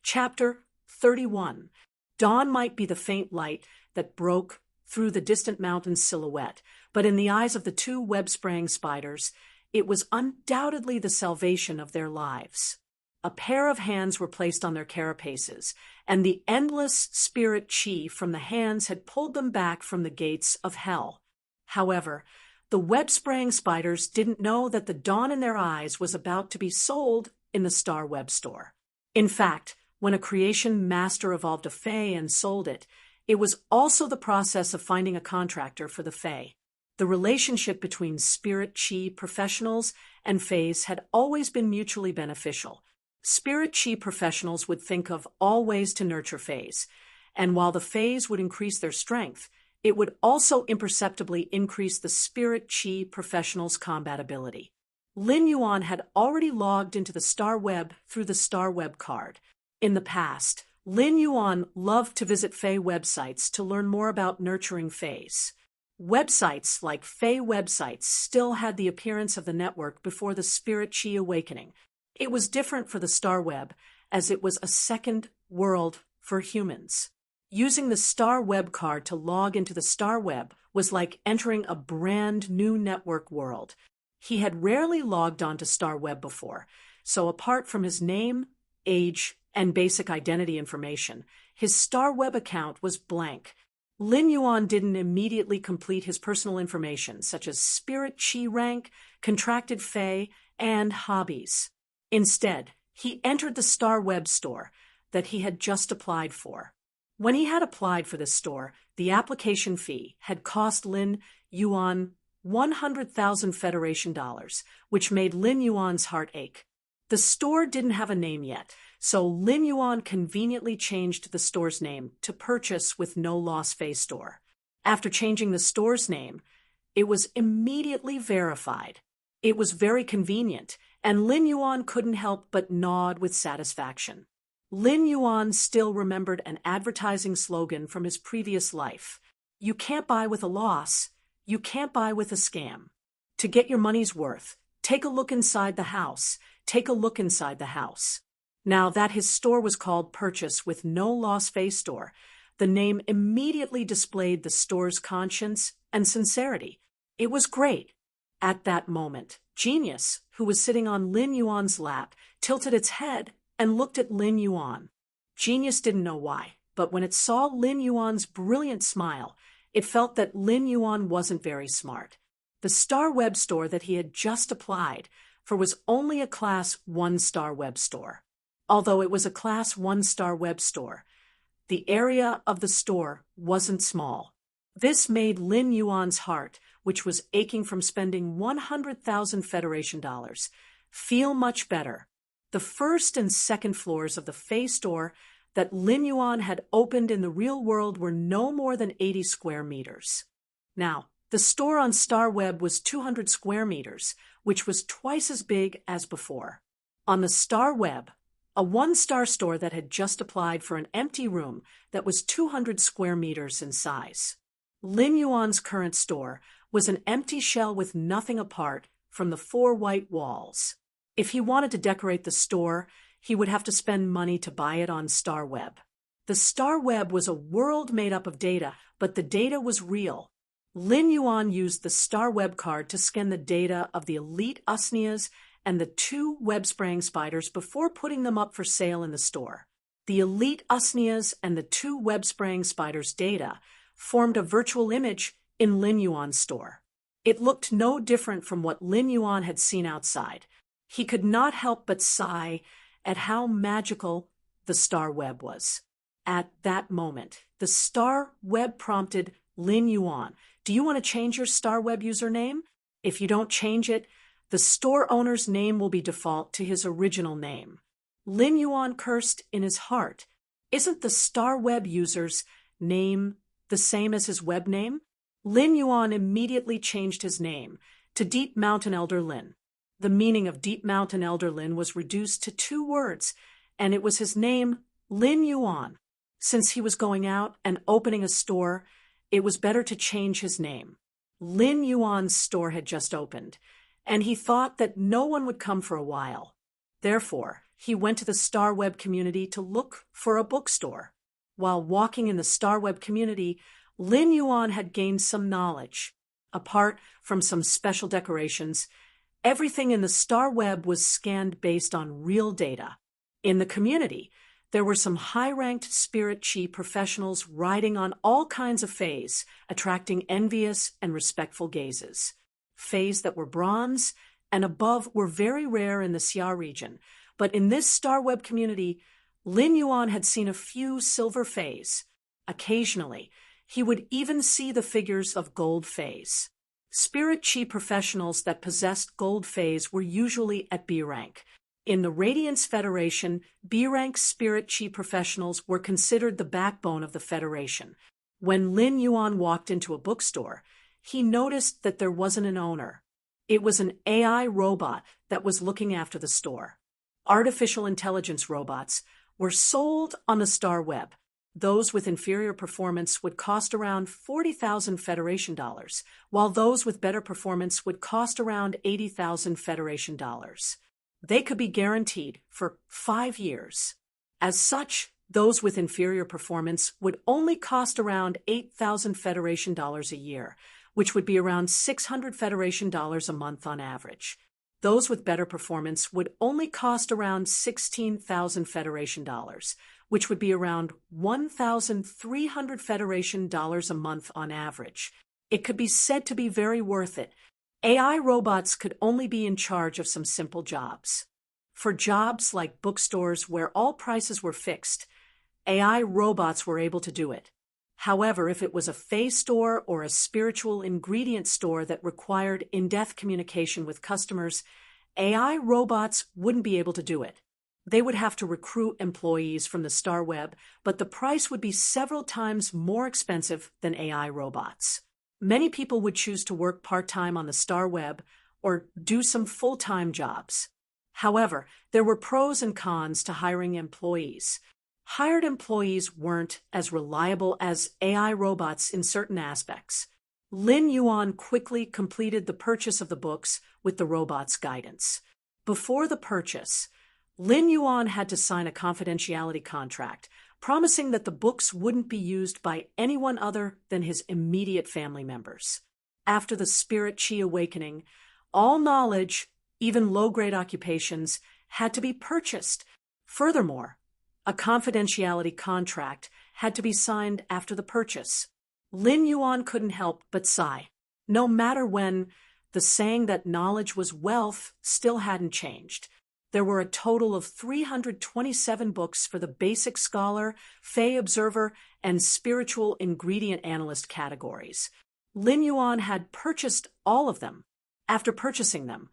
Chapter 31. Dawn might be the faint light that broke through the distant mountain's silhouette, but in the eyes of the two web-spraying spiders, it was undoubtedly the salvation of their lives. A pair of hands were placed on their carapaces, and the endless spirit chi from the hands had pulled them back from the gates of hell. However, the web-spraying spiders didn't know that the dawn in their eyes was about to be sold in the Star Web store. In fact, when a creation master evolved a Fae and sold it, it was also the process of finding a contractor for the Fae. The relationship between spirit chi professionals and Faes had always been mutually beneficial. Spirit chi professionals would think of all ways to nurture Faes, and while the Faes would increase their strength, it would also imperceptibly increase the spirit chi professionals' combat ability. Lin Yuan had already logged into the Star Web through the Star Web card. In the past, Lin Yuan loved to visit Fae websites to learn more about nurturing Faes. Websites like Fae websites still had the appearance of the network before the Spirit Chi awakening. It was different for the Star Web, as it was a second world for humans. Using the Star Web card to log into the Star Web was like entering a brand new network world. He had rarely logged onto Star Web before, so apart from his name, age, and basic identity information, his Star Web account was blank. Lin Yuan didn't immediately complete his personal information, such as spirit chi rank, contracted Fae, and hobbies. Instead, he entered the Star Web store that he had just applied for. When he had applied for this store, the application fee had cost Lin Yuan 100,000 Federation dollars, which made Lin Yuan's heart ache. The store didn't have a name yet, so Lin Yuan conveniently changed the store's name to Purchase with No Loss Fae Store. After changing the store's name, it was immediately verified. It was very convenient, and Lin Yuan couldn't help but nod with satisfaction. Lin Yuan still remembered an advertising slogan from his previous life. You can't buy with a loss. You can't buy with a scam. To get your money's worth, take a look inside the house. Take a look inside the house. Now that his store was called Purchase with No Loss Fae Store, the name immediately displayed the store's conscience and sincerity. It was great. At that moment, Genius, who was sitting on Lin Yuan's lap, tilted its head and looked at Lin Yuan. Genius didn't know why, but when it saw Lin Yuan's brilliant smile, it felt that Lin Yuan wasn't very smart. The Star Web store that he had just applied for was only a Class 1 Star Web store. Although it was a Class 1 Star Web store, the area of the store wasn't small. This made Lin Yuan's heart, which was aching from spending 100,000 Federation dollars, feel much better. The first and second floors of the Fae store that Lin Yuan had opened in the real world were no more than 80 square meters. Now, the store on Star Web was 200 square meters, which was twice as big as before. On the Star Web, a one-star store that had just applied for an empty room that was 200 square meters in size. Lin Yuan's current store was an empty shell with nothing apart from the 4 white walls. If he wanted to decorate the store, he would have to spend money to buy it on Star Web. The Star Web was a world made up of data, but the data was real. Lin Yuan used the Star Web card to scan the data of the elite Usnias and the 2 web-spraying spiders before putting them up for sale in the store. The elite Usnias and the 2 web-spraying spiders' data formed a virtual image in Lin Yuan's store. It looked no different from what Lin Yuan had seen outside. He could not help but sigh at how magical the Star Web was. At that moment, the Star Web prompted Lin Yuan, "Do you want to change your Star Web username? If you don't change it, the store owner's name will be default to his original name." Lin Yuan cursed in his heart. Isn't the Star Web user's name the same as his web name? Lin Yuan immediately changed his name to Deep Mountain Elder Lin. The meaning of Deep Mountain Elder Lin was reduced to 2 words, and it was his name, Lin Yuan. Since he was going out and opening a store, it was better to change his name. Lin Yuan's store had just opened, and he thought that no one would come for a while. Therefore, he went to the Star Web community to look for a bookstore. While walking in the Star Web community, Lin Yuan had gained some knowledge. Apart from some special decorations, everything in the Star Web was scanned based on real data. In the community, there were some high-ranked spirit chi professionals riding on all kinds of fays, attracting envious and respectful gazes. Fays that were bronze and above were very rare in the Xia region, but in this Star Web community, Lin Yuan had seen a few silver fays. Occasionally, he would even see the figures of gold fays. Spirit chi professionals that possessed gold fays were usually at B rank. In the Radiance Federation, B-rank spirit chi professionals were considered the backbone of the Federation. When Lin Yuan walked into a bookstore, he noticed that there wasn't an owner. It was an AI robot that was looking after the store. Artificial intelligence robots were sold on the Star Web. Those with inferior performance would cost around 40,000 Federation dollars, while those with better performance would cost around 80,000 Federation dollars. They could be guaranteed for 5 years. As such, those with inferior performance would only cost around 8,000 Federation dollars a year, which would be around 600 Federation dollars a month on average. Those with better performance would only cost around 16,000 Federation dollars, which would be around 1,300 Federation dollars a month on average. It could be said to be very worth it. AI robots could only be in charge of some simple jobs. For jobs like bookstores where all prices were fixed, AI robots were able to do it. However, if it was a fey store or a spiritual ingredient store that required in-depth communication with customers, AI robots wouldn't be able to do it. They would have to recruit employees from the Star Web, but the price would be several times more expensive than AI robots. Many people would choose to work part-time on the Star Web or do some full-time jobs. However, there were pros and cons to hiring employees. Hired employees weren't as reliable as AI robots in certain aspects. Lin Yuan quickly completed the purchase of the books with the robot's guidance. Before the purchase, Lin Yuan had to sign a confidentiality contract, promising that the books wouldn't be used by anyone other than his immediate family members. After the Spirit Chi awakening, all knowledge, even low-grade occupations, had to be purchased. Furthermore, a confidentiality contract had to be signed after the purchase. Lin Yuan couldn't help but sigh. No matter when, the saying that knowledge was wealth still hadn't changed. There were a total of 327 books for the Basic Scholar, Fey Observer, and Spiritual Ingredient Analyst categories. Lin Yuan had purchased all of them. After purchasing them,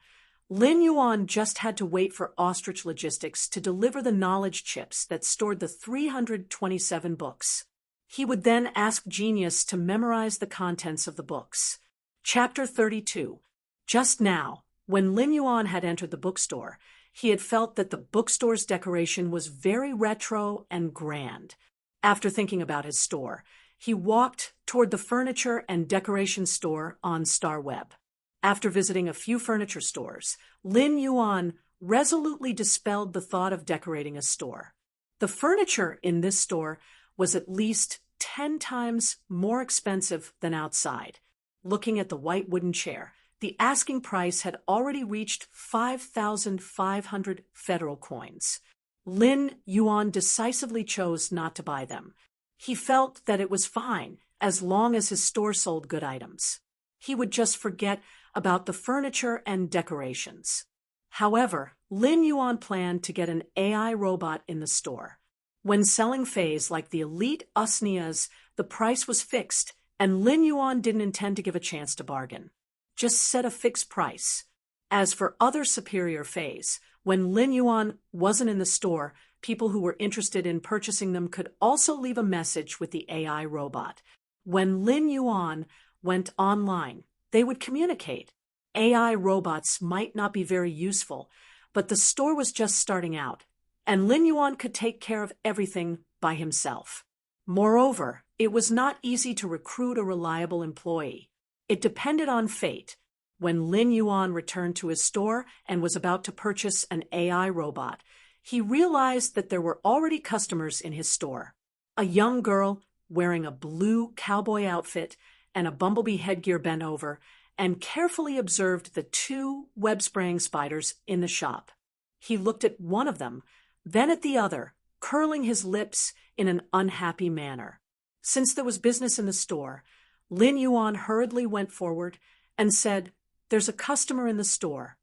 Lin Yuan just had to wait for Ostrich Logistics to deliver the knowledge chips that stored the 327 books. He would then ask Genius to memorize the contents of the books. Chapter 32. Just now, when Lin Yuan had entered the bookstore, he had felt that the bookstore's decoration was very retro and grand. After thinking about his store, he walked toward the furniture and decoration store on Star Web. After visiting a few furniture stores, Lin Yuan resolutely dispelled the thought of decorating a store. The furniture in this store was at least 10 times more expensive than outside. Looking at the white wooden chair, the asking price had already reached 5,500 federal coins. Lin Yuan decisively chose not to buy them. He felt that it was fine as long as his store sold good items. He would just forget about the furniture and decorations. However, Lin Yuan planned to get an AI robot in the store. When selling fays like the elite Usnias, the price was fixed, and Lin Yuan didn't intend to give a chance to bargain. Just set a fixed price. As for other superior fays, when Lin Yuan wasn't in the store, people who were interested in purchasing them could also leave a message with the AI robot. When Lin Yuan went online, they would communicate. AI robots might not be very useful, but the store was just starting out, and Lin Yuan could take care of everything by himself. Moreover, it was not easy to recruit a reliable employee. It depended on fate. When Lin Yuan returned to his store and was about to purchase an AI robot, he realized that there were already customers in his store. A young girl wearing a blue cowboy outfit and a bumblebee headgear bent over and carefully observed the two web-spraying spiders in the shop. He looked at one of them, then at the other, curling his lips in an unhappy manner. Since there was business in the store, Lin Yuan hurriedly went forward and said, "There's a customer in the store.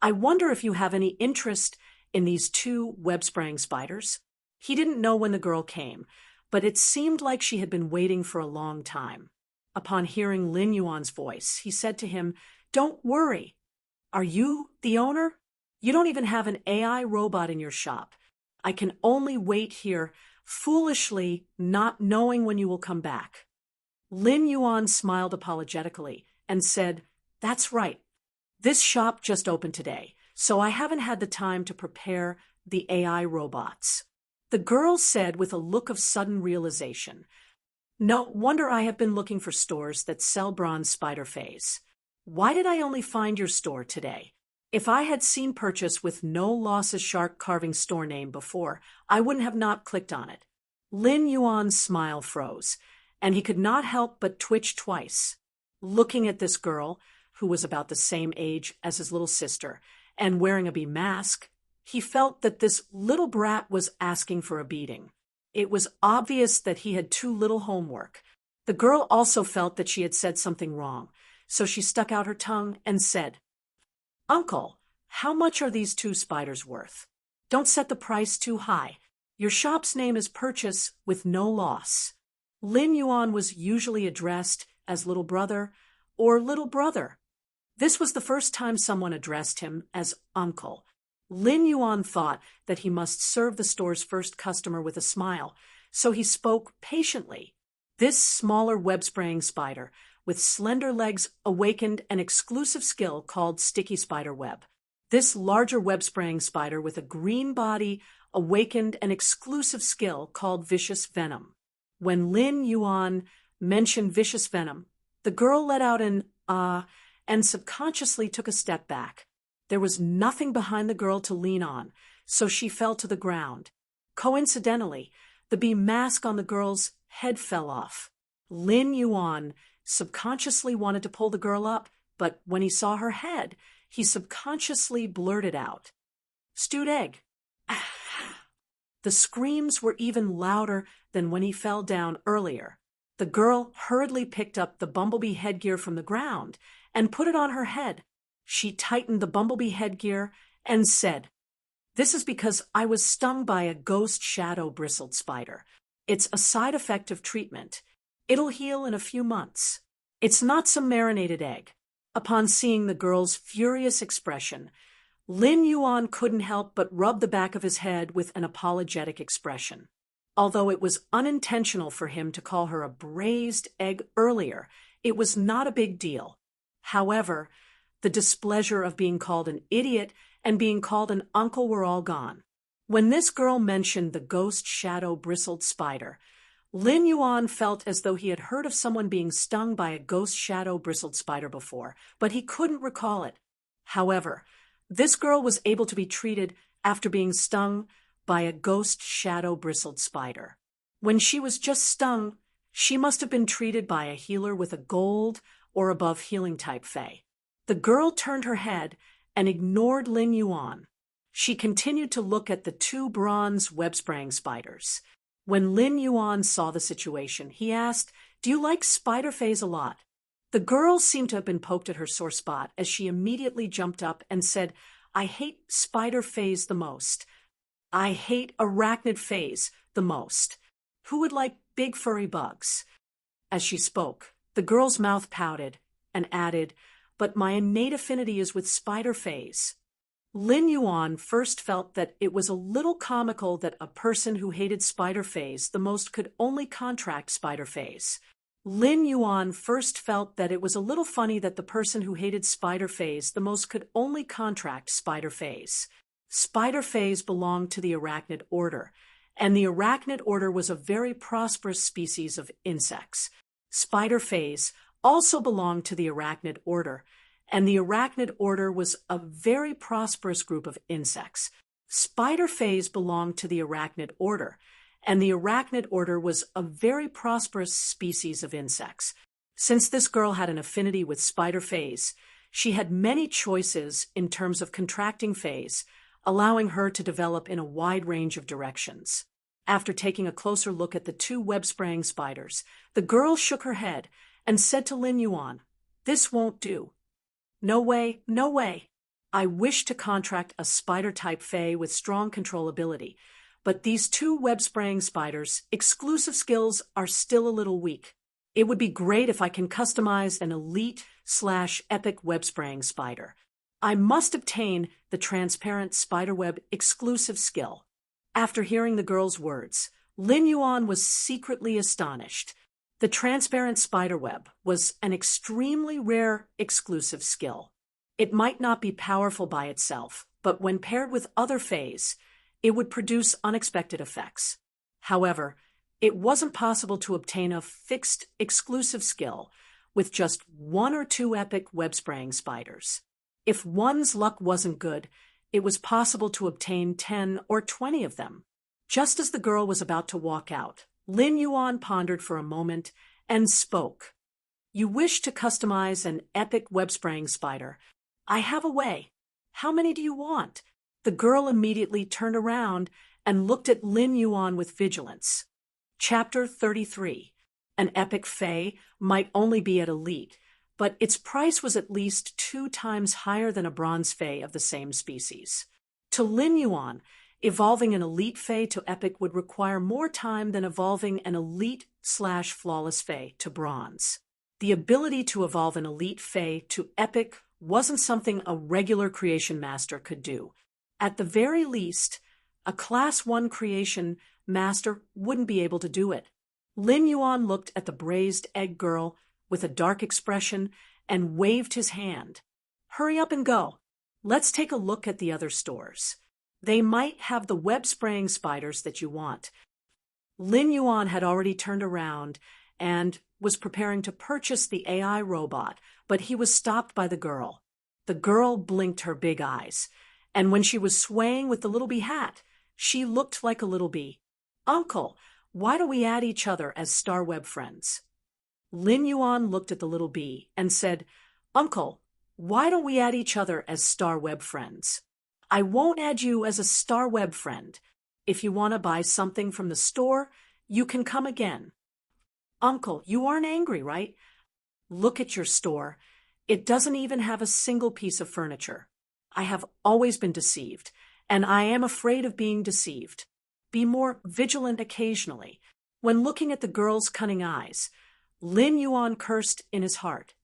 I wonder if you have any interest in these two web-spraying spiders." He didn't know when the girl came, but it seemed like she had been waiting for a long time. Upon hearing Lin Yuan's voice, he said to him, "Don't worry. Are you the owner? You don't even have an AI robot in your shop. I can only wait here, foolishly not knowing when you will come back." Lin Yuan smiled apologetically and said, "That's right. This shop just opened today, so I haven't had the time to prepare the AI robots." The girl said with a look of sudden realization, "No wonder I have been looking for stores that sell bronze spider phase. Why did I only find your store today? If I had seen purchase with no losses shark carving store name before, I wouldn't have not clicked on it." Lin Yuan's smile froze, and he could not help but twitch twice. Looking at this girl, who was about the same age as his little sister, and wearing a bee mask, he felt that this little brat was asking for a beating. It was obvious that he had too little homework. The girl also felt that she had said something wrong, so she stuck out her tongue and said, "Uncle, how much are these two spiders worth? Don't set the price too high. Your shop's name is Purchase with no loss." Lin Yuan was usually addressed as little brother or little brother. This was the first time someone addressed him as uncle. Lin Yuan thought that he must serve the store's first customer with a smile, so he spoke patiently. This smaller web-spraying spider with slender legs awakened an exclusive skill called sticky spider web. This larger web-spraying spider with a green body awakened an exclusive skill called vicious venom. When Lin Yuan mentioned vicious venom, the girl let out an "ah" and subconsciously took a step back. There was nothing behind the girl to lean on, so she fell to the ground. Coincidentally, the bee mask on the girl's head fell off. Lin Yuan subconsciously wanted to pull the girl up, but when he saw her head, he subconsciously blurted out, "Stewed egg." The screams were even louder than when he fell down earlier. The girl hurriedly picked up the bumblebee headgear from the ground and put it on her head. She tightened the bumblebee headgear and said, "This is because I was stung by a ghost shadow bristled spider. It's a side effect of treatment. It'll heal in a few months. It's not some marinated egg." Upon seeing the girl's furious expression, Lin Yuan couldn't help but rub the back of his head with an apologetic expression. Although it was unintentional for him to call her a braised egg earlier, it was not a big deal. However, the displeasure of being called an idiot and being called an uncle were all gone. When this girl mentioned the ghost shadow bristled spider, Lin Yuan felt as though he had heard of someone being stung by a ghost shadow bristled spider before, but he couldn't recall it. However, this girl was able to be treated after being stung by a ghost shadow bristled spider. When she was just stung, she must have been treated by a healer with a gold or above healing type fae. The girl turned her head and ignored Lin Yuan. She continued to look at the two bronze web-spraying spiders. When Lin Yuan saw the situation, he asked, "Do you like spider phase a lot?" The girl seemed to have been poked at her sore spot as she immediately jumped up and said, "I hate spider phase the most. I hate arachnid phase the most. Who would like big furry bugs?" As she spoke, the girl's mouth pouted and added, "But my innate affinity is with spider phase." Lin Yuan first felt that it was a little comical that a person who hated spider phase the most could only contract spider phase. Lin Yuan first felt that it was a little funny that the person who hated spider phase the most could only contract spider phase. Spider phase belonged to the arachnid order, and the arachnid order was a very prosperous species of insects. Spider phase also belonged to the arachnid order, and the arachnid order was a very prosperous group of insects. Spider fays belonged to the arachnid order, and the arachnid order was a very prosperous species of insects. Since this girl had an affinity with spider fays, she had many choices in terms of contracting fays, allowing her to develop in a wide range of directions. After taking a closer look at the two web-spraying spiders, the girl shook her head and said to Lin Yuan, "This won't do. No way, no way. I wish to contract a spider-type fae with strong controllability, but these two web-spraying spiders' exclusive skills are still a little weak. It would be great if I can customize an elite/epic web-spraying spider. I must obtain the transparent spiderweb exclusive skill." After hearing the girl's words, Lin Yuan was secretly astonished. The transparent spiderweb was an extremely rare exclusive skill. It might not be powerful by itself, but when paired with other fays, it would produce unexpected effects. However, it wasn't possible to obtain a fixed exclusive skill with just one or two epic web-spraying spiders. If one's luck wasn't good, it was possible to obtain 10 or 20 of them. Just as the girl was about to walk out, Lin Yuan pondered for a moment and spoke. "You wish to customize an epic web-spraying spider. I have a way. How many do you want?" The girl immediately turned around and looked at Lin Yuan with vigilance. Chapter 33. An epic fae might only be at elite, but its price was at least 2 times higher than a bronze fae of the same species. To Lin Yuan, evolving an elite fae to epic would require more time than evolving an elite/flawless fae to bronze. The ability to evolve an elite fae to epic wasn't something a regular creation master could do. At the very least, a Class 1 creation master wouldn't be able to do it. Lin Yuan looked at the braised egg girl with a dark expression and waved his hand. "Hurry up and go. Let's take a look at the other stores. They might have the web-spraying spiders that you want." Lin Yuan had already turned around and was preparing to purchase the AI robot, but he was stopped by the girl. The girl blinked her big eyes, and when she was swaying with the little bee hat, she looked like a little bee. "Uncle, why don't we add each other as Star Web friends?" Lin Yuan looked at the little bee and said, "Uncle, why don't we add each other as Star Web friends? I won't add you as a Star Web friend. If you want to buy something from the store, you can come again." "Uncle, you aren't angry, right? Look at your store. It doesn't even have a single piece of furniture. I have always been deceived, and I am afraid of being deceived. Be more vigilant occasionally." When looking at the girl's cunning eyes, Lin Yuan cursed in his heart.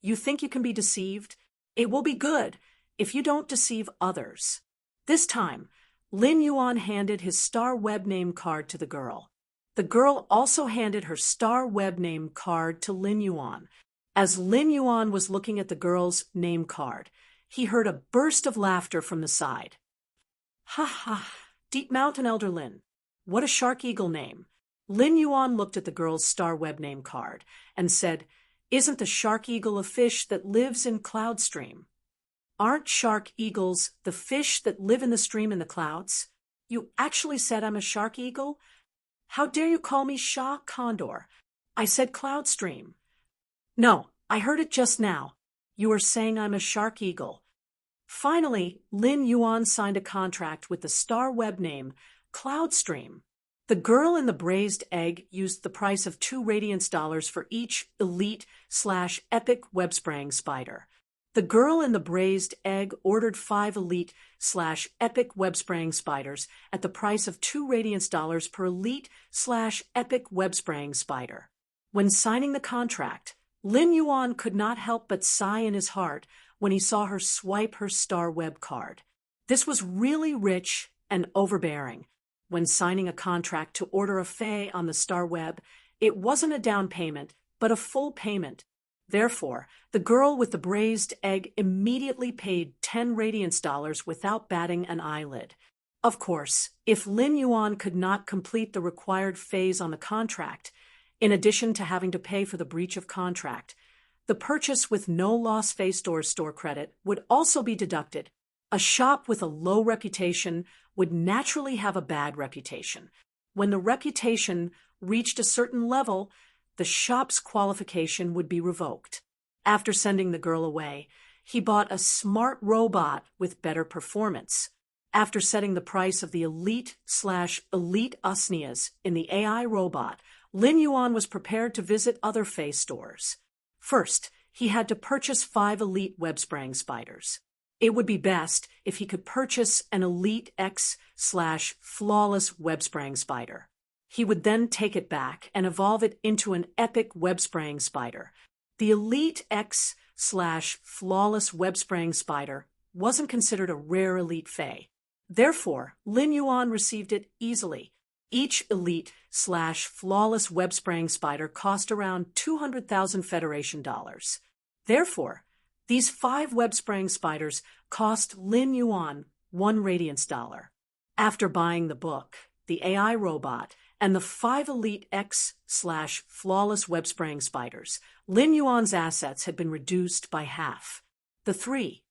"You think you can be deceived? It will be good if you don't deceive others." This time, Lin Yuan handed his Star Web name card to the girl. The girl also handed her Star Web name card to Lin Yuan. As Lin Yuan was looking at the girl's name card, he heard a burst of laughter from the side. "Ha ha, Deep Mountain Elder Lin. What a shark eagle name." Lin Yuan looked at the girl's Star Web name card and said, "Isn't the shark eagle a fish that lives in cloud stream? Aren't shark eagles the fish that live in the stream in the clouds? You actually said I'm a shark eagle? How dare you call me Shah Condor? I said cloud stream." "No, I heard it just now. You were saying I'm a shark eagle." Finally, Lin Yuan signed a contract with the Star Web name Cloudstream. The girl in the braised egg used the price of 2 Radiance dollars for each elite/epic web-spraying spider. The girl in the braised egg ordered 5 elite/epic web-spraying spiders at the price of 2 Radiance dollars per elite/epic web-spraying spider. When signing the contract, Lin Yuan could not help but sigh in his heart when he saw her swipe her Star Web card. This was really rich and overbearing. When signing a contract to order a fae on the Star Web, it wasn't a down payment, but a full payment. Therefore, the girl with the braised egg immediately paid 10 Radiance dollars without batting an eyelid. Of course, if Lin Yuan could not complete the required phase on the contract, in addition to having to pay for the breach of contract, the purchase with no loss Fae Store's store credit would also be deducted. A shop with a low reputation would naturally have a bad reputation. When the reputation reached a certain level, the shop's qualification would be revoked. After sending the girl away, he bought a smart robot with better performance. After setting the price of the elite/elite usnias in the AI robot, Lin Yuan was prepared to visit other Fei stores. First, he had to purchase 5 elite web-spraying spiders. It would be best if he could purchase an Elite X/flawless web-spraying spider. He would then take it back and evolve it into an epic web-spraying spider. The Elite X/flawless web-spraying spider wasn't considered a rare elite Fei. Therefore, Lin Yuan received it easily. Each elite/flawless web-spraying spider cost around 200,000 Federation dollars. Therefore, these 5 web-spraying spiders cost Lin Yuan 1 Radiance dollar. After buying the book, the AI robot, and the 5 Elite X/flawless web-spraying spiders, Lin Yuan's assets had been reduced by half. The three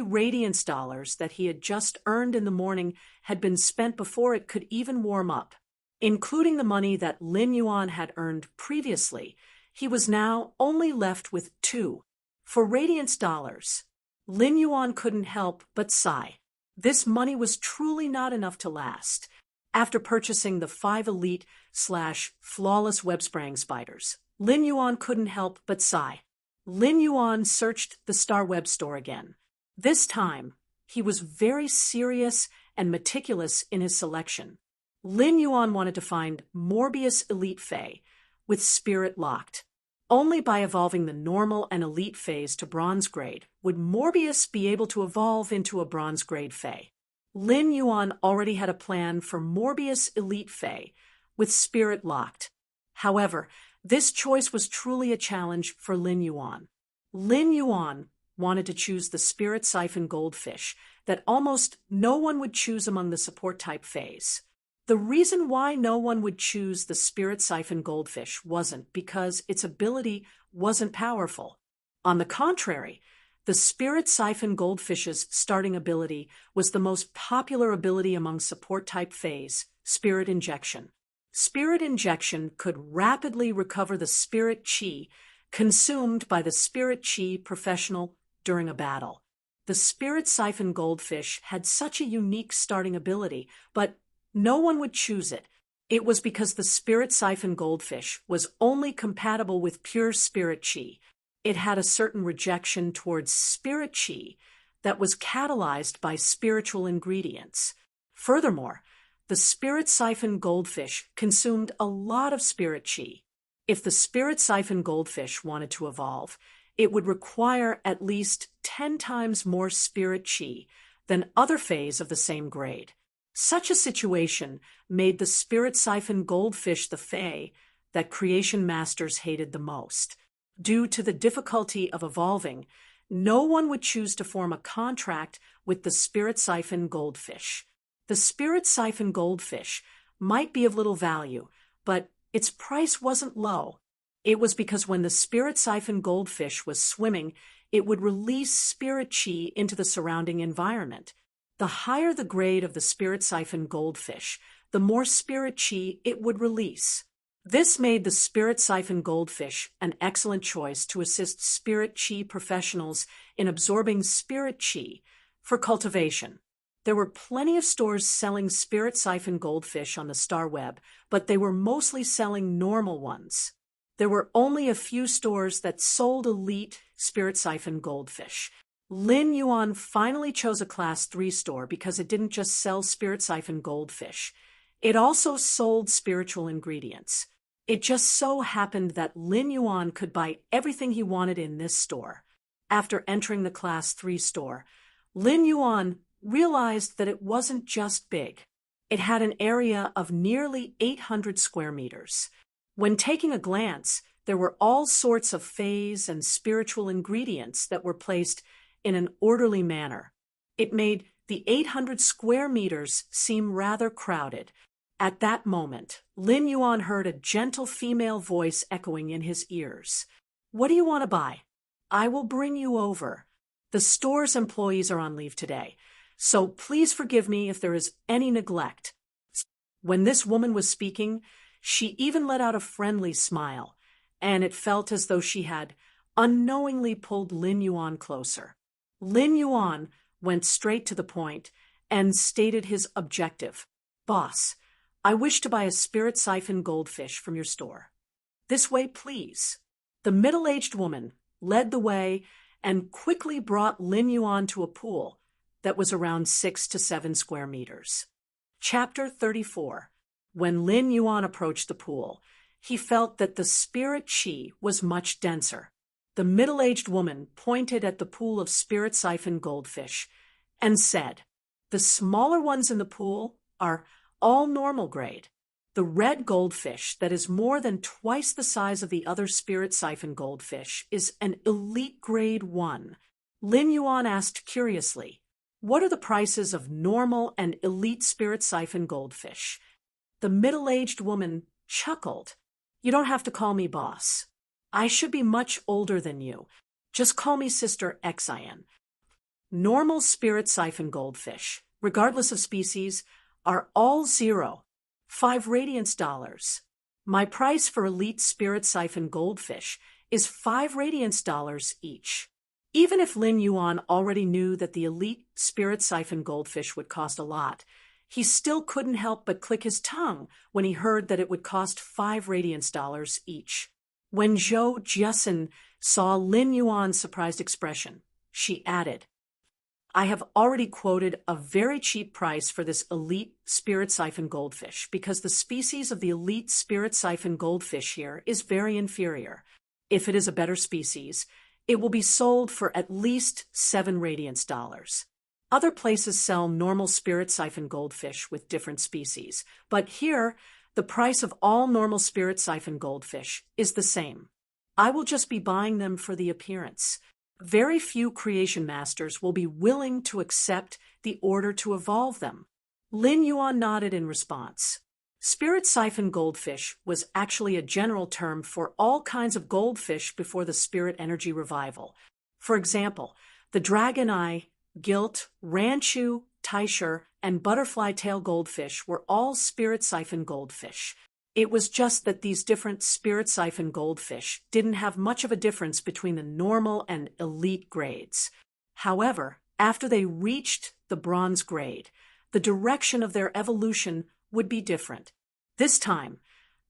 Radiance dollars that he had just earned in the morning had been spent before it could even warm up. Including the money that Lin Yuan had earned previously, he was now only left with 2. For Radiance dollars, Lin Yuan couldn't help but sigh. This money was truly not enough to last. After purchasing the 5 elite/flawless web-spraying spiders, Lin Yuan couldn't help but sigh. Lin Yuan searched the Star Web store again. This time, he was very serious and meticulous in his selection. Lin Yuan wanted to find Morbius Elite Fei with Spirit locked. Only by evolving the normal and elite Feis to bronze grade would Morbius be able to evolve into a bronze grade Fei. Lin Yuan already had a plan for Morbius Elite Fei with Spirit locked. However, this choice was truly a challenge for Lin Yuan. Lin Yuan wanted to choose the Spirit Siphon Goldfish that almost no one would choose among the support-type Feis. The reason why no one would choose the Spirit Siphon Goldfish wasn't because its ability wasn't powerful. On the contrary, the Spirit Siphon Goldfish's starting ability was the most popular ability among support-type Feis, Spirit Injection. Spirit Injection could rapidly recover the Spirit Chi consumed by the Spirit Chi professional during a battle. The Spirit Siphon Goldfish had such a unique starting ability, but no one would choose it. It was because the Spirit Siphon Goldfish was only compatible with pure Spirit Chi. It had a certain rejection towards Spirit Chi that was catalyzed by spiritual ingredients. Furthermore, the Spirit Siphon Goldfish consumed a lot of Spirit Chi. If the Spirit Siphon Goldfish wanted to evolve, it would require at least 10 times more Spirit Chi than other Feis of the same grade. Such a situation made the Spirit Siphon Goldfish the Fei that Creation Masters hated the most. Due to the difficulty of evolving, no one would choose to form a contract with the Spirit Siphon Goldfish. The Spirit Siphon Goldfish might be of little value, but its price wasn't low. It was because when the Spirit Siphon Goldfish was swimming, it would release Spirit Chi into the surrounding environment. The higher the grade of the Spirit Siphon Goldfish, the more Spirit Chi it would release. This made the Spirit Siphon Goldfish an excellent choice to assist Spirit Chi professionals in absorbing Spirit Chi for cultivation. There were plenty of stores selling Spirit Siphon Goldfish on the Star Web, but they were mostly selling normal ones. There were only a few stores that sold elite Spirit Siphon Goldfish. Lin Yuan finally chose a Class 3 store because it didn't just sell Spirit Siphon Goldfish. It also sold spiritual ingredients. It just so happened that Lin Yuan could buy everything he wanted in this store. After entering the Class 3 store, Lin Yuan realized that it wasn't just big. It had an area of nearly 800 square meters. When taking a glance, there were all sorts of Feis and spiritual ingredients that were placed in an orderly manner. It made the 800 square meters seem rather crowded. At that moment, Lin Yuan heard a gentle female voice echoing in his ears. "What do you want to buy? I will bring you over. The store's employees are on leave today. so please forgive me if there is any neglect." When this woman was speaking, she even let out a friendly smile, and it felt as though she had unknowingly pulled Lin Yuan closer. Lin Yuan went straight to the point and stated his objective. "Boss, I wish to buy a spirit siphon goldfish from your store. This way, please." The middle-aged woman led the way and quickly brought Lin Yuan to a pool that was around 6 to 7 square meters. Chapter 34. When Lin Yuan approached the pool, he felt that the spirit chi was much denser. The middle-aged woman pointed at the pool of spirit siphon goldfish and said, "The smaller ones in the pool are all normal grade. The red goldfish that is more than twice the size of the other spirit siphon goldfish is an elite grade 1. Lin Yuan asked curiously, "What are the prices of normal and elite spirit siphon goldfish?" The middle-aged woman chuckled. "You don't have to call me boss. I should be much older than you. Just call me Sister Xin. Normal spirit siphon goldfish, regardless of species, are all 5 radiance dollars. My price for elite spirit siphon goldfish is 5 radiance dollars each." Even if Lin Yuan already knew that the elite spirit siphon goldfish would cost a lot, he still couldn't help but click his tongue when he heard that it would cost 5 radiance dollars each. When Zhou Jiasin saw Lin Yuan's surprised expression, she added, "I have already quoted a very cheap price for this elite spirit siphon goldfish because the species of the elite spirit siphon goldfish here is very inferior. If it is a better species, it will be sold for at least 7 radiance dollars. Other places sell normal spirit siphon goldfish with different species, but here, the price of all normal spirit siphon goldfish is the same. I will just be buying them for the appearance. Very few creation masters will be willing to accept the order to evolve them." Lin Yuan nodded in response. Spirit siphon goldfish was actually a general term for all kinds of goldfish before the spirit energy revival. For example, the dragon eye, gilt, ranchu, taishi, and butterfly tail goldfish were all spirit siphon goldfish. It was just that these different spirit siphon goldfish didn't have much of a difference between the normal and elite grades. However, after they reached the bronze grade, the direction of their evolution would be different. This time,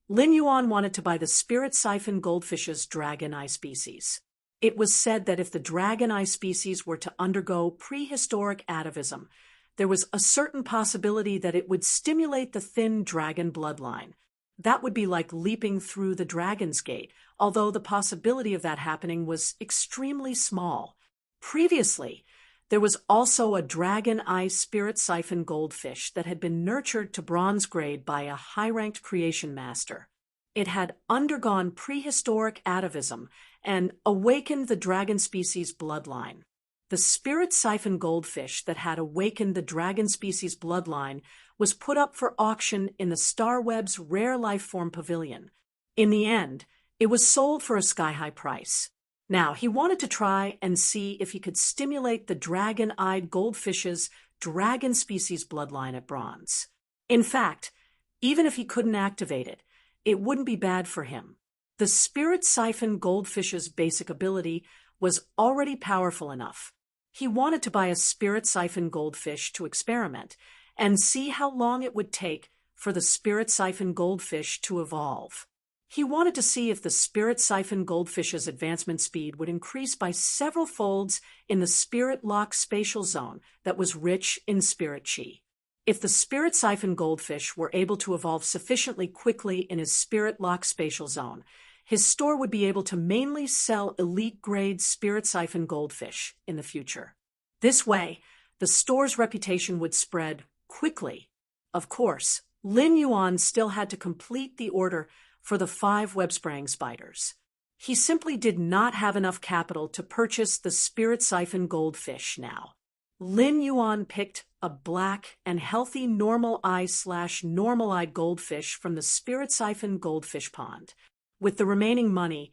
Lin Yuan wanted to buy the spirit siphon goldfish's dragon eye species. It was said that if the dragon eye species were to undergo prehistoric atavism, there was a certain possibility that it would stimulate the thin dragon bloodline. That would be like leaping through the dragon's gate, although the possibility of that happening was extremely small. Previously, there was also a dragon eye spirit siphon goldfish that had been nurtured to bronze grade by a high-ranked creation master. It had undergone prehistoric atavism and awakened the dragon species bloodline. The spirit siphon goldfish that had awakened the dragon species bloodline was put up for auction in the Starweb's Rare Life Form Pavilion. In the end, it was sold for a sky-high price. Now, he wanted to try and see if he could stimulate the dragon-eyed goldfish's dragon species bloodline at bronze. In fact, even if he couldn't activate it, it wouldn't be bad for him. The spirit siphon goldfish's basic ability was already powerful enough. He wanted to buy a spirit siphon goldfish to experiment and see how long it would take for the spirit siphon goldfish to evolve. He wanted to see if the spirit siphon goldfish's advancement speed would increase by several folds in the spirit lock spatial zone that was rich in spirit chi. If the spirit siphon goldfish were able to evolve sufficiently quickly in his spirit lock spatial zone, his store would be able to mainly sell elite-grade spirit siphon goldfish in the future. This way, the store's reputation would spread quickly. Of course, Lin Yuan still had to complete the order for the 5 web-spraying spiders. He simply did not have enough capital to purchase the spirit siphon goldfish now. Lin Yuan picked a black and healthy normal eye/normal eyed goldfish from the spirit siphon goldfish pond. With the remaining money,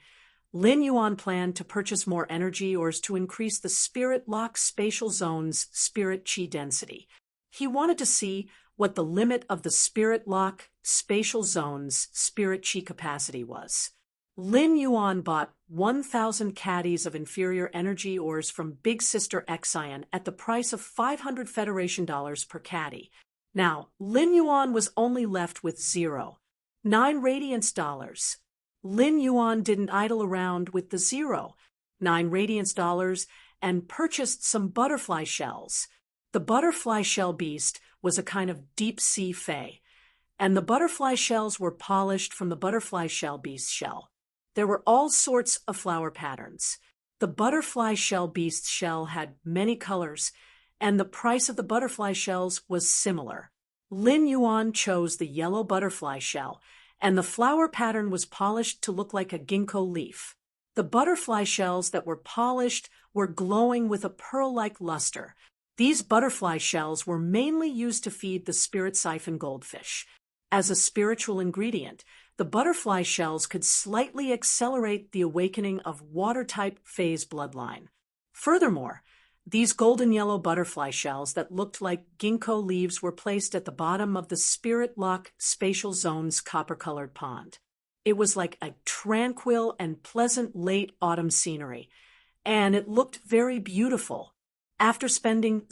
Lin Yuan planned to purchase more energy ores to increase the spirit lock spatial zone's spirit chi density. He wanted to see what the limit of the spirit lock spatial zone's spirit chi capacity was. Lin Yuan bought 1,000 caddies of inferior energy ores from Big Sister Exion at the price of 500 Federation dollars per caddy. Now, Lin Yuan was only left with 9 radiance dollars. Lin Yuan didn't idle around with the 9 radiance dollars and purchased some butterfly shells. The butterfly shell beast was a kind of deep-sea fae, and the butterfly shells were polished from the butterfly shell beast shell. There were all sorts of flower patterns. The butterfly shell beast shell had many colors, and the price of the butterfly shells was similar. Lin Yuan chose the yellow butterfly shell, and the flower pattern was polished to look like a ginkgo leaf. The butterfly shells that were polished were glowing with a pearl-like luster. These butterfly shells were mainly used to feed the spirit siphon goldfish. As a spiritual ingredient, the butterfly shells could slightly accelerate the awakening of water-type phase bloodline. Furthermore, these golden yellow butterfly shells that looked like ginkgo leaves were placed at the bottom of the spirit lock spatial zone's copper-colored pond. It was like a tranquil and pleasant late autumn scenery, and it looked very beautiful. After spending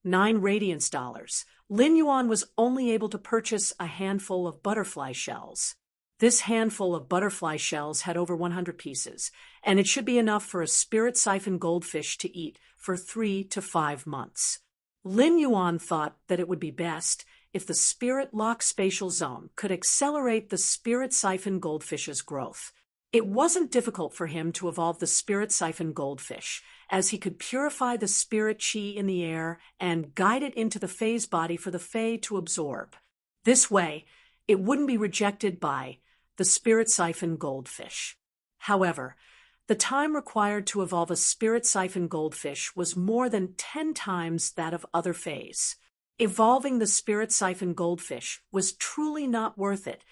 9 radiance dollars, Lin Yuan was only able to purchase a handful of butterfly shells. This handful of butterfly shells had over 100 pieces, and it should be enough for a spirit siphon goldfish to eat for 3 to 5 months. Lin Yuan thought that it would be best if the spirit lock spatial zone could accelerate the spirit siphon goldfish's growth. It wasn't difficult for him to evolve the spirit siphon goldfish, as he could purify the spirit chi in the air and guide it into the phase body for the fae to absorb. This way, it wouldn't be rejected by the spirit siphon goldfish. However, the time required to evolve a spirit siphon goldfish was more than 10 times that of other faes. Evolving the spirit siphon goldfish was truly not worth it.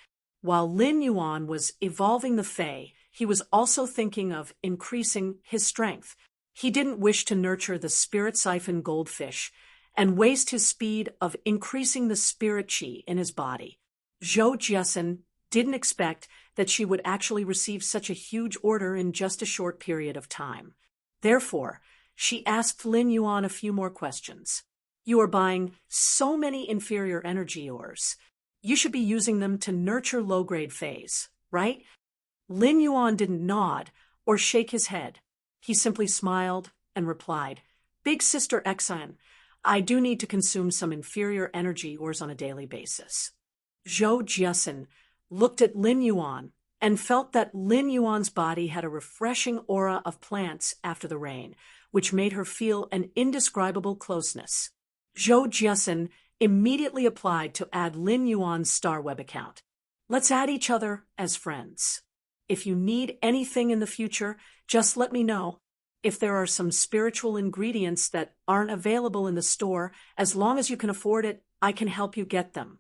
While Lin Yuan was evolving the fae, he was also thinking of increasing his strength. He didn't wish to nurture the spirit siphon goldfish and waste his speed of increasing the spirit chi in his body. Zhou Jiasen didn't expect that she would actually receive such a huge order in just a short period of time. Therefore, she asked Lin Yuan a few more questions. You are buying so many inferior energy ores. You should be using them to nurture low-grade faes, right? Lin Yuan didn't nod or shake his head. He simply smiled and replied, Big Sister Exion, I do need to consume some inferior energy ores on a daily basis. Zhou Jiasen looked at Lin Yuan and felt that Lin Yuan's body had a refreshing aura of plants after the rain, which made her feel an indescribable closeness. Zhou Jiasen immediately applied to add Lin Yuan's Star Web account. Let's add each other as friends. If you need anything in the future, just let me know. If there are some spiritual ingredients that aren't available in the store, as long as you can afford it, I can help you get them.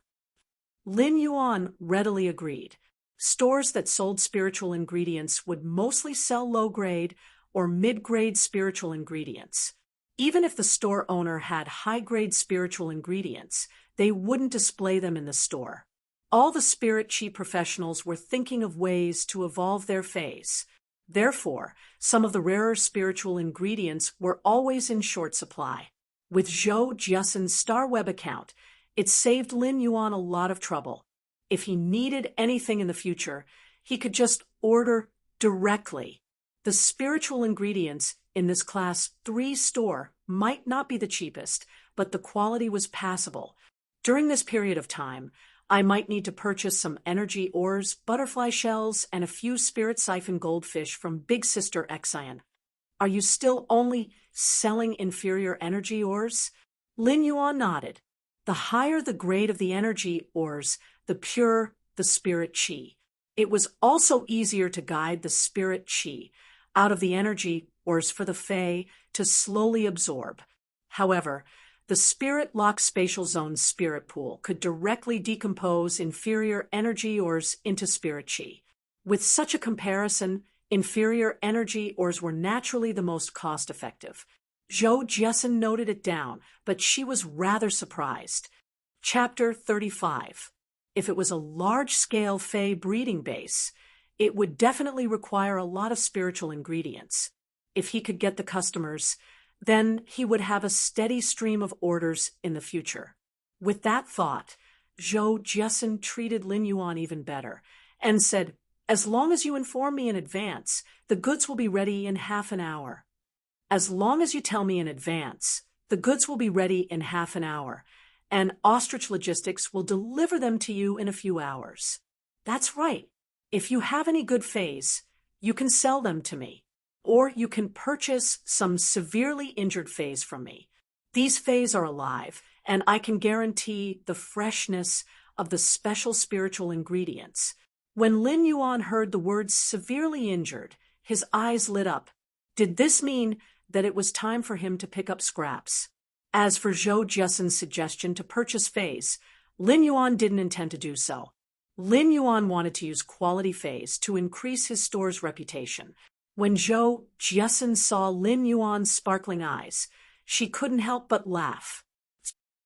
Lin Yuan readily agreed. Stores that sold spiritual ingredients would mostly sell low-grade or mid-grade spiritual ingredients. Even if the store owner had high-grade spiritual ingredients, they wouldn't display them in the store. All the spirit chi professionals were thinking of ways to evolve their faes. Therefore, some of the rarer spiritual ingredients were always in short supply. With Zhou Jiasen's Star Web account, it saved Lin Yuan a lot of trouble. If he needed anything in the future, he could just order directly. The spiritual ingredients in this Class 3 store might not be the cheapest, but the quality was passable. During this period of time, I might need to purchase some energy ores, butterfly shells, and a few spirit siphon goldfish from Big Sister Exion. Are you still only selling inferior energy ores? Lin Yuan nodded. The higher the grade of the energy ores, the purer the spirit chi. It was also easier to guide the spirit chi out of the energy ores for the fae to slowly absorb. However, the spirit lock spatial zone's spirit pool could directly decompose inferior energy ores into spirit chi. With such a comparison, Inferior energy ores were naturally the most cost-effective. Zhou Jiasen noted it down, but she was rather surprised. Chapter 35. If it was a large-scale Fey breeding base, it would definitely require a lot of spiritual ingredients. If he could get the customers, then he would have a steady stream of orders in the future. With that thought, Zhou Jiasen treated Lin Yuan even better and said, "As long as you inform me in advance, the goods will be ready in half an hour." As long as you tell me in advance, the goods will be ready in half an hour, and Ostrich Logistics will deliver them to you in a few hours. That's right. If you have any good Feys, you can sell them to me, or you can purchase some severely injured Feys from me. These Feys are alive, and I can guarantee the freshness of the special spiritual ingredients. When Lin Yuan heard the words severely injured, his eyes lit up. Did this mean that it was time for him to pick up scraps? As for Zhou Jiasen's suggestion to purchase Feys, Lin Yuan didn't intend to do so. Lin Yuan wanted to use quality Feys to increase his store's reputation. When Zhou Jiasen saw Lin Yuan's sparkling eyes, she couldn't help but laugh.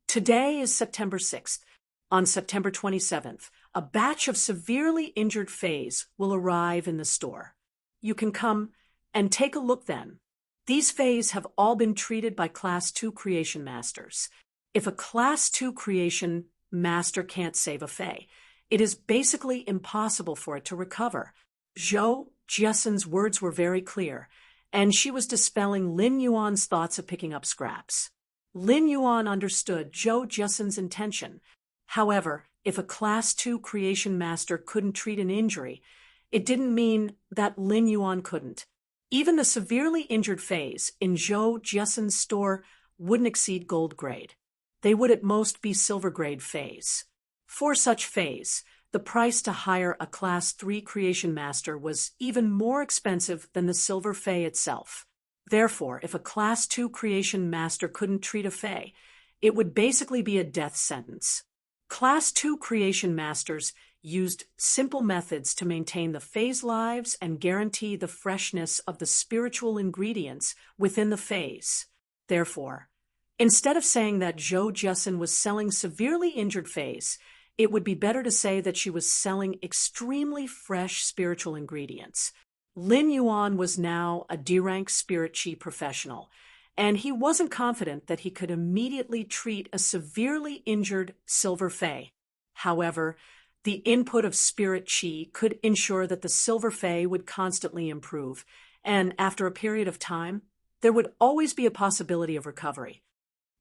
Today is September 6th. On September 27th, a batch of severely injured Feys will arrive in the store. You can come and take a look then. These Feys have all been treated by Class 2 Creation Masters. If a Class 2 Creation Master can't save a Fey, it is basically impossible for it to recover. Zhou Jiasen's words were very clear, and she was dispelling Lin Yuan's thoughts of picking up scraps. Lin Yuan understood Zhou Jiasen's intention. However, if a Class 2 Creation Master couldn't treat an injury, it didn't mean that Lin Yuan couldn't. Even the severely injured Feys in Zhou Jiasen's store wouldn't exceed gold grade. They would at most be silver grade Feys. For such Feys, the price to hire a Class 3 Creation Master was even more expensive than the silver Fey itself. Therefore, if a Class 2 Creation Master couldn't treat a Fey, it would basically be a death sentence. Class 2 Creation Masters used simple methods to maintain the Fey's lives and guarantee the freshness of the spiritual ingredients within the Feys. Therefore, instead of saying that Zhou Jiasen was selling severely injured Feys, it would be better to say that she was selling extremely fresh spiritual ingredients. Lin Yuan was now a D-rank spirit chi professional, and he wasn't confident that he could immediately treat a severely injured silver Fey. However, the input of spirit chi could ensure that the silver Fey would constantly improve, and after a period of time, there would always be a possibility of recovery.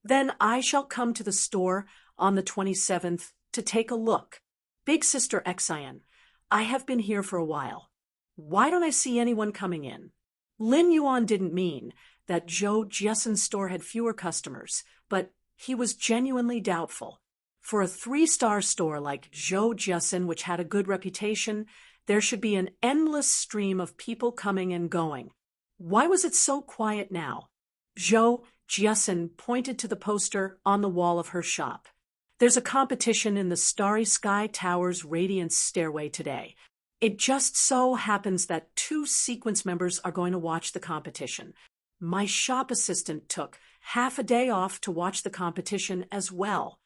Then I shall come to the store on the 27th to take a look. Big Sister Xian, I have been here for a while. Why don't I see anyone coming in? Lin Yuan didn't mean that Zhou Jiasen's store had fewer customers, but he was genuinely doubtful. For a 3-star store like Zhou Jiasen, which had a good reputation, there should be an endless stream of people coming and going. Why was it so quiet now? Zhou Jiasen pointed to the poster on the wall of her shop. There's a competition in the Starry Sky Tower's Radiance Stairway today. It just so happens that 2 sequence members are going to watch the competition. My shop assistant took half a day off to watch the competition as well.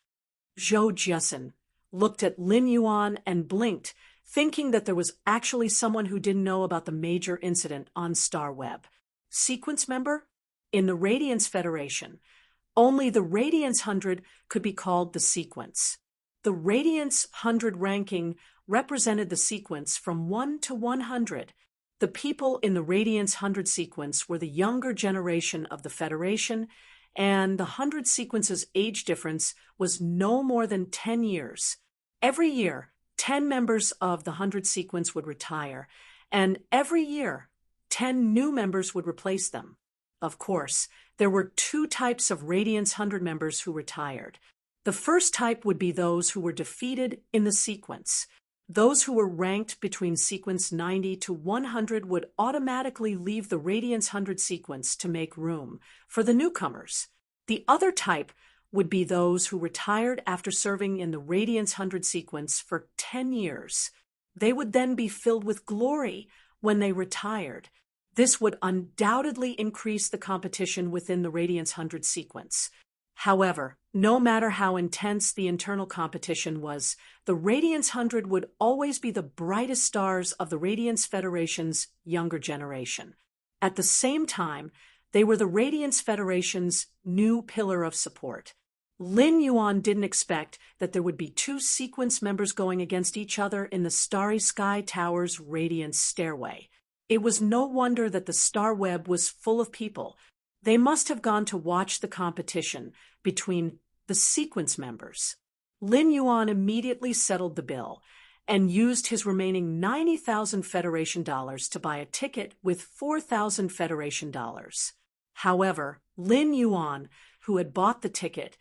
Zhou Jiasen looked at Lin Yuan and blinked, thinking that there was actually someone who didn't know about the major incident on StarWeb. Sequence member? In the Radiance Federation, only the Radiance 100 could be called the sequence. The Radiance 100 ranking represented the sequence from 1 to 100. The people in the Radiance 100 sequence were the younger generation of the Federation, and the 100 sequence's age difference was no more than 10 years. Every year, 10 members of the 100 sequence would retire, and every year, 10 new members would replace them. Of course, there were 2 types of Radiance 100 members who retired. The first type would be those who were defeated in the sequence. Those who were ranked between sequence 90 to 100 would automatically leave the Radiance 100 sequence to make room for the newcomers. The other type would be those who retired after serving in the Radiance 100 sequence for 10 years. They would then be filled with glory when they retired. This would undoubtedly increase the competition within the Radiance 100 sequence. However, no matter how intense the internal competition was, the Radiance 100 would always be the brightest stars of the Radiance Federation's younger generation. At the same time, they were the Radiance Federation's new pillar of support. Lin Yuan didn't expect that there would be two sequence members going against each other in the Starry Sky Tower's Radiance Stairway. It was no wonder that the star web was full of people. They must have gone to watch the competition between the sequence members. Lin Yuan immediately settled the bill and used his remaining 90,000 Federation dollars to buy a ticket with 4,000 Federation dollars. However, Lin Yuan, who had bought the ticket,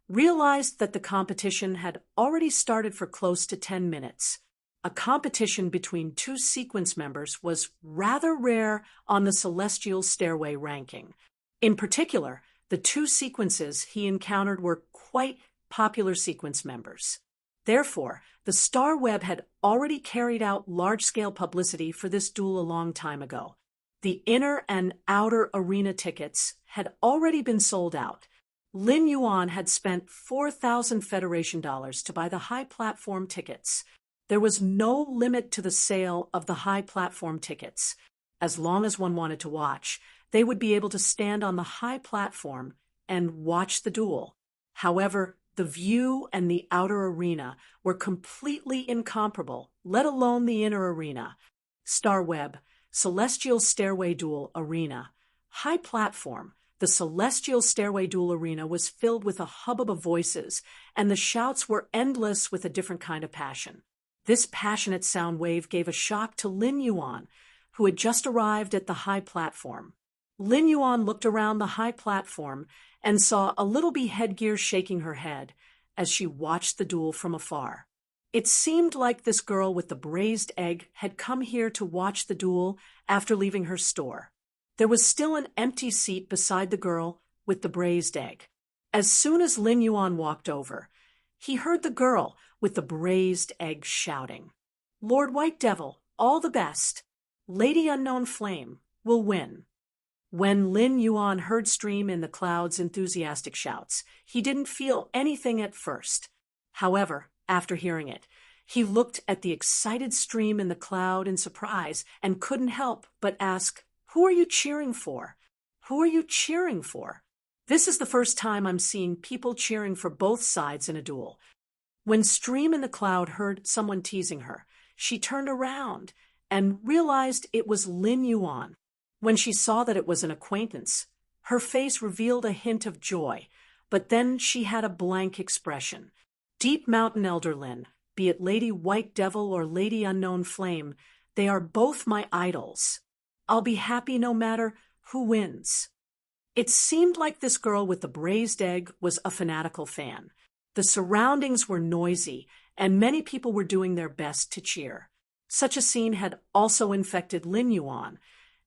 realized that the competition had already started for close to 10 minutes. A competition between two sequence members was rather rare on the Celestial Stairway ranking. In particular, the two sequences he encountered were quite popular sequence members. Therefore, the Star Web had already carried out large-scale publicity for this duel a long time ago. The inner and outer arena tickets had already been sold out. Lin Yuan had spent 4,000 Federation dollars to buy the high platform tickets. There was no limit to the sale of the high platform tickets. As long as one wanted to watch, they would be able to stand on the high platform and watch the duel. However, the view and the outer arena were completely incomparable, let alone the inner arena. Star Web, Celestial Stairway Duel Arena. High platform. The Celestial Stairway Duel Arena was filled with a hubbub of voices, and the shouts were endless with a different kind of passion. This passionate sound wave gave a shock to Lin Yuan, who had just arrived at the high platform. Lin Yuan looked around the high platform and saw a little bee headgear shaking her head as she watched the duel from afar. It seemed like this girl with the braised egg had come here to watch the duel after leaving her store. There was still an empty seat beside the girl with the braised egg. As soon as Lin Yuan walked over, he heard the girl with the braised egg shouting, "Lord White Devil, all the best. Lady Unknown Flame will win." When Lin Yuan heard Stream in the Cloud's enthusiastic shouts, he didn't feel anything at first. However, after hearing it, he looked at the excited Stream in the Cloud in surprise and couldn't help but ask, "Who are you cheering for? Who are you cheering for?" This is the first time I'm seeing people cheering for both sides in a duel. When Stream in the Cloud heard someone teasing her, she turned around and realized it was Lin Yuan. When she saw that it was an acquaintance, her face revealed a hint of joy, but then she had a blank expression. Deep Mountain Elder Lin, be it Lady White Devil or Lady Unknown Flame, they are both my idols. I'll be happy no matter who wins. It seemed like this girl with the braised egg was a fanatical fan. The surroundings were noisy, and many people were doing their best to cheer. Such a scene had also infected Lin Yuan,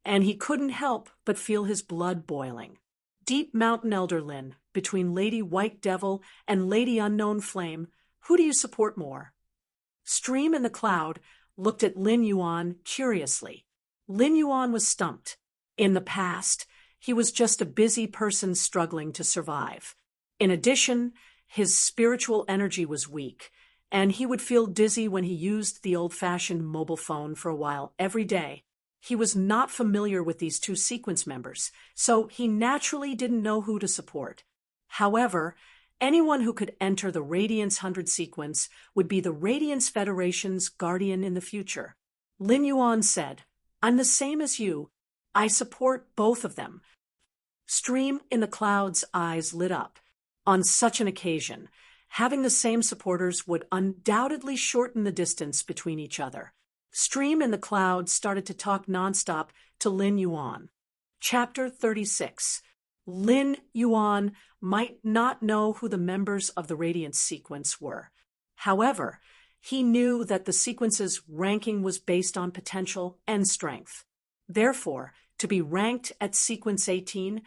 and he couldn't help but feel his blood boiling. Deep Mountain Elder Lin, between Lady White Devil and Lady Unknown Flame, who do you support more? Stream in the Cloud looked at Lin Yuan curiously. Lin Yuan was stumped. In the past, he was just a busy person struggling to survive. In addition, his spiritual energy was weak, and he would feel dizzy when he used the old-fashioned mobile phone for a while every day. He was not familiar with these two sequence members, so he naturally didn't know who to support. However, anyone who could enter the Radiance 100 sequence would be the Radiance Federation's guardian in the future. Lin Yuan said, "I'm the same as you. I support both of them." Stream in the Cloud's eyes lit up. On such an occasion, having the same supporters would undoubtedly shorten the distance between each other. Stream in the Cloud started to talk nonstop to Lin Yuan. Chapter 36. Lin Yuan might not know who the members of the Radiance sequence were. However, he knew that the sequence's ranking was based on potential and strength. Therefore, to be ranked at sequence 18,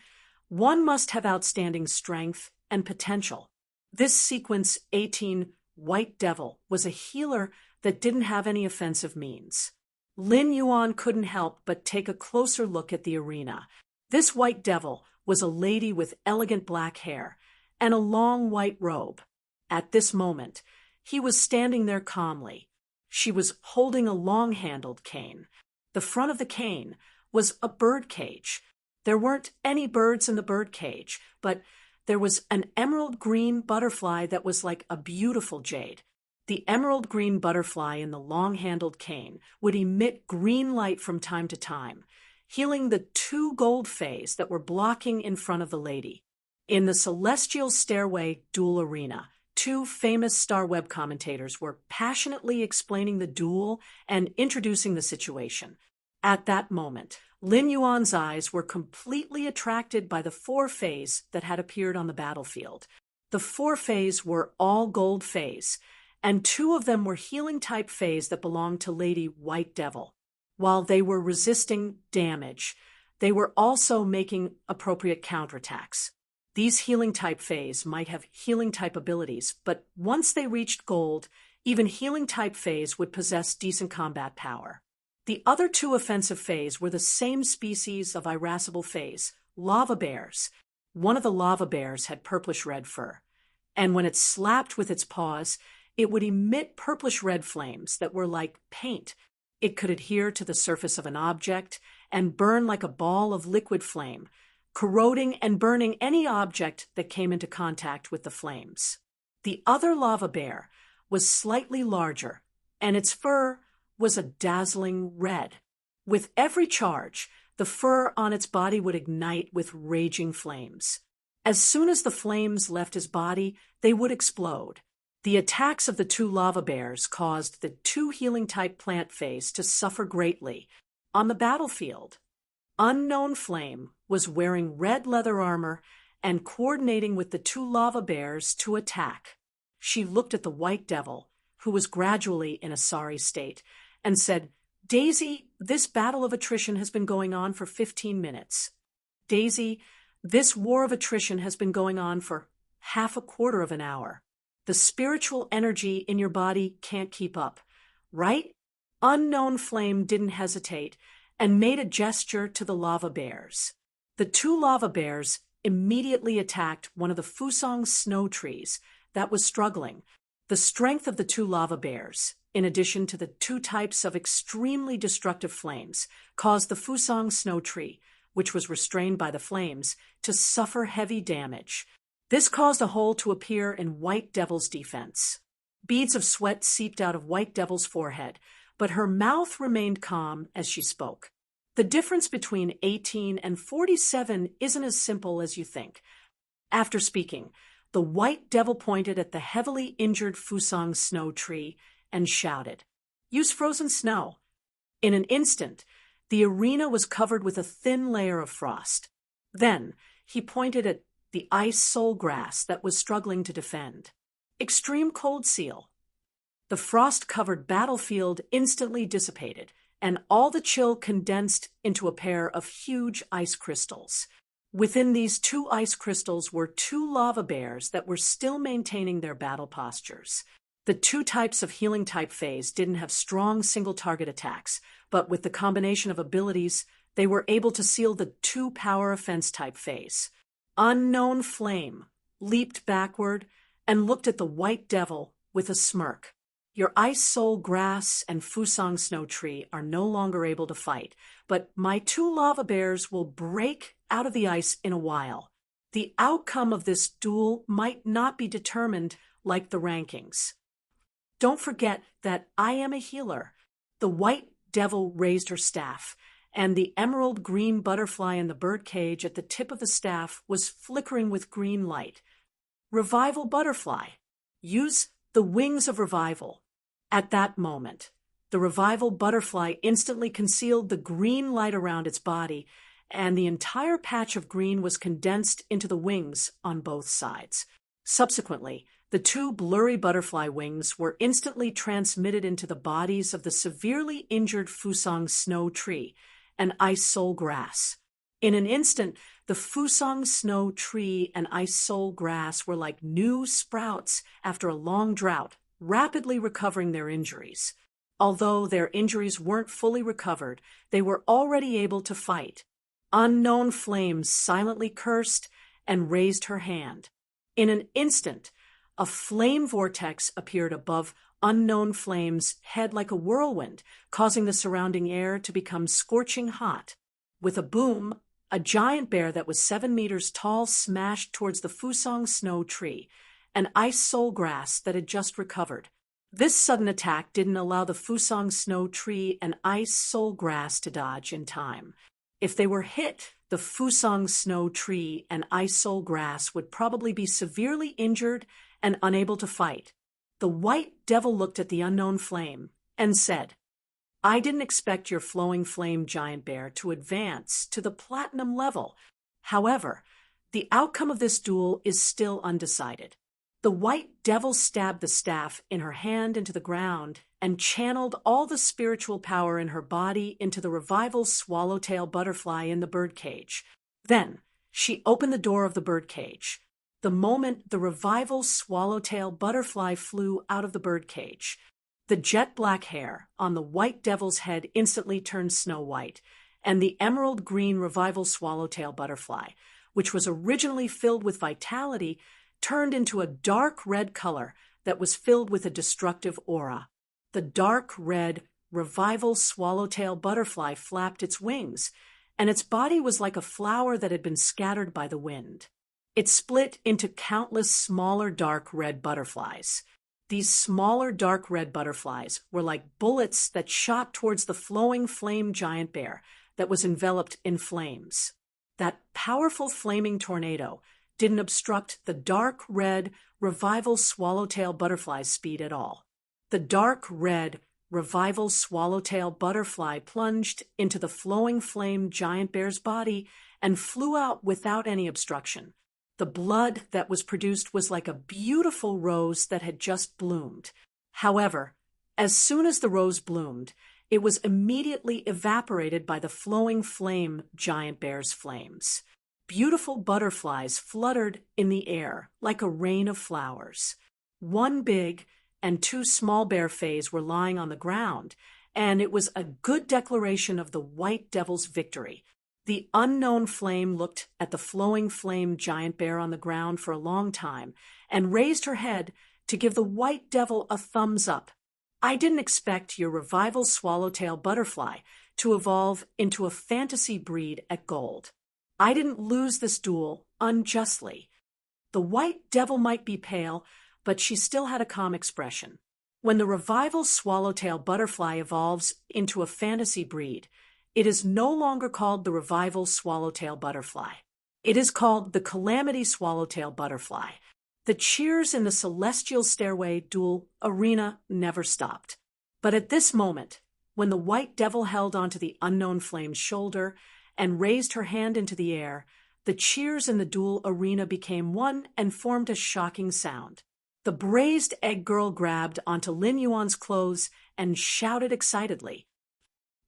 one must have outstanding strength and potential. This sequence 18 White Devil was a healer that didn't have any offensive means. Lin Yuan couldn't help but take a closer look at the arena. This white devil was a lady with elegant black hair and a long white robe. At this moment, he was standing there calmly. She was holding a long-handled cane. The front of the cane was a bird cage. There weren't any birds in the bird cage, but there was an emerald green butterfly that was like a beautiful jade. The emerald green butterfly in the long-handled cane would emit green light from time to time, healing the two gold fays that were blocking in front of the lady. In the Celestial Stairway duel arena, two famous Star Web commentators were passionately explaining the duel and introducing the situation. At that moment, Lin Yuan's eyes were completely attracted by the four fays that had appeared on the battlefield. The four fays were all gold fays, and two of them were healing-type fays that belonged to Lady White Devil. While they were resisting damage, they were also making appropriate counterattacks. These healing-type fays might have healing-type abilities, but once they reached gold, even healing-type fays would possess decent combat power. The other two offensive fays were the same species of irascible fays, lava bears. One of the lava bears had purplish-red fur, and when it slapped with its paws, it would emit purplish-red flames that were like paint. It could adhere to the surface of an object and burn like a ball of liquid flame, corroding and burning any object that came into contact with the flames. The other lava bear was slightly larger, and its fur was a dazzling red. With every charge, the fur on its body would ignite with raging flames. As soon as the flames left his body, they would explode. The attacks of the two lava bears caused the two healing-type plant fays to suffer greatly. On the battlefield, Unknown Flame was wearing red leather armor and coordinating with the two lava bears to attack. She looked at the White Devil, who was gradually in a sorry state, and said, "Daisy, this battle of attrition has been going on for 15 minutes. Daisy, this war of attrition has been going on for half a quarter of an hour. The spiritual energy in your body can't keep up, right?" Unknown Flame didn't hesitate and made a gesture to the lava bears. The two lava bears immediately attacked one of the Fusong snow trees that was struggling. The strength of the two lava bears, in addition to the two types of extremely destructive flames, caused the Fusong snow tree, which was restrained by the flames, to suffer heavy damage. This caused a hole to appear in White Devil's defense. Beads of sweat seeped out of White Devil's forehead, but her mouth remained calm as she spoke. The difference between 18 and 47 isn't as simple as you think. After speaking, the White Devil pointed at the heavily injured Fusong snow tree and shouted, "Use frozen snow." In an instant, the arena was covered with a thin layer of frost. Then he pointed at the ice soul grass that was struggling to defend. "Extreme cold seal." The frost-covered battlefield instantly dissipated, and all the chill condensed into a pair of huge ice crystals. Within these two ice crystals were two lava bears that were still maintaining their battle postures. The two types of healing-type fays didn't have strong single-target attacks, but with the combination of abilities, they were able to seal the two power offense-type fays. Unknown Flame leaped backward and looked at the White Devil with a smirk. "Your ice soul grass and Fusong snow tree are no longer able to fight, but my two lava bears will break out of the ice in a while. The outcome of this duel might not be determined like the rankings. Don't forget that I am a healer." The White Devil raised her staff, and the emerald green butterfly in the birdcage at the tip of the staff was flickering with green light. "Revival butterfly. Use the wings of revival." At that moment, the revival butterfly instantly concealed the green light around its body, and the entire patch of green was condensed into the wings on both sides. Subsequently, the two blurry butterfly wings were instantly transmitted into the bodies of the severely injured Fusong snow tree and ice soul grass. In an instant, the Fusong snow tree and ice soul grass were like new sprouts after a long drought, rapidly recovering their injuries. Although their injuries weren't fully recovered, they were already able to fight. Unknown Flame silently cursed and raised her hand. In an instant, a flame vortex appeared above Unknown Flame's head like a whirlwind, causing the surrounding air to become scorching hot. With a boom, a giant bear that was 7 meters tall smashed towards the Fusang Snow Tree, an ice soul grass that had just recovered. This sudden attack didn't allow the Fusang Snow Tree and ice soul grass to dodge in time. If they were hit, the Fusang Snow Tree and ice soul grass would probably be severely injured and unable to fight. The White Devil looked at the Unknown Flame and said, "I didn't expect your Flowing Flame Giant Bear to advance to the Platinum level. However, the outcome of this duel is still undecided." The White Devil stabbed the staff in her hand into the ground and channeled all the spiritual power in her body into the Revival Swallowtail Butterfly in the birdcage. Then she opened the door of the birdcage. The moment the Revival Swallowtail Butterfly flew out of the birdcage, the jet black hair on the White Devil's head instantly turned snow white, and the emerald green Revival Swallowtail Butterfly, which was originally filled with vitality, turned into a dark red color that was filled with a destructive aura. The dark red Revival Swallowtail Butterfly flapped its wings, and its body was like a flower that had been scattered by the wind. It split into countless smaller dark red butterflies. These smaller dark red butterflies were like bullets that shot towards the Flowing Flame Giant Bear that was enveloped in flames. That powerful flaming tornado didn't obstruct the dark red Revival Swallowtail Butterfly's speed at all. The dark red Revival Swallowtail Butterfly plunged into the Flowing Flame Giant Bear's body and flew out without any obstruction. The blood that was produced was like a beautiful rose that had just bloomed. However, as soon as the rose bloomed, it was immediately evaporated by the Flowing Flame Giant Bear's flames. Beautiful butterflies fluttered in the air like a rain of flowers. One big and 2 small bear fays were lying on the ground, and it was a good declaration of the White Devil's victory. The Unknown Flame looked at the Flowing Flame Giant Bear on the ground for a long time and raised her head to give the White Devil a thumbs up. "I didn't expect your Revival Swallowtail Butterfly to evolve into a fantasy breed at gold. I didn't lose this duel unjustly." The White Devil might be pale, but she still had a calm expression. When the Revival Swallowtail Butterfly evolves into a fantasy breed, it is no longer called the Revival Swallowtail Butterfly. It is called the Calamity Swallowtail Butterfly. The cheers in the Celestial Stairway duel arena never stopped. But at this moment, when the White Devil held onto the Unknown Flame's shoulder and raised her hand into the air, the cheers in the duel arena became one and formed a shocking sound. The braised egg girl grabbed onto Lin Yuan's clothes and shouted excitedly,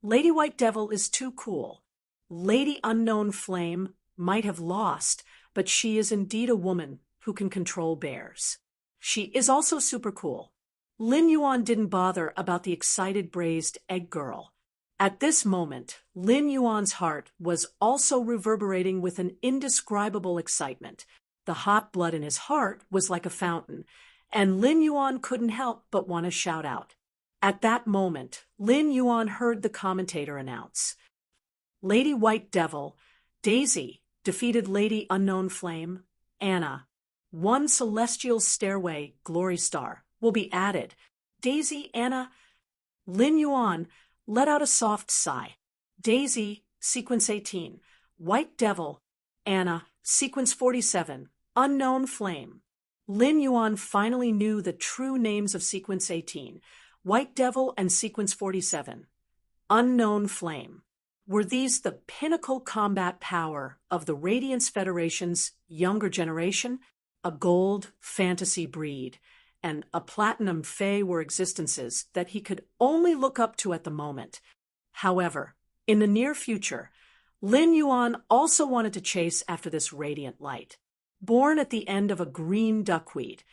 "Lady White Devil is too cool. Lady Unknown Flame might have lost, but she is indeed a woman who can control bears. She is also super cool." Lin Yuan didn't bother about the excited braised egg girl. At this moment, Lin Yuan's heart was also reverberating with an indescribable excitement. The hot blood in his heart was like a fountain, and Lin Yuan couldn't help but want to shout out. At that moment, Lin Yuan heard the commentator announce, "Lady White Devil, Daisy, defeated Lady Unknown Flame, Anna. 1 Celestial Stairway Glory Star will be added. Daisy, Anna." Lin Yuan let out a soft sigh. "Daisy, Sequence 18. White Devil, Anna, Sequence 47. Unknown Flame." Lin Yuan finally knew the true names of Sequence 18, White Devil and Sequence 47. Unknown Flame. Were these the pinnacle combat power of the Radiance Federation's younger generation? A gold fantasy breed and a platinum fae were existences that he could only look up to at the moment. However, in the near future, Lin Yuan also wanted to chase after this radiant light. Born at the end of a green duckweed,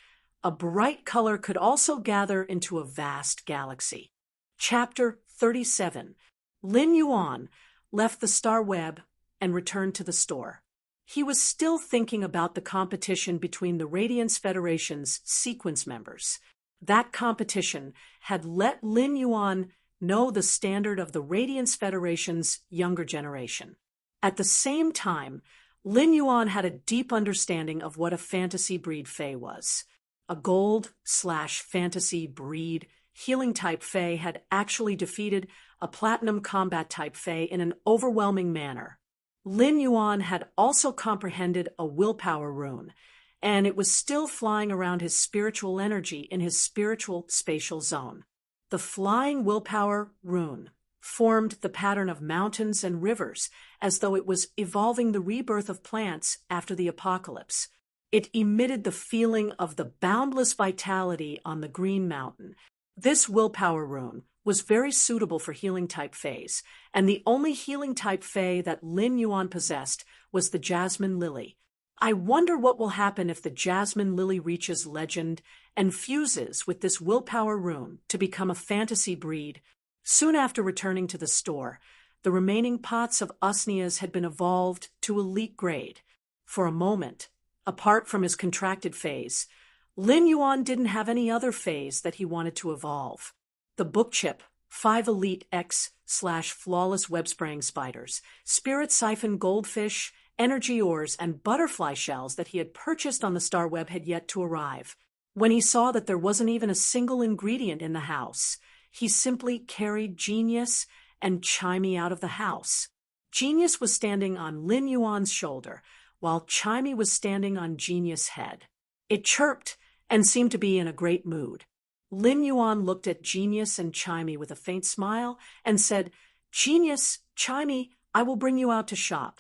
a bright color could also gather into a vast galaxy. Chapter 37. Lin Yuan left the Star Web and returned to the store. He was still thinking about the competition between the Radiance Federation's sequence members. That competition had let Lin Yuan know the standard of the Radiance Federation's younger generation. At the same time, Lin Yuan had a deep understanding of what a fantasy breed Fae was. A gold/fantasy breed healing-type Fae had actually defeated a platinum combat-type Fae in an overwhelming manner. Lin Yuan had also comprehended a willpower rune, and it was still flying around his spiritual energy in his spiritual spatial zone. The flying willpower rune formed the pattern of mountains and rivers as though it was evolving the rebirth of plants after the apocalypse. It emitted the feeling of the boundless vitality on the Green Mountain. This willpower rune was very suitable for healing-type Faes, and the only healing-type Fae that Lin Yuan possessed was the Jasmine Lily. I wonder what will happen if the Jasmine Lily reaches legend and fuses with this willpower rune to become a fantasy breed. Soon after returning to the store, the remaining pots of usneas had been evolved to elite grade. For a moment, apart from his contracted phase, Lin Yuan didn't have any other phase that he wanted to evolve. The book chip, 5 elite X/flawless web-spraying spiders, spirit siphon goldfish, energy ores, and butterfly shells that he had purchased on the Star Web had yet to arrive. When he saw that there wasn't even a single ingredient in the house, he simply carried Genius and Chimey out of the house. Genius was standing on Lin Yuan's shoulder, while Chimey was standing on Genius' head. It chirped and seemed to be in a great mood. Lin Yuan looked at Genius and Chimey with a faint smile and said, "Genius, Chimey, I will bring you out to shop.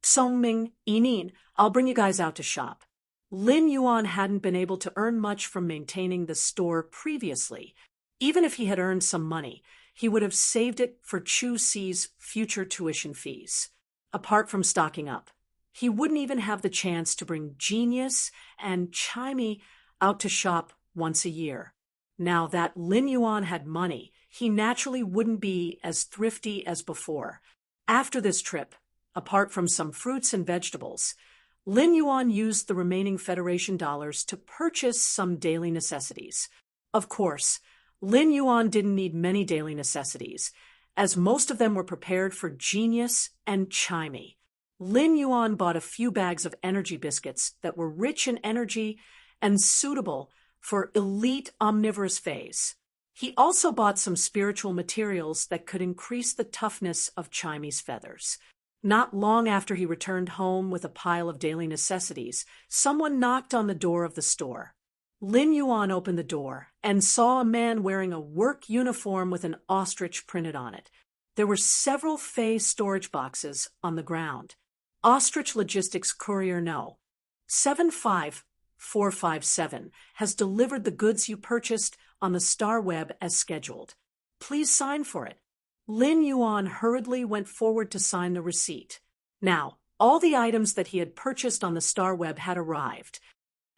Songming, Yinin, I'll bring you guys out to shop." Lin Yuan hadn't been able to earn much from maintaining the store previously. Even if he had earned some money, he would have saved it for Chu Si's future tuition fees. Apart from stocking up, he wouldn't even have the chance to bring Genius and Chimey out to shop once a year. Now that Lin Yuan had money, he naturally wouldn't be as thrifty as before. After this trip, apart from some fruits and vegetables, Lin Yuan used the remaining Federation dollars to purchase some daily necessities. Of course, Lin Yuan didn't need many daily necessities, as most of them were prepared for Genius and Chimey. Lin Yuan bought a few bags of energy biscuits that were rich in energy and suitable for elite omnivorous Faes. He also bought some spiritual materials that could increase the toughness of Chimey's feathers. Not long after he returned home with a pile of daily necessities, someone knocked on the door of the store. Lin Yuan opened the door and saw a man wearing a work uniform with an ostrich printed on it. There were several Fae storage boxes on the ground. Ostrich Logistics Courier No. 75457 has delivered the goods you purchased on the Star Web as scheduled. Please sign for it. Lin Yuan hurriedly went forward to sign the receipt. Now, all the items that he had purchased on the Star Web had arrived.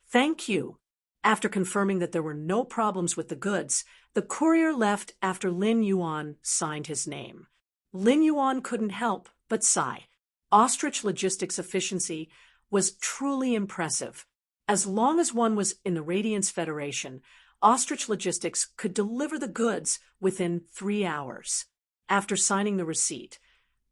"Thank you." After confirming that there were no problems with the goods, the courier left after Lin Yuan signed his name. Lin Yuan couldn't help but sigh. Ostrich Logistics' efficiency was truly impressive. As long as one was in the Radiance Federation, Ostrich Logistics could deliver the goods within 3 hours. After signing the receipt,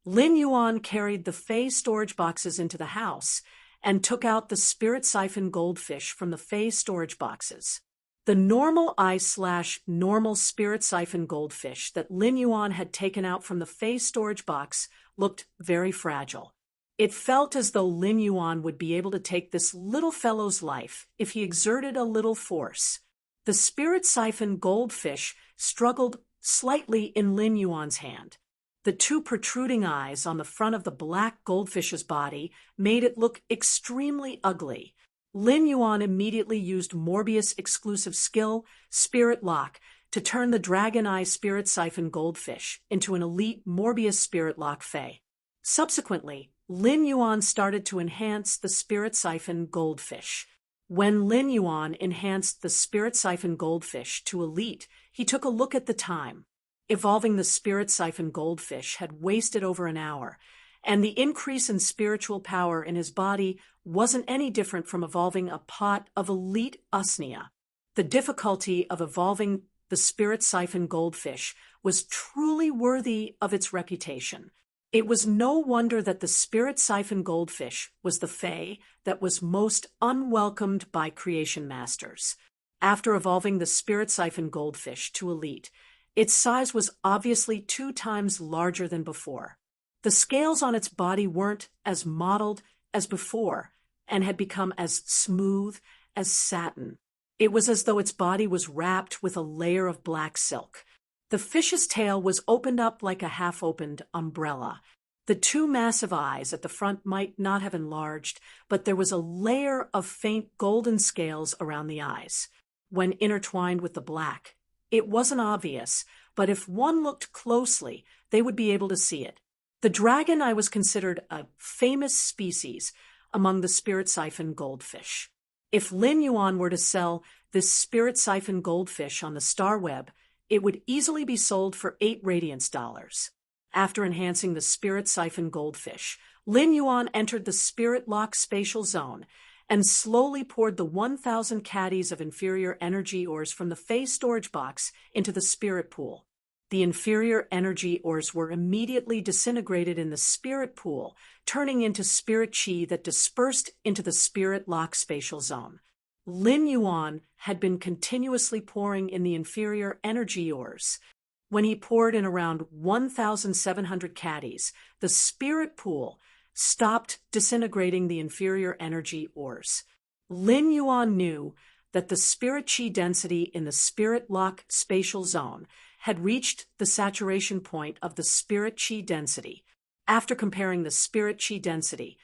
Lin Yuan carried the Fae storage boxes into the house and took out the spirit siphon goldfish from the Fae storage boxes. The normal ice/normal spirit siphon goldfish that Lin Yuan had taken out from the Fae storage box looked very fragile. It felt as though Lin Yuan would be able to take this little fellow's life if he exerted a little force. The spirit siphon goldfish struggled slightly in Lin Yuan's hand. The 2 protruding eyes on the front of the black goldfish's body made it look extremely ugly. Lin Yuan immediately used Morbius' exclusive skill, Spirit Lock, to turn the Dragon Eye Spirit Siphon goldfish into an elite Morbius Spirit Lock Fae. Subsequently, Lin Yuan started to enhance the Spirit Siphon goldfish. When Lin Yuan enhanced the Spirit Siphon goldfish to elite, he took a look at the time. evolving the spirit siphon goldfish had wasted over an hour, and the increase in spiritual power in his body wasn't any different from evolving a pot of elite usnea. The difficulty of evolving the spirit siphon goldfish was truly worthy of its reputation. It was no wonder that the spirit siphon goldfish was the fae that was most unwelcomed by creation masters. After evolving the spirit siphon goldfish to elite, its size was obviously 2 times larger than before. The scales on its body weren't as mottled as before and had become as smooth as satin. It was as though its body was wrapped with a layer of black silk. The fish's tail was opened up like a half-opened umbrella. The 2 massive eyes at the front might not have enlarged, but there was a layer of faint golden scales around the eyes. When intertwined with the black, it wasn't obvious, but if one looked closely, they would be able to see it. The dragon eye was considered a famous species among the spirit siphon goldfish. If Lin Yuan were to sell this spirit siphon goldfish on the star web, it would easily be sold for 8 radiance dollars. After enhancing the spirit siphon goldfish, Lin Yuan entered the spirit lock spatial zone and slowly poured the 1,000 caddies of inferior energy ores from the Fey storage box into the spirit pool. The inferior energy ores were immediately disintegrated in the spirit pool, turning into spirit chi that dispersed into the spirit lock spatial zone. Lin Yuan had been continuously pouring in the inferior energy ores. When he poured in around 1,700 caddies, the spirit pool stopped disintegrating the inferior energy ores. Lin Yuan knew that the spirit chi density in the spirit lock spatial zone had reached the saturation point of the spirit chi density. After comparing the spirit chi density,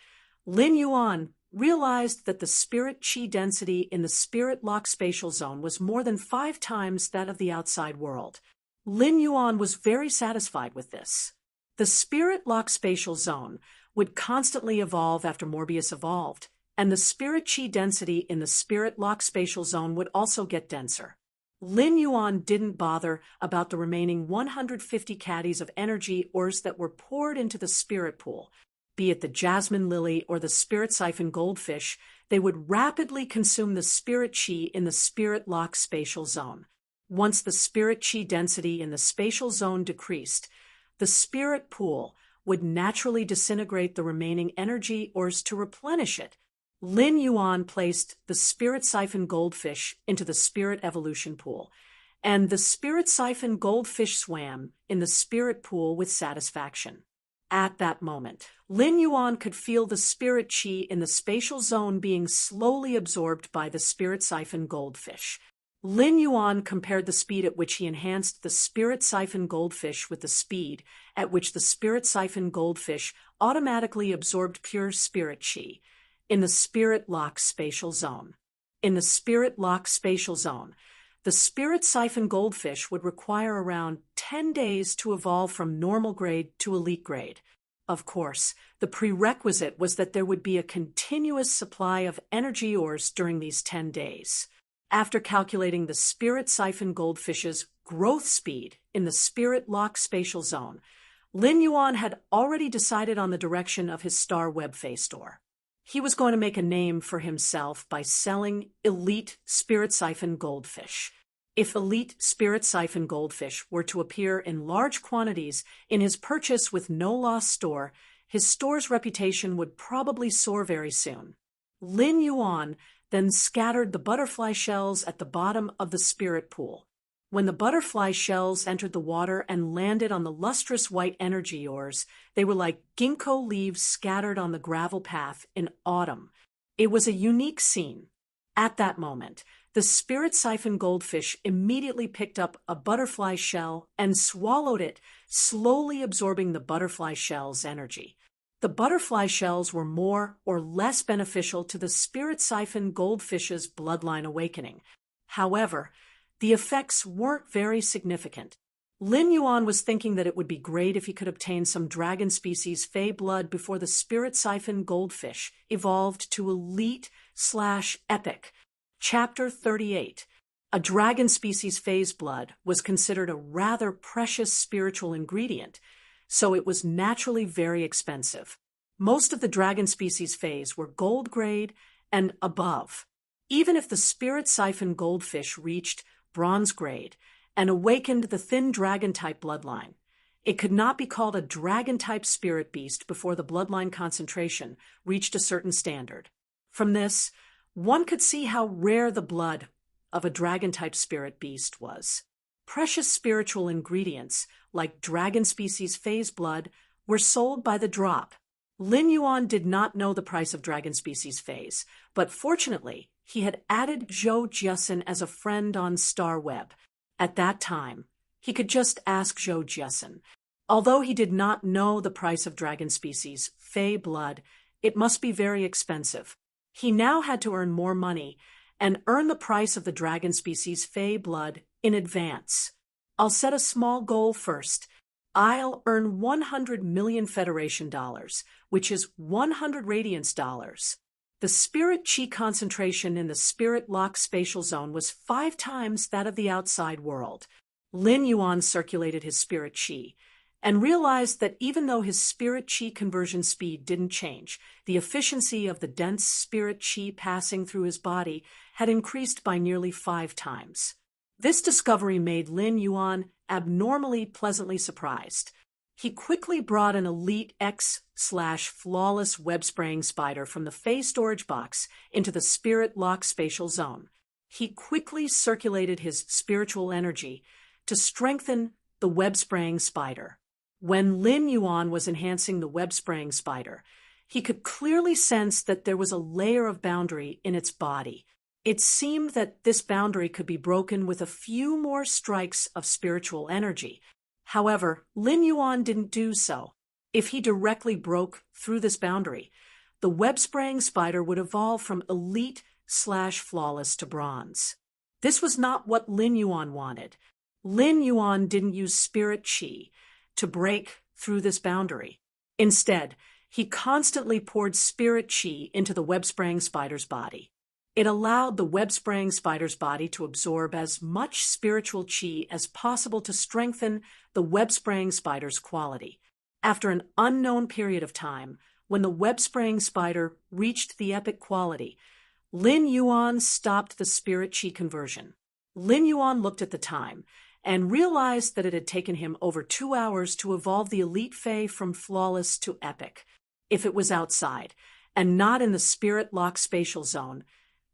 Lin Yuan realized that the spirit chi density in the spirit lock spatial zone was more than 5 times that of the outside world. Lin Yuan was very satisfied with this. The spirit lock spatial zone would constantly evolve after Morbius evolved, and the spirit chi density in the spirit lock spatial zone would also get denser. Lin Yuan didn't bother about the remaining 150 caddies of energy ores that were poured into the spirit pool. Be it the jasmine lily or the spirit siphon goldfish, they would rapidly consume the spirit chi in the spirit lock spatial zone. Once the spirit chi density in the spatial zone decreased, the spirit pool would naturally disintegrate the remaining energy ores to replenish it. Lin Yuan placed the spirit siphon goldfish into the spirit evolution pool, and the spirit siphon goldfish swam in the spirit pool with satisfaction. At that moment, Lin Yuan could feel the spirit chi in the spatial zone being slowly absorbed by the spirit siphon goldfish. Lin Yuan compared the speed at which he enhanced the spirit siphon goldfish with the speed at which the spirit siphon goldfish automatically absorbed pure spirit chi in the spirit lock spatial zone. In the spirit lock spatial zone, the spirit siphon goldfish would require around 10 days to evolve from normal grade to elite grade. Of course, the prerequisite was that there would be a continuous supply of energy ores during these 10 days. After calculating the spirit siphon goldfish's growth speed in the spirit lock spatial zone, Lin Yuan had already decided on the direction of his star web Fey store. He was going to make a name for himself by selling elite spirit siphon goldfish. If elite spirit siphon goldfish were to appear in large quantities in his purchase with no loss store, his store's reputation would probably soar very soon. Lin Yuan then scattered the butterfly shells at the bottom of the spirit pool. When the butterfly shells entered the water and landed on the lustrous white energy ores, they were like ginkgo leaves scattered on the gravel path in autumn. It was a unique scene. At that moment, the spirit siphon goldfish immediately picked up a butterfly shell and swallowed it, slowly absorbing the butterfly shell's energy. The butterfly shells were more or less beneficial to the spirit siphon goldfish's bloodline awakening. However, the effects weren't very significant. Lin Yuan was thinking that it would be great if he could obtain some dragon species Fey blood before the spirit siphon goldfish evolved to elite/epic. Chapter 38. A dragon species phase blood was considered a rather precious spiritual ingredient, so it was naturally very expensive. Most of the dragon species phase were gold grade and above. Even if the spirit siphon goldfish reached bronze grade and awakened the thin dragon-type bloodline, it could not be called a dragon-type spirit beast before the bloodline concentration reached a certain standard. From this, one could see how rare the blood of a dragon-type spirit beast was. Precious spiritual ingredients, like dragon species phase blood, were sold by the drop. Lin Yuan did not know the price of dragon species phase, but fortunately, he had added Zhou Jiesin as a friend on StarWeb. At that time, he could just ask Zhou Jiesin. Although he did not know the price of dragon species Fey blood, it must be very expensive. He now had to earn more money and earn the price of the dragon species Fey blood in advance. I'll set a small goal first. I'll earn 100 million Federation dollars, which is 100 Radiance dollars. The spirit chi concentration in the spirit lock spatial zone was 5 times that of the outside world. Lin Yuan circulated his spirit chi and realized that even though his spirit chi conversion speed didn't change, the efficiency of the dense spirit chi passing through his body had increased by nearly 5 times. This discovery made Lin Yuan abnormally pleasantly surprised. He quickly brought an Elite X/flawless web-spraying spider from the Fey storage box into the spirit lock spatial zone. He quickly circulated his spiritual energy to strengthen the web-spraying spider. When Lin Yuan was enhancing the web-spraying spider, he could clearly sense that there was a layer of boundary in its body. It seemed that this boundary could be broken with a few more strikes of spiritual energy. However, Lin Yuan didn't do so. If he directly broke through this boundary, the web-spraying spider would evolve from elite/flawless to bronze. This was not what Lin Yuan wanted. Lin Yuan didn't use spirit chi to break through this boundary. Instead, he constantly poured spirit chi into the web-spraying spider's body. It allowed the web-spraying spider's body to absorb as much spiritual chi as possible to strengthen the web-spraying spider's quality. After an unknown period of time, when the web-spraying spider reached the epic quality, Lin Yuan stopped the spirit chi conversion. Lin Yuan looked at the time and realized that it had taken him over 2 hours to evolve the Elite Fey from flawless to epic. If it was outside, and not in the spirit lock spatial zone,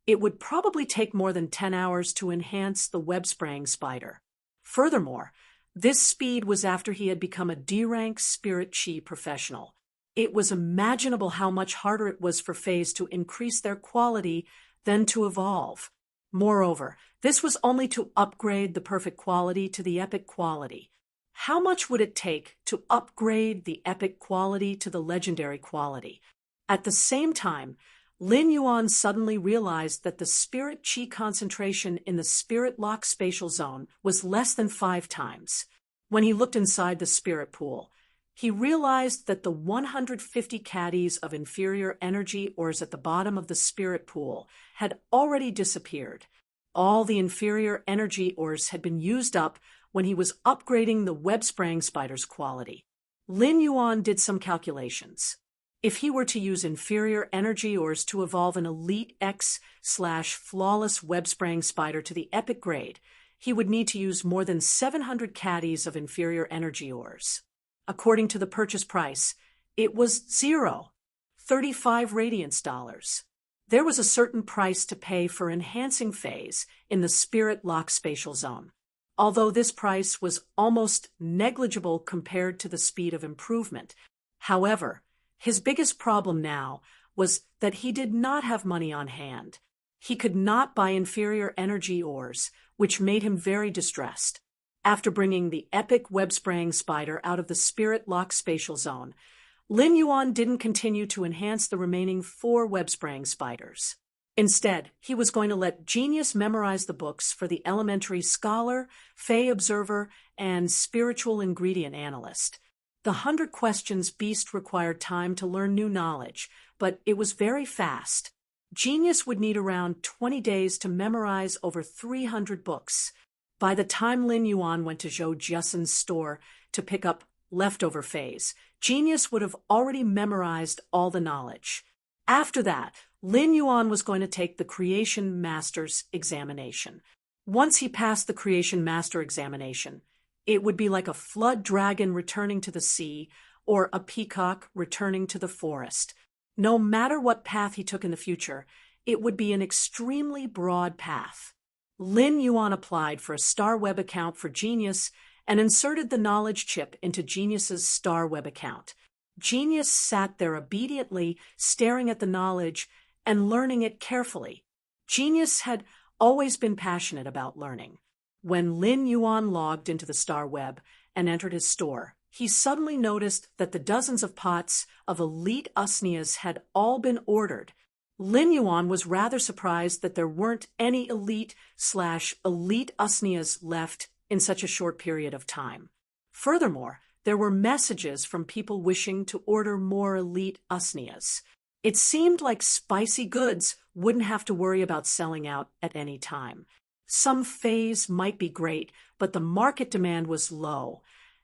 it would probably take more than 10 hours to enhance the web-spraying spider. Furthermore, this speed was after he had become a D-rank spirit chi professional. It was imaginable how much harder it was for Fays to increase their quality than to evolve. Moreover, this was only to upgrade the perfect quality to the epic quality. How much would it take to upgrade the epic quality to the legendary quality? At the same time, Lin Yuan suddenly realized that the spirit chi concentration in the spirit lock spatial zone was less than 5 times. When he looked inside the spirit pool, he realized that the 150 caddies of inferior energy ores at the bottom of the spirit pool had already disappeared. All the inferior energy ores had been used up when he was upgrading the web-spraying spider's quality. Lin Yuan did some calculations. If he were to use inferior energy ores to evolve an Elite X/flawless web-spraying spider to the epic grade, he would need to use more than 700 caddies of inferior energy ores. According to the purchase price, it was 35 Radiance dollars. There was a certain price to pay for enhancing phase in the spirit lock spatial zone. Although this price was almost negligible compared to the speed of improvement. However, his biggest problem now was that he did not have money on hand. He could not buy inferior energy ores, which made him very distressed. After bringing the epic web-spraying spider out of the spirit lock spatial zone, Lin Yuan didn't continue to enhance the remaining 4 web-spraying spiders. Instead, he was going to let Genius memorize the books for the elementary scholar, Fey observer, and spiritual ingredient analyst. The 100 questions beast required time to learn new knowledge, but it was very fast. Genius would need around 20 days to memorize over 300 books. By the time Lin Yuan went to Zhou Jiasen's store to pick up leftover phase, Genius would have already memorized all the knowledge. After that, Lin Yuan was going to take the Creation Master's examination. Once he passed the Creation Master examination, it would be like a flood dragon returning to the sea or a peacock returning to the forest. No matter what path he took in the future, it would be an extremely broad path. Lin Yuan applied for a Star Web account for Genius and inserted the knowledge chip into Genius's Star Web account. Genius sat there obediently, staring at the knowledge and learning it carefully. Genius had always been passionate about learning. When Lin Yuan logged into the Star Web and entered his store, he suddenly noticed that the dozens of pots of elite usnias had all been ordered. Lin Yuan was rather surprised that there weren't any elite usnias left in such a short period of time. Furthermore, there were messages from people wishing to order more elite usnias. It seemed like spicy goods wouldn't have to worry about selling out at any time. Some phase might be great, but the market demand was low,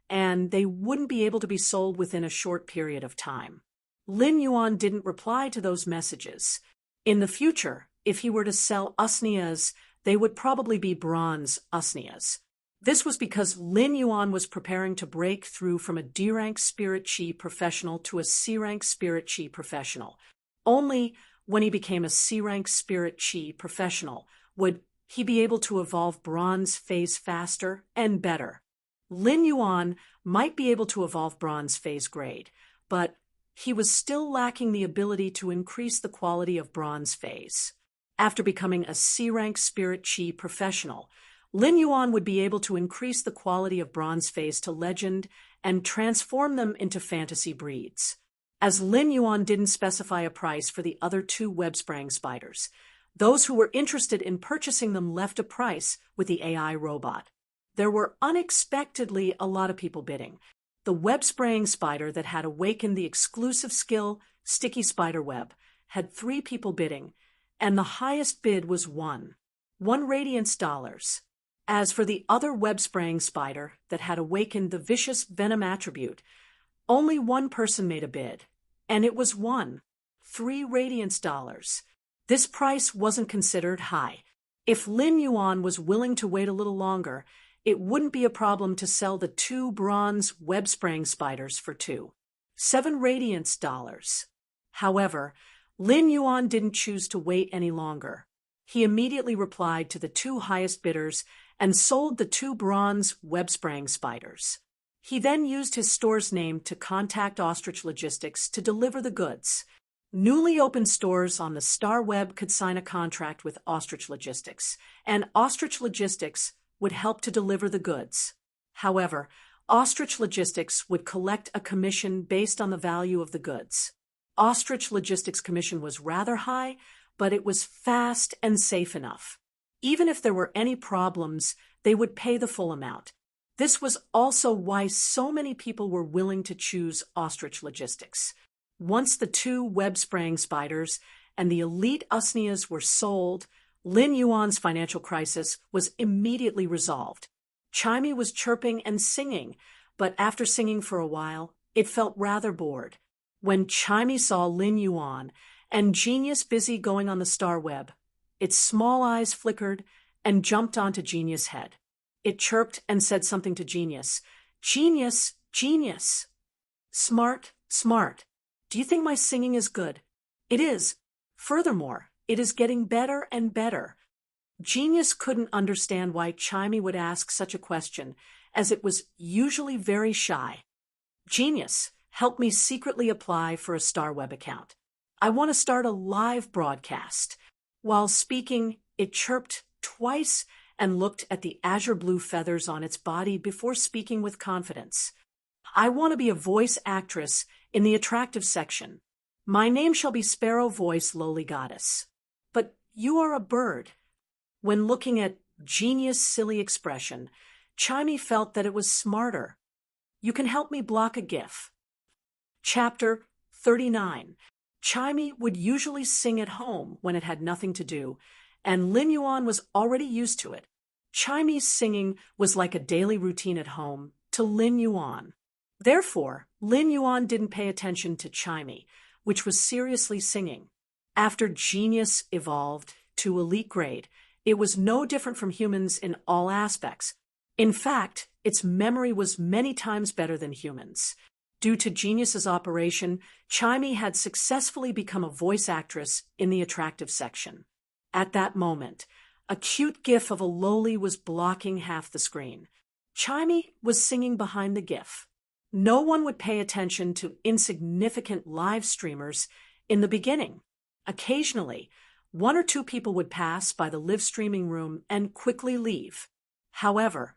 and they wouldn't be able to be sold within a short period of time. Lin Yuan didn't reply to those messages. In the future, if he were to sell usnias, they would probably be bronze usnias. This was because Lin Yuan was preparing to break through from a D-rank Spirit Chi professional to a C-rank Spirit Chi professional. Only when he became a C-rank Spirit Chi professional would he be able to evolve bronze phase faster and better. Lin Yuan might be able to evolve bronze phase grade, but he was still lacking the ability to increase the quality of bronze phase. After becoming a C-rank Spirit Chi professional, Lin Yuan would be able to increase the quality of bronze phase to legend and transform them into fantasy breeds. As Lin Yuan didn't specify a price for the other two web-sprang spiders, those who were interested in purchasing them left a price with the AI robot. There were unexpectedly a lot of people bidding. The web-spraying spider that had awakened the exclusive skill Sticky Spider Web had 3 people bidding, and the highest bid was 1 radiance dollars. As for the other web-spraying spider that had awakened the vicious venom attribute, only 1 person made a bid, and it was 3 radiance dollars. This price wasn't considered high. If Lin Yuan was willing to wait a little longer, it wouldn't be a problem to sell the 2 bronze web-spraying spiders for 7 radiance dollars. However, Lin Yuan didn't choose to wait any longer. He immediately replied to the 2 highest bidders and sold the 2 bronze web-spraying spiders. He then used his store's name to contact Ostrich Logistics to deliver the goods. Newly opened stores on the Star Web could sign a contract with Ostrich Logistics, and Ostrich Logistics would help to deliver the goods. However, Ostrich Logistics would collect a commission based on the value of the goods. Ostrich Logistics' commission was rather high, but it was fast and safe enough. Even if there were any problems, they would pay the full amount. This was also why so many people were willing to choose Ostrich Logistics. Once the 2 web-spraying spiders and the elite usnias were sold, Lin Yuan's financial crisis was immediately resolved. Chimey was chirping and singing, but after singing for a while, it felt rather bored. When Chimey saw Lin Yuan and Genius busy going on the Star Web, its small eyes flickered and jumped onto Genius' head. It chirped and said something to Genius. "Genius, Genius. Smart, smart. Do you think my singing is good?" "It is. Furthermore, it is getting better and better." Genius couldn't understand why Chimey would ask such a question, as it was usually very shy. "Genius, help me secretly apply for a Star Web account. I want to start a live broadcast." While speaking, it chirped twice and looked at the azure blue feathers on its body before speaking with confidence. "I want to be a voice actress in the attractive section. My name shall be Sparrow Voice Lowly Goddess." "But you are a bird." When looking at Genius' silly expression, Chimey felt that it was smarter. "You can help me block a GIF." Chapter 39. Chimey would usually sing at home when it had nothing to do, and Lin Yuan was already used to it. Chimey's singing was like a daily routine at home to Lin Yuan. Therefore, Lin Yuan didn't pay attention to Chimey, which was seriously singing. After genius evolved to elite grade, it was no different from humans in all aspects. In fact, its memory was many times better than humans. Due to genius's operation, Chimey had successfully become a voice actress in the attractive section. At that moment, a cute gif of a loli was blocking half the screen. Chimey was singing behind the gif. No one would pay attention to insignificant live streamers in the beginning. Occasionally, one or two people would pass by the live streaming room and quickly leave. However,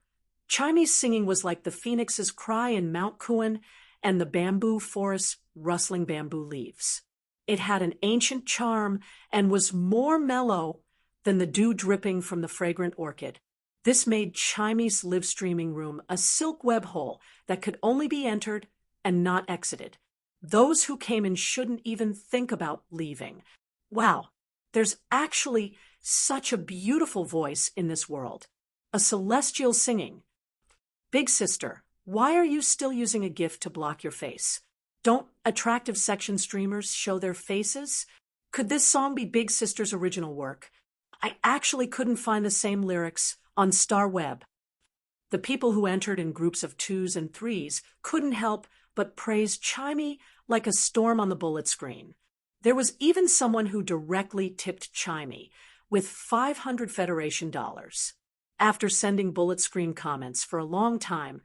Chimey's singing was like the phoenix's cry in Mount Kuan and the bamboo forest's rustling bamboo leaves. It had an ancient charm and was more mellow than the dew dripping from the fragrant orchid. This made Chimey's live streaming room a silk web hole that could only be entered and not exited. Those who came in shouldn't even think about leaving. Wow, there's actually such a beautiful voice in this world. A celestial singing. Big sister, why are you still using a GIF to block your face? Don't attractive section streamers show their faces? Could this song be Big Sister's original work? I actually couldn't find the same lyrics on StarWeb. The people who entered in groups of 2s and 3s couldn't help but praise Chimey like a storm on the bullet screen. There was even someone who directly tipped Chimey with $500 Federation dollars. After sending bullet screen comments for a long time,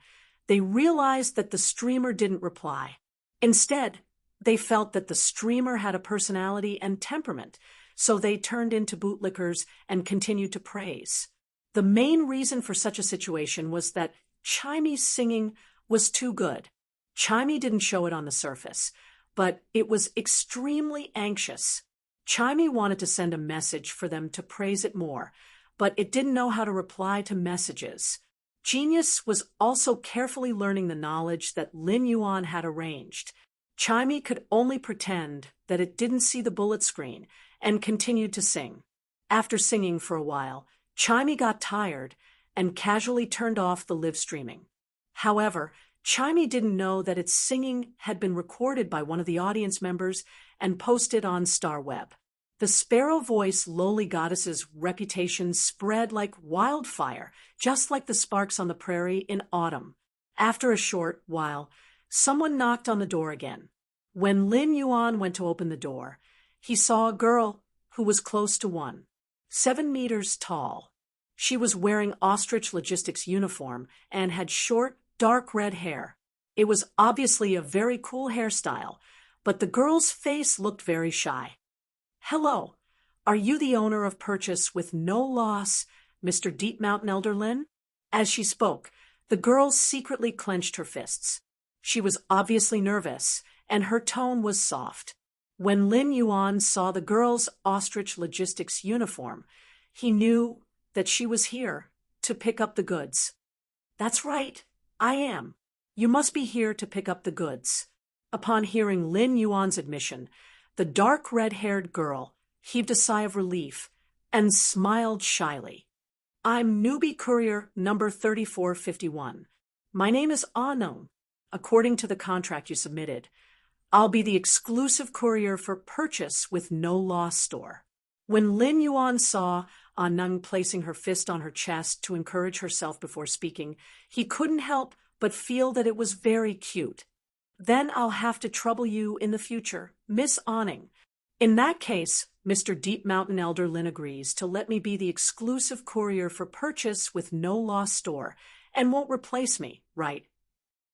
they realized that the streamer didn't reply. Instead, they felt that the streamer had a personality and temperament, so they turned into bootlickers and continued to praise. The main reason for such a situation was that Chimey's singing was too good. Chimey didn't show it on the surface, but it was extremely anxious. Chimey wanted to send a message for them to praise it more, but it didn't know how to reply to messages. Genius was also carefully learning the knowledge that Lin Yuan had arranged. Chimey could only pretend that it didn't see the bullet screen and continued to sing. After singing for a while, Chimey got tired and casually turned off the live streaming. However, Chimey didn't know that its singing had been recorded by one of the audience members and posted on StarWeb. The sparrow voice lowly goddess's reputation spread like wildfire, just like the sparks on the prairie in autumn. After a short while, someone knocked on the door again. When Lin Yuan went to open the door, he saw a girl who was close to 7 meters tall. She was wearing ostrich logistics uniform and had short, dark red hair. It was obviously a very cool hairstyle, but the girl's face looked very shy. "Hello, are you the owner of Purchase with No Loss, Mr. Deep Mountain Elder Lin?" As she spoke, the girl secretly clenched her fists. She was obviously nervous, and her tone was soft. When Lin Yuan saw the girl's ostrich logistics uniform, he knew that she was here to pick up the goods. "That's right, I am. You must be here to pick up the goods." Upon hearing Lin Yuan's admission, the dark red-haired girl heaved a sigh of relief and smiled shyly. "I'm newbie courier number 3451. My name is Anung. According to the contract you submitted, I'll be the exclusive courier for Purchase with No Loss store." When Lin Yuan saw Anung placing her fist on her chest to encourage herself before speaking, he couldn't help but feel that it was very cute. "Then I'll have to trouble you in the future, Miss Anung. In that case, Mr. Deep Mountain Elder Lin agrees to let me be the exclusive courier for Purchase with No Loss store and won't replace me, right?"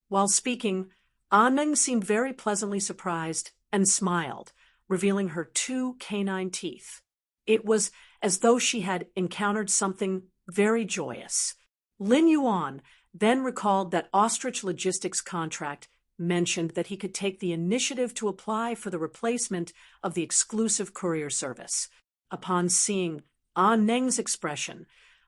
While speaking, Anung seemed very pleasantly surprised and smiled, revealing her 2 canine teeth. It was as though she had encountered something very joyous. Lin Yuan then recalled that Ostrich Logistics' contract mentioned that he could take the initiative to apply for the replacement of the exclusive courier service. Upon seeing Neng's expression,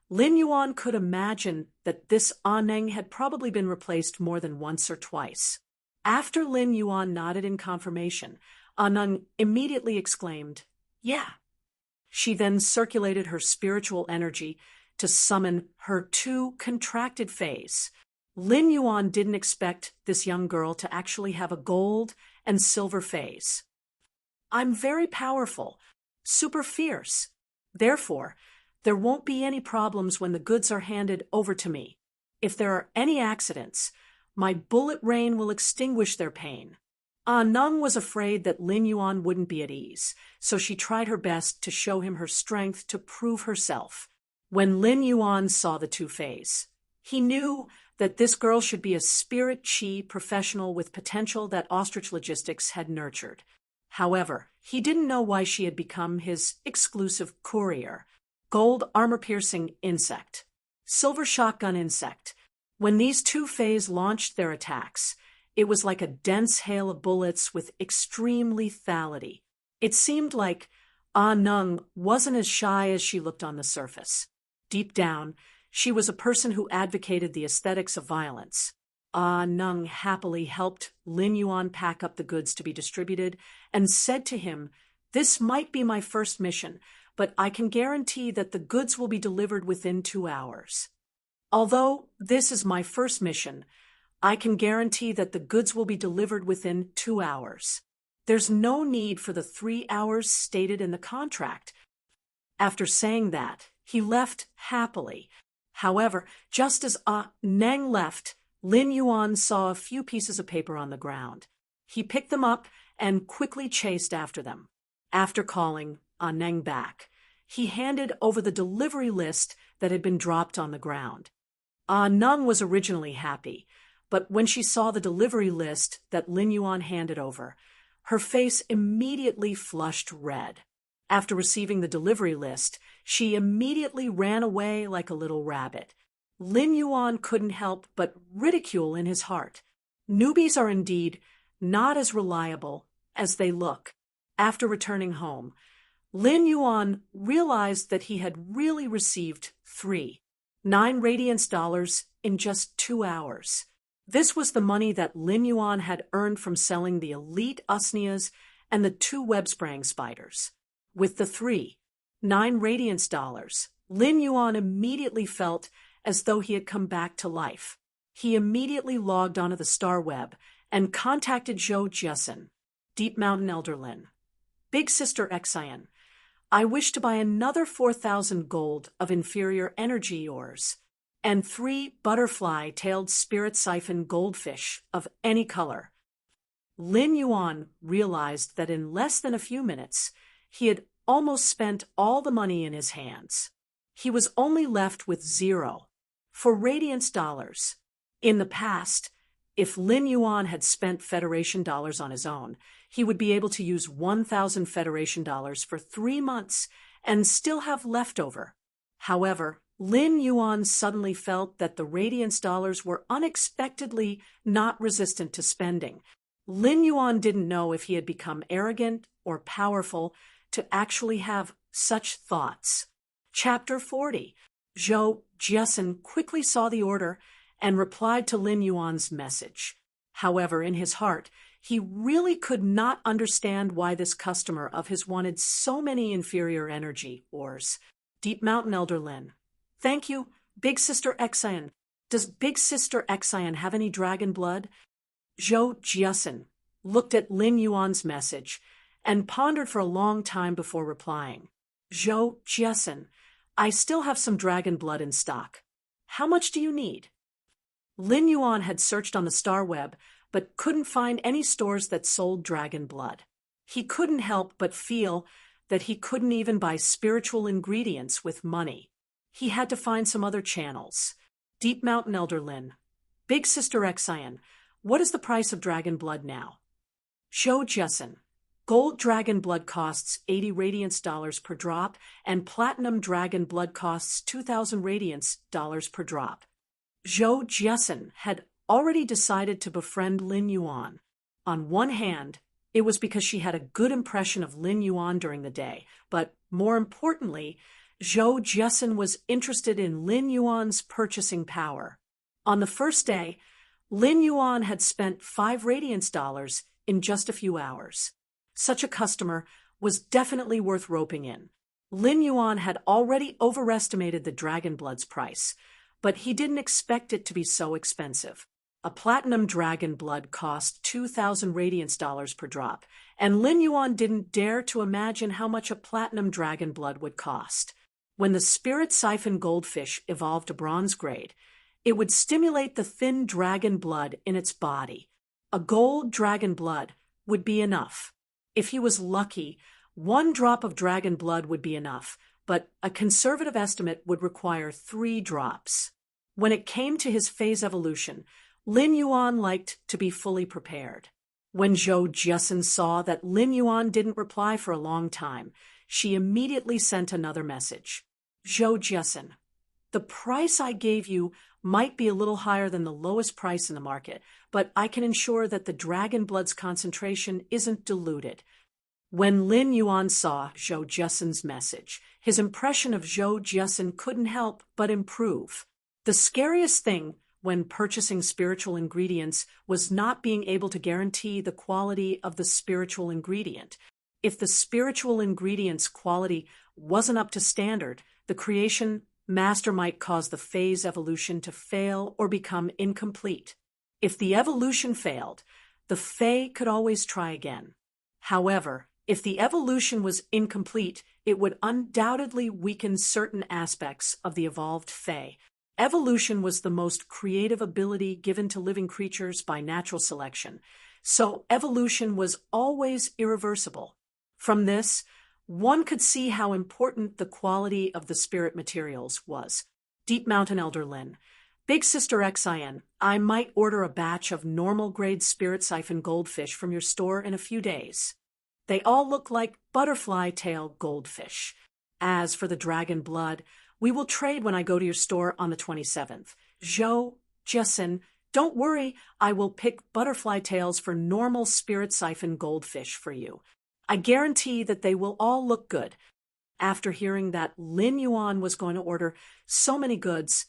Lin Yuan could imagine that this Neng had probably been replaced more than once or twice. After Lin Yuan nodded in confirmation, Anung immediately exclaimed, "Yeah." She then circulated her spiritual energy to summon her two contracted fays. Lin Yuan didn't expect this young girl to actually have a gold and silver fays. "I'm very powerful, super fierce. Therefore, there won't be any problems when the goods are handed over to me. If there are any accidents, my bullet rain will extinguish their pain." Nung was afraid that Lin Yuan wouldn't be at ease, so she tried her best to show him her strength to prove herself. When Lin Yuan saw the two fays, he knew that this girl should be a spirit chi professional with potential that Ostrich Logistics had nurtured. However, he didn't know why she had become his exclusive courier. Gold armor-piercing insect, silver shotgun insect. When these two fays launched their attacks, it was like a dense hail of bullets with extreme lethality. It seemed like Nung wasn't as shy as she looked on the surface. Deep down, she was a person who advocated the aesthetics of violence. Nung happily helped Lin Yuan pack up the goods to be distributed and said to him, "This might be my first mission, but I can guarantee that the goods will be delivered within 2 hours. Although this is my first mission, I can guarantee that the goods will be delivered within 2 hours. There's no need for the 3 hours stated in the contract." After saying that, he left happily. However, just as Neng left, Lin Yuan saw a few pieces of paper on the ground. He picked them up and quickly chased after them. After calling Neng back, he handed over the delivery list that had been dropped on the ground. Nung was originally happy, but when she saw the delivery list that Lin Yuan handed over, her face immediately flushed red. After receiving the delivery list, she immediately ran away like a little rabbit. Lin Yuan couldn't help but ridicule in his heart. Newbies are indeed not as reliable as they look. After returning home, Lin Yuan realized that he had really received 9 radiance dollars in just 2 hours. This was the money that Lin Yuan had earned from selling the elite usnias and the 2 web-spraying spiders. With the 9 radiance dollars, Lin Yuan immediately felt as though he had come back to life. He immediately logged onto the Star Web and contacted Zhou Jessen, Deep Mountain Elder Lin. "Big Sister Xian, I wish to buy another 4,000 gold of inferior energy ores, and 3 butterfly-tailed spirit siphon goldfish of any color." Lin Yuan realized that in less than a few minutes, he had almost spent all the money in his hands. He was only left with 0 for radiance dollars. In the past, if Lin Yuan had spent Federation dollars on his own, he would be able to use 1,000 Federation dollars for 3 months and still have leftover. However, Lin Yuan suddenly felt that the radiance dollars were unexpectedly not resistant to spending. Lin Yuan didn't know if he had become arrogant or powerful to actually have such thoughts. Chapter 40. Zhou Jessen quickly saw the order and replied to Lin Yuan's message. However, in his heart, he really could not understand why this customer of his wanted so many inferior energy ores. Deep Mountain Elder Lin. "Thank you, Big Sister Xian. Does Big Sister Xian have any dragon blood?" Zhou Jessen looked at Lin Yuan's message and pondered for a long time before replying. "Zhou Jessen, I still have some dragon blood in stock. How much do you need?" Lin Yuan had searched on the Star Web, but couldn't find any stores that sold dragon blood. He couldn't help but feel that he couldn't even buy spiritual ingredients with money. He had to find some other channels. Deep Mountain Elder Lin. "Big Sister Xian, what is the price of dragon blood now?" Zhou Jessen. "Gold dragon blood costs 80 radiance dollars per drop, and platinum dragon blood costs 2,000 radiance dollars per drop." Zhou Jessen had already decided to befriend Lin Yuan. On one hand, it was because she had a good impression of Lin Yuan during the day, but more importantly, Zhou Jessen was interested in Lin Yuan's purchasing power. On the first day, Lin Yuan had spent 5 radiance dollars in just a few hours. Such a customer was definitely worth roping in. Lin Yuan had already overestimated the dragon blood's price, but he didn't expect it to be so expensive. A platinum dragon blood cost 2,000 radiance dollars per drop, and Lin Yuan didn't dare to imagine how much a platinum dragon blood would cost. When the spirit siphon goldfish evolved to bronze grade, it would stimulate the thin dragon blood in its body. A gold dragon blood would be enough. If he was lucky, 1 drop of dragon blood would be enough, but a conservative estimate would require 3 drops. When it came to his phase evolution, Lin Yuan liked to be fully prepared. When Zhou Jiasen saw that Lin Yuan didn't reply for a long time, she immediately sent another message. Zhou Jiasen, the price I gave you might be a little higher than the lowest price in the market, but I can ensure that the dragon blood's concentration isn't diluted. When Lin Yuan saw Zhou Jiasen's message, his impression of Zhou Jiasen couldn't help but improve. The scariest thing when purchasing spiritual ingredients was not being able to guarantee the quality of the spiritual ingredient. If the spiritual ingredient's quality wasn't up to standard, the creation master might cause the phase evolution to fail or become incomplete. If the evolution failed, the Fae could always try again. However, if the evolution was incomplete, it would undoubtedly weaken certain aspects of the evolved Fae. Evolution was the most creative ability given to living creatures by natural selection, so evolution was always irreversible. From this, one could see how important the quality of the spirit materials was. Deep Mountain Elder Lin, Big Sister Xin, I might order a batch of normal grade spirit siphon goldfish from your store in a few days. They all look like butterfly tail goldfish. As for the dragon blood, we will trade when I go to your store on the 27th. Zhou Jiasen, don't worry, I will pick butterfly tails for normal spirit siphon goldfish for you. I guarantee that they will all look good. After hearing that Lin Yuan was going to order so many goods,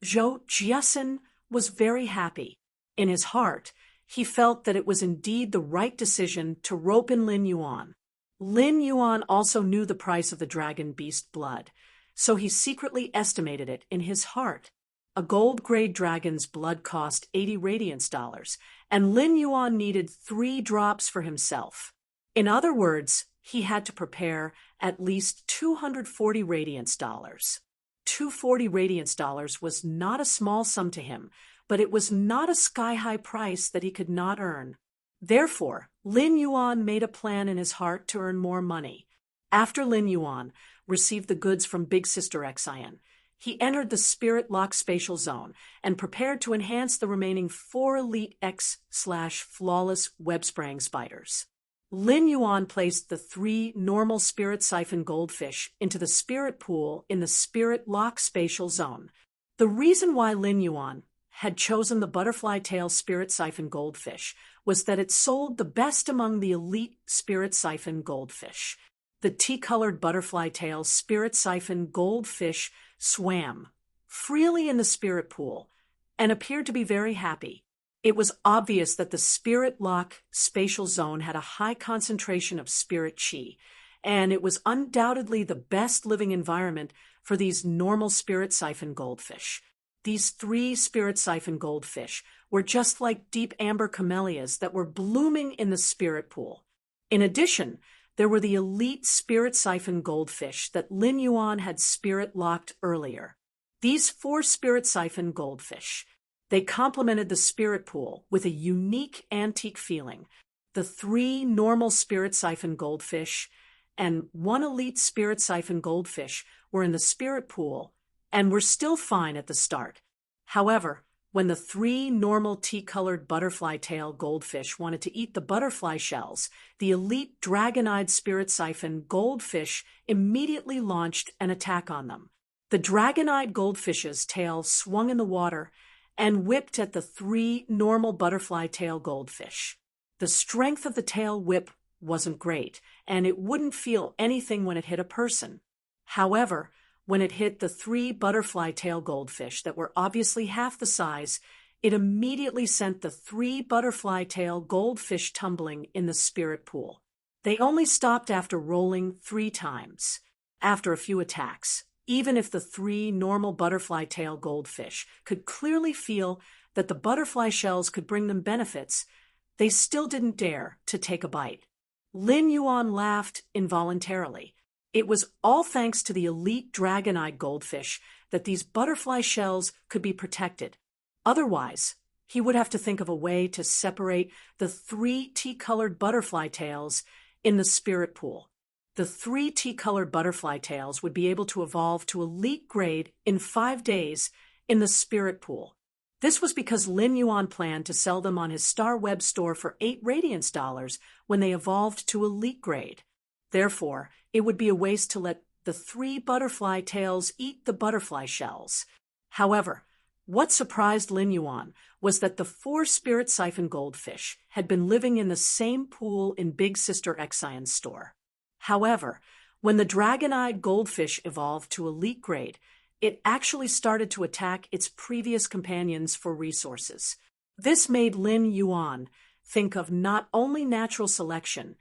Zhou Jiasen was very happy. In his heart, he felt that it was indeed the right decision to rope in Lin Yuan. Lin Yuan also knew the price of the dragon beast blood, so he secretly estimated it in his heart. A gold-grade dragon's blood cost 80 radiance dollars, and Lin Yuan needed 3 drops for himself. In other words, he had to prepare at least 240 radiance dollars. 240 radiance dollars was not a small sum to him, but it was not a sky-high price that he could not earn. Therefore, Lin Yuan made a plan in his heart to earn more money. After Lin Yuan received the goods from Big Sister Xin, he entered the Spirit Lock Spatial Zone and prepared to enhance the remaining 4 Elite X/Flawless web-spraying spiders. Lin Yuan placed the 3 normal Spirit Siphon goldfish into the Spirit Pool in the Spirit Lock Spatial Zone. The reason why Lin Yuan had chosen the Butterfly Tail Spirit Siphon goldfish was that it sold the best among the elite Spirit Siphon goldfish. The tea-colored Butterfly Tail Spirit Siphon goldfish swam freely in the Spirit Pool and appeared to be very happy. It was obvious that the Spirit Lock Spatial Zone had a high concentration of spirit chi, and it was undoubtedly the best living environment for these normal Spirit Siphon goldfish. These 3 Spirit Siphon goldfish were just like deep amber camellias that were blooming in the Spirit Pool. In addition, there were the elite Spirit Siphon goldfish that Lin Yuan had spirit locked earlier. These 4 Spirit Siphon goldfish, they complemented the Spirit Pool with a unique antique feeling. The 3 normal Spirit Siphon goldfish and 1 elite Spirit Siphon goldfish were in the Spirit Pool and were still fine at the start. However, when the 3 normal tea-colored butterfly tail goldfish wanted to eat the butterfly shells, the elite dragon-eyed Spirit Siphon goldfish immediately launched an attack on them. The dragon-eyed goldfish's tail swung in the water and whipped at the 3 normal butterfly tail goldfish. The strength of the tail whip wasn't great, and it wouldn't feel anything when it hit a person. However, when it hit the 3 butterfly tail goldfish that were obviously half the size, it immediately sent the 3 butterfly tail goldfish tumbling in the Spirit Pool. They only stopped after rolling 3 times. After a few attacks, even if the 3 normal butterfly tail goldfish could clearly feel that the butterfly shells could bring them benefits, they still didn't dare to take a bite. Lin Yuan laughed involuntarily. It was all thanks to the elite dragon-eyed goldfish that these butterfly shells could be protected. Otherwise, he would have to think of a way to separate the 3 tea-colored butterfly tails in the spirit pool. The 3 tea-colored butterfly tails would be able to evolve to elite grade in 5 days in the spirit pool. This was because Lin Yuan planned to sell them on his Star Web store for 8 Radiance dollars when they evolved to elite grade. Therefore, it would be a waste to let the 3 butterfly tails eat the butterfly shells. However, what surprised Lin Yuan was that the 4 spirit siphon goldfish had been living in the same pool in Big Sister Exion's store. However, when the dragon-eyed goldfish evolved to elite grade, it actually started to attack its previous companions for resources. This made Lin Yuan think of not only natural selection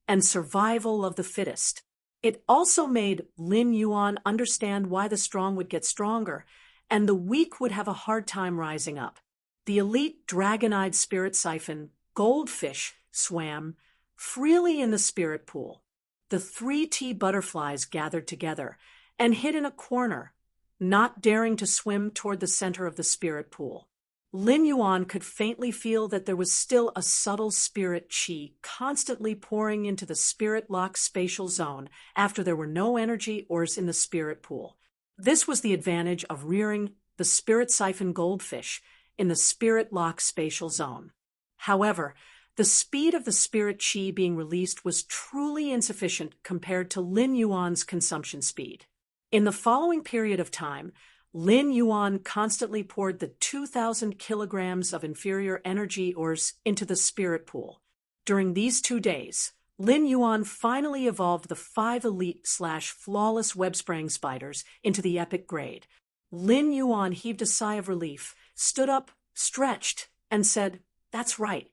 and survival of the fittest, it also made Lin Yuan understand why the strong would get stronger and the weak would have a hard time rising up. The elite dragon-eyed spirit siphon goldfish swam freely in the spirit pool. The 3 tea butterflies gathered together and hid in a corner, not daring to swim toward the center of the spirit pool. Lin Yuan could faintly feel that there was still a subtle spirit chi constantly pouring into the spirit lock spatial zone after there were no energy ores in the spirit pool. This was the advantage of rearing the spirit siphon goldfish in the spirit lock spatial zone. However, the speed of the spirit chi being released was truly insufficient compared to Lin Yuan's consumption speed. In the following period of time, Lin Yuan constantly poured the 2,000 kilograms of inferior energy ores into the spirit pool. During these 2 days, Lin Yuan finally evolved the 5 elite/flawless web-spraying spiders into the epic grade. Lin Yuan heaved a sigh of relief, stood up, stretched, and said, "That's right."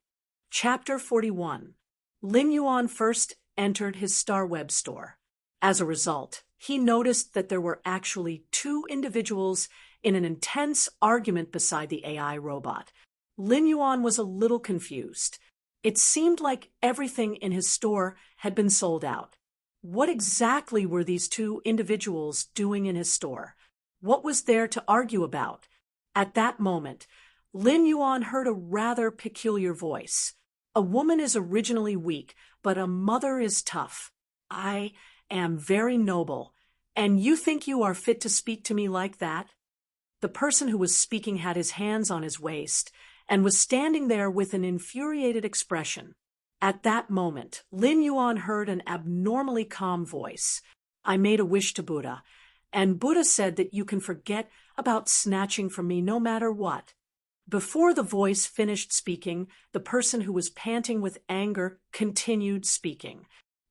Chapter 41. Lin Yuan first entered his Star Web store. As a result, he noticed that there were actually 2 individuals in an intense argument beside the AI robot. Lin Yuan was a little confused. It seemed like everything in his store had been sold out. What exactly were these 2 individuals doing in his store? What was there to argue about? At that moment, Lin Yuan heard a rather peculiar voice. "A woman is originally weak, but a mother is tough. I am very noble, and you think you are fit to speak to me like that?" The person who was speaking had his hands on his waist and was standing there with an infuriated expression. At that moment, Lin Yuan heard an abnormally calm voice. "I made a wish to Buddha, and Buddha said that you can forget about snatching from me no matter what." Before the voice finished speaking, the person who was panting with anger continued speaking.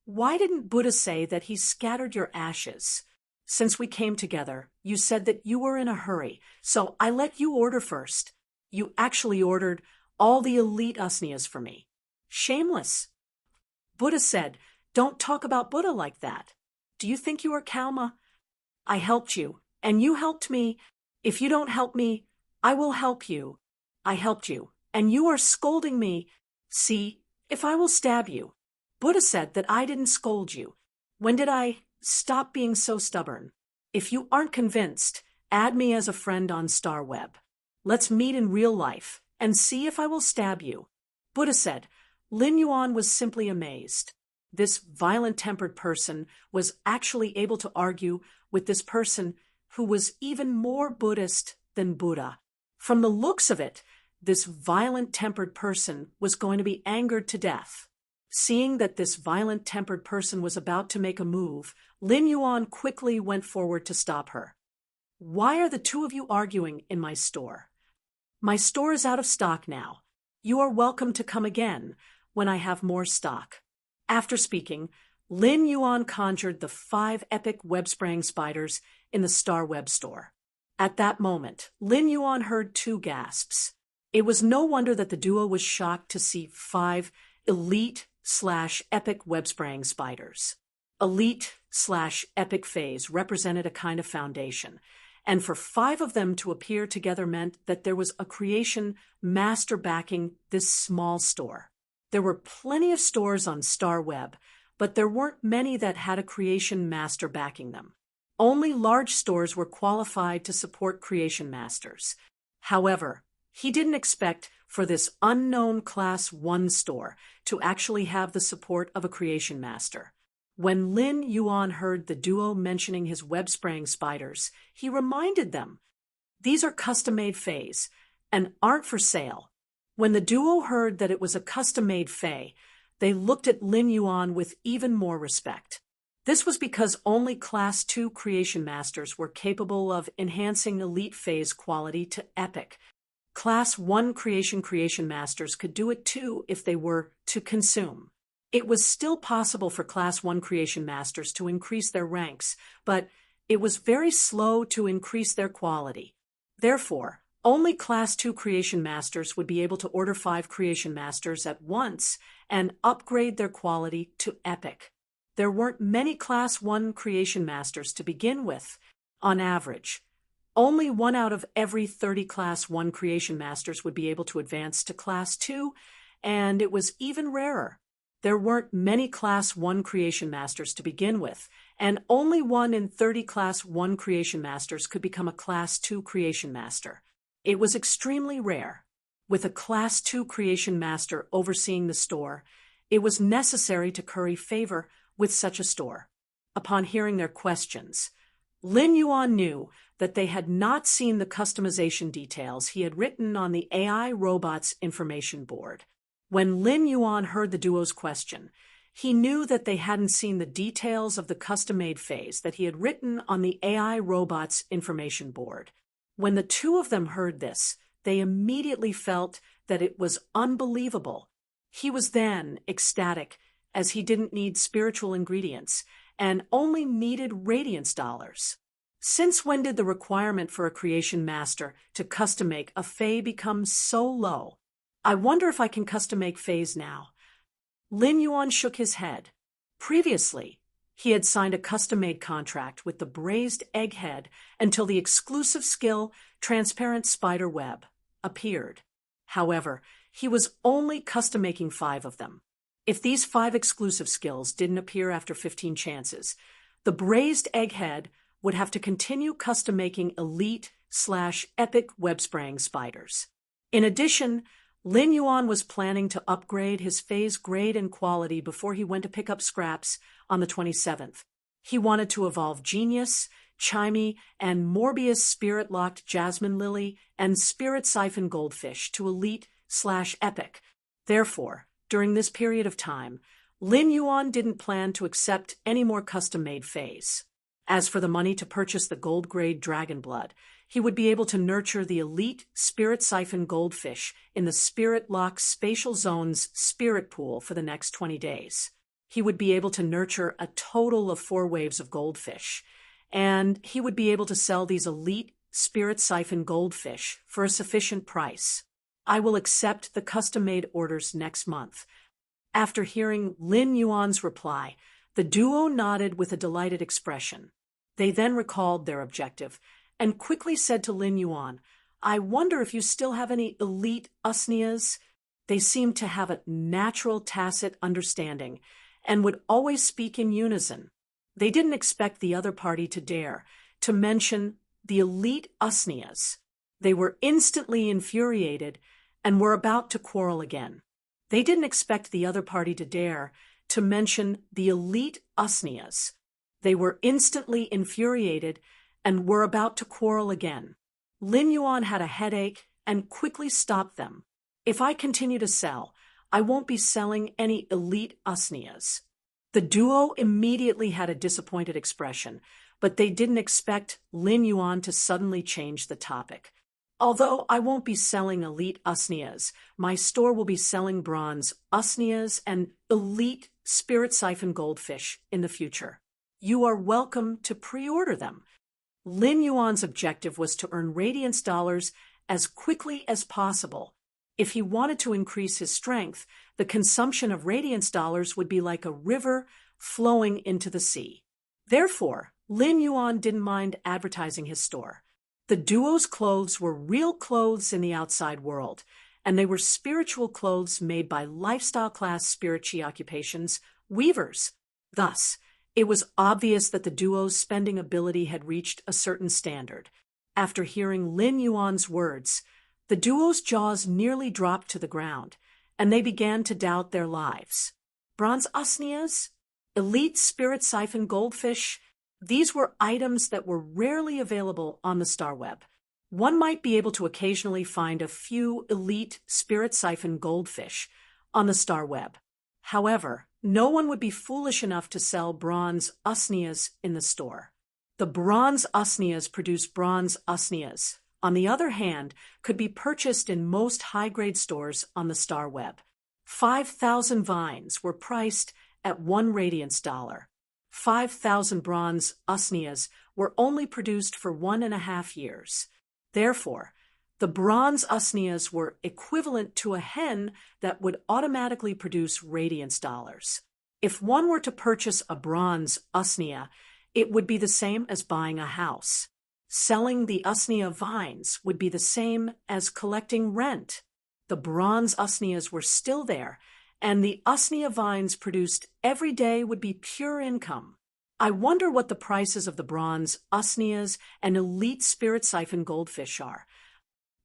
"Why didn't Buddha say that he scattered your ashes? Since we came together, you said that you were in a hurry, so I let you order first. You actually ordered all the elite usnias for me. Shameless." Buddha said, "Don't talk about Buddha like that. Do you think you are Kalma? I helped you, and you helped me. If you don't help me, I will help you. I helped you, and you are scolding me. See, if I will stab you." Buddha said that I didn't scold you. When did I? Stop being so stubborn. If you aren't convinced, add me as a friend on StarWeb. Let's meet in real life and see if I will stab you. Buddha said. Lin Yuan was simply amazed. This violent-tempered person was actually able to argue with this person who was even more Buddhist than Buddha. From the looks of it, this violent-tempered person was going to be angered to death. Seeing that this violent-tempered person was about to make a move, Lin Yuan quickly went forward to stop her. "Why are the 2 of you arguing in my store? My store is out of stock now. You are welcome to come again when I have more stock." After speaking, Lin Yuan conjured the 5 epic web-spraying spiders in the Star Web store. At that moment, Lin Yuan heard 2 gasps. It was no wonder that the duo was shocked to see 5 elite elite/epic web-spraying spiders. Elite/epic phase represented a kind of foundation, and for 5 of them to appear together meant that there was a creation master backing this small store. There were plenty of stores on StarWeb, but there weren't many that had a creation master backing them. Only large stores were qualified to support creation masters. However, he didn't expect for this unknown Class 1 store to actually have the support of a creation master. When Lin Yuan heard the duo mentioning his web-spraying spiders, he reminded them, "These are custom-made fays and aren't for sale." When the duo heard that it was a custom-made fay, they looked at Lin Yuan with even more respect. This was because only Class 2 creation masters were capable of enhancing elite phase quality to epic. Class 1 creation masters could do it too if they were to consume. It was still possible for Class 1 creation masters to increase their ranks, but it was very slow to increase their quality. Therefore, only Class 2 creation masters would be able to order 5 creation masters at once and upgrade their quality to epic. There weren't many Class 1 creation masters to begin with. On average, only 1 out of every 30 Class 1 creation masters would be able to advance to Class 2, and it was even rarer. There weren't many Class 1 creation masters to begin with, and only 1 in 30 Class 1 creation masters could become a Class 2 creation master. It was extremely rare. With a Class 2 creation master overseeing the store, it was necessary to curry favor with such a store. Upon hearing their questions, Lin Yuan knew that they had not seen the customization details he had written on the AI robot's information board. When Lin Yuan heard the duo's question, he knew that they hadn't seen the details of the custom-made phase that he had written on the AI robot's information board. When the 2 of them heard this, they immediately felt that it was unbelievable. He was then ecstatic, as he didn't need spiritual ingredients and only needed radiance dollars. Since when did the requirement for a creation master to custom make a fay become so low? I wonder if I can custom make fays now. Lin Yuan shook his head. Previously, he had signed a custom-made contract with the braised egghead until the exclusive skill Transparent Spider Web appeared. However, he was only custom-making 5 of them. If these 5 exclusive skills didn't appear after 15 chances, the braised egghead would have to continue custom-making elite/epic web-spraying spiders. In addition, Lin Yuan was planning to upgrade his phase grade and quality before he went to pick up scraps on the 27th. He wanted to evolve Genius, Chimey, and Morbius Spirit-Locked Jasmine Lily and Spirit Siphon Goldfish to elite/epic. Therefore, during this period of time, Lin Yuan didn't plan to accept any more custom-made fays. As for the money to purchase the gold-grade dragon blood, he would be able to nurture the elite Spirit Siphon Goldfish in the Spirit Lock Spatial Zone's Spirit Pool for the next 20 days. He would be able to nurture a total of 4 waves of goldfish, and he would be able to sell these elite Spirit Siphon Goldfish for a sufficient price. I will accept the custom-made orders next month. After hearing Lin Yuan's reply, the duo nodded with a delighted expression. They then recalled their objective and quickly said to Lin Yuan, "I wonder if you still have any elite usnias?" They seemed to have a natural tacit understanding and would always speak in unison. They didn't expect the other party to dare to mention the elite usnias. They were instantly infuriated and were about to quarrel again. They didn't expect the other party to dare to mention the elite usnias. They were instantly infuriated and were about to quarrel again. Lin Yuan had a headache and quickly stopped them. "If I continue to sell, I won't be selling any elite usnias." The duo immediately had a disappointed expression, but they didn't expect Lin Yuan to suddenly change the topic. "Although I won't be selling elite usnias, my store will be selling bronze usnias and elite Spirit Siphon Goldfish in the future. You are welcome to pre-order them." Lin Yuan's objective was to earn radiance dollars as quickly as possible. If he wanted to increase his strength, the consumption of radiance dollars would be like a river flowing into the sea. Therefore, Lin Yuan didn't mind advertising his store. The duo's clothes were real clothes in the outside world, and they were spiritual clothes made by lifestyle-class spirit chi occupations, weavers. Thus, it was obvious that the duo's spending ability had reached a certain standard. After hearing Lin Yuan's words, the duo's jaws nearly dropped to the ground, and they began to doubt their lives. Bronze usnias? Elite spirit siphon goldfish? These were items that were rarely available on the Star Web. One might be able to occasionally find a few elite spirit siphon goldfish on the Star Web. However, no one would be foolish enough to sell bronze usnias in the store. The bronze usnias produce bronze usnias, on the other hand, could be purchased in most high-grade stores on the Star Web. 5,000 vines were priced at 1 radiance dollar. 5,000 bronze usnias were only produced for 1.5 years. Therefore, the bronze usnias were equivalent to a hen that would automatically produce radiance dollars. If one were to purchase a bronze usnia, it would be the same as buying a house. Selling the usnia vines would be the same as collecting rent. The bronze usnias were still there, and the usnia vines produced every day would be pure income. I wonder what the prices of the bronze usnias and elite spirit siphon goldfish are.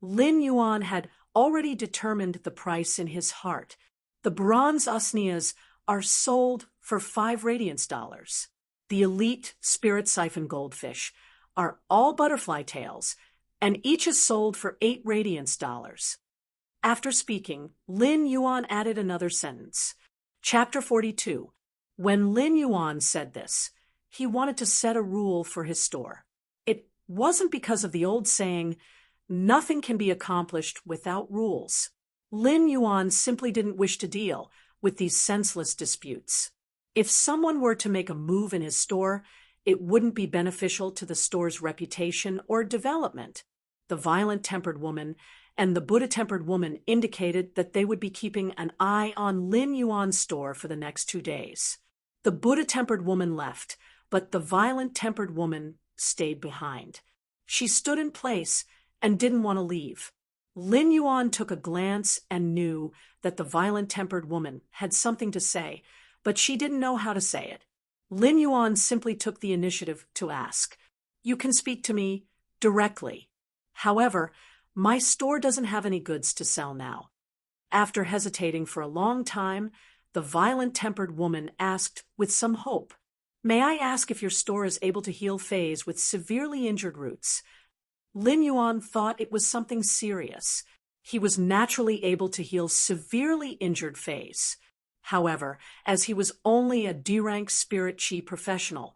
Lin Yuan had already determined the price in his heart. The bronze usnias are sold for 5 radiance dollars. The elite spirit siphon goldfish are all butterfly tails, and each is sold for 8 radiance dollars. After speaking, Lin Yuan added another sentence. Chapter 42. When Lin Yuan said this, he wanted to set a rule for his store. It wasn't because of the old saying, nothing can be accomplished without rules. Lin Yuan simply didn't wish to deal with these senseless disputes. If someone were to make a move in his store, it wouldn't be beneficial to the store's reputation or development. The violent-tempered woman and the Buddha-tempered woman indicated that they would be keeping an eye on Lin Yuan's store for the next 2 days. The Buddha-tempered woman left, but the violent-tempered woman stayed behind. She stood in place and didn't want to leave. Lin Yuan took a glance and knew that the violent-tempered woman had something to say, but she didn't know how to say it. Lin Yuan simply took the initiative to ask, "You can speak to me directly. However, my store doesn't have any goods to sell now." After hesitating for a long time, the violent-tempered woman asked with some hope, "May I ask if your store is able to heal Fays with severely injured roots?" Lin Yuan thought it was something serious. He was naturally able to heal severely injured Fays. However, as he was only a D-rank spirit chi professional,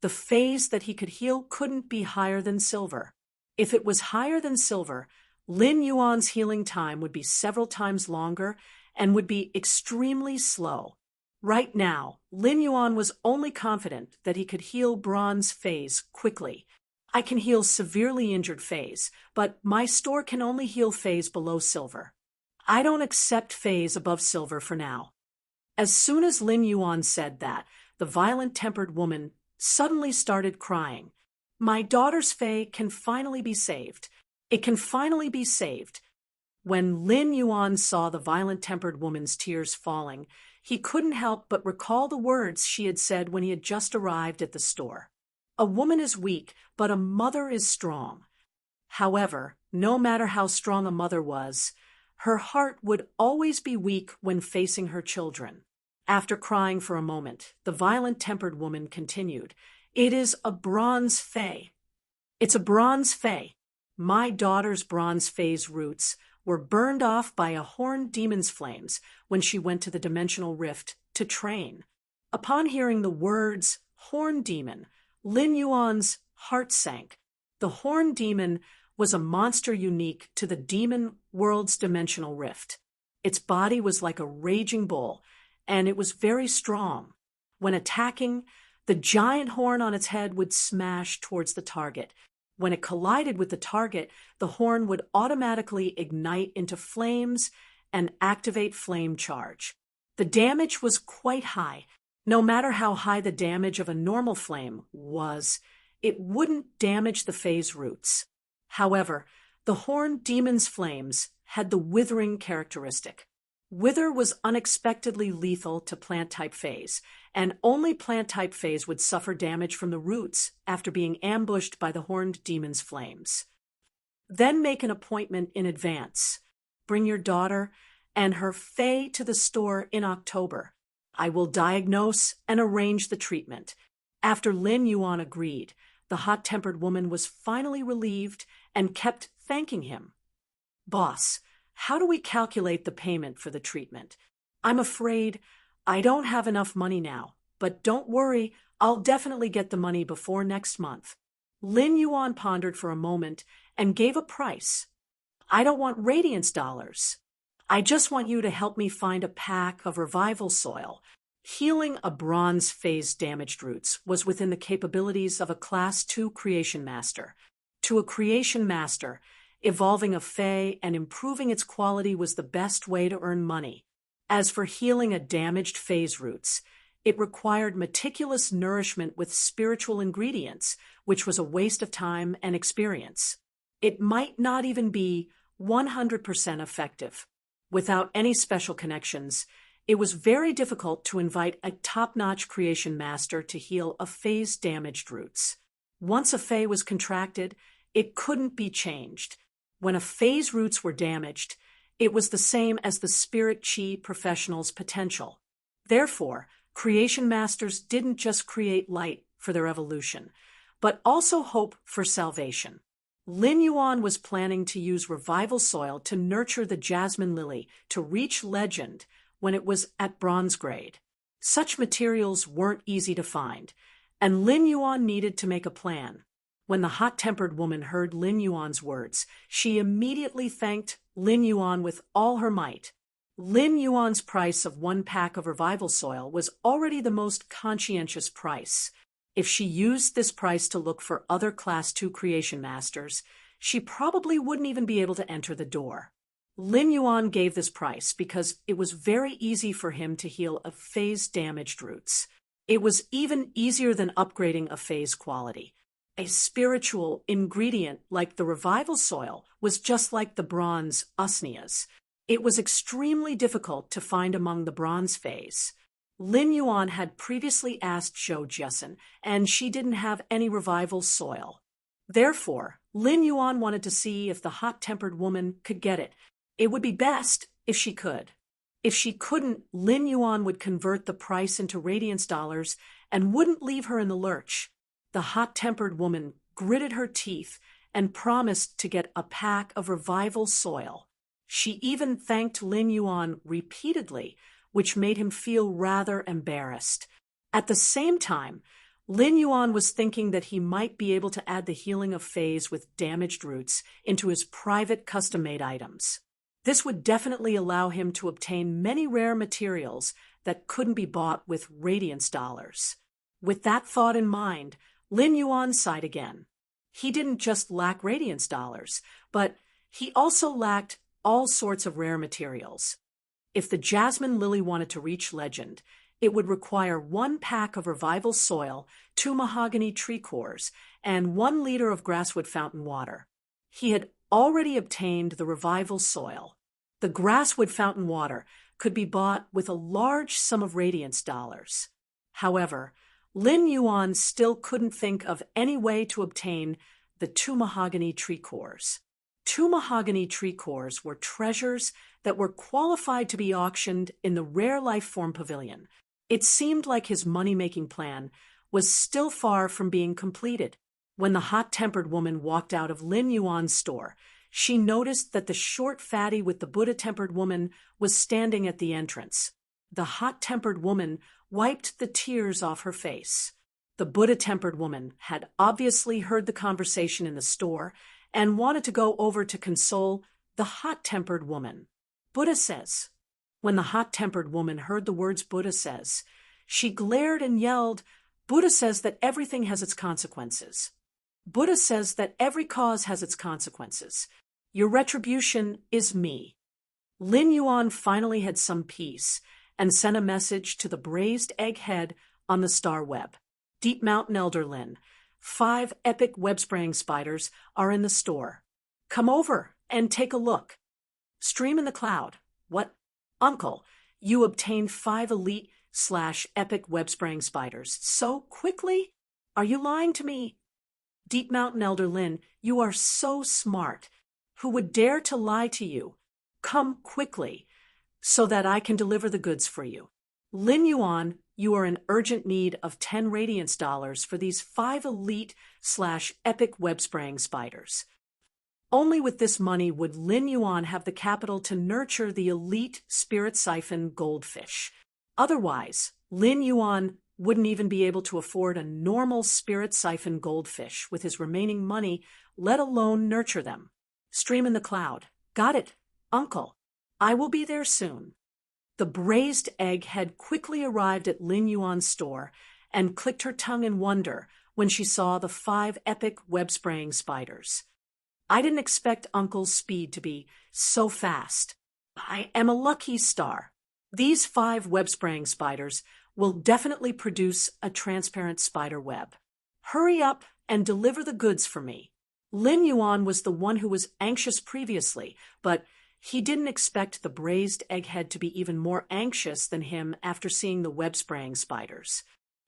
the Fays that he could heal couldn't be higher than silver. If it was higher than silver, Lin Yuan's healing time would be several times longer and would be extremely slow. Right now, Lin Yuan was only confident that he could heal bronze Fays quickly. "I can heal severely injured Fays, but my store can only heal Fays below silver. I don't accept Fays above silver for now." As soon as Lin Yuan said that, the violent-tempered woman suddenly started crying. "My daughter's Fay can finally be saved. It can finally be saved." When Lin Yuan saw the violent-tempered woman's tears falling, he couldn't help but recall the words she had said when he had just arrived at the store. "A woman is weak, but a mother is strong." However, no matter how strong a mother was, her heart would always be weak when facing her children. After crying for a moment, the violent-tempered woman continued, "It is a bronze Fay. It's a bronze Fay. My daughter's bronze Fay's roots were burned off by a horned demon's flames when she went to the dimensional rift to train." Upon hearing the words horned demon, Lin Yuan's heart sank. The horned demon was a monster unique to the demon world's dimensional rift. Its body was like a raging bull, and it was very strong. When attacking, the giant horn on its head would smash towards the target. When it collided with the target, the horn would automatically ignite into flames and activate flame charge. The damage was quite high. No matter how high the damage of a normal flame was, it wouldn't damage the Fae's roots. However, the horned demon's flames had the withering characteristic. Wither was unexpectedly lethal to plant-type Faes, and only plant-type Faes would suffer damage from the roots after being ambushed by the horned demon's flames. Then make an appointment in advance. Bring your daughter and her Fae to the store in October. I will diagnose and arrange the treatment. After Lin Yuan agreed, the hot-tempered woman was finally relieved and kept thanking him. Boss, how do we calculate the payment for the treatment? I'm afraid I don't have enough money now, but don't worry, I'll definitely get the money before next month. Lin Yuan pondered for a moment and gave a price. I don't want radiance dollars. I just want you to help me find a pack of revival soil. Healing a bronze phase damaged roots was within the capabilities of a Class 2 creation master. To a creation master, evolving a Fae and improving its quality was the best way to earn money. As for healing a damaged Fae's roots, it required meticulous nourishment with spiritual ingredients, which was a waste of time and experience. It might not even be 100% effective. Without any special connections, it was very difficult to invite a top-notch creation master to heal a Fae's damaged roots. Once a Fae was contracted, it couldn't be changed. When a Fae's roots were damaged, it was the same as the spirit chi professional's potential. Therefore, creation masters didn't just create light for their evolution, but also hope for salvation. Lin Yuan was planning to use revival soil to nurture the jasmine lily to reach legend when it was at bronze grade. Such materials weren't easy to find, and Lin Yuan needed to make a plan. When the hot-tempered woman heard Lin Yuan's words, she immediately thanked Lin Yuan with all her might. Lin Yuan's price of 1 pack of revival soil was already the most conscientious price. If she used this price to look for other Class 2 creation masters, she probably wouldn't even be able to enter the door. Lin Yuan gave this price because it was very easy for him to heal a Fae's damaged roots. It was even easier than upgrading a Fae's quality. A spiritual ingredient like the revival soil was just like the bronze usnias. It was extremely difficult to find among the bronze Faes. Lin Yuan had previously asked Zhou Jiasen, and she didn't have any revival soil. Therefore, Lin Yuan wanted to see if the hot-tempered woman could get it. It would be best if she could. If she couldn't, Lin Yuan would convert the price into radiance dollars and wouldn't leave her in the lurch. The hot-tempered woman gritted her teeth and promised to get a pack of revival soil. She even thanked Lin Yuan repeatedly, which made him feel rather embarrassed. At the same time, Lin Yuan was thinking that he might be able to add the healing of Faes with damaged roots into his private custom-made items. This would definitely allow him to obtain many rare materials that couldn't be bought with radiance dollars. With that thought in mind, Lin Yuan sighed again. He didn't just lack radiance dollars, but he also lacked all sorts of rare materials. If the jasmine lily wanted to reach legend, it would require 1 pack of revival soil, 2 mahogany tree cores, and 1 liter of grasswood fountain water. He had already obtained the revival soil. The grasswood fountain water could be bought with a large sum of radiance dollars. However, Lin Yuan still couldn't think of any way to obtain the 2 mahogany tree cores. 2 mahogany tree cores were treasures that were qualified to be auctioned in the Rare Life Form Pavilion. It seemed like his money-making plan was still far from being completed. When the hot-tempered woman walked out of Lin Yuan's store, she noticed that the short fatty with the Buddha-tempered woman was standing at the entrance. The hot-tempered woman wiped the tears off her face. The Buddha-tempered woman had obviously heard the conversation in the store and wanted to go over to console the hot-tempered woman. Buddha says. When the hot-tempered woman heard the words Buddha says, she glared and yelled, Buddha says that everything has its consequences. Buddha says that every cause has its consequences. Your retribution is me. Lin Yuan finally had some peace and sent a message to the braised egg head on the star web. Deep Mountain Elder Lin, 5 epic web-spraying spiders are in the store. Come over and take a look. Stream in the cloud. What? Uncle, you obtained 5 elite/epic web-spraying spiders so quickly? Are you lying to me? Deep Mountain Elder Lin, you are so smart. Who would dare to lie to you? Come quickly, so that I can deliver the goods for you. Lin Yuan, you are in urgent need of 10 Radiance dollars for these 5 elite/epic web-spraying spiders. Only with this money would Lin Yuan have the capital to nurture the elite spirit siphon goldfish. Otherwise, Lin Yuan wouldn't even be able to afford a normal spirit siphon goldfish with his remaining money, let alone nurture them. Stream in the cloud. Got it, Uncle. I will be there soon. The braised egg had quickly arrived at Lin Yuan's store and clicked her tongue in wonder when she saw the 5 epic web-spraying spiders. I didn't expect Uncle's speed to be so fast. I am a lucky star. These 5 web-spraying spiders will definitely produce a transparent spider web. Hurry up and deliver the goods for me. Lin Yuan was the one who was anxious previously, but he didn't expect the braised egghead to be even more anxious than him after seeing the web-spraying spiders.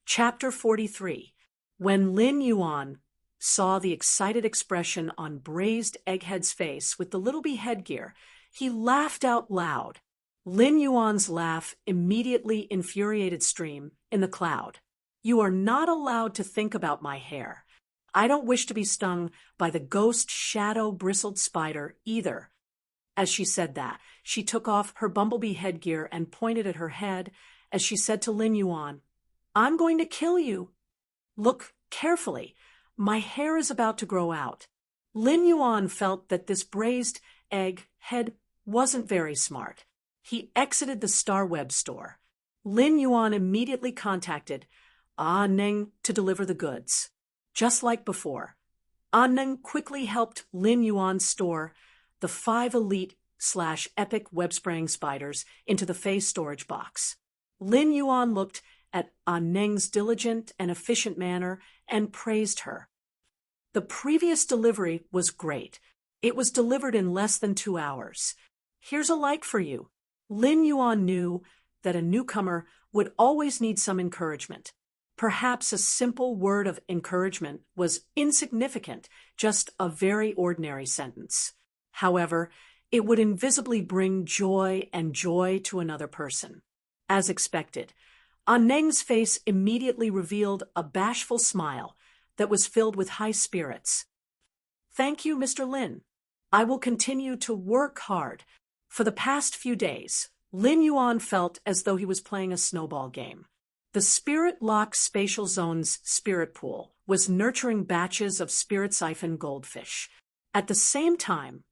Chapter 43. When Lin Yuan saw the excited expression on braised egghead's face with the little bee headgear, he laughed out loud. Lin Yuan's laugh immediately infuriated Stream in the cloud. You are not allowed to think about my hair. I don't wish to be stung by the ghost shadow-bristled spider either. As she said that, she took off her bumblebee headgear and pointed at her head as she said to Lin Yuan, I'm going to kill you. Look carefully. My hair is about to grow out. Lin Yuan felt that this braised egg head wasn't very smart. He exited the Star Web store. Lin Yuan immediately contacted Ah Neng to deliver the goods. Just like before, Ah Neng quickly helped Lin Yuan store the 5 elite/epic web-spraying spiders into the phase storage box. Lin Yuan looked at Ah Neng's diligent and efficient manner and praised her. The previous delivery was great. It was delivered in less than 2 hours. Here's a like for you. Lin Yuan knew that a newcomer would always need some encouragement. Perhaps a simple word of encouragement was insignificant, just a very ordinary sentence. However, it would invisibly bring joy to another person. As expected, Ah Neng's face immediately revealed a bashful smile that was filled with high spirits. Thank you, Mr. Lin. I will continue to work hard. For the past few days, Lin Yuan felt as though he was playing a snowball game. The Spirit Lock Spatial Zone's spirit pool was nurturing batches of spirit siphon goldfish. At the same time,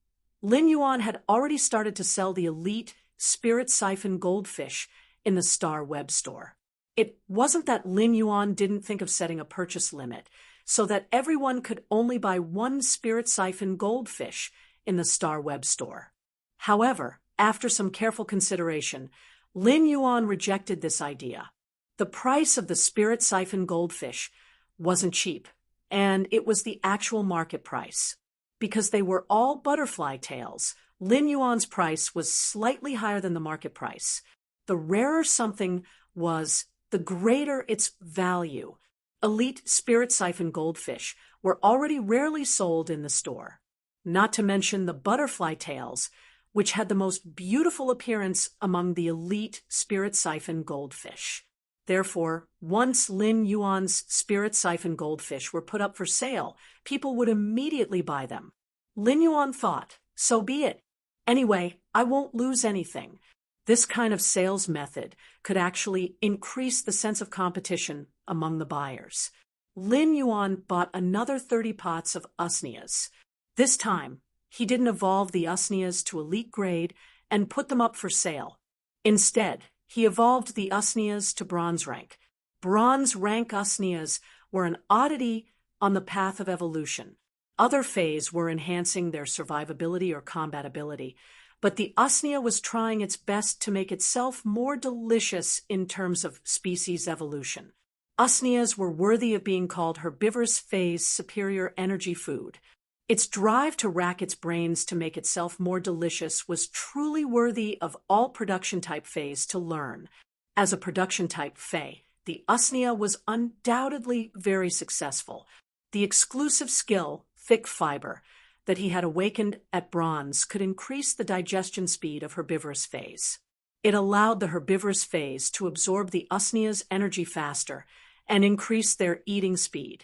Lin Yuan had already started to sell the elite spirit siphon goldfish in the Star Web store. It wasn't that Lin Yuan didn't think of setting a purchase limit so that everyone could only buy 1 spirit siphon goldfish in the Star Web store. However, after some careful consideration, Lin Yuan rejected this idea. The price of the spirit siphon goldfish wasn't cheap, and it was the actual market price. Because they were all butterfly tails, Lin Yuan's price was slightly higher than the market price. The rarer something was, the greater its value. Elite spirit siphon goldfish were already rarely sold in the store. Not to mention the butterfly tails, which had the most beautiful appearance among the elite spirit siphon goldfish. Therefore, once Lin Yuan's spirit siphon goldfish were put up for sale, people would immediately buy them. Lin Yuan thought, so be it. Anyway, I won't lose anything. This kind of sales method could actually increase the sense of competition among the buyers. Lin Yuan bought another 30 pots of usnias. This time, he didn't evolve the usnias to elite grade and put them up for sale. Instead, he evolved the usnias to bronze rank. Bronze rank usnias were an oddity on the path of evolution. Other phase were enhancing their survivability or combatability, but the usnea was trying its best to make itself more delicious in terms of species evolution. Usneas were worthy of being called herbivorous phase superior energy food. Its drive to rack its brains to make itself more delicious was truly worthy of all production-type phase to learn. As a production-type Fae, the usnea was undoubtedly very successful. The exclusive skill, thick fiber, that he had awakened at bronze could increase the digestion speed of herbivorous phase. It allowed the herbivorous phase to absorb the usnea's energy faster and increase their eating speed.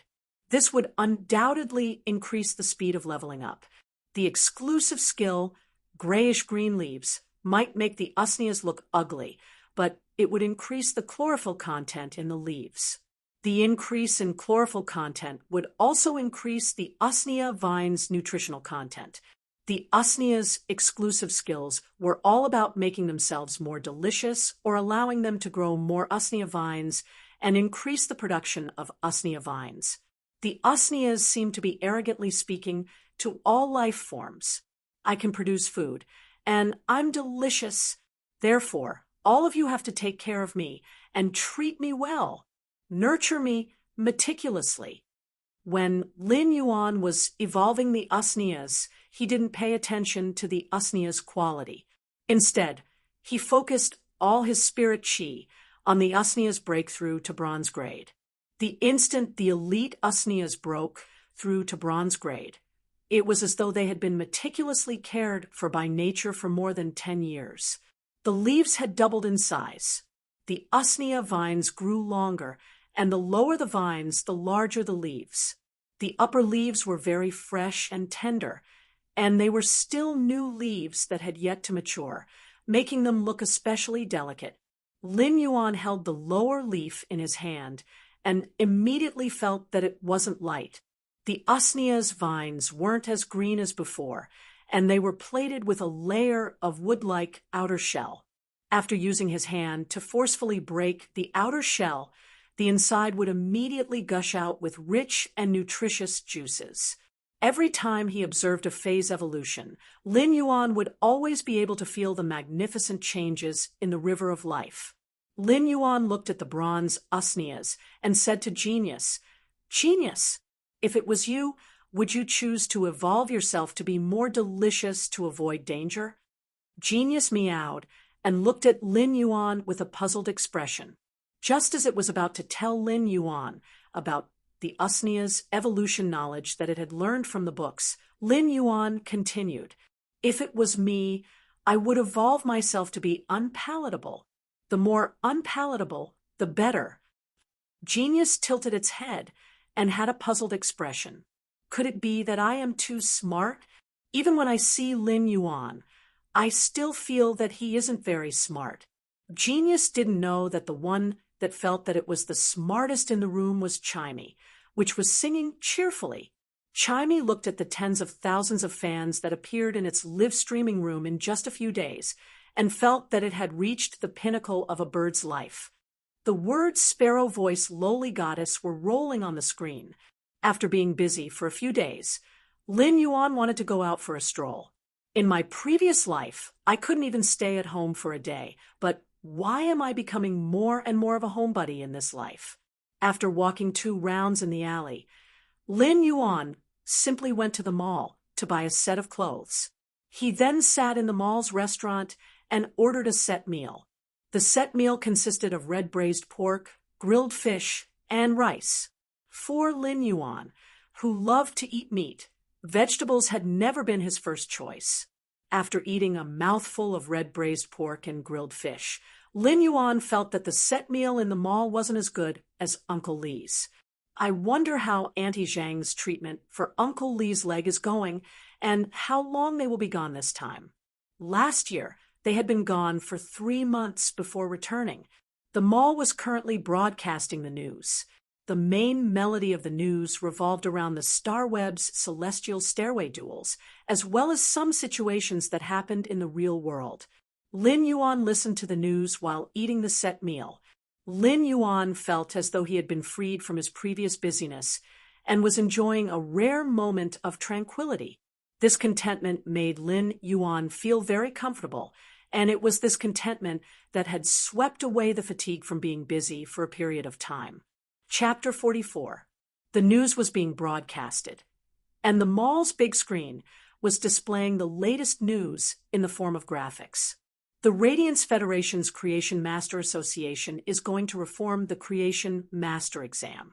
This would undoubtedly increase the speed of leveling up. The exclusive skill, grayish-green leaves, might make the usneas look ugly, but it would increase the chlorophyll content in the leaves. The increase in chlorophyll content would also increase the usnea vine's nutritional content. The usnea's exclusive skills were all about making themselves more delicious or allowing them to grow more usnea vines and increase the production of usnea vines. The usneas seem to be arrogantly speaking to all life forms. I can produce food, and I'm delicious. Therefore, all of you have to take care of me and treat me well. Nurture me meticulously. When Lin Yuan was evolving the usneas, he didn't pay attention to the usnea's quality. Instead, he focused all his spirit chi on the usnea's breakthrough to bronze grade. The instant the elite usneas broke through to bronze grade, it was as though they had been meticulously cared for by nature for more than 10 years. The leaves had doubled in size. The usnea vines grew longer, and the lower the vines, the larger the leaves. The upper leaves were very fresh and tender, and they were still new leaves that had yet to mature, making them look especially delicate. Lin Yuan held the lower leaf in his hand and immediately felt that it wasn't light. The usnea's vines weren't as green as before, and they were plated with a layer of wood-like outer shell. After using his hand to forcefully break the outer shell, the inside would immediately gush out with rich and nutritious juices. Every time he observed a phase evolution, Lin Yuan would always be able to feel the magnificent changes in the river of life. Lin Yuan looked at the bronze usneas and said to Genius, "Genius, if it was you, would you choose to evolve yourself to be more delicious to avoid danger?" Genius meowed and looked at Lin Yuan with a puzzled expression. Just as it was about to tell Lin Yuan about the usnea's evolution knowledge that it had learned from the books, Lin Yuan continued, "If it was me, I would evolve myself to be unpalatable. The more unpalatable, the better." Genius tilted its head and had a puzzled expression. Could it be that I am too smart? Even when I see Lin Yuan, I still feel that he isn't very smart. Genius didn't know that the one that felt that it was the smartest in the room was Chimey, which was singing cheerfully. Chimey looked at the tens of thousands of fans that appeared in its live streaming room in just a few days and felt that it had reached the pinnacle of a bird's life. The words sparrow voice lowly goddess were rolling on the screen. After being busy for a few days, Lin Yuan wanted to go out for a stroll. In my previous life, I couldn't even stay at home for a day, but why am I becoming more and more of a homebody in this life? After walking 2 rounds in the alley, Lin Yuan simply went to the mall to buy a set of clothes. He then sat in the mall's restaurant and ordered a set meal. The set meal consisted of red braised pork, grilled fish, and rice. For Lin Yuan, who loved to eat meat, vegetables had never been his first choice. After eating a mouthful of red braised pork and grilled fish, Lin Yuan felt that the set meal in the mall wasn't as good as Uncle Lee's. I wonder how Auntie Zhang's treatment for Uncle Lee's leg is going and how long they will be gone this time. Last year, they had been gone for 3 months before returning. The mall was currently broadcasting the news. The main melody of the news revolved around the Starweb's celestial stairway duels, as well as some situations that happened in the real world. Lin Yuan listened to the news while eating the set meal. Lin Yuan felt as though he had been freed from his previous busyness and was enjoying a rare moment of tranquility. This contentment made Lin Yuan feel very comfortable, and it was this contentment that had swept away the fatigue from being busy for a period of time. Chapter 44. The news was being broadcasted, and the mall's big screen was displaying the latest news in the form of graphics. The Radiance Federation's Creation Master Association is going to reform the Creation Master exam.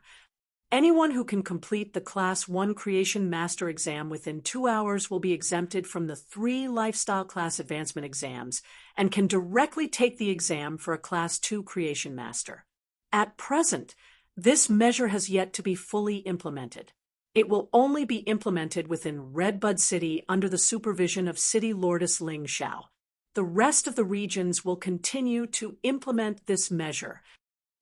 Anyone who can complete the Class 1 Creation Master exam within 2 hours will be exempted from the 3 Lifestyle Class Advancement exams and can directly take the exam for a Class 2 Creation Master. At present, this measure has yet to be fully implemented. It will only be implemented within Redbud City under the supervision of City Lordess Ling Xiao. The rest of the regions will continue to implement this measure.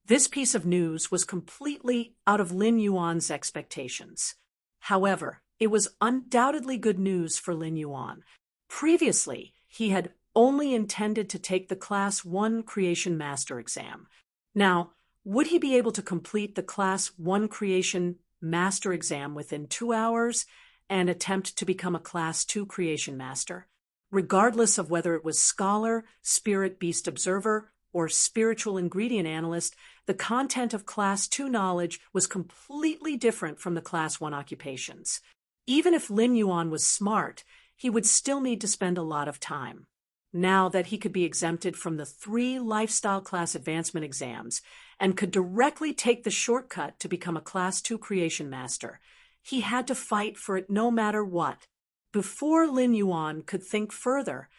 This piece of news was completely out of Lin Yuan's expectations. However, it was undoubtedly good news for Lin Yuan. Previously, he had only intended to take the Class 1 Creation Master exam. Now, would he be able to complete the Class 1 Creation Master exam within 2 hours and attempt to become a Class 2 Creation Master? Regardless of whether it was Scholar, Spirit Beast Observer, or Spiritual Ingredient Analyst, the content of Class 2 knowledge was completely different from the Class 1 occupations. Even if Lin Yuan was smart, he would still need to spend a lot of time. Now that he could be exempted from the 3 Lifestyle Class Advancement exams and could directly take the shortcut to become a Class 2 Creation Master, he had to fight for it no matter what. Before Lin Yuan could think further,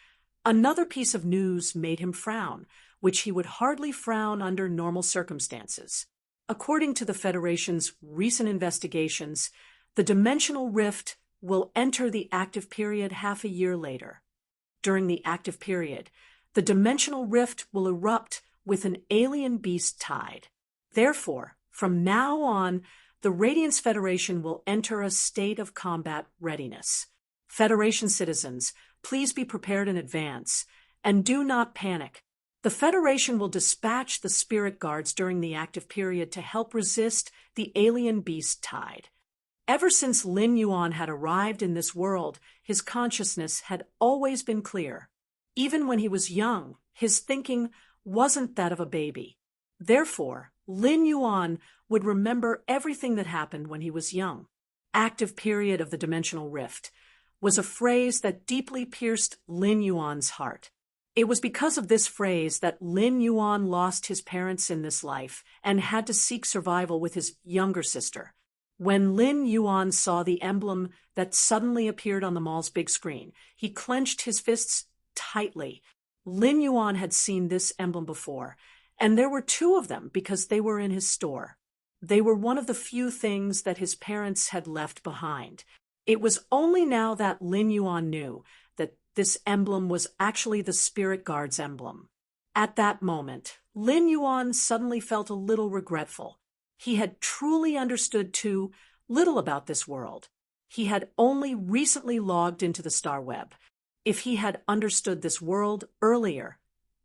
another piece of news made him frown, which he would hardly frown under normal circumstances. According to the Federation's recent investigations, the dimensional rift will enter the active period half a year later. During the active period, the dimensional rift will erupt with an alien beast tide. Therefore, from now on, the Radiance Federation will enter a state of combat readiness. Federation citizens, please be prepared in advance, and do not panic. The Federation will dispatch the spirit guards during the active period to help resist the alien beast tide. Ever since Lin Yuan had arrived in this world, his consciousness had always been clear. Even when he was young, his thinking wasn't that of a baby. Therefore, Lin Yuan would remember everything that happened when he was young. Active period of the dimensional rift was a phrase that deeply pierced Lin Yuan's heart. It was because of this phrase that Lin Yuan lost his parents in this life and had to seek survival with his younger sister. When Lin Yuan saw the emblem that suddenly appeared on the mall's big screen, he clenched his fists tightly. Lin Yuan had seen this emblem before, and there were 2 of them because they were in his store. They were one of the few things that his parents had left behind. It was only now that Lin Yuan knew that this emblem was actually the Spirit Guard's emblem. At that moment, Lin Yuan suddenly felt a little regretful. He had truly understood too little about this world. He had only recently logged into the Star Web. If he had understood this world earlier,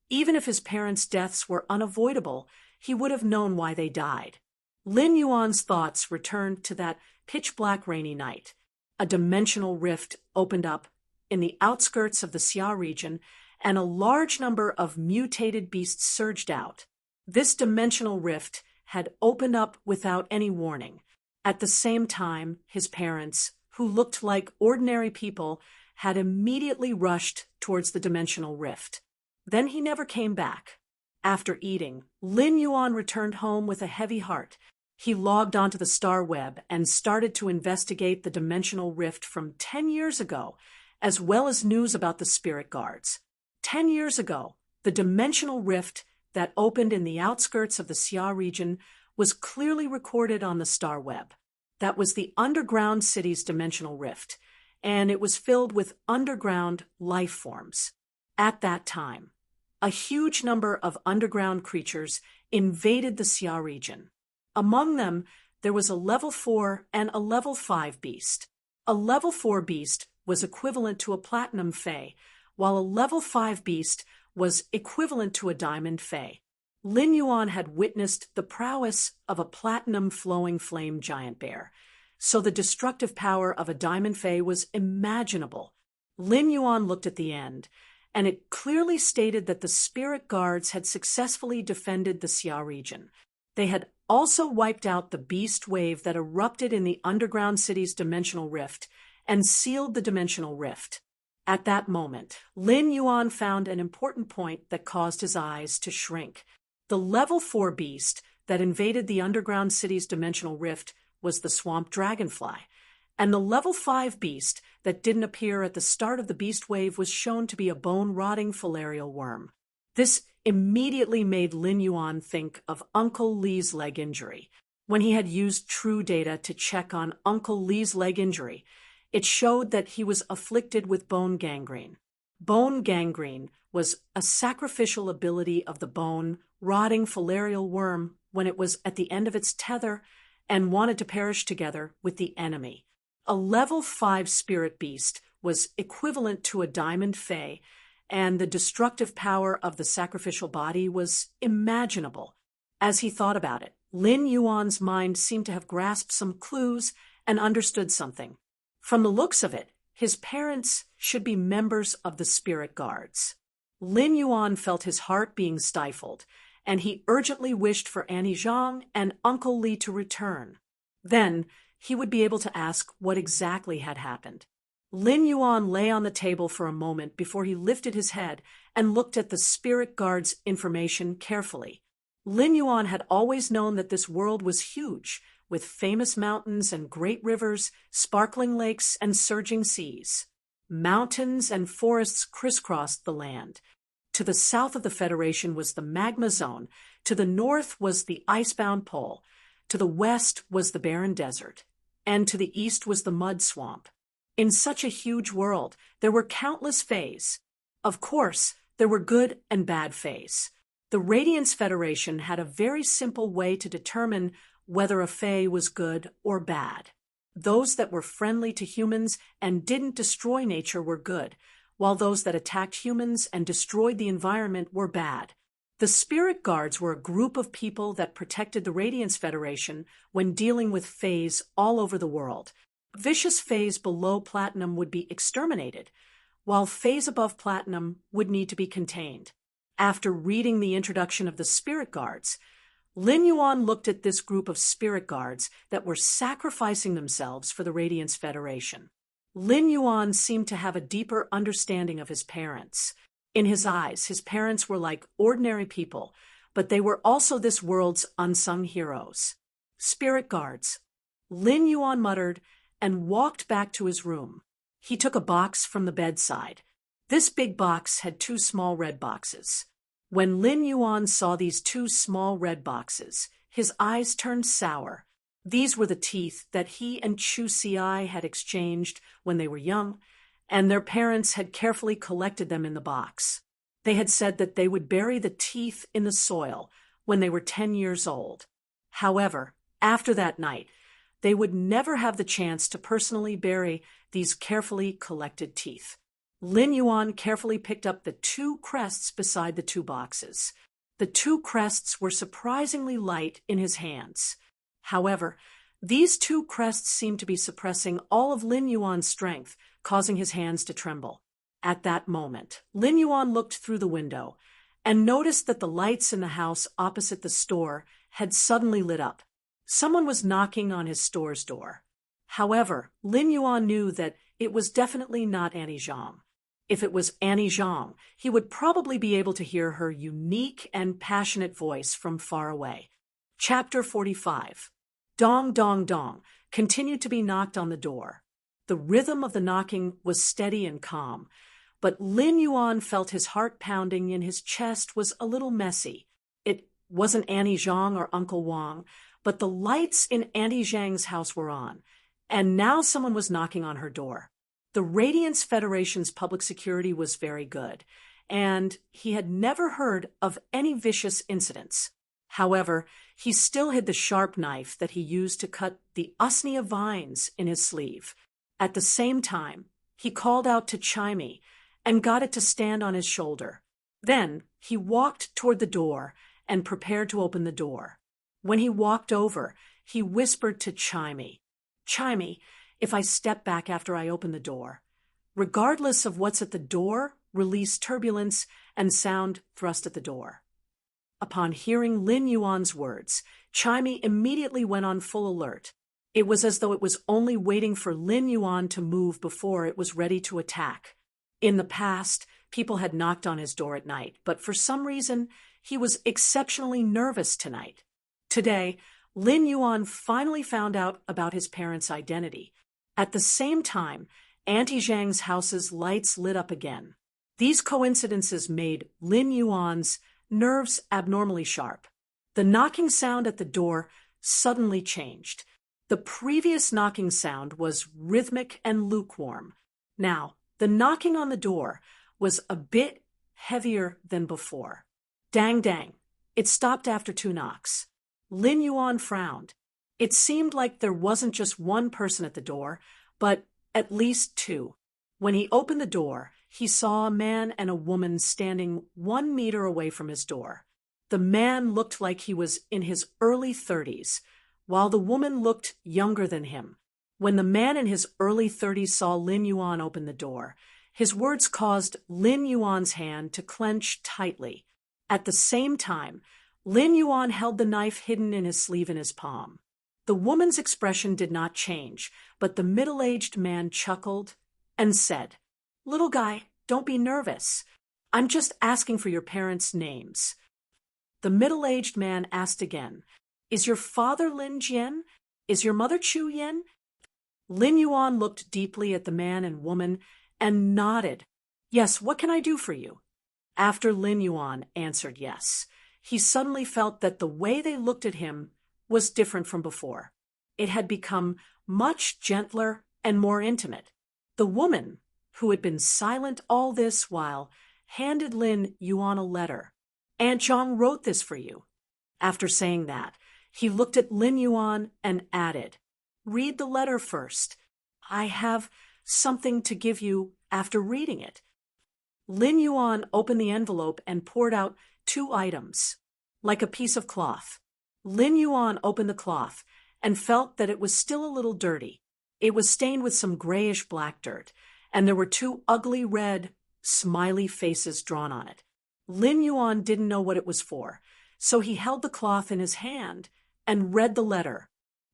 even if his parents' deaths were unavoidable, he would have known why they died. Lin Yuan's thoughts returned to that pitch-black rainy night. A dimensional rift opened up in the outskirts of the Xia region, and a large number of mutated beasts surged out. This dimensional rift had opened up without any warning. At the same time, his parents, who looked like ordinary people, had immediately rushed towards the dimensional rift. Then he never came back. After eating, Lin Yuan returned home with a heavy heart. He logged onto the Star Web and started to investigate the dimensional rift from 10 years ago, as well as news about the Spirit Guards. 10 years ago, the dimensional rift that opened in the outskirts of the Xia region was clearly recorded on the Star Web. That was the underground city's dimensional rift, and it was filled with underground life forms. At that time, a huge number of underground creatures invaded the Xia region. Among them, there was a level 4 and a level 5 beast. A level 4 beast was equivalent to a platinum fae, while a level 5 beast was equivalent to a diamond fae. Lin Yuan had witnessed the prowess of a platinum flowing flame giant bear. so the destructive power of a Diamond Fae was imaginable. Lin Yuan looked at the end, and it clearly stated that the spirit guards had successfully defended the Xia region. They had also wiped out the beast wave that erupted in the underground city's dimensional rift and sealed the dimensional rift. At that moment, Lin Yuan found an important point that caused his eyes to shrink. The level 4 beast that invaded the underground city's dimensional rift was the swamp dragonfly, and the level 5 beast that didn't appear at the start of the beast wave was shown to be a bone-rotting filarial worm. This immediately made Lin Yuan think of Uncle Li's leg injury. When he had used True Data to check on Uncle Li's leg injury, it showed that he was afflicted with bone gangrene. Bone gangrene was a sacrificial ability of the bone-rotting filarial worm when it was at the end of its tether and wanted to perish together with the enemy. A level 5 spirit beast was equivalent to a Diamond Fae, and the destructive power of the sacrificial body was imaginable. As he thought about it, Lin Yuan's mind seemed to have grasped some clues and understood something. From the looks of it, his parents should be members of the spirit guards. Lin Yuan felt his heart being stifled, and he urgently wished for Annie Zhang and Uncle Li to return. Then he would be able to ask what exactly had happened. Lin Yuan lay on the table for a moment before he lifted his head and looked at the spirit guard's information carefully. Lin Yuan had always known that this world was huge, with famous mountains and great rivers, sparkling lakes and surging seas. Mountains and forests crisscrossed the land. To the south of the Federation was the magma zone, to the north was the icebound pole, to the west was the barren desert, and to the east was the mud swamp. In such a huge world, there were countless Faes. Of course, there were good and bad Faes. The Radiance Federation had a very simple way to determine whether a Fae was good or bad. Those that were friendly to humans and didn't destroy nature were good, while those that attacked humans and destroyed the environment were bad. The Spirit Guards were a group of people that protected the Radiance Federation when dealing with Faes all over the world. Vicious Faes below Platinum would be exterminated, while Faes above Platinum would need to be contained. After reading the introduction of the Spirit Guards, Lin Yuan looked at this group of Spirit Guards that were sacrificing themselves for the Radiance Federation. Lin Yuan seemed to have a deeper understanding of his parents. In his eyes, his parents were like ordinary people, but they were also this world's unsung heroes. Spirit Guards. Lin Yuan muttered and walked back to his room. He took a box from the bedside. This big box had 2 small red boxes. When Lin Yuan saw these 2 small red boxes, his eyes turned sour. These were the teeth that he and Chu Xi had exchanged when they were young, and their parents had carefully collected them in the box. They had said that they would bury the teeth in the soil when they were 10 years old. However, after that night, they would never have the chance to personally bury these carefully collected teeth. Lin Yuan carefully picked up the 2 crests beside the 2 boxes. The 2 crests were surprisingly light in his hands. However, these 2 crests seemed to be suppressing all of Lin Yuan's strength, causing his hands to tremble. At that moment, Lin Yuan looked through the window and noticed that the lights in the house opposite the store had suddenly lit up. Someone was knocking on his store's door. However, Lin Yuan knew that it was definitely not Annie Zhang. If it was Annie Zhang, he would probably be able to hear her unique and passionate voice from far away. Chapter 45. Dong, dong, dong continued to be knocked on the door. The rhythm of the knocking was steady and calm, but Lin Yuan felt his heart pounding and his chest was a little messy. It wasn't Annie Zhang or Uncle Wang, but the lights in Annie Zhang's house were on, and now someone was knocking on her door. The Radiance Federation's public security was very good, and he had never heard of any vicious incidents. However, he still hid the sharp knife that he used to cut the usnea vines in his sleeve. At the same time, he called out to Chimey and got it to stand on his shoulder. Then he walked toward the door and prepared to open the door. When he walked over, he whispered to Chimey, chimey if I step back after I open the door. Regardless of what's at the door, release turbulence and sound thrust at the door. Upon hearing Lin Yuan's words, Chimey immediately went on full alert. It was as though it was only waiting for Lin Yuan to move before it was ready to attack. In the past, people had knocked on his door at night, but for some reason, he was exceptionally nervous tonight. Today, Lin Yuan finally found out about his parents' identity. At the same time, Auntie Zhang's house's lights lit up again. These coincidences made Lin Yuan's nerves abnormally sharp. The knocking sound at the door suddenly changed. The previous knocking sound was rhythmic and lukewarm. Now, the knocking on the door was a bit heavier than before. Dang dang. It stopped after 2 knocks. Lin Yuan frowned. It seemed like there wasn't just one person at the door, but at least 2. When he opened the door, he saw a man and a woman standing 1 meter away from his door. The man looked like he was in his early 30s, while the woman looked younger than him. When the man in his early 30s saw Lin Yuan open the door, his words caused Lin Yuan's hand to clench tightly. At the same time, Lin Yuan held the knife hidden in his sleeve in his palm. The woman's expression did not change, but the middle-aged man chuckled and said, "Little guy, don't be nervous. I'm just asking for your parents' names." The middle-aged man asked again, "Is your father Lin Jian? Is your mother Chu Yin?" Lin Yuan looked deeply at the man and woman and nodded. "Yes, what can I do for you?" After Lin Yuan answered yes, he suddenly felt that the way they looked at him was different from before. It had become much gentler and more intimate. The woman, who had been silent all this while, handed Lin Yuan a letter. "Aunt Zhang wrote this for you." After saying that, he looked at Lin Yuan and added, "Read the letter first. I have something to give you after reading it." Lin Yuan opened the envelope and poured out 2 items, like a piece of cloth. Lin Yuan opened the cloth and felt that it was still a little dirty. It was stained with some grayish black dirt, and there were 2 ugly red, smiley faces drawn on it. Lin Yuan didn't know what it was for, so he held the cloth in his hand and read the letter.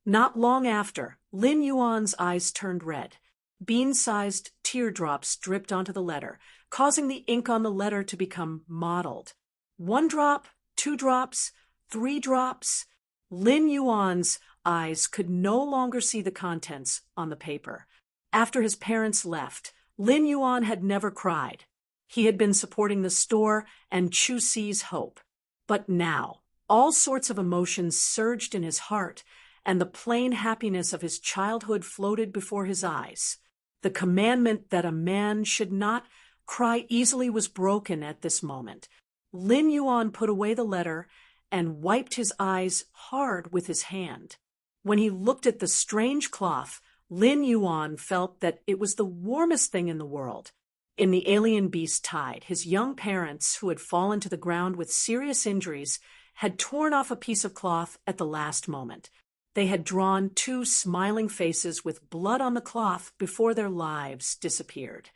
Not long after, Lin Yuan's eyes turned red. Bean-sized teardrops dripped onto the letter, causing the ink on the letter to become mottled. 1 drop, 2 drops, 3 drops. Lin Yuan's eyes could no longer see the contents on the paper. After his parents left, Lin Yuan had never cried. He had been supporting the store and Chu Si's hope. But now, all sorts of emotions surged in his heart, and the plain happiness of his childhood floated before his eyes. The commandment that a man should not cry easily was broken at this moment. Lin Yuan put away the letter and wiped his eyes hard with his hand. When he looked at the strange cloth, Lin Yuan felt that it was the warmest thing in the world. In the alien beast tide, his young parents, who had fallen to the ground with serious injuries, had torn off a piece of cloth at the last moment. They had drawn 2 smiling faces with blood on the cloth before their lives disappeared.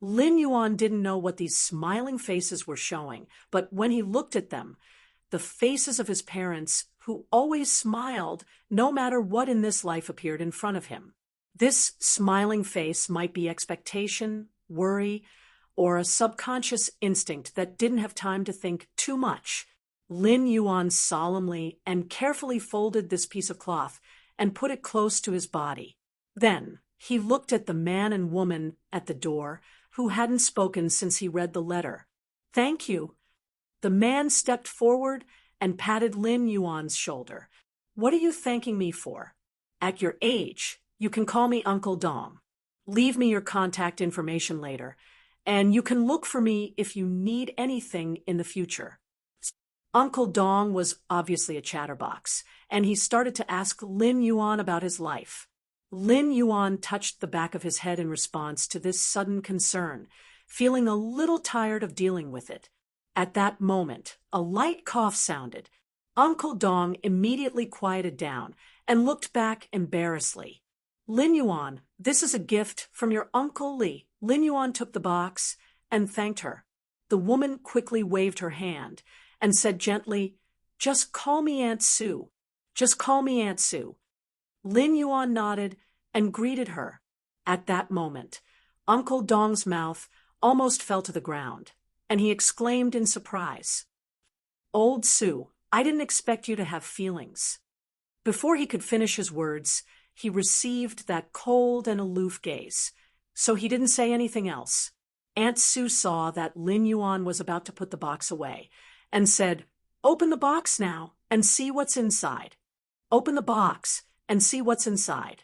Lin Yuan didn't know what these smiling faces were showing, but when he looked at them, the faces of his parents, who always smiled no matter what in this life appeared in front of him. This smiling face might be expectation, worry, or a subconscious instinct that didn't have time to think too much. Lin Yuan solemnly and carefully folded this piece of cloth and put it close to his body. Then he looked at the man and woman at the door who hadn't spoken since he read the letter. "Thank you." The man stepped forward and patted Lin Yuan's shoulder. "What are you thanking me for? At your age, you can call me Uncle Dong. Leave me your contact information later, and you can look for me if you need anything in the future." Uncle Dong was obviously a chatterbox, and he started to ask Lin Yuan about his life. Lin Yuan touched the back of his head in response to this sudden concern, feeling a little tired of dealing with it. At that moment, a light cough sounded. Uncle Dong immediately quieted down and looked back embarrassedly. Lin Yuan, this is a gift from your Uncle Li. Lin Yuan took the box and thanked her. The woman quickly waved her hand and said gently, "Just call me Aunt Sue. Just call me Aunt Sue." Lin Yuan nodded and greeted her. At that moment, Uncle Dong's mouth almost fell to the ground, and he exclaimed in surprise, "Old Sue, I didn't expect you to have feelings." Before he could finish his words, he received that cold and aloof gaze, so he didn't say anything else. Aunt Sue saw that Lin Yuan was about to put the box away and said, "Open the box now and see what's inside. Open the box and see what's inside.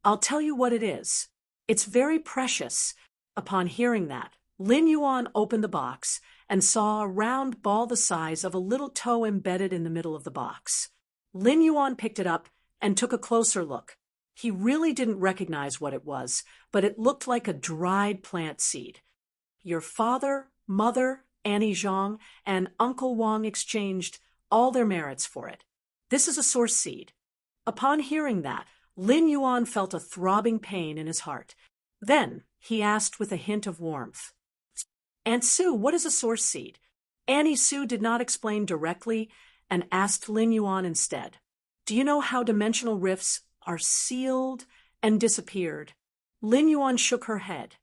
I'll tell you what it is. It's very precious." Upon hearing that, Lin Yuan opened the box and saw a round ball the size of a little toe embedded in the middle of the box. Lin Yuan picked it up and took a closer look. He really didn't recognize what it was, but it looked like a dried plant seed. Your father, mother, Annie Zhang, and Uncle Wang exchanged all their merits for it. This is a source seed. Upon hearing that, Lin Yuan felt a throbbing pain in his heart. Then he asked with a hint of warmth, "Aunt Sue, what is a source seed?" Annie Sue did not explain directly and asked Lin Yuan instead, "Do you know how dimensional rifts are sealed and disappeared?" Lin Yuan shook her head.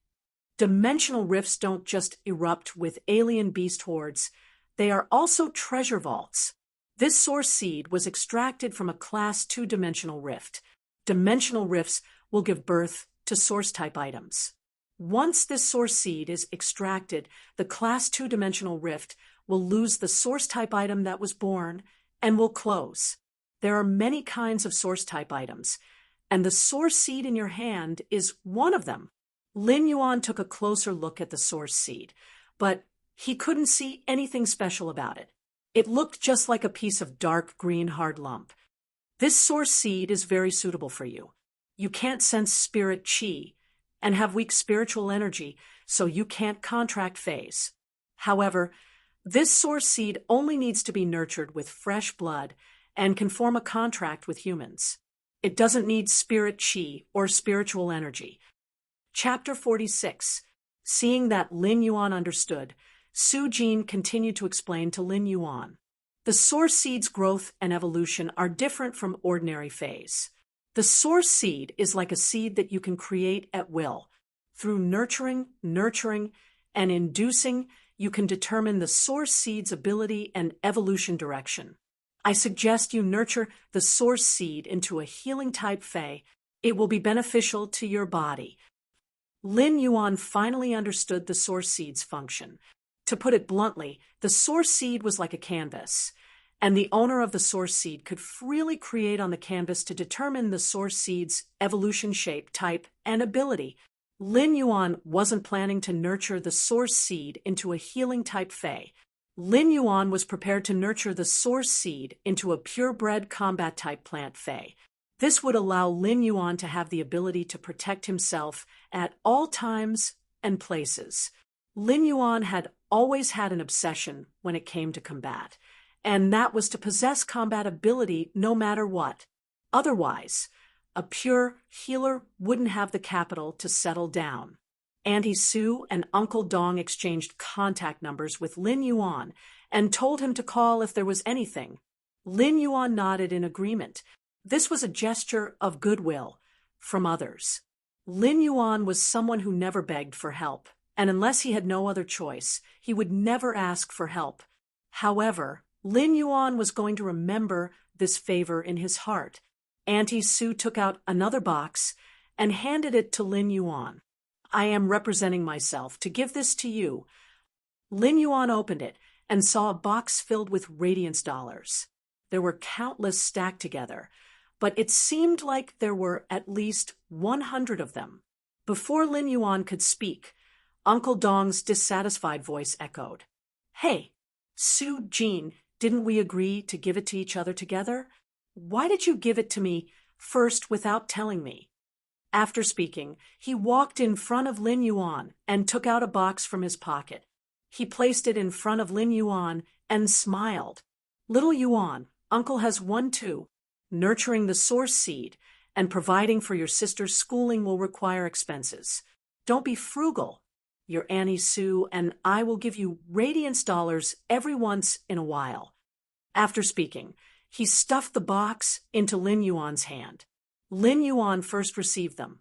Dimensional rifts don't just erupt with alien beast hordes. They are also treasure vaults. This source seed was extracted from a Class 2 dimensional rift. Dimensional rifts will give birth to source-type items. Once this source seed is extracted, the Class 2 dimensional rift will lose the source-type item that was born and will close. There are many kinds of source-type items, and the source seed in your hand is one of them. Lin Yuan took a closer look at the source seed, but he couldn't see anything special about it. It looked just like a piece of dark green hard lump. This source seed is very suitable for you. You can't sense spirit qi and have weak spiritual energy, so you can't contract phase. However, this source seed only needs to be nurtured with fresh blood and can form a contract with humans. It doesn't need spirit qi or spiritual energy. Chapter 46. Seeing that Lin Yuan understood, Su Jin continued to explain to Lin Yuan. The source seed's growth and evolution are different from ordinary phase. The source seed is like a seed that you can create at will. Through nurturing, and inducing, you can determine the source seed's ability and evolution direction. I suggest you nurture the source seed into a healing type Fei. It will be beneficial to your body. Lin Yuan finally understood the source seed's function. To put it bluntly, the source seed was like a canvas, and the owner of the source seed could freely create on the canvas to determine the source seed's evolution shape, type, and ability. Lin Yuan wasn't planning to nurture the source seed into a healing type Fei. Lin Yuan was prepared to nurture the source seed into a purebred combat type plant Fei. This would allow Lin Yuan to have the ability to protect himself at all times and places. Lin Yuan had always had an obsession when it came to combat, and that was to possess combat ability no matter what. Otherwise, a pure healer wouldn't have the capital to settle down. Auntie Sue and Uncle Dong exchanged contact numbers with Lin Yuan and told him to call if there was anything. Lin Yuan nodded in agreement. This was a gesture of goodwill from others. Lin Yuan was someone who never begged for help, and unless he had no other choice, he would never ask for help. However, Lin Yuan was going to remember this favor in his heart. Auntie Sue took out another box and handed it to Lin Yuan. "I am representing myself to give this to you." Lin Yuan opened it and saw a box filled with radiance dollars. There were countless stacked together, but it seemed like there were at least 100 of them. Before Lin Yuan could speak, Uncle Dong's dissatisfied voice echoed. "Hey, Su Jin, didn't we agree to give it to each other together? Why did you give it to me first without telling me?" After speaking, he walked in front of Lin Yuan and took out a box from his pocket. He placed it in front of Lin Yuan and smiled. "Little Yuan, Uncle has one too, nurturing the source seed, and providing for your sister's schooling will require expenses. Don't be frugal. Your Annie Sue and I will give you radiance dollars every once in a while. After speaking, he stuffed the box into Lin Yuan's hand. Lin Yuan first received them,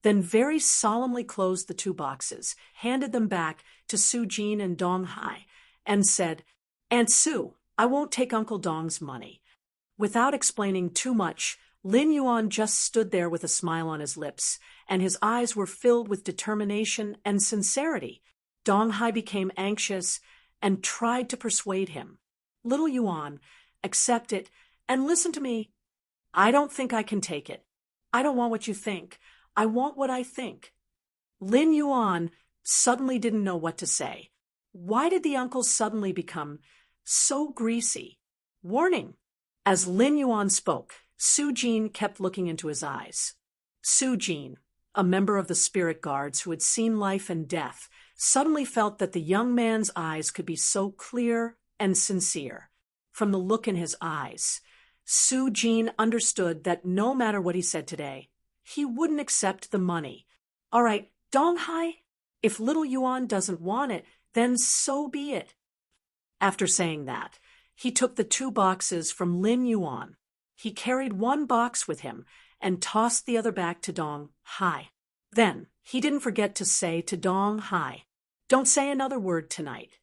then very solemnly closed the two boxes, handed them back to Su Jin and Dong Hai, and said, "Aunt Sue, I won't take Uncle Dong's money." Without explaining too much, Lin Yuan just stood there with a smile on his lips, and his eyes were filled with determination and sincerity. Dong Hai became anxious and tried to persuade him. "Little Yuan, accept it and listen to me. I don't think I can take it. I don't want what you think. I want what I think." Lin Yuan suddenly didn't know what to say. Why did the uncle suddenly become so greasy? Warning! As Lin Yuan spoke, Su Jin kept looking into his eyes. Su Jin, a member of the spirit guards who had seen life and death, suddenly felt that the young man's eyes could be so clear and sincere. From the look in his eyes, Su Jin understood that no matter what he said today, he wouldn't accept the money. "All right, Dong Hai, if little Yuan doesn't want it, then so be it." After saying that, he took the two boxes from Lin Yuan. He carried one box with him and tossed the other back to Dong Hai. Then he didn't forget to say to Dong Hai, "Don't say another word tonight."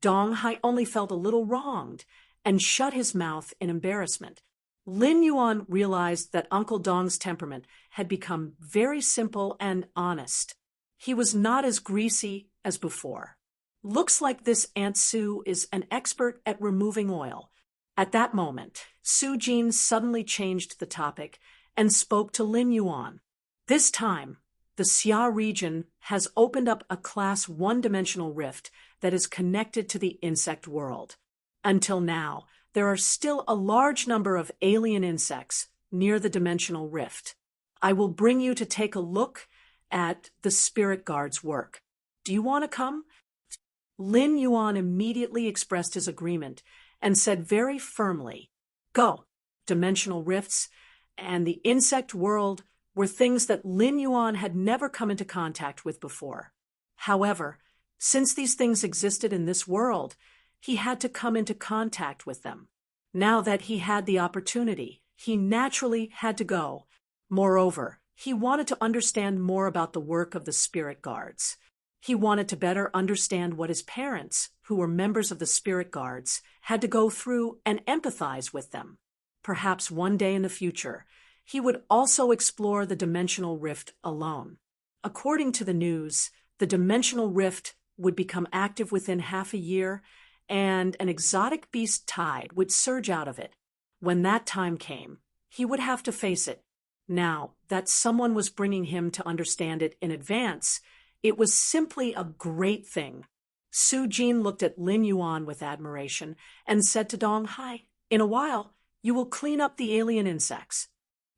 Dong Hai only felt a little wronged and shut his mouth in embarrassment. Lin Yuan realized that Uncle Dong's temperament had become very simple and honest. He was not as greasy as before. "Looks like this Aunt Sue is an expert at removing oil." At that moment, Su Jin suddenly changed the topic and spoke to Lin Yuan. "This time, the Xia region has opened up a class one-dimensional rift that is connected to the insect world. Until now, there are still a large number of alien insects near the dimensional rift. I will bring you to take a look at the spirit guard's work. Do you want to come?" Lin Yuan immediately expressed his agreement and said very firmly, "Go." Dimensional rifts and the insect world were things that Lin Yuan had never come into contact with before. However, since these things existed in this world, he had to come into contact with them. Now that he had the opportunity, he naturally had to go. Moreover, he wanted to understand more about the work of the spirit guards. He wanted to better understand what his parents, who were members of the spirit guards, had to go through and empathize with them. Perhaps one day in the future, he would also explore the dimensional rift alone. According to the news, the dimensional rift would become active within half a year, and an exotic beast tide would surge out of it. When that time came, he would have to face it. Now that someone was bringing him to understand it in advance, it was simply a great thing. Su Jin looked at Lin Yuan with admiration and said to Dong Hai, "In a while, you will clean up the alien insects.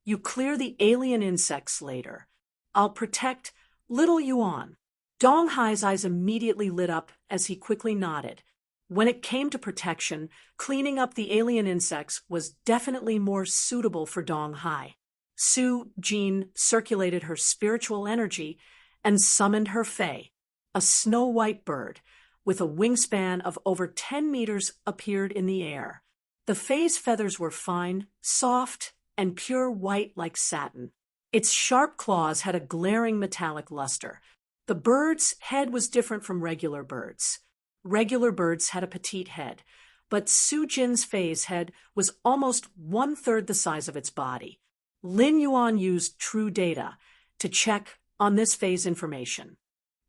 You clear the alien insects later. I'll protect little Yuan." Dong Hai's eyes immediately lit up as he quickly nodded. When it came to protection, cleaning up the alien insects was definitely more suitable for Dong Hai. Su Jin circulated her spiritual energy and summoned her fae. A snow-white bird with a wingspan of over 10 meters appeared in the air. The fae's feathers were fine, soft, and pure white like satin. Its sharp claws had a glaring metallic luster. The bird's head was different from regular birds. Regular birds had a petite head, but Su Jin's fae's head was almost one-third the size of its body. Lin Yuan used true data to check on this fae's information.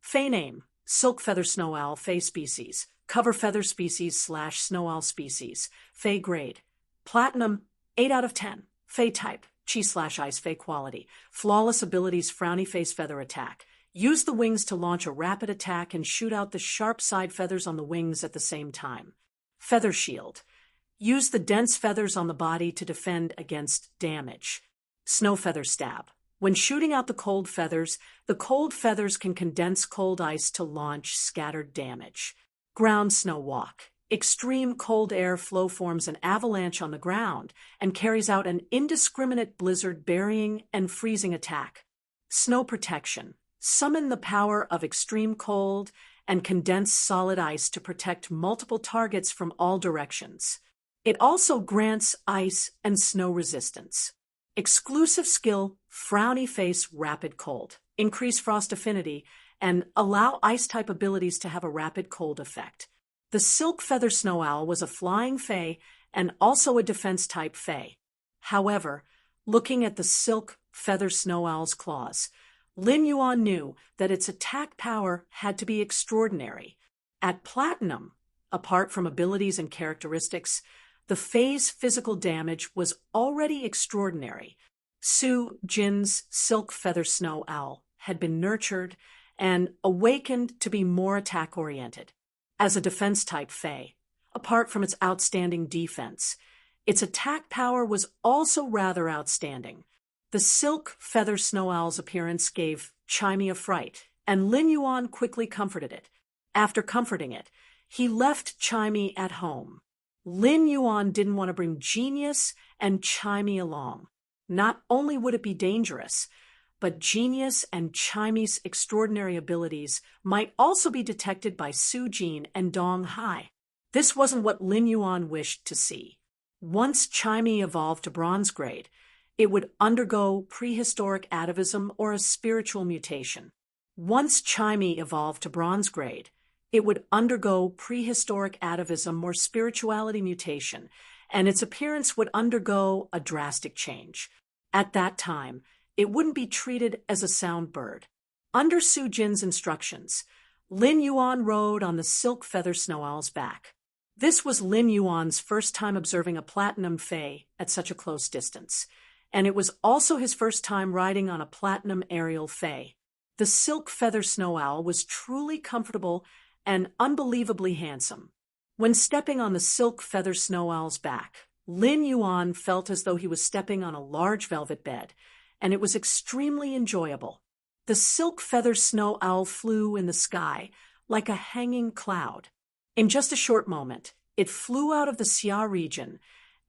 Fae name: silk feather snow owl fae species, cover feather species / snow owl species. Fae grade: platinum, 8 out of 10. Fae type: chi / ice fae quality. Flawless abilities: frowny face feather attack. Use the wings to launch a rapid attack and shoot out the sharp side feathers on the wings at the same time. Feather shield: use the dense feathers on the body to defend against damage. Snow feather stab: when shooting out the cold feathers can condense cold ice to launch scattered damage. Ground snow walk: Extreme cold air flow forms an avalanche on the ground and carries out an indiscriminate blizzard burying and freezing attack. Snow protection. Summon the power of extreme cold and condense solid ice to protect multiple targets from all directions. It also grants ice and snow resistance. Exclusive skill, Frowny Face Rapid Cold. Increase frost affinity and allow ice-type abilities to have a rapid cold effect. The Silk Feather Snow Owl was a flying fae and also a defense-type fae. However, looking at the Silk Feather Snow Owl's claws, Lin Yuan knew that its attack power had to be extraordinary. At Platinum, apart from abilities and characteristics, the fae's physical damage was already extraordinary. Su Jin's Silk Feather Snow Owl had been nurtured and awakened to be more attack-oriented. As a defense-type fae, apart from its outstanding defense, its attack power was also rather outstanding. The Silk Feather Snow Owl's appearance gave Chimey a fright, and Lin Yuan quickly comforted it. After comforting it, he left Chimey at home. Lin Yuan didn't want to bring Genius and Chimey along. Not only would it be dangerous, but Genius and Chimey's extraordinary abilities might also be detected by Su Jin and Dong Hai. This wasn't what Lin Yuan wished to see. Once Chimey evolved to bronze grade, it would undergo prehistoric atavism or a spiritual mutation. Once Chimey evolved to bronze grade, it would undergo prehistoric atavism or spirituality mutation, and its appearance would undergo a drastic change. At that time, it wouldn't be treated as a sound bird. Under Su Jin's instructions, Lin Yuan rode on the Silk Feather Snow Owl's back. This was Lin Yuan's first time observing a platinum fae at such a close distance, and it was also his first time riding on a platinum aerial fae. The Silk Feather Snow Owl was truly comfortable and unbelievably handsome. When stepping on the Silk Feather Snow Owl's back, Lin Yuan felt as though he was stepping on a large velvet bed, and it was extremely enjoyable. The Silk Feather Snow Owl flew in the sky like a hanging cloud. In just a short moment, it flew out of the Xia region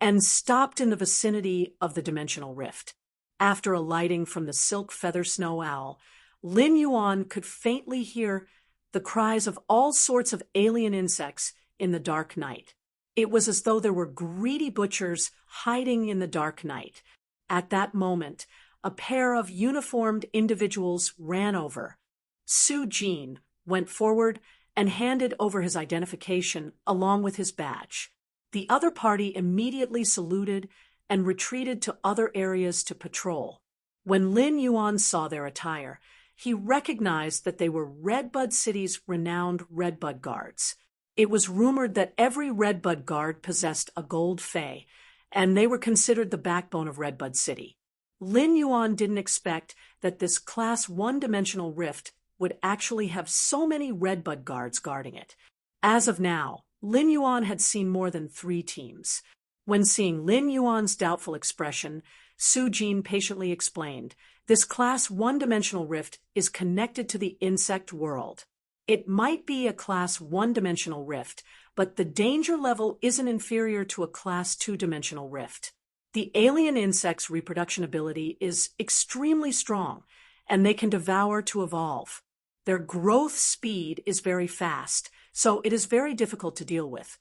and stopped in the vicinity of the dimensional rift. After alighting from the Silk Feather Snow Owl, Lin Yuan could faintly hear the cries of all sorts of alien insects in the dark night. It was as though there were greedy butchers hiding in the dark night. At that moment, a pair of uniformed individuals ran over. Su Jin went forward and handed over his identification along with his badge. The other party immediately saluted and retreated to other areas to patrol. When Lin Yuan saw their attire, he recognized that they were Redbud City's renowned Redbud Guards. It was rumored that every Redbud Guard possessed a gold fae, and they were considered the backbone of Redbud City. Lin Yuan didn't expect that this Class 1-dimensional rift would actually have so many Redbud Guards guarding it. As of now, Lin Yuan had seen more than 3 teams. When seeing Lin Yuan's doubtful expression, Su Jin patiently explained, "This Class 1-dimensional rift is connected to the insect world. It might be a Class 1-dimensional rift, but the danger level isn't inferior to a Class 2-dimensional rift. The alien insect's reproduction ability is extremely strong, and they can devour to evolve. Their growth speed is very fast, so it is very difficult to deal with."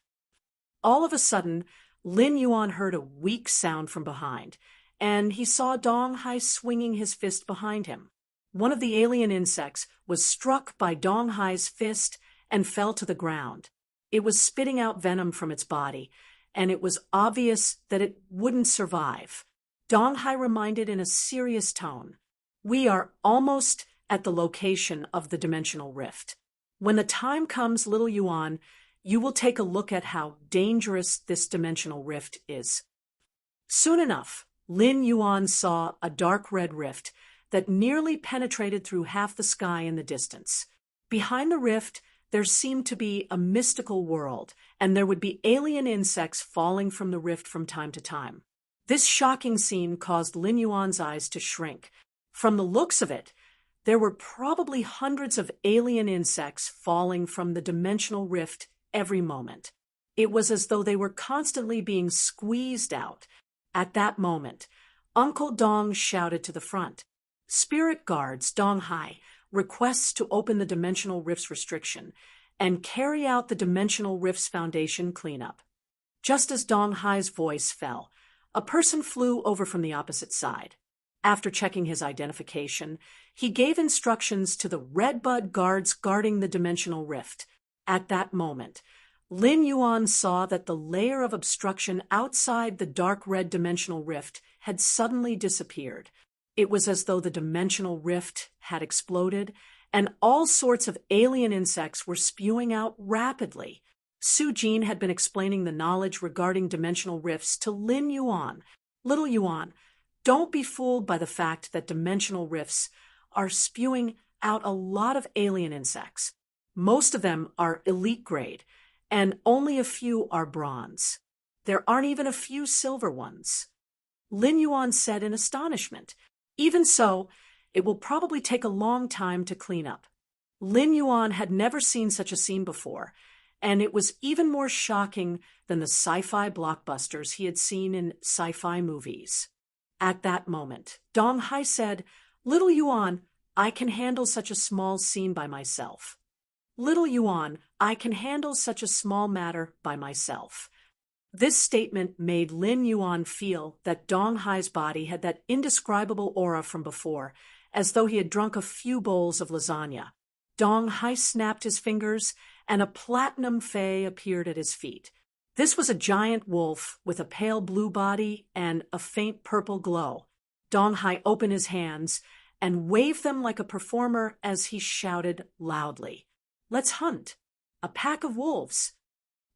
All of a sudden, Lin Yuan heard a weak sound from behind, and he saw Dong Hai swinging his fist behind him. One of the alien insects was struck by Dong Hai's fist and fell to the ground. It was spitting out venom from its body, and it was obvious that it wouldn't survive. Dong Hai reminded in a serious tone, "We are almost at the location of the dimensional rift. When the time comes, little Yuan, you will take a look at how dangerous this dimensional rift is." Soon enough, Lin Yuan saw a dark red rift that nearly penetrated through half the sky in the distance. Behind the rift, there seemed to be a mystical world, and there would be alien insects falling from the rift from time to time. This shocking scene caused Lin Yuan's eyes to shrink. From the looks of it, there were probably hundreds of alien insects falling from the dimensional rift every moment. It was as though they were constantly being squeezed out. At that moment, Uncle Dong shouted to the front, "Spirit guards, Dong Hai requests to open the Dimensional Rifts restriction and carry out the Dimensional Rifts Foundation cleanup." Just as Dong Hai's voice fell, a person flew over from the opposite side. After checking his identification, he gave instructions to the Redbud guards guarding the Dimensional Rift. At that moment, Lin Yuan saw that the layer of obstruction outside the dark red dimensional rift had suddenly disappeared. It was as though the dimensional rift had exploded, and all sorts of alien insects were spewing out rapidly. Su Jin had been explaining the knowledge regarding dimensional rifts to Lin Yuan. "Little Yuan, don't be fooled by the fact that dimensional rifts are spewing out a lot of alien insects. Most of them are elite grade, and only a few are bronze. There aren't even a few silver ones." Lin Yuan said in astonishment. "Even so, it will probably take a long time to clean up." Lin Yuan had never seen such a scene before, and it was even more shocking than the sci-fi blockbusters he had seen in sci-fi movies. At that moment, Dong Hai said, "Little Yuan, I can handle such a small scene by myself. Little Yuan, I can handle such a small matter by myself." This statement made Lin Yuan feel that Dong Hai's body had that indescribable aura from before, as though he had drunk a few bowls of lasagna. Dong Hai snapped his fingers, and a platinum fay appeared at his feet. This was a giant wolf with a pale blue body and a faint purple glow. Dong Hai opened his hands and waved them like a performer as he shouted loudly, "Let's hunt! A pack of wolves!"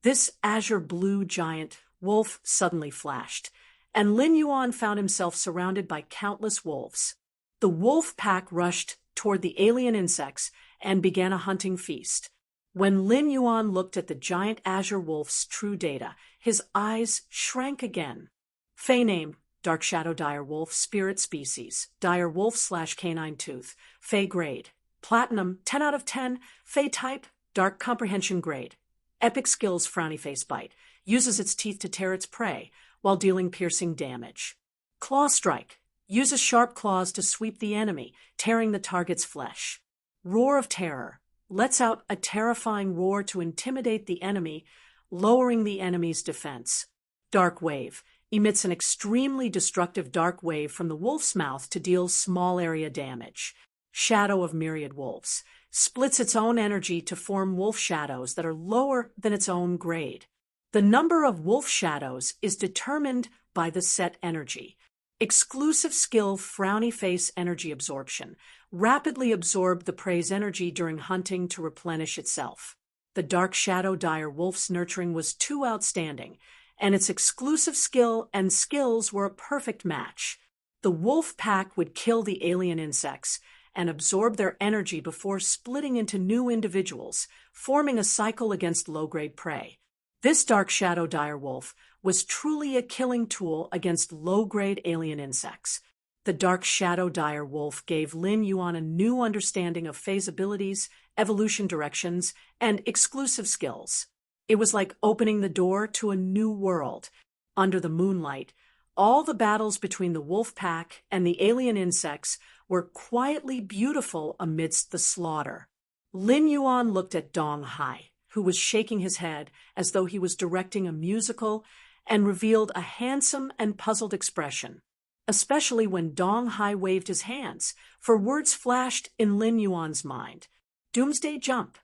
This azure blue giant wolf suddenly flashed, and Lin Yuan found himself surrounded by countless wolves. The wolf pack rushed toward the alien insects and began a hunting feast. When Lin Yuan looked at the giant azure wolf's true data, his eyes shrank again. Fey name, Dark Shadow Dire Wolf, Spirit Species, Dire Wolf/Canine Tooth, Fey Grade, Platinum, 10 out of 10, Fey Type, Dark Comprehension Grade. Epic Skills, Frowny Face Bite, uses its teeth to tear its prey while dealing piercing damage. Claw Strike, uses sharp claws to sweep the enemy, tearing the target's flesh. Roar of Terror, lets out a terrifying roar to intimidate the enemy, lowering the enemy's defense. Dark Wave, emits an extremely destructive dark wave from the wolf's mouth to deal small area damage. Shadow of Myriad Wolves, splits its own energy to form wolf shadows that are lower than its own grade. The number of wolf shadows is determined by the set energy. Exclusive skill Frowny Face Energy Absorption, rapidly absorb the prey's energy during hunting to replenish itself. The Dark Shadow Dire Wolf's nurturing was too outstanding, and its exclusive skill and skills were a perfect match. The wolf pack would kill the alien insects and absorb their energy before splitting into new individuals, forming a cycle against low-grade prey. This Dark Shadow Dire Wolf was truly a killing tool against low-grade alien insects. The Dark Shadow Dire Wolf gave Lin Yuan a new understanding of Fey's abilities, evolution directions, and exclusive skills. It was like opening the door to a new world. Under the moonlight, all the battles between the wolf pack and the alien insects were quietly beautiful amidst the slaughter. Lin Yuan looked at Dong Hai, who was shaking his head as though he was directing a musical, and revealed a handsome and puzzled expression, especially when Dong Hai waved his hands, for words flashed in Lin Yuan's mind. Doomsday Jump.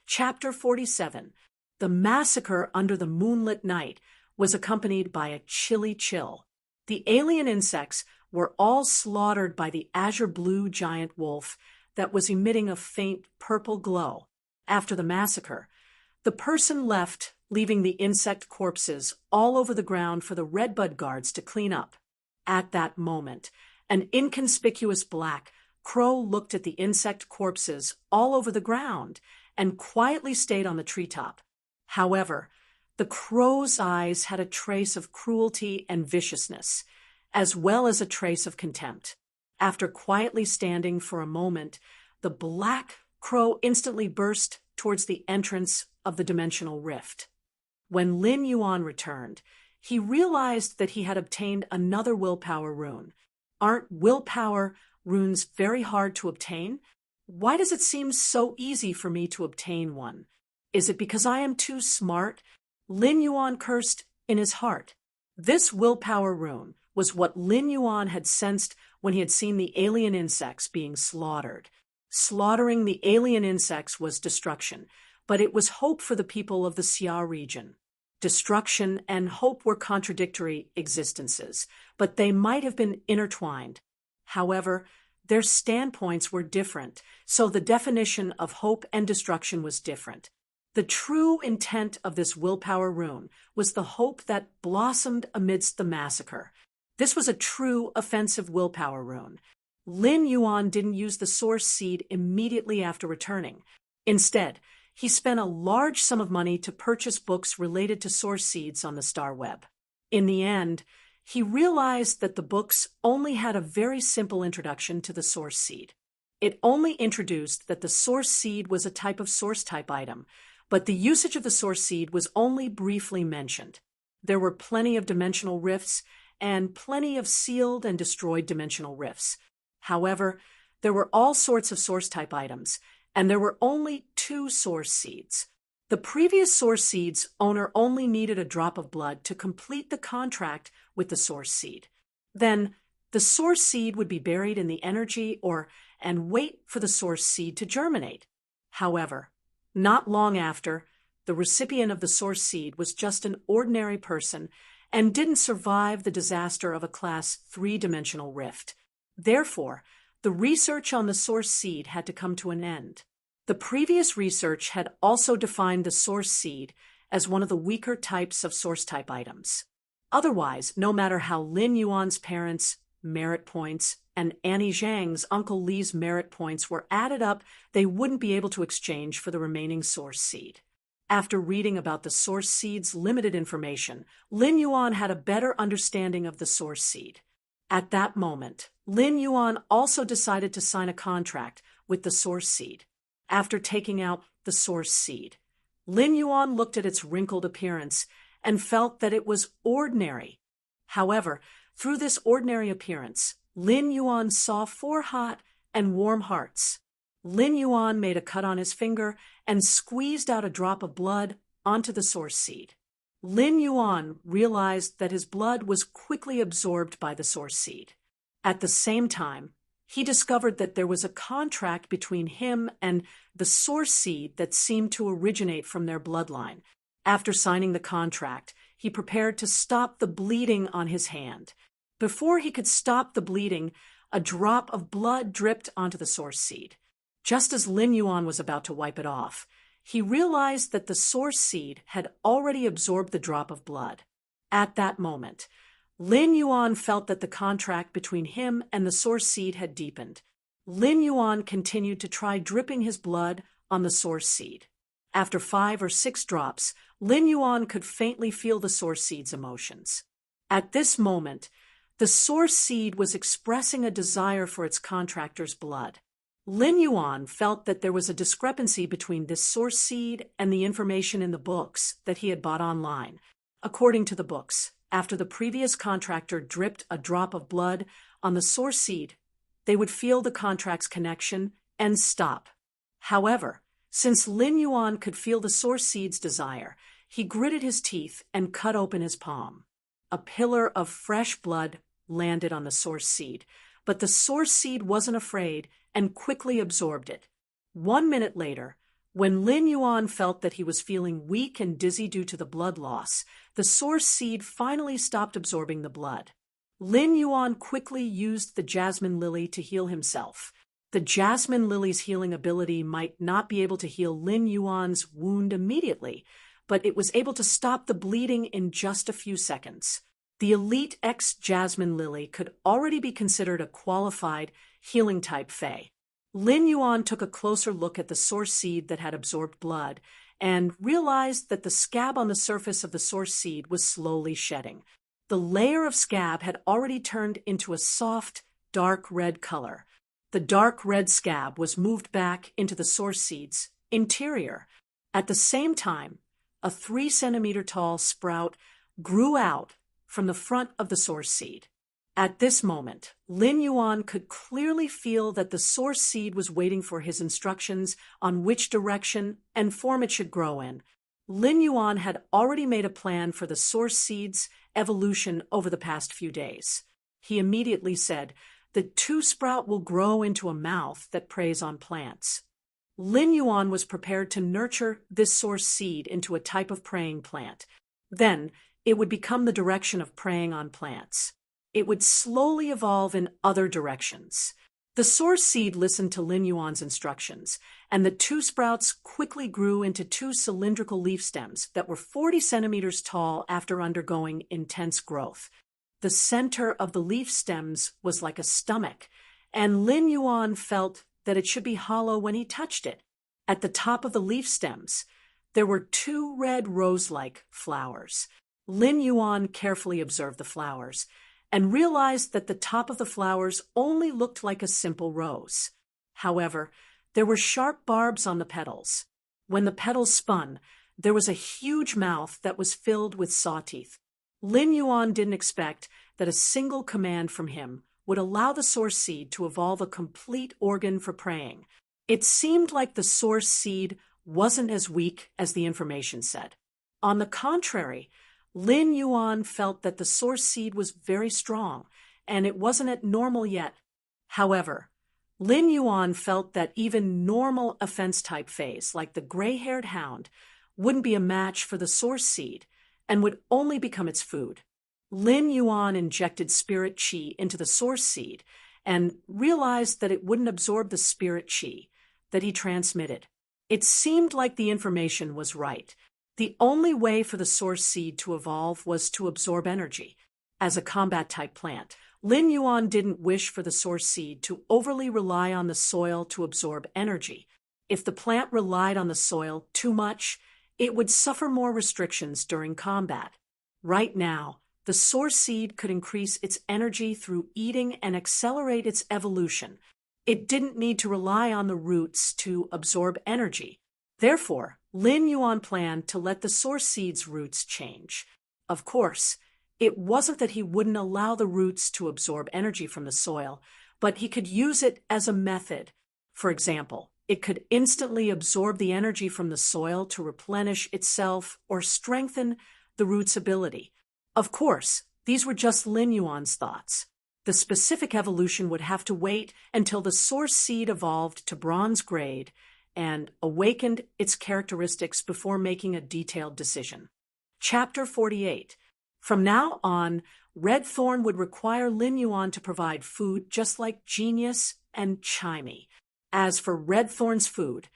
Chapter 47. The massacre under the moonlit night was accompanied by a chilly chill. The alien insects were all slaughtered by the azure blue giant wolf that was emitting a faint purple glow. After the massacre, the person left, leaving the insect corpses all over the ground for the Redbud guards to clean up. At that moment, an inconspicuous black crow looked at the insect corpses all over the ground and quietly stayed on the treetop. However, the crow's eyes had a trace of cruelty and viciousness, as well as a trace of contempt. After quietly standing for a moment, the black crow instantly burst towards the entrance of the dimensional rift. When Lin Yuan returned, he realized that he had obtained another willpower rune. Aren't willpower runes very hard to obtain? Why does it seem so easy for me to obtain one? Is it because I am too smart? Lin Yuan cursed in his heart. This willpower rune was what Lin Yuan had sensed when he had seen the alien insects being slaughtered. Slaughtering the alien insects was destruction, but it was hope for the people of the Xia region. Destruction and hope were contradictory existences, but they might have been intertwined. However, their standpoints were different, so the definition of hope and destruction was different. The true intent of this willpower rune was the hope that blossomed amidst the massacre. This was a true offensive willpower rune. Lin Yuan didn't use the source seed immediately after returning. Instead, he spent a large sum of money to purchase books related to source seeds on the star web. In the end, he realized that the books only had a very simple introduction to the source seed. It only introduced that the source seed was a type of source type item, but the usage of the source seed was only briefly mentioned. There were plenty of dimensional rifts and plenty of sealed and destroyed dimensional rifts. However, there were all sorts of source type items, and there were only 2 source seeds. The previous source seed's owner only needed a drop of blood to complete the contract with the source seed. Then, the source seed would be buried in the energy and wait for the source seed to germinate. However, not long after, the recipient of the source seed was just an ordinary person and didn't survive the disaster of a class 3-dimensional rift. Therefore, the research on the source seed had to come to an end. The previous research had also defined the source seed as one of the weaker types of source type items. Otherwise, no matter how Lin Yuan's parents' merit points and Annie Zhang's Uncle Li's merit points were added up, they wouldn't be able to exchange for the remaining source seed. After reading about the source seed's limited information, Lin Yuan had a better understanding of the source seed. At that moment, Lin Yuan also decided to sign a contract with the source seed. After taking out the source seed, Lin Yuan looked at its wrinkled appearance and felt that it was ordinary. However, through this ordinary appearance, Lin Yuan saw 4 hot and warm hearts. Lin Yuan made a cut on his finger and squeezed out a drop of blood onto the source seed. Lin Yuan realized that his blood was quickly absorbed by the source seed. At the same time, he discovered that there was a contract between him and the source seed that seemed to originate from their bloodline. After signing the contract, he prepared to stop the bleeding on his hand. Before he could stop the bleeding, a drop of blood dripped onto the source seed. Just as Lin Yuan was about to wipe it off, he realized that the source seed had already absorbed the drop of blood. At that moment, Lin Yuan felt that the contract between him and the source seed had deepened. Lin Yuan continued to try dripping his blood on the source seed. After 5 or 6 drops, Lin Yuan could faintly feel the source seed's emotions. At this moment, the source seed was expressing a desire for its contractor's blood. Lin Yuan felt that there was a discrepancy between this source seed and the information in the books that he had bought online. According to the books, after the previous contractor dripped a drop of blood on the source seed, they would feel the contract's connection and stop. However, since Lin Yuan could feel the source seed's desire, he gritted his teeth and cut open his palm. A pillar of fresh blood landed on the source seed, but the source seed wasn't afraid and quickly absorbed it. 1 minute later, when Lin Yuan felt that he was feeling weak and dizzy due to the blood loss, the source seed finally stopped absorbing the blood. Lin Yuan quickly used the jasmine lily to heal himself. The jasmine lily's healing ability might not be able to heal Lin Yuan's wound immediately, but it was able to stop the bleeding in just a few seconds. The Elite X Jasmine Lily could already be considered a qualified healing-type Fae. Lin Yuan took a closer look at the source seed that had absorbed blood and realized that the scab on the surface of the source seed was slowly shedding. The layer of scab had already turned into a soft, dark red color. The dark red scab was moved back into the source seed's interior. At the same time, a 3-centimeter tall sprout grew out from the front of the source seed. At this moment, Lin Yuan could clearly feel that the source seed was waiting for his instructions on which direction and form it should grow in. Lin Yuan had already made a plan for the source seed's evolution over the past few days. He immediately said, "The 2-sprout will grow into a mouth that preys on plants." Lin Yuan was prepared to nurture this source seed into a type of preying plant. Then, it would become the direction of preying on plants. It would slowly evolve in other directions. The source seed listened to Lin Yuan's instructions, and the 2-sprouts quickly grew into 2 cylindrical leaf stems that were 40 centimeters tall after undergoing intense growth. The center of the leaf stems was like a stomach, and Lin Yuan felt that it should be hollow when he touched it. At the top of the leaf stems, there were 2 red rose-like flowers. Lin Yuan carefully observed the flowers and realized that the top of the flowers only looked like a simple rose. However, there were sharp barbs on the petals. When the petals spun, there was a huge mouth that was filled with saw teeth. Lin Yuan didn't expect that a single command from him would allow the source seed to evolve a complete organ for preying. It seemed like the source seed wasn't as weak as the information said. On the contrary, Lin Yuan felt that the source seed was very strong, and it wasn't at normal yet. However, Lin Yuan felt that even normal offense-type phase, like the gray-haired hound, wouldn't be a match for the source seed and would only become its food. Lin Yuan injected spirit qi into the source seed and realized that it wouldn't absorb the spirit qi that he transmitted. It seemed like the information was right. The only way for the source seed to evolve was to absorb energy. As a combat-type plant, Lin Yuan didn't wish for the source seed to overly rely on the soil to absorb energy. If the plant relied on the soil too much, it would suffer more restrictions during combat. Right now, the source seed could increase its energy through eating and accelerate its evolution. It didn't need to rely on the roots to absorb energy. Therefore, Lin Yuan planned to let the source seed's roots change. Of course, it wasn't that he wouldn't allow the roots to absorb energy from the soil, but he could use it as a method. For example, it could instantly absorb the energy from the soil to replenish itself or strengthen the root's ability. Of course, these were just Lin Yuan's thoughts. The specific evolution would have to wait until the source seed evolved to bronze grade and awakened its characteristics before making a detailed decision. Chapter 48. From now on, Red Thorn would require Lin Yuan to provide food just like Genius and Chimey. As for Red Thorn's food,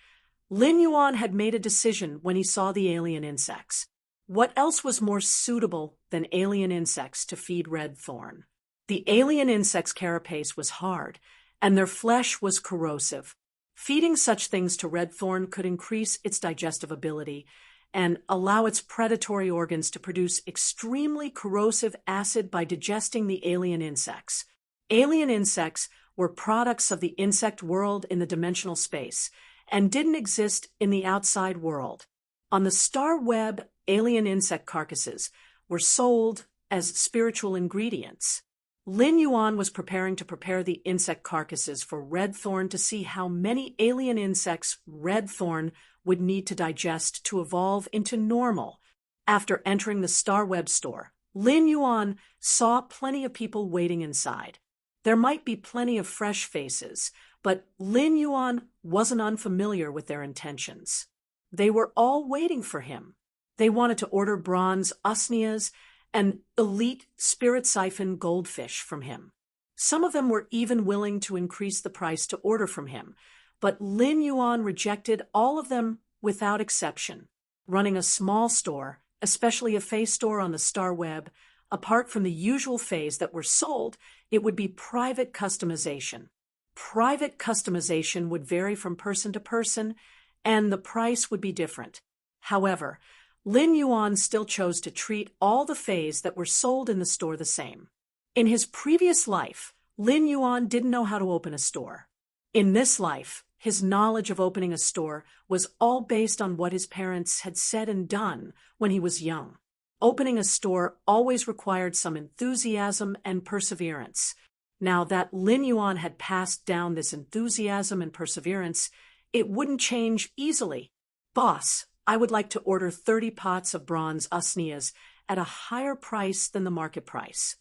Lin Yuan had made a decision when he saw the alien insects. What else was more suitable than alien insects to feed Red Thorn? The alien insects' carapace was hard, and their flesh was corrosive. Feeding such things to Red Thorn could increase its digestive ability and allow its predatory organs to produce extremely corrosive acid by digesting the alien insects. Alien insects were products of the insect world in the dimensional space and didn't exist in the outside world. On the star web, alien insect carcasses were sold as spiritual ingredients. Lin Yuan was preparing to prepare the insect carcasses for Red Thorn to see how many alien insects Red Thorn would need to digest to evolve into normal. After entering the Star Web store, Lin Yuan saw plenty of people waiting inside. There might be plenty of fresh faces, but Lin Yuan wasn't unfamiliar with their intentions. They were all waiting for him. They wanted to order bronze usnias and elite spirit siphon goldfish from him. Some of them were even willing to increase the price to order from him, but Lin Yuan rejected all of them without exception. Running a small store, especially a phase store on the Star Web, apart from the usual phase that were sold, it would be private customization. Private customization would vary from person to person, and the price would be different. However, Lin Yuan still chose to treat all the phase that were sold in the store the same. In his previous life, Lin Yuan didn't know how to open a store. In this life, his knowledge of opening a store was all based on what his parents had said and done when he was young. Opening a store always required some enthusiasm and perseverance. Now that Lin Yuan had passed down this enthusiasm and perseverance, it wouldn't change easily. "Boss, I would like to order 30 pots of bronze usnias at a higher price than the market price.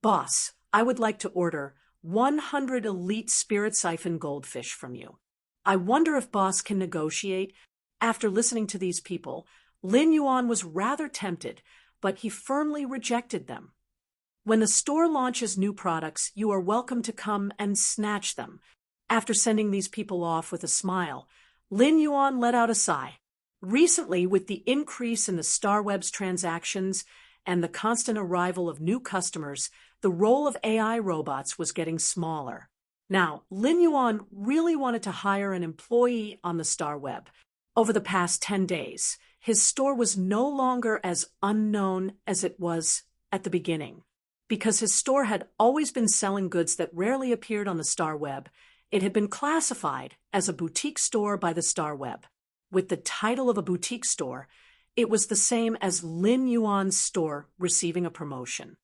Boss, I would like to order 100 elite spirit siphon goldfish from you. I wonder if boss can negotiate." After listening to these people, Lin Yuan was rather tempted, but he firmly rejected them. "When the store launches new products, you are welcome to come and snatch them." After sending these people off with a smile, Lin Yuan let out a sigh. Recently, with the increase in the StarWeb's transactions and the constant arrival of new customers, the role of AI robots was getting smaller. Now, Lin Yuan really wanted to hire an employee on the StarWeb. Over the past 10 days, his store was no longer as unknown as it was at the beginning. Because his store had always been selling goods that rarely appeared on the StarWeb, it had been classified as a boutique store by the StarWeb. With the title of a boutique store, it was the same as Lin Yuan's store receiving a promotion.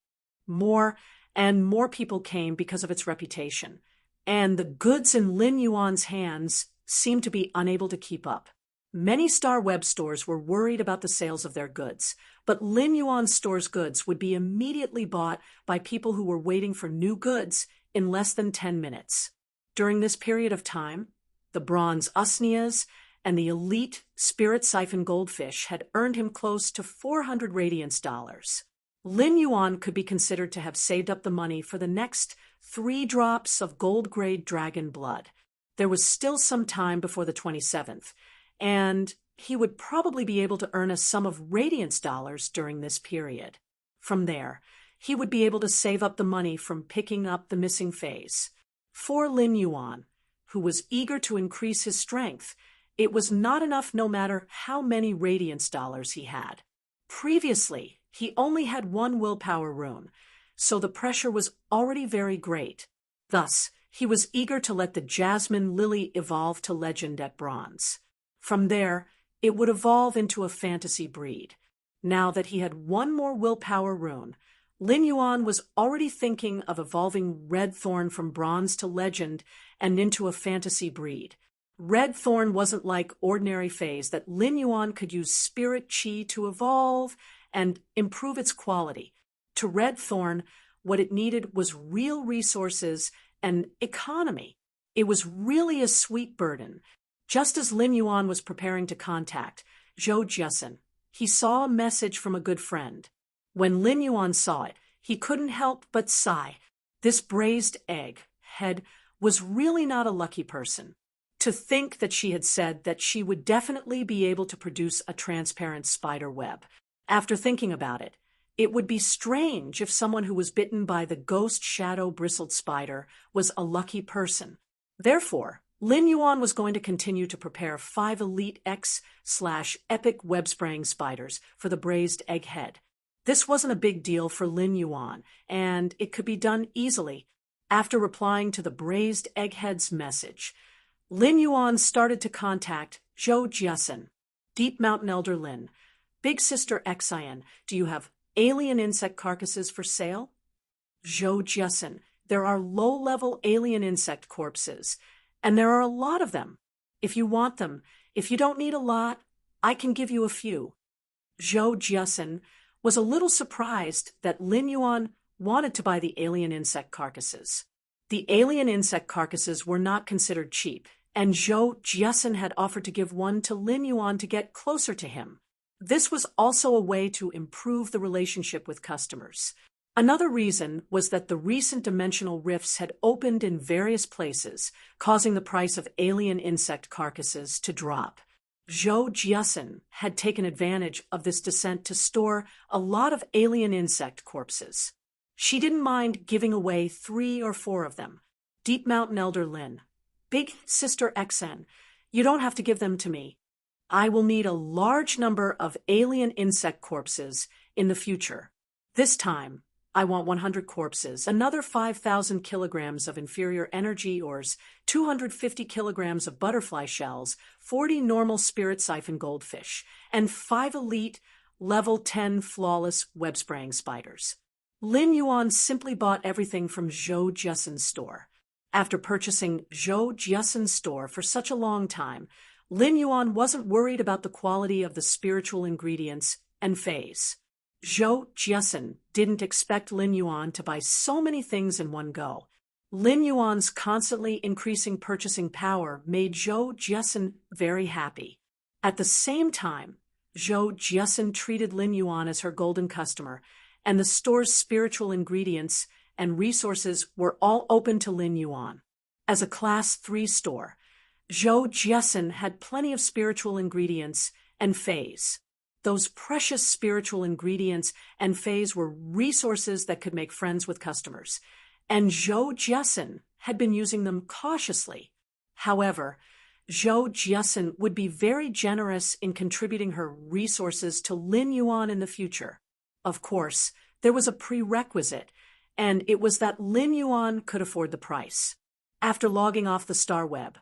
More and more people came because of its reputation, and the goods in Lin Yuan's hands seemed to be unable to keep up. Many StarWeb stores were worried about the sales of their goods, but Lin Yuan's store's goods would be immediately bought by people who were waiting for new goods in less than 10 minutes. During this period of time, the bronze usnias and the elite spirit siphon goldfish had earned him close to 400 radiance dollars. Lin Yuan could be considered to have saved up the money for the next 3 drops of gold-grade dragon blood. There was still some time before the 27th, and he would probably be able to earn a sum of radiance dollars during this period. From there, he would be able to save up the money from picking up the missing phase. For Lin Yuan, who was eager to increase his strength, it was not enough no matter how many radiance dollars he had. Previously, he only had 1 willpower rune, so the pressure was already very great. Thus, he was eager to let the Jasmine Lily evolve to legend at bronze. From there, it would evolve into a fantasy breed. Now that he had 1 more willpower rune, Lin Yuan was already thinking of evolving Red Thorn from bronze to legend and into a fantasy breed. Red Thorn wasn't like ordinary phase that Lin Yuan could use spirit chi to evolve and improve its quality. To Red Thorn, what it needed was real resources and economy. It was really a sweet burden. Just as Lin Yuan was preparing to contact Zhou Jiasen, he saw a message from a good friend. When Lin Yuan saw it, he couldn't help but sigh. This braised egg head was really not a lucky person. To think that she had said that she would definitely be able to produce a transparent spider web. After thinking about it, it would be strange if someone who was bitten by the ghost shadow bristled spider was a lucky person. Therefore, Lin Yuan was going to continue to prepare 5 Elite X/Epic web-spraying spiders for the braised egg head. This wasn't a big deal for Lin Yuan, and it could be done easily. After replying to the braised egghead's message, Lin Yuan started to contact Zhou Jiasen. Deep Mountain Elder Lin, Big Sister Xian, do you have alien insect carcasses for sale? Zhou Jiasen, there are low-level alien insect corpses, and there are a lot of them. If you want them, if you don't need a lot, I can give you a few. Zhou Jiasen was a little surprised that Lin Yuan wanted to buy the alien insect carcasses. The alien insect carcasses were not considered cheap, and Zhou Jiasen had offered to give one to Lin Yuan to get closer to him. This was also a way to improve the relationship with customers. Another reason was that the recent dimensional rifts had opened in various places, causing the price of alien insect carcasses to drop. Zhou Jiasen had taken advantage of this descent to store a lot of alien insect corpses. She didn't mind giving away 3 or 4 of them. Deep Mountain Elder Lin, Big Sister Xian, you don't have to give them to me. I will need a large number of alien insect corpses in the future. This time, I want 100 corpses, another 5,000 kilograms of inferior energy ores, 250 kilograms of butterfly shells, 40 normal spirit siphon goldfish, and 5 elite level 10 flawless web-spraying spiders. Lin Yuan simply bought everything from Zhou Jiasen's store. After purchasing Zhou Jiasen's store for such a long time, Lin Yuan wasn't worried about the quality of the spiritual ingredients and phase. Zhou Jiasen didn't expect Lin Yuan to buy so many things in one go. Lin Yuan's constantly increasing purchasing power made Zhou Jiasen very happy. At the same time, Zhou Jiasen treated Lin Yuan as her golden customer, and the store's spiritual ingredients and resources were all open to Lin Yuan. As a Class 3 store, Zhou Jiasen had plenty of spiritual ingredients and phase. Those precious spiritual ingredients and phase were resources that could make friends with customers, and Zhou Jiasen had been using them cautiously. However, Zhou Jiasen would be very generous in contributing her resources to Lin Yuan in the future. Of course, there was a prerequisite, and it was that Lin Yuan could afford the price. After logging off the Star Web,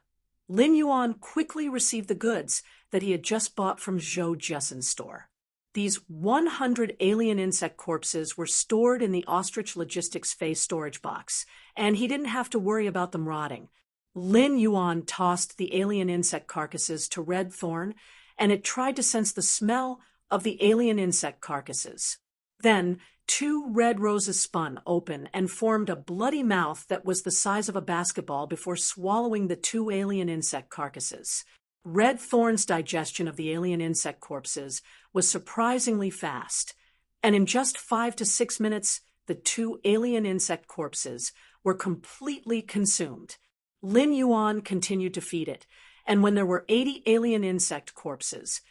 Lin Yuan quickly received the goods that he had just bought from Zhou Jiasen's store. These 100 alien insect corpses were stored in the Ostrich Logistics Phase storage box, and he didn't have to worry about them rotting. Lin Yuan tossed the alien insect carcasses to Red Thorn, and it tried to sense the smell of the alien insect carcasses. Then, 2 red roses spun open and formed a bloody mouth that was the size of a basketball before swallowing the 2 alien insect carcasses. Red Thorn's digestion of the alien insect corpses was surprisingly fast, and in just 5 to 6 minutes, the 2 alien insect corpses were completely consumed. Lin Yuan continued to feed it, and when there were 80 alien insect corpses,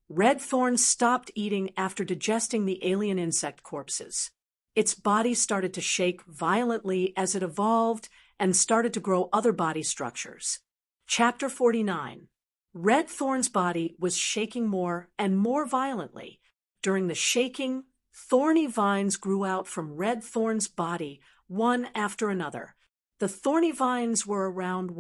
Red Thorn stopped eating after digesting the alien insect corpses. Its body started to shake violently as it evolved and started to grow other body structures. Chapter 49. Red Thorn's body was shaking more and more violently. During the shaking, thorny vines grew out from Red Thorn's body, one after another. The thorny vines were around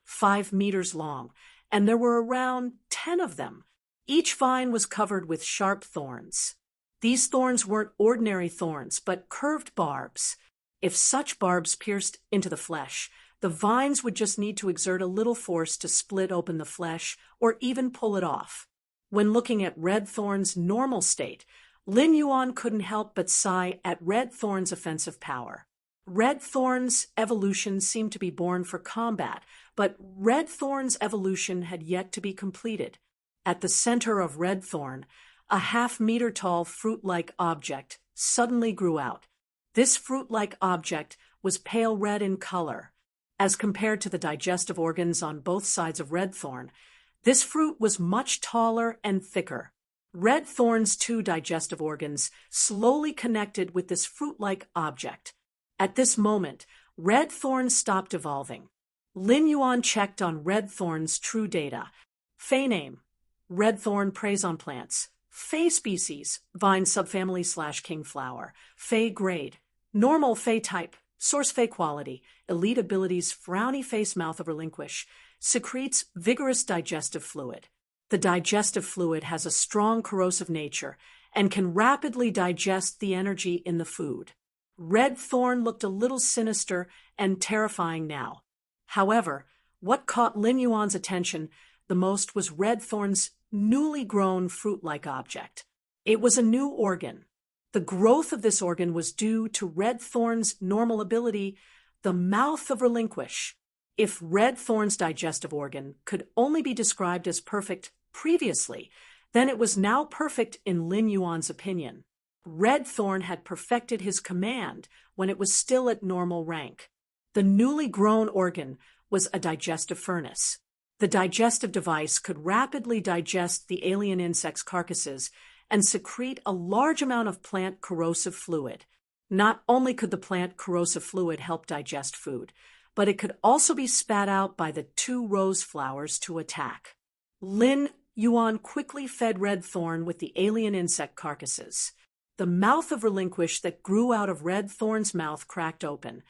5 meters long, and there were around 10 of them. Each vine was covered with sharp thorns. These thorns weren't ordinary thorns, but curved barbs. If such barbs pierced into the flesh, the vines would just need to exert a little force to split open the flesh or even pull it off. When looking at Red Thorn's normal state, Lin Yuan couldn't help but sigh at Red Thorn's offensive power. Red Thorn's evolution seemed to be born for combat, but Red Thorn's evolution had yet to be completed. At the center of Red Thorn, a half-meter-tall fruit-like object suddenly grew out. This fruit-like object was pale red in color. As compared to the digestive organs on both sides of Red Thorn, this fruit was much taller and thicker. Red Thorn's 2 digestive organs slowly connected with this fruit-like object. At this moment, Red Thorn stopped evolving. Lin Yuan checked on Red Thorn's true data. Fey name: Red Thorn preys on plants. Fey species: vine subfamily / kingflower. Fey grade: normal Fey type. Source Fey quality: elite abilities, frowny face, mouth of relinquish. Secretes vigorous digestive fluid. The digestive fluid has a strong corrosive nature and can rapidly digest the energy in the food. Red Thorn looked a little sinister and terrifying now. However, what caught Lin Yuan's attention the most was Red Thorn's newly grown fruit-like object. It was a new organ. The growth of this organ was due to Red Thorn's normal ability, the mouth of relinquish. If Red Thorn's digestive organ could only be described as perfect previously, then it was now perfect in Lin Yuan's opinion. Red Thorn had perfected his command when it was still at normal rank. The newly grown organ was a digestive furnace. The digestive device could rapidly digest the alien insects' carcasses and secrete a large amount of plant corrosive fluid. Not only could the plant corrosive fluid help digest food, but it could also be spat out by the 2 rose flowers to attack. Lin Yuan quickly fed Red Thorn with the alien insect carcasses. the mouth of relinquish that grew out of Red Thorn's mouth cracked open,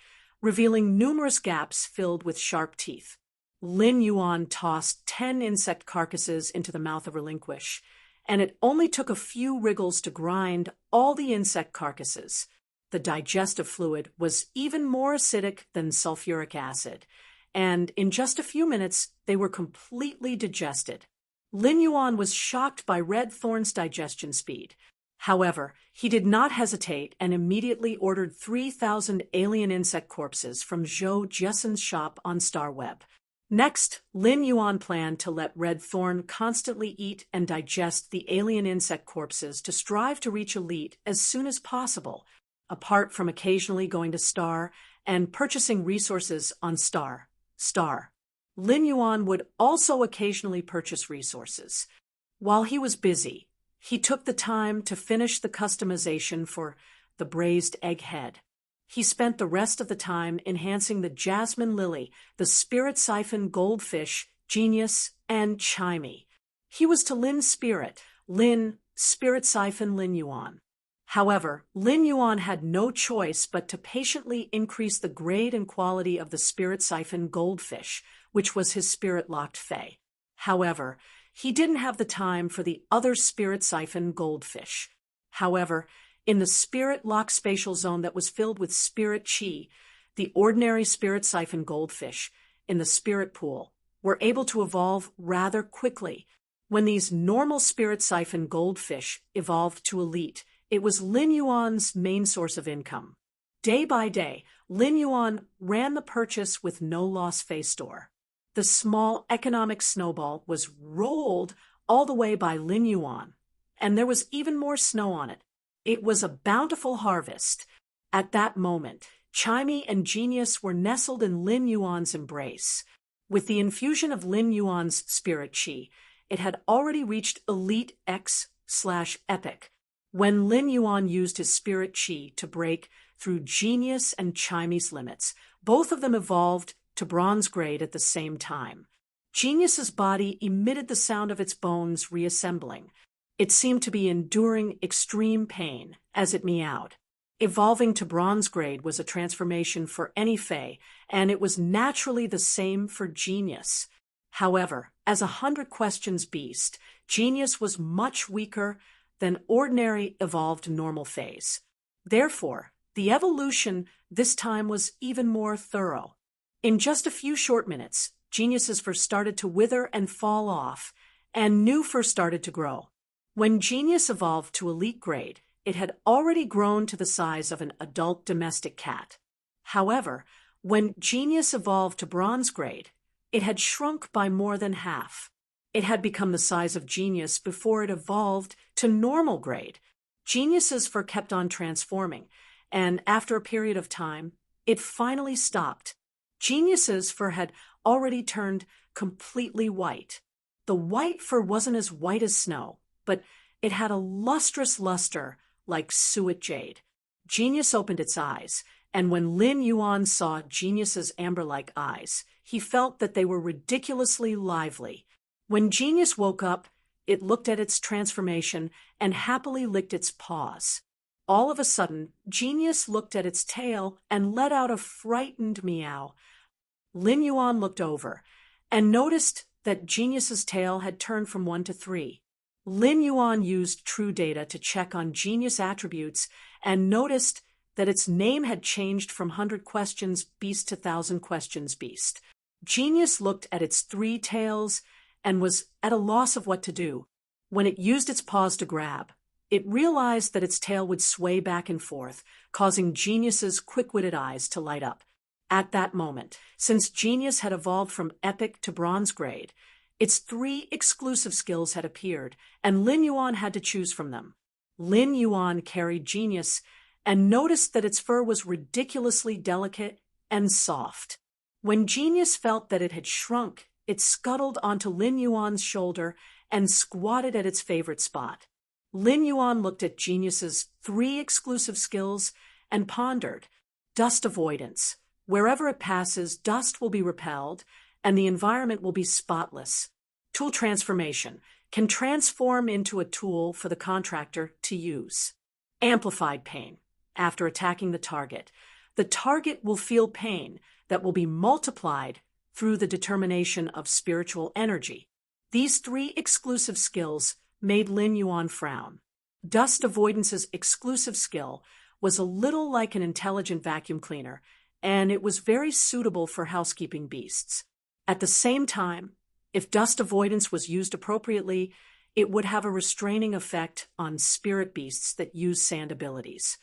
revealing numerous gaps filled with sharp teeth. Lin Yuan tossed 10 insect carcasses into the mouth of relinquish, and it only took a few wriggles to grind all the insect carcasses. The digestive fluid was even more acidic than sulfuric acid, and in just a few minutes they were completely digested. Lin Yuan was shocked by Red Thorn's digestion speed. However, he did not hesitate and immediately ordered 3,000 alien insect corpses from Zhou Jiasen's shop on StarWeb. Next, Lin Yuan planned to let Red Thorn constantly eat and digest the alien insect corpses to strive to reach elite as soon as possible, apart from occasionally going to Star and purchasing resources on Star. Lin Yuan would also occasionally purchase resources. While he was busy, he took the time to finish the customization for the braised egg head. He spent the rest of the time enhancing the jasmine lily, the spirit siphon goldfish, genius, and chimey. He was to Lin's spirit, spirit siphon Lin Yuan. However, Lin Yuan had no choice but to patiently increase the grade and quality of the spirit siphon goldfish, which was his spirit-locked fey. However, he didn't have the time for the other spirit siphon goldfish. However, in the spirit-locked spatial zone that was filled with spirit chi, the ordinary spirit siphon goldfish in the spirit pool were able to evolve rather quickly. When these normal spirit siphon goldfish evolved to elite, it was Lin Yuan's main source of income. Day by day, Lin Yuan ran the purchase with no-loss fey store. The small economic snowball was rolled all the way by Lin Yuan, and there was even more snow on it. It was a bountiful harvest. At that moment, Chimey and Genius were nestled in Lin Yuan's embrace. With the infusion of Lin Yuan's spirit chi, it had already reached Elite X/Epic. When Lin Yuan used his spirit chi to break through Genius and Chimey's limits, both of them evolved to bronze grade at the same time. Genius's body emitted the sound of its bones reassembling. It seemed to be enduring extreme pain as it meowed. Evolving to bronze grade was a transformation for any fey, and it was naturally the same for Genius. However, as 100 questions beast, Genius was much weaker than ordinary evolved normal feys. Therefore, the evolution this time was even more thorough. In just a few short minutes, Genius's fur started to wither and fall off, and new fur started to grow. When Genius evolved to elite grade, it had already grown to the size of an adult domestic cat. However, when Genius evolved to bronze grade, it had shrunk by more than half. It had become the size of Genius before it evolved to normal grade. Genius's fur kept on transforming, and after a period of time, it finally stopped. Genius's fur had already turned completely white. The white fur wasn't as white as snow, but it had a lustrous luster like suet jade. Genius opened its eyes, and when Lin Yuan saw Genius's amber-like eyes, he felt that they were ridiculously lively. When Genius woke up, it looked at its transformation and happily licked its paws. All of a sudden, Genius looked at its tail and let out a frightened meow. Lin Yuan looked over and noticed that Genius's tail had turned from 1 to 3. Lin Yuan used True Data to check on Genius attributes and noticed that its name had changed from 100 questions beast to 1,000 questions beast. Genius looked at its 3 tails and was at a loss of what to do. When it used its paws to grab, it realized that its tail would sway back and forth, causing Genius's quick-witted eyes to light up. At that moment, since Genius had evolved from epic to bronze grade, its 3 exclusive skills had appeared, and Lin Yuan had to choose from them. Lin Yuan carried Genius and noticed that its fur was ridiculously delicate and soft. When Genius felt that it had shrunk, it scuttled onto Lin Yuan's shoulder and squatted at its favorite spot. Lin Yuan looked at Genius's 3 exclusive skills and pondered. Dust avoidance. Wherever it passes, dust will be repelled, and the environment will be spotless. Tool transformation. Can transform into a tool for the contractor to use. Amplified pain. After attacking the target will feel pain that will be multiplied through the determination of spiritual energy. These three exclusive skills made Lin Yuan frown. Dust avoidance's exclusive skill was a little like an intelligent vacuum cleaner, and it was very suitable for housekeeping beasts. At the same time, if dust avoidance was used appropriately, it would have a restraining effect on spirit beasts that use sand abilities.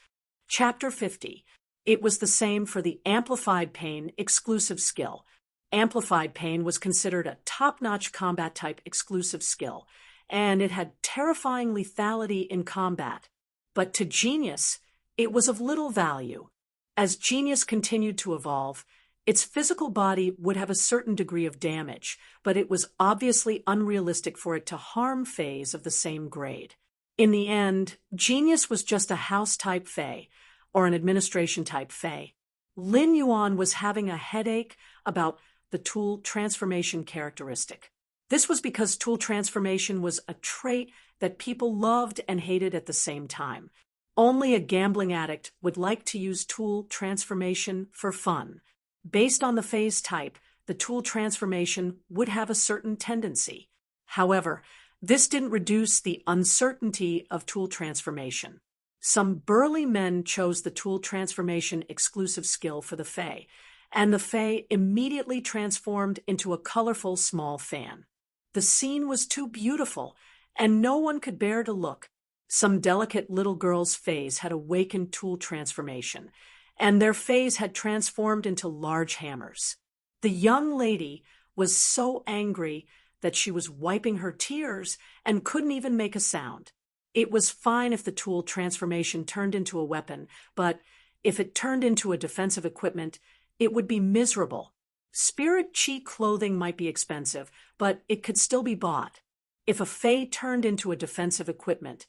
Chapter 50. It was the same for the amplified pain exclusive skill. Amplified pain was considered a top-notch combat-type exclusive skill, and it had terrifying lethality in combat. But to Genius, it was of little value. As Genius continued to evolve, its physical body would have a certain degree of damage, but it was obviously unrealistic for it to harm Fays of the same grade. In the end, Genius was just a house-type Fey, or an administration-type Fey. Lin Yuan was having a headache about the tool transformation characteristic. This was because tool transformation was a trait that people loved and hated at the same time. Only a gambling addict would like to use tool transformation for fun. Based on the phase type, the tool transformation would have a certain tendency. However, this didn't reduce the uncertainty of tool transformation. Some burly men chose the tool transformation exclusive skill for the Fae, and the Fae immediately transformed into a colorful small fan. The scene was too beautiful, and no one could bear to look. Some delicate little girls' Fays had awakened tool transformation, and their Fays had transformed into large hammers. The young lady was so angry that she was wiping her tears and couldn't even make a sound. It was fine if the tool transformation turned into a weapon, but if it turned into a defensive equipment, it would be miserable. Spirit cheat clothing might be expensive, but it could still be bought. If a Fae turned into a defensive equipment,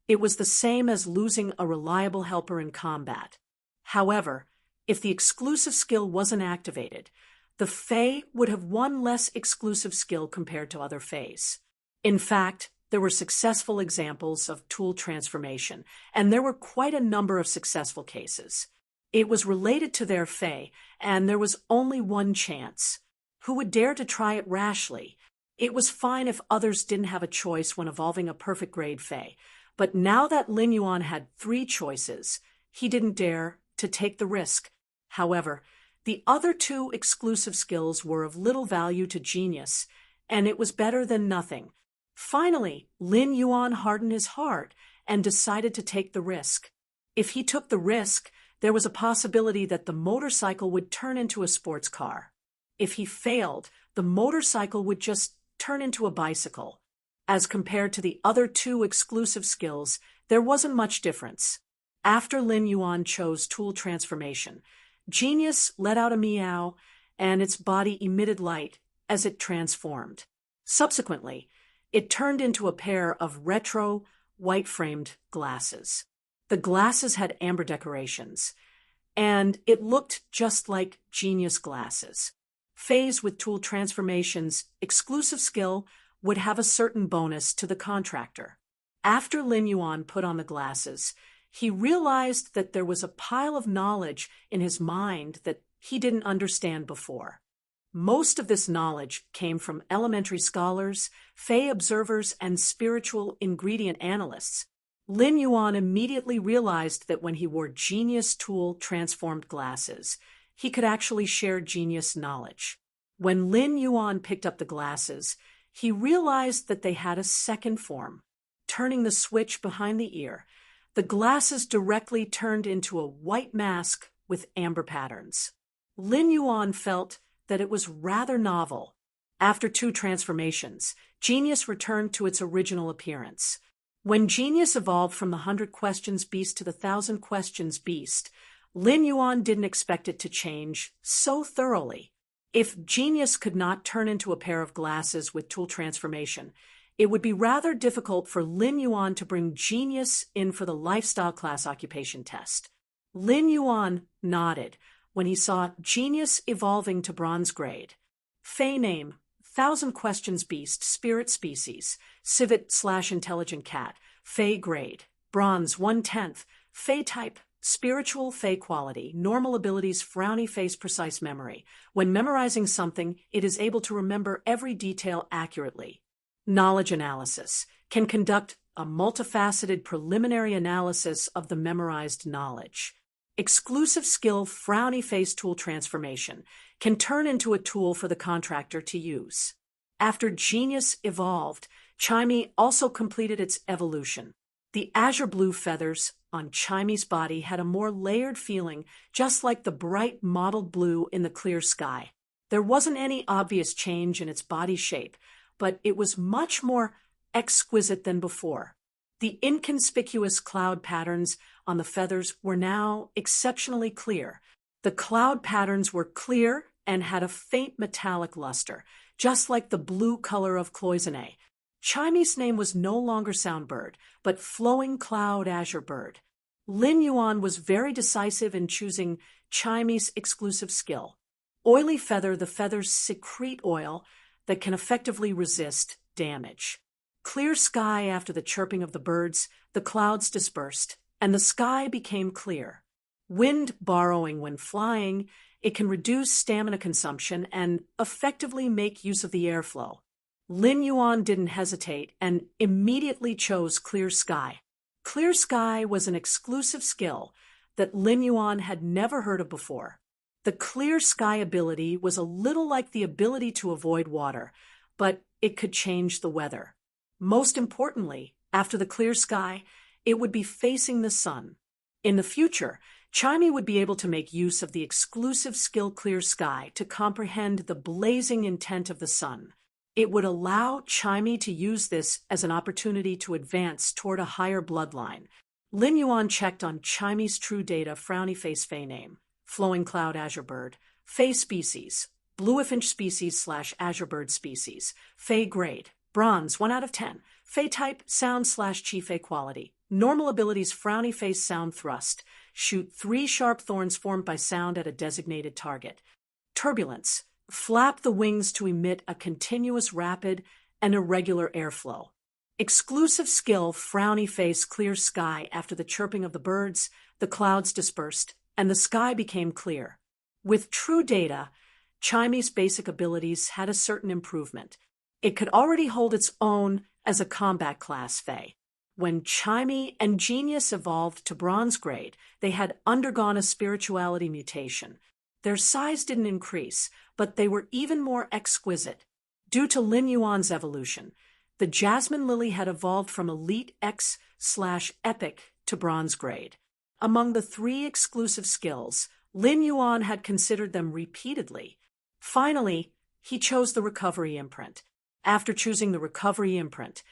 it was the same as losing a reliable helper in combat. However, if the exclusive skill wasn't activated, the Fae would have one less exclusive skill compared to other Faes. In fact, there were successful examples of tool transformation, and there were quite a number of successful cases. It was related to their Fae, and there was only one chance. Who would dare to try it rashly? It was fine if others didn't have a choice when evolving a perfect grade Fae, but now that Lin Yuan had 3 choices, he didn't dare to take the risk. However, the other 2 exclusive skills were of little value to Genius, and it was better than nothing. Finally, Lin Yuan hardened his heart and decided to take the risk. If he took the risk, there was a possibility that the motorcycle would turn into a sports car. If he failed, the motorcycle would just turn into a bicycle. As compared to the other 2 exclusive skills, there wasn't much difference. After Lin Yuan chose tool transformation, Genius let out a meow, and its body emitted light as it transformed. Subsequently, it turned into a pair of retro, white-framed glasses. The glasses had amber decorations, and it looked just like Genius glasses. Fays with tool transformation's exclusive skill would have a certain bonus to the contractor. After Lin Yuan put on the glasses, he realized that there was a pile of knowledge in his mind that he didn't understand before. Most of this knowledge came from elementary scholars, Fey observers, and spiritual ingredient analysts. Lin Yuan immediately realized that when he wore Genius tool transformed glasses, he could actually share Genius knowledge. When Lin Yuan picked up the glasses, he realized that they had a second form. Turning the switch behind the ear, the glasses directly turned into a white mask with amber patterns. Lin Yuan felt that it was rather novel. After 2 transformations, Genius returned to its original appearance. When Genius evolved from the 100 questions beast to the 1,000 questions beast, Lin Yuan didn't expect it to change so thoroughly. If Genius could not turn into a pair of glasses with tool transformation, it would be rather difficult for Lin Yuan to bring Genius in for the lifestyle class occupation test. Lin Yuan nodded when he saw Genius evolving to bronze grade. Fey name, 1,000 questions beast, spirit species, civet/intelligent cat, Fey grade, Bronze, 1/10. Fey type. Spiritual Fey quality. Normal abilities, frowny face, precise memory. When memorizing something, it is able to remember every detail accurately. Knowledge analysis. Can conduct a multifaceted preliminary analysis of the memorized knowledge. Exclusive skill, frowny face tool transformation. Can turn into a tool for the contractor to use. After Genius evolved, Chimey also completed its evolution. The azure blue feathers on Chimey's body had a more layered feeling, just like the bright mottled blue in the clear sky. There wasn't any obvious change in its body shape, but it was much more exquisite than before. The inconspicuous cloud patterns on the feathers were now exceptionally clear. The cloud patterns were clear and had a faint metallic luster, just like the blue color of cloisonne. Chimey's name was no longer Soundbird, but Flowing Cloud Azure Bird. Lin Yuan was very decisive in choosing Chimey's exclusive skill. Oily feather, the feathers secrete oil that can effectively resist damage. Clear sky. After the chirping of the birds, the clouds dispersed, and the sky became clear. Wind borrowing when flying, it can reduce stamina consumption and effectively make use of the airflow. Lin Yuan didn't hesitate and immediately chose Clear Sky. Clear Sky was an exclusive skill that Lin Yuan had never heard of before. The Clear Sky ability was a little like the ability to avoid water, but it could change the weather. Most importantly, after the clear sky, it would be facing the sun. In the future, Chimey would be able to make use of the exclusive skill Clear Sky to comprehend the blazing intent of the sun. It would allow Chimey to use this as an opportunity to advance toward a higher bloodline. Lin Yuan checked on Chimey's true data, frowny face Fey name, Flowing Cloud Azure Bird, Fey species, Bluefinch species / Azure Bird species, Fey grade, Bronze, 1/10, Fey type, sound / chi Fey quality, normal abilities, frowny face sound thrust, shoot 3 sharp thorns formed by sound at a designated target. Turbulence. Flap the wings to emit a continuous rapid and irregular airflow. Exclusive skill, frowny face, clear sky. After the chirping of the birds, the clouds dispersed, and the sky became clear. With true data, Chimey's basic abilities had a certain improvement. It could already hold its own as a combat class Fey. When Chimey and Genius evolved to bronze grade, they had undergone a spirituality mutation. Their size didn't increase, but they were even more exquisite. Due to Lin Yuan's evolution, the Jasmine Lily had evolved from Elite X/Epic to bronze grade. Among the 3 exclusive skills, Lin Yuan had considered them repeatedly. Finally, he chose the Recovery Imprint. After choosing the Recovery Imprint,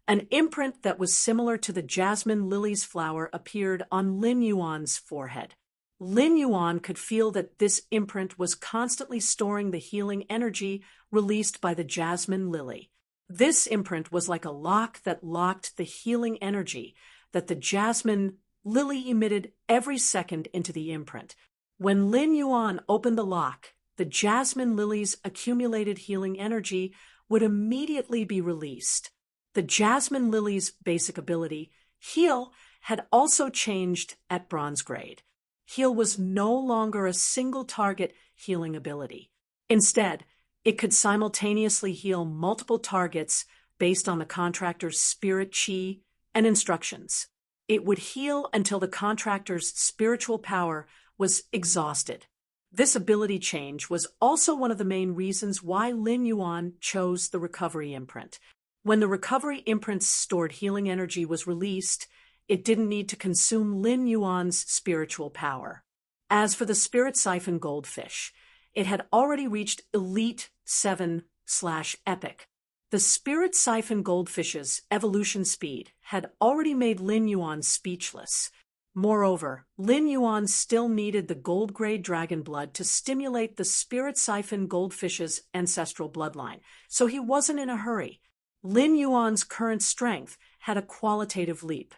an imprint that was similar to the Jasmine Lily's flower appeared on Lin Yuan's forehead. Lin Yuan could feel that this imprint was constantly storing the healing energy released by the Jasmine Lily. This imprint was like a lock that locked the healing energy that the Jasmine Lily emitted every second into the imprint. When Lin Yuan opened the lock, the Jasmine Lily's accumulated healing energy would immediately be released. The Jasmine Lily's basic ability, Heal, had also changed at bronze grade. Heal was no longer a single target healing ability. Instead, it could simultaneously heal multiple targets based on the contractor's spirit chi and instructions. It would heal until the contractor's spiritual power was exhausted. This ability change was also one of the main reasons why Lin Yuan chose the Recovery Imprint. When the Recovery Imprint's stored healing energy was released, it didn't need to consume Lin Yuan's spiritual power. As for the Spirit Siphon Goldfish, it had already reached Elite 7/Epic. The Spirit Siphon Goldfish's evolution speed had already made Lin Yuan speechless. Moreover, Lin Yuan still needed the gold-grade dragon blood to stimulate the Spirit Siphon Goldfish's ancestral bloodline, so he wasn't in a hurry. Lin Yuan's current strength had a qualitative leap.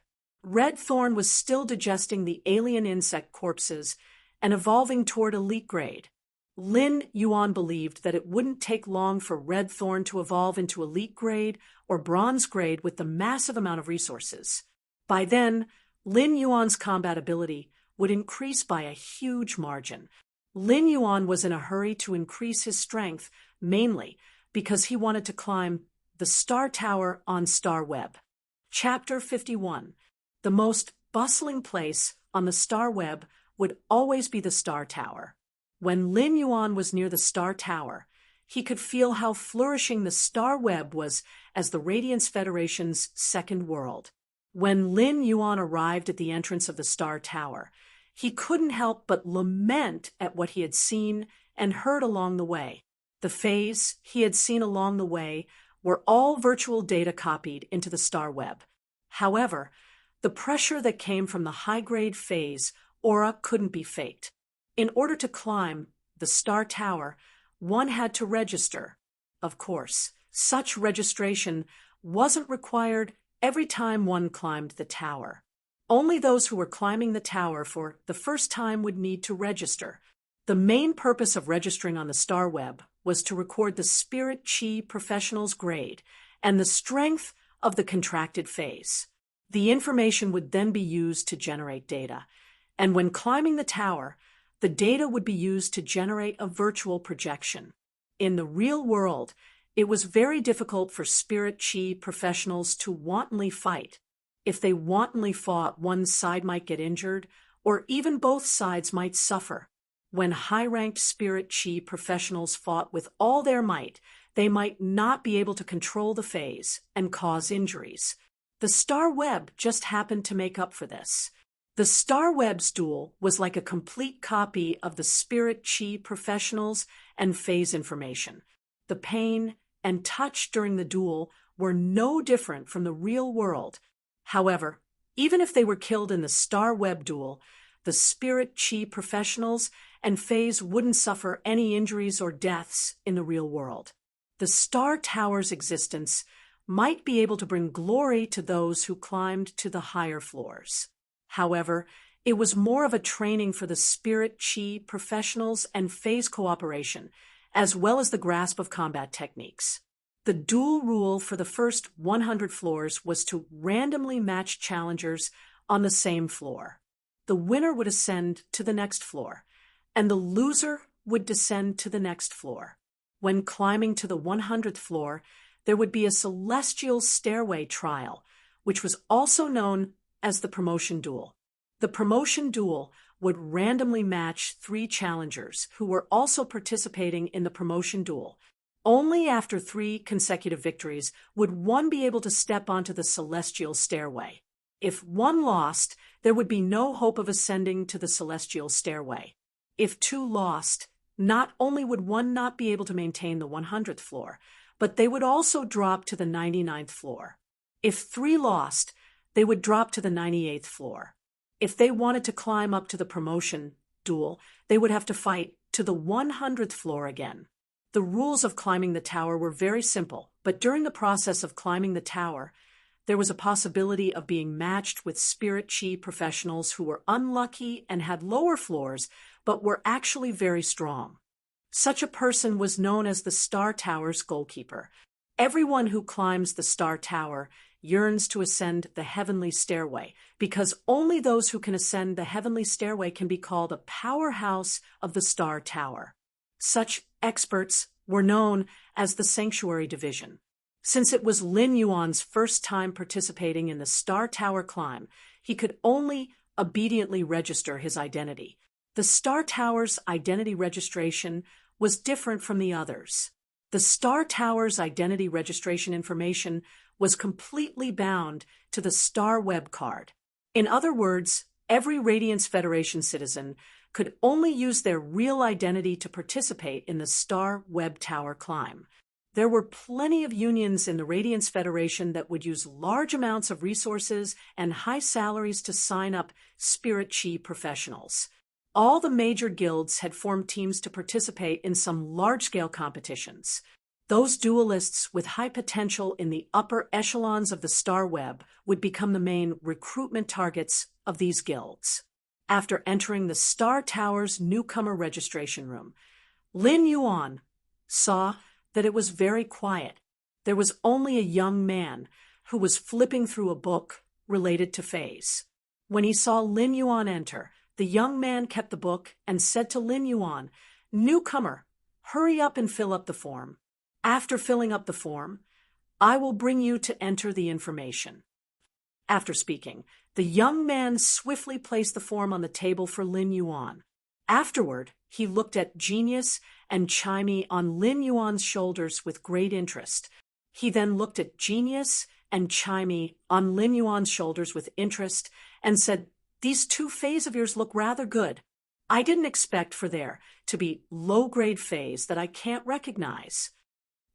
Red Thorn was still digesting the alien insect corpses and evolving toward elite grade. Lin Yuan believed that it wouldn't take long for Red Thorn to evolve into elite grade or bronze grade with the massive amount of resources. By then, Lin Yuan's combat ability would increase by a huge margin. Lin Yuan was in a hurry to increase his strength, mainly because he wanted to climb the Star Tower on Star Web. Chapter 51. The most bustling place on the Star Web would always be the Star Tower. When Lin Yuan was near the Star Tower, he could feel how flourishing the Star Web was as the Radiance Federation's second world. When Lin Yuan arrived at the entrance of the Star Tower, he couldn't help but lament at what he had seen and heard along the way. The phase he had seen along the way were all virtual data copied into the Star Web. However, the pressure that came from the high-grade phase aura couldn't be faked. In order to climb the Star Tower, one had to register. Of course, such registration wasn't required every time one climbed the tower. Only those who were climbing the tower for the first time would need to register. The main purpose of registering on the Star Web was to record the Spirit Chi professional's grade and the strength of the contracted phase. The information would then be used to generate data, and when climbing the tower, the data would be used to generate a virtual projection. In the real world, it was very difficult for Spirit Chi professionals to wantonly fight. If they wantonly fought, one side might get injured, or even both sides might suffer. When high-ranked Spirit Chi professionals fought with all their might, they might not be able to control the phase and cause injuries. The Star Web just happened to make up for this. The Star Web's duel was like a complete copy of the Spirit Chi professionals and phase information. The pain and touch during the duel were no different from the real world. However, even if they were killed in the Star Web duel, the Spirit Chi professionals and phase wouldn't suffer any injuries or deaths in the real world. The Star Tower's existence might be able to bring glory to those who climbed to the higher floors. However, it was more of a training for the Spirit Chi professionals and phase cooperation, as well as the grasp of combat techniques. The dual rule for the first 100 floors was to randomly match challengers on the same floor. The winner would ascend to the next floor, and the loser would descend to the next floor. When climbing to the 100th floor, there would be a celestial stairway trial, which was also known as the promotion duel. The promotion duel would randomly match 3 challengers who were also participating in the promotion duel. Only after 3 consecutive victories would one be able to step onto the celestial stairway. If one lost, there would be no hope of ascending to the celestial stairway. If 2 lost, not only would one not be able to maintain the 100th floor, but they would also drop to the 99th floor. If 3 lost, they would drop to the 98th floor. If they wanted to climb up to the promotion duel, they would have to fight to the 100th floor again. The rules of climbing the tower were very simple, but during the process of climbing the tower, there was a possibility of being matched with Spirit Chi professionals who were unlucky and had lower floors, but were actually very strong. Such a person was known as the Star Tower's goalkeeper. Everyone who climbs the Star Tower yearns to ascend the heavenly stairway, because only those who can ascend the heavenly stairway can be called a powerhouse of the Star Tower. Such experts were known as the Sanctuary Division. Since it was Lin Yuan's first time participating in the Star Tower climb, he could only obediently register his identity. The Star Tower's identity registration was different from the others. The Star Tower's identity registration information was completely bound to the Star Web card. In other words, every Radiance Federation citizen could only use their real identity to participate in the Star Web Tower climb. There were plenty of unions in the Radiance Federation that would use large amounts of resources and high salaries to sign up Spirit Chi professionals. All the major guilds had formed teams to participate in some large-scale competitions. Those duelists with high potential in the upper echelons of the Star Web would become the main recruitment targets of these guilds. After entering the Star Tower's newcomer registration room, Lin Yuan saw that it was very quiet. There was only a young man who was flipping through a book related to Fays. When he saw Lin Yuan enter, the young man kept the book and said to Lin Yuan, "Newcomer, hurry up and fill up the form. After filling up the form, I will bring you to enter the information." After speaking, the young man swiftly placed the form on the table for Lin Yuan. Afterward, he looked at Genius and Chimey on Lin Yuan's shoulders with great interest. He then looked at Genius and Chimey on Lin Yuan's shoulders with interest and said, "These two Fays of yours look rather good. I didn't expect for there to be low-grade Fays that I can't recognize.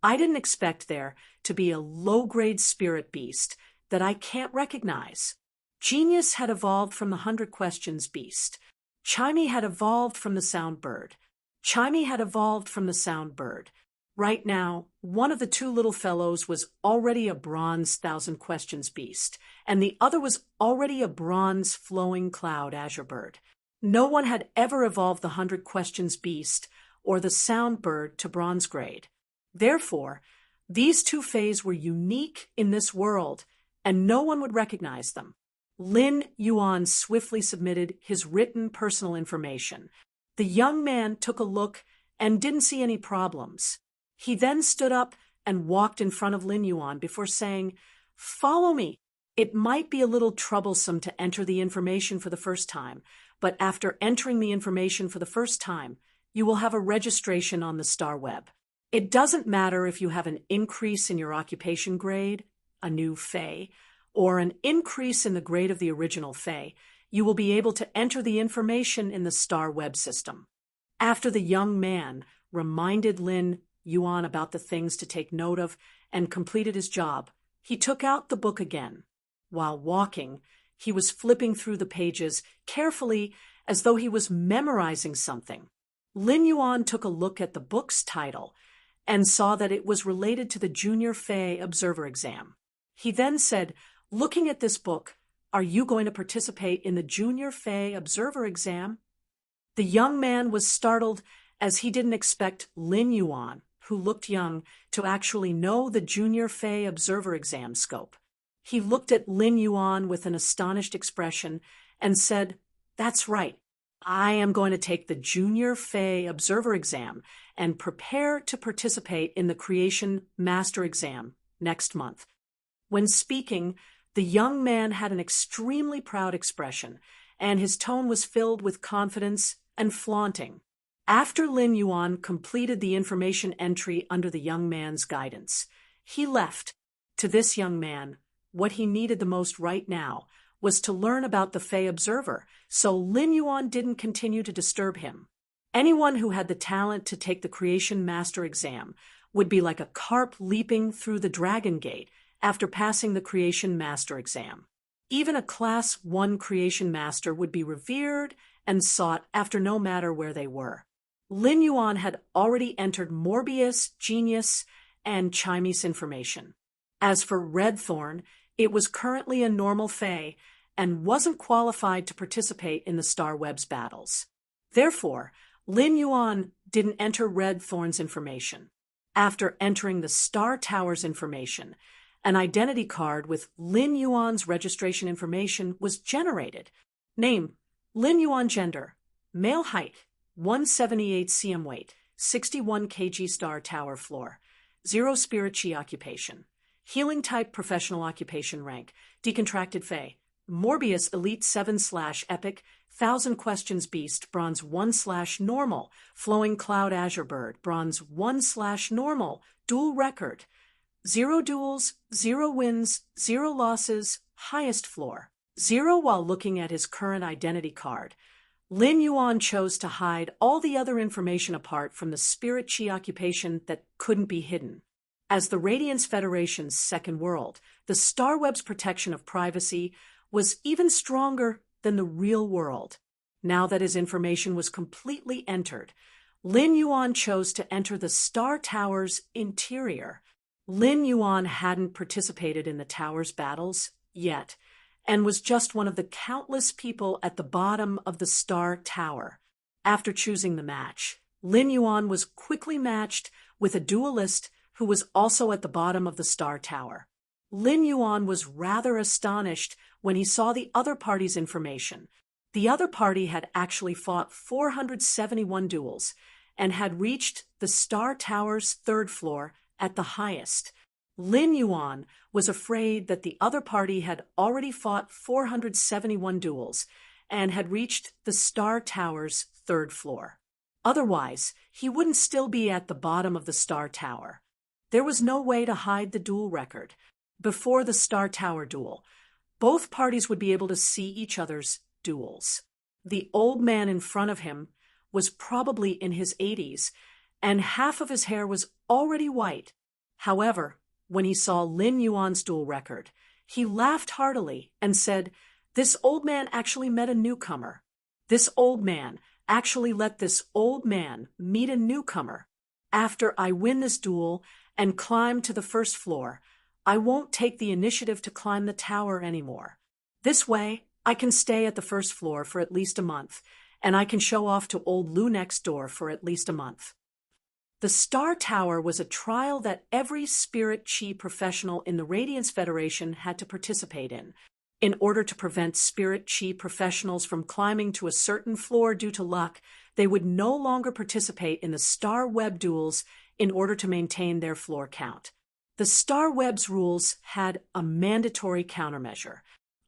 I didn't expect there to be a low-grade spirit beast that I can't recognize." Genius had evolved from the 100 Questions beast. Chimey had evolved from the sound bird. Chimey had evolved from the sound bird. Right now, one of the two little fellows was already a bronze 1,000 Questions beast, and the other was already a bronze flowing cloud azure bird. No one had ever evolved the 100 Questions beast or the sound bird to bronze grade. Therefore, these two Fays were unique in this world, and no one would recognize them. Lin Yuan swiftly submitted his written personal information. The young man took a look and didn't see any problems. He then stood up and walked in front of Lin Yuan before saying, "Follow me. It might be a little troublesome to enter the information for the first time, but after entering the information for the first time, you will have a registration on the Star Web. It doesn't matter if you have an increase in your occupation grade, a new Fey, or an increase in the grade of the original Fey, you will be able to enter the information in the Star Web system." After the young man reminded Lin Yuan about the things to take note of and completed his job, he took out the book again. While walking, he was flipping through the pages carefully as though he was memorizing something. Lin Yuan took a look at the book's title and saw that it was related to the Junior Fey Observer exam. He then said, "Looking at this book, are you going to participate in the Junior Fey Observer exam?" The young man was startled as he didn't expect Lin Yuan, who looked young, to actually know the Junior Fey Observer exam scope. He looked at Lin Yuan with an astonished expression and said, "That's right. I am going to take the Junior Fey Observer exam and prepare to participate in the Creation Master exam next month." When speaking, the young man had an extremely proud expression, and his tone was filled with confidence and flaunting. After Lin Yuan completed the information entry under the young man's guidance, he left. To this young man, what he needed the most right now was to learn about the Fey Observer, so Lin Yuan didn't continue to disturb him. Anyone who had the talent to take the Creation Master exam would be like a carp leaping through the Dragon Gate after passing the Creation Master exam. Even a Class 1 Creation Master would be revered and sought after no matter where they were. Lin Yuan had already entered Morbius, Genius, and Chimey's information. As for Redthorn, it was currently a normal Fey and wasn't qualified to participate in the Star Web's battles. Therefore, Lin Yuan didn't enter Redthorn's information. After entering the Star Tower's information, an identity card with Lin Yuan's registration information was generated. Name: Lin Yuan. Gender: male. Height: 178 cm. Weight: 61 kg. Star Tower floor: 0 spirit chi. Occupation: healing type. Professional. Occupation rank: decontracted Fey. Morbius Elite 7/Epic 1,000 Questions Beast Bronze 1/Normal Flowing Cloud Azure Bird Bronze 1/Normal Dual Record: 0 duels, 0 wins, 0 losses, highest floor 0. While looking at his current identity card, Lin Yuan chose to hide all the other information apart from the spirit chi occupation that couldn't be hidden. As the Radiance Federation's second world, the Star Web's protection of privacy was even stronger than the real world. Now that his information was completely entered, Lin Yuan chose to enter the Star Tower's interior. Lin Yuan hadn't participated in the tower's battles yet, and was just one of the countless people at the bottom of the Star Tower. After choosing the match, Lin Yuan was quickly matched with a duelist who was also at the bottom of the Star Tower. Lin Yuan was rather astonished when he saw the other party's information. The other party had actually fought 471 duels and had reached the Star Tower's 3rd floor at the highest. Lin Yuan was afraid that the other party had already fought 471 duels and had reached the Star Tower's 3rd floor. Otherwise, he wouldn't still be at the bottom of the Star Tower. There was no way to hide the duel record. Before the Star Tower duel, both parties would be able to see each other's duels. The old man in front of him was probably in his 80s, and half of his hair was already white. However, when he saw Lin Yuan's duel record, he laughed heartily and said, "This old man actually met a newcomer. This old man actually let this old man meet a newcomer. After I win this duel and climb to the 1st floor, I won't take the initiative to climb the tower anymore. This way, I can stay at the 1st floor for at least a month, and I can show off to old Lou next door for at least a month." The Star Tower was a trial that every Spirit Chi professional in the Radiance Federation had to participate in. In order to prevent Spirit Chi professionals from climbing to a certain floor due to luck, they would no longer participate in the Star Web duels in order to maintain their floor count. The Star Web's rules had a mandatory countermeasure.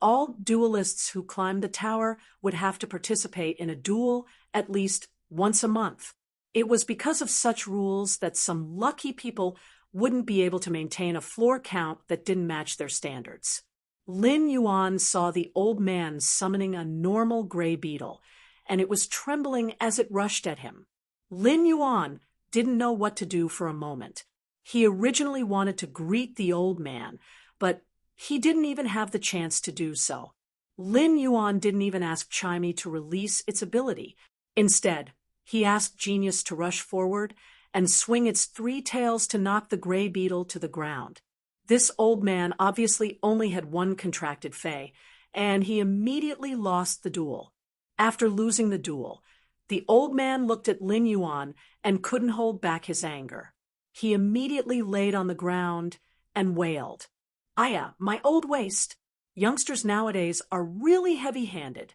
All duelists who climbed the tower would have to participate in a duel at least once a month. It was because of such rules that some lucky people wouldn't be able to maintain a floor count that didn't match their standards. Lin Yuan saw the old man summoning a normal gray beetle, and it was trembling as it rushed at him. Lin Yuan didn't know what to do for a moment. He originally wanted to greet the old man, but he didn't even have the chance to do so. Lin Yuan didn't even ask Chimey to release its ability. Instead, he asked Genius to rush forward and swing its 3 tails to knock the gray beetle to the ground. This old man obviously only had one contracted Fey, and he immediately lost the duel. After losing the duel, the old man looked at Lin Yuan and couldn't hold back his anger. He immediately laid on the ground and wailed, "Aya, my old waist! Youngsters nowadays are really heavy-handed."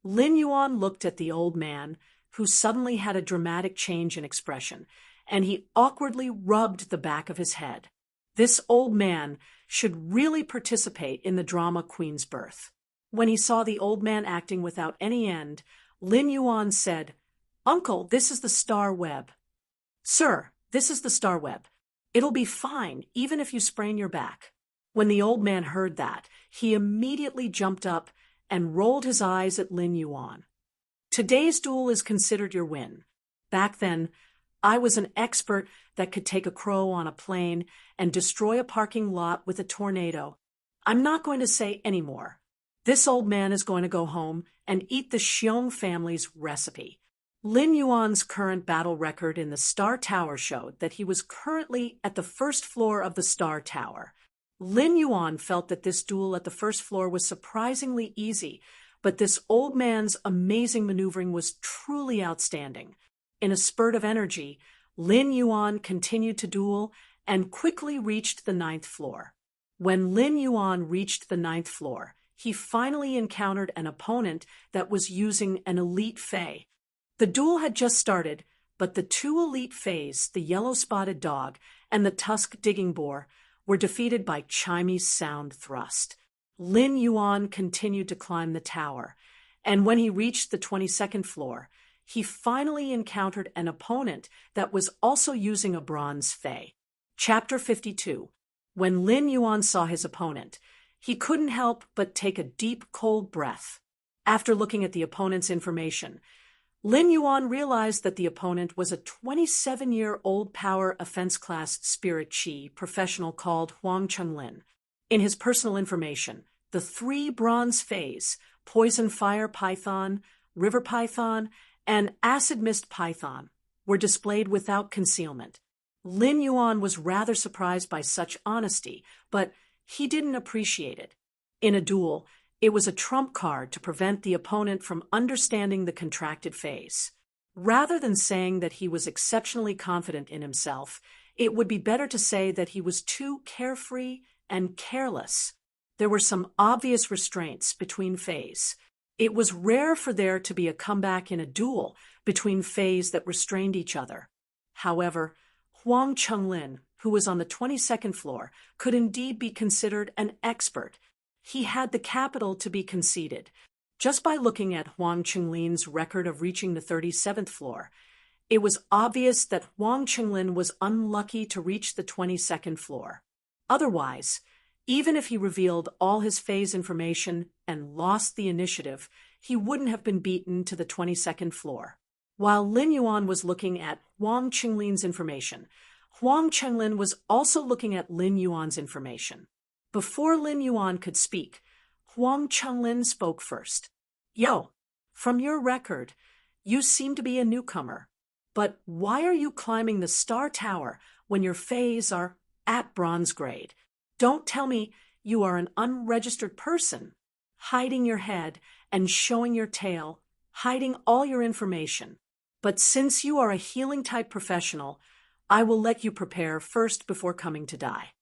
Lin Yuan looked at the old man, who suddenly had a dramatic change in expression, and he awkwardly rubbed the back of his head. This old man should really participate in the drama Queen's Birth. When he saw the old man acting without any end, Lin Yuan said, "Uncle, this is the Star Web." "Sir, this is the Star Web. It'll be fine, even if you sprain your back." When the old man heard that, he immediately jumped up and rolled his eyes at Lin Yuan. "Today's duel is considered your win. Back then, I was an expert that could take a crow on a plane and destroy a parking lot with a tornado. I'm not going to say any more. This old man is going to go home and eat the Xiong family's recipe." Lin Yuan's current battle record in the Star Tower showed that he was currently at the 1st floor of the Star Tower. Lin Yuan felt that this duel at the 1st floor was surprisingly easy, but this old man's amazing maneuvering was truly outstanding. In a spurt of energy, Lin Yuan continued to duel and quickly reached the 9th floor. When Lin Yuan reached the 9th floor, he finally encountered an opponent that was using an elite Fey. The duel had just started, but the 2 elite Feys, the yellow-spotted dog and the tusk digging boar, were defeated by Chimey's sound thrust. Lin Yuan continued to climb the tower, and when he reached the 22nd floor, he finally encountered an opponent that was also using a bronze Fey. Chapter 52. When Lin Yuan saw his opponent, he couldn't help but take a deep, cold breath. After looking at the opponent's information, Lin Yuan realized that the opponent was a 27-year-old power offense class Spirit Chi professional called Huang Chunlin. In his personal information, the 3 bronze Feys, Poison Fire Python, River Python, and Acid Mist Python, were displayed without concealment. Lin Yuan was rather surprised by such honesty, but he didn't appreciate it. In a duel, it was a trump card to prevent the opponent from understanding the contracted phase. Rather than saying that he was exceptionally confident in himself, it would be better to say that he was too carefree and careless. There were some obvious restraints between fays. It was rare for there to be a comeback in a duel between fays that restrained each other. However, Huang Chenglin, who was on the 22nd floor, could indeed be considered an expert. He had the capital to be conceded. Just by looking at Huang Chenlin's record of reaching the 37th floor, it was obvious that Huang Chenglin was unlucky to reach the 22nd floor. Otherwise, even if he revealed all his phase information and lost the initiative, he wouldn't have been beaten to the 22nd floor. While Lin Yuan was looking at Huang Chenlin's information, Huang Chenglin was also looking at Lin Yuan's information. Before Lin Yuan could speak, Huang Chenglin spoke first. Yo, from your record, you seem to be a newcomer. But why are you climbing the Star Tower when your phase are at bronze grade? Don't tell me you are an unregistered person, hiding your head and showing your tail, hiding all your information. But since you are a healing-type professional, I will let you prepare first before coming to die.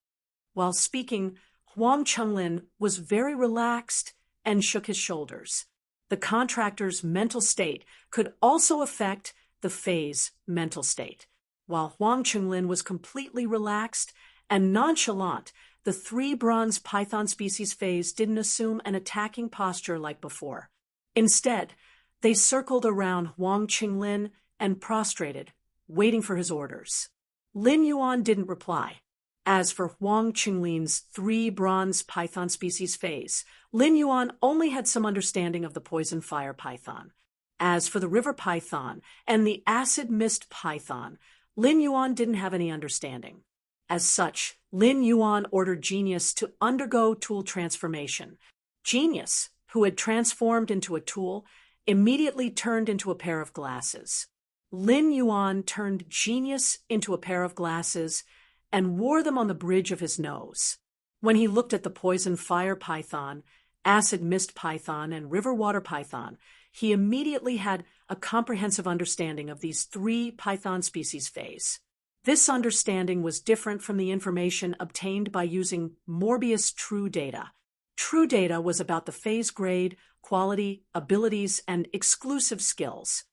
While speaking, Huang Chenglin was very relaxed and shook his shoulders. The contractor's mental state could also affect the phase mental state. While Huang Chenglin was completely relaxed and nonchalant, the 3 bronze python species phase didn't assume an attacking posture like before. Instead, they circled around Huang Chenglin and prostrated, waiting for his orders. Lin Yuan didn't reply. As for Huang Chenlin's 3 bronze python species phase, Lin Yuan only had some understanding of the poison fire python. As for the river python and the acid mist python, Lin Yuan didn't have any understanding. As such, Lin Yuan ordered Genius to undergo tool transformation. Genius, who had transformed into a tool, immediately turned into a pair of glasses. Lin Yuan turned Genius into a pair of glasses and wore them on the bridge of his nose. When he looked at the poison fire python, acid mist python, and river water python, he immediately had a comprehensive understanding of these 3 python species phase. This understanding was different from the information obtained by using Morbius True Data. True Data was about the phase grade, quality, abilities, and exclusive skills.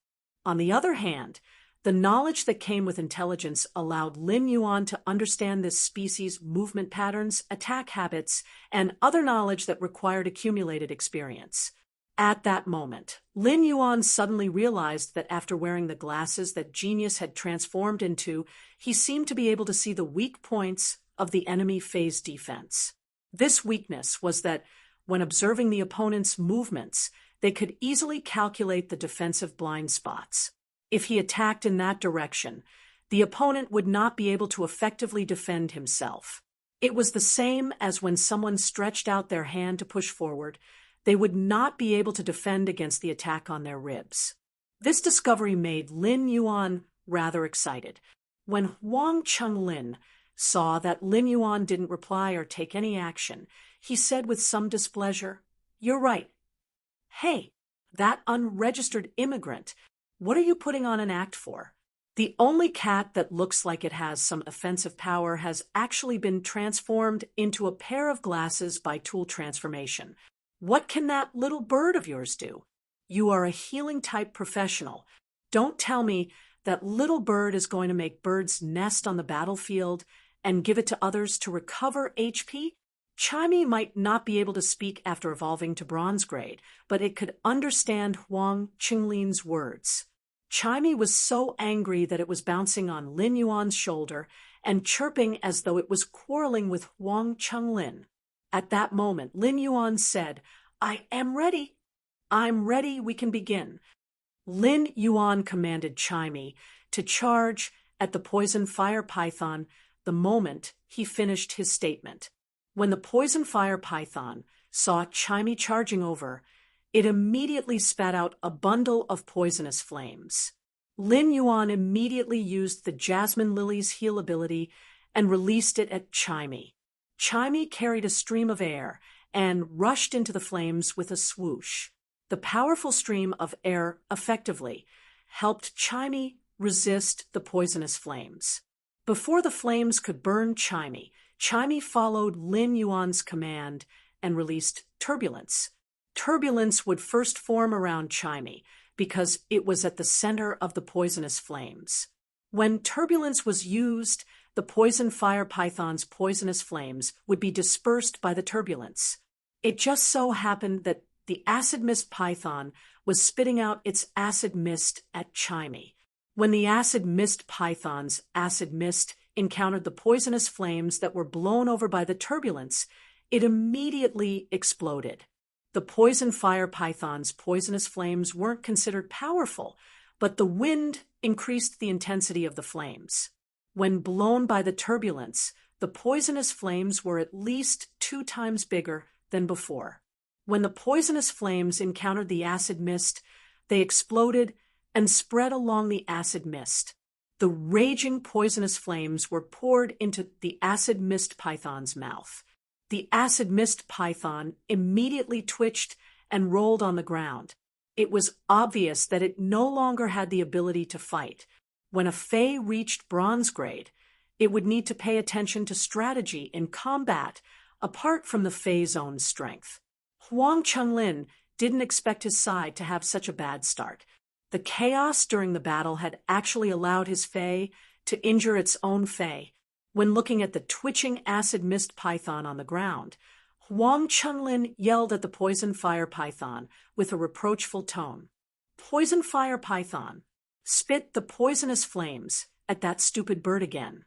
On the other hand, the knowledge that came with intelligence allowed Lin Yuan to understand this species' movement patterns, attack habits, and other knowledge that required accumulated experience. At that moment, Lin Yuan suddenly realized that after wearing the glasses that Genius had transformed into, he seemed to be able to see the weak points of the enemy phase defense. This weakness was that when observing the opponent's movements, they could easily calculate the defensive blind spots. If he attacked in that direction, the opponent would not be able to effectively defend himself. It was the same as when someone stretched out their hand to push forward. They would not be able to defend against the attack on their ribs. This discovery made Lin Yuan rather excited. When Huang Chenglin saw that Lin Yuan didn't reply or take any action, he said with some displeasure, "You're right. Hey, that unregistered immigrant, what are you putting on an act for? The only cat that looks like it has some offensive power has actually been transformed into a pair of glasses by tool transformation. What can that little bird of yours do? You are a healing-type professional. Don't tell me that little bird is going to make birds nest on the battlefield and give it to others to recover HP? Chimey might not be able to speak after evolving to bronze grade, but it could understand Huang Chenlin's words. Chimey was so angry that it was bouncing on Lin Yuan's shoulder and chirping as though it was quarreling with Huang Chenglin. At that moment, Lin Yuan said, "I am ready. I'm ready, we can begin." Lin Yuan commanded Chimey to charge at the poison fire python the moment he finished his statement. When the poison fire python saw Chimey charging over, it immediately spat out a bundle of poisonous flames. Lin Yuan immediately used the Jasmine Lily's heal ability and released it at Chimey. Chimey carried a stream of air and rushed into the flames with a swoosh. The powerful stream of air effectively helped Chimey resist the poisonous flames. Before the flames could burn Chimey, Chimey followed Lin Yuan's command and released turbulence. Turbulence would first form around Chimey because it was at the center of the poisonous flames. When turbulence was used, the poison fire python's poisonous flames would be dispersed by the turbulence. It just so happened that the acid mist python was spitting out its acid mist at Chimey. When the acid mist python's acid mist encountered the poisonous flames that were blown over by the turbulence, it immediately exploded. The poison fire python's poisonous flames weren't considered powerful, but the wind increased the intensity of the flames. When blown by the turbulence, the poisonous flames were at least 2 times bigger than before. When the poisonous flames encountered the acid mist, they exploded and spread along the acid mist. The raging poisonous flames were poured into the acid mist python's mouth. The acid mist python immediately twitched and rolled on the ground. It was obvious that it no longer had the ability to fight. When a Fae reached bronze grade, it would need to pay attention to strategy in combat apart from the Fae's own strength. Huang Chenglin didn't expect his side to have such a bad start. The chaos during the battle had actually allowed his Fae to injure its own Fae. When looking at the twitching acid mist python on the ground, Huang Chenglin yelled at the poison fire python with a reproachful tone. "Poison fire python, spit the poisonous flames at that stupid bird again."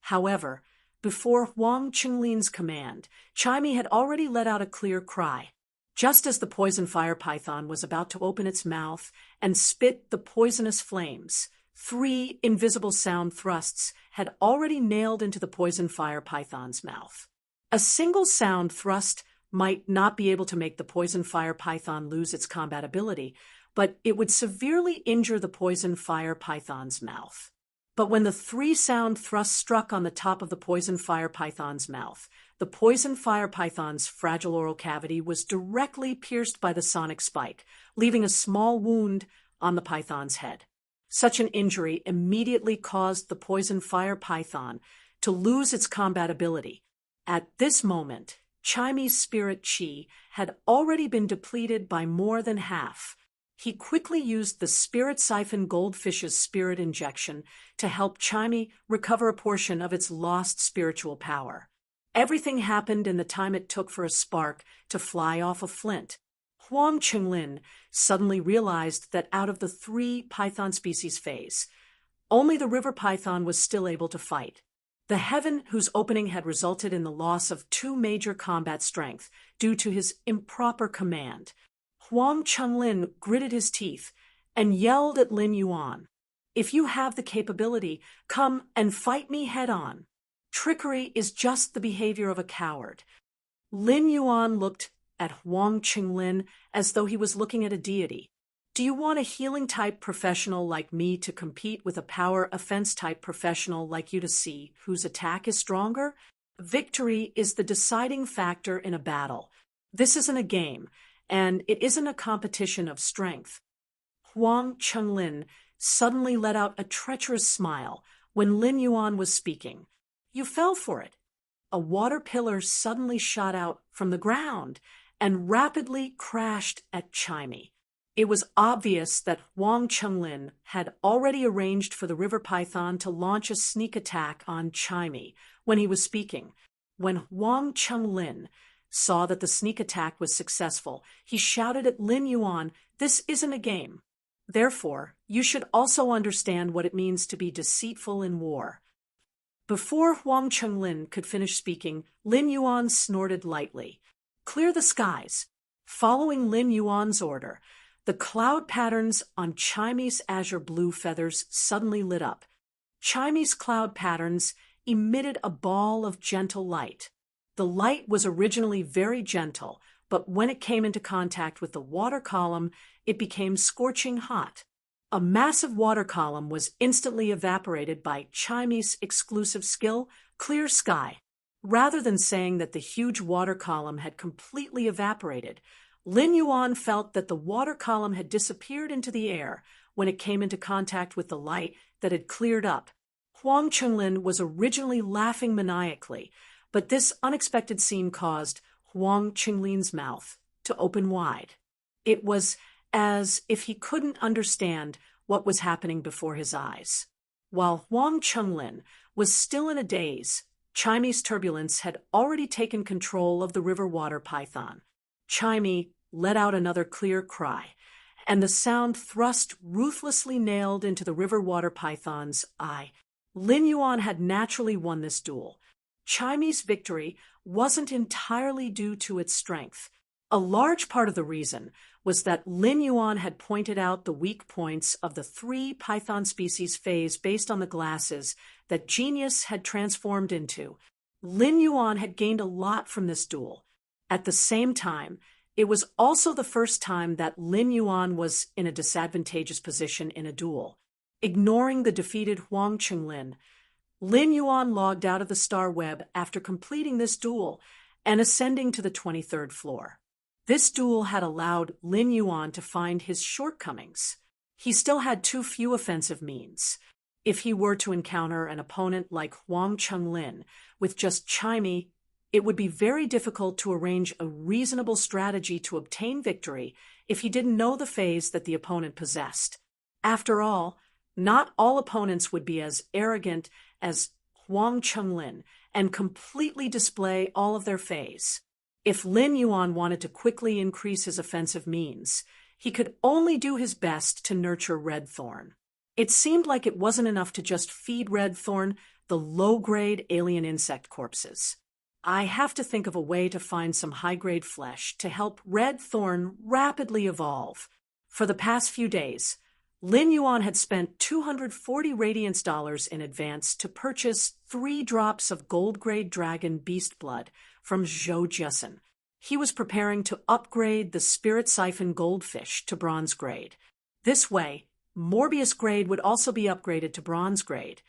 However, before Huang Chenlin's command, Chimey had already let out a clear cry. Just as the poison fire python was about to open its mouth and spit the poisonous flames, 3 invisible sound thrusts had already nailed into the poison fire python's mouth. A single sound thrust might not be able to make the poison fire python lose its combat ability, but it would severely injure the poison fire python's mouth. But when the 3 sound thrusts struck on the top of the poison fire python's mouth, the poison fire python's fragile oral cavity was directly pierced by the sonic spike, leaving a small wound on the python's head. Such an injury immediately caused the poison fire python to lose its combat ability. At this moment, Chimey's spirit chi had already been depleted by more than half. He quickly used the spirit siphon goldfish's spirit injection to help Chimey recover a portion of its lost spiritual power. Everything happened in the time it took for a spark to fly off a flint. Huang Chenglin suddenly realized that out of the 3 python species Faes, only the river python was still able to fight. The heaven whose opening had resulted in the loss of 2 major combat strength due to his improper command. Huang Chenglin gritted his teeth and yelled at Lin Yuan, "If you have the capability, come and fight me head-on. Trickery is just the behavior of a coward." Lin Yuan looked at Huang Chenglin as though he was looking at a deity. "Do you want a healing-type professional like me to compete with a power offense-type professional like you to see whose attack is stronger? Victory is the deciding factor in a battle. This isn't a game, and it isn't a competition of strength." Huang Chenglin suddenly let out a treacherous smile when Lin Yuan was speaking. "You fell for it." A water pillar suddenly shot out from the ground and rapidly crashed at Chimey. It was obvious that Huang Chenglin had already arranged for the river python to launch a sneak attack on Chimey when he was speaking. When Huang Chenglin saw that the sneak attack was successful, he shouted at Lin Yuan, "This isn't a game. Therefore, you should also understand what it means to be deceitful in war." Before Huang Chenglin could finish speaking, Lin Yuan snorted lightly. "Clear the skies." Following Lin Yuan's order, the cloud patterns on Chimey's azure blue feathers suddenly lit up. Chimey's cloud patterns emitted a ball of gentle light. The light was originally very gentle, but when it came into contact with the water column, it became scorching hot. A massive water column was instantly evaporated by Chimey's exclusive skill, Clear Sky. Rather than saying that the huge water column had completely evaporated, Lin Yuan felt that the water column had disappeared into the air when it came into contact with the light that had cleared up. Huang Chenglin was originally laughing maniacally, but this unexpected scene caused Huang Qinglin's mouth to open wide. It was as if he couldn't understand what was happening before his eyes. While Huang Chenglin was still in a daze, Chimy's turbulence had already taken control of the river water python. Chimy let out another clear cry, and the sound thrust ruthlessly nailed into the river water python's eye. Lin Yuan had naturally won this duel. Chimy's victory wasn't entirely due to its strength. A large part of the reason was that Lin Yuan had pointed out the weak points of the 3 python species phase based on the glasses that Genius had transformed into. Lin Yuan had gained a lot from this duel. At the same time, it was also the first time that Lin Yuan was in a disadvantageous position in a duel. Ignoring the defeated Huang Chenglin, Lin Yuan logged out of the star web after completing this duel and ascending to the 23rd floor. This duel had allowed Lin Yuan to find his shortcomings. He still had too few offensive means. If he were to encounter an opponent like Huang Chenglin with just Chimy, it would be very difficult to arrange a reasonable strategy to obtain victory if he didn't know the phase that the opponent possessed. After all, not all opponents would be as arrogant as Huang Chenglin and completely display all of their phase. If Lin Yuan wanted to quickly increase his offensive means, he could only do his best to nurture Red Thorn. It seemed like it wasn't enough to just feed Red Thorn the low-grade alien insect corpses. I have to think of a way to find some high-grade flesh to help Red Thorn rapidly evolve. For the past few days, Lin Yuan had spent 240 Radiance dollars in advance to purchase 3 drops of gold-grade dragon beast blood from Zhou Jiasen. He was preparing to upgrade the Spirit Siphon Goldfish to bronze grade. This way, Morbius grade would also be upgraded to bronze grade,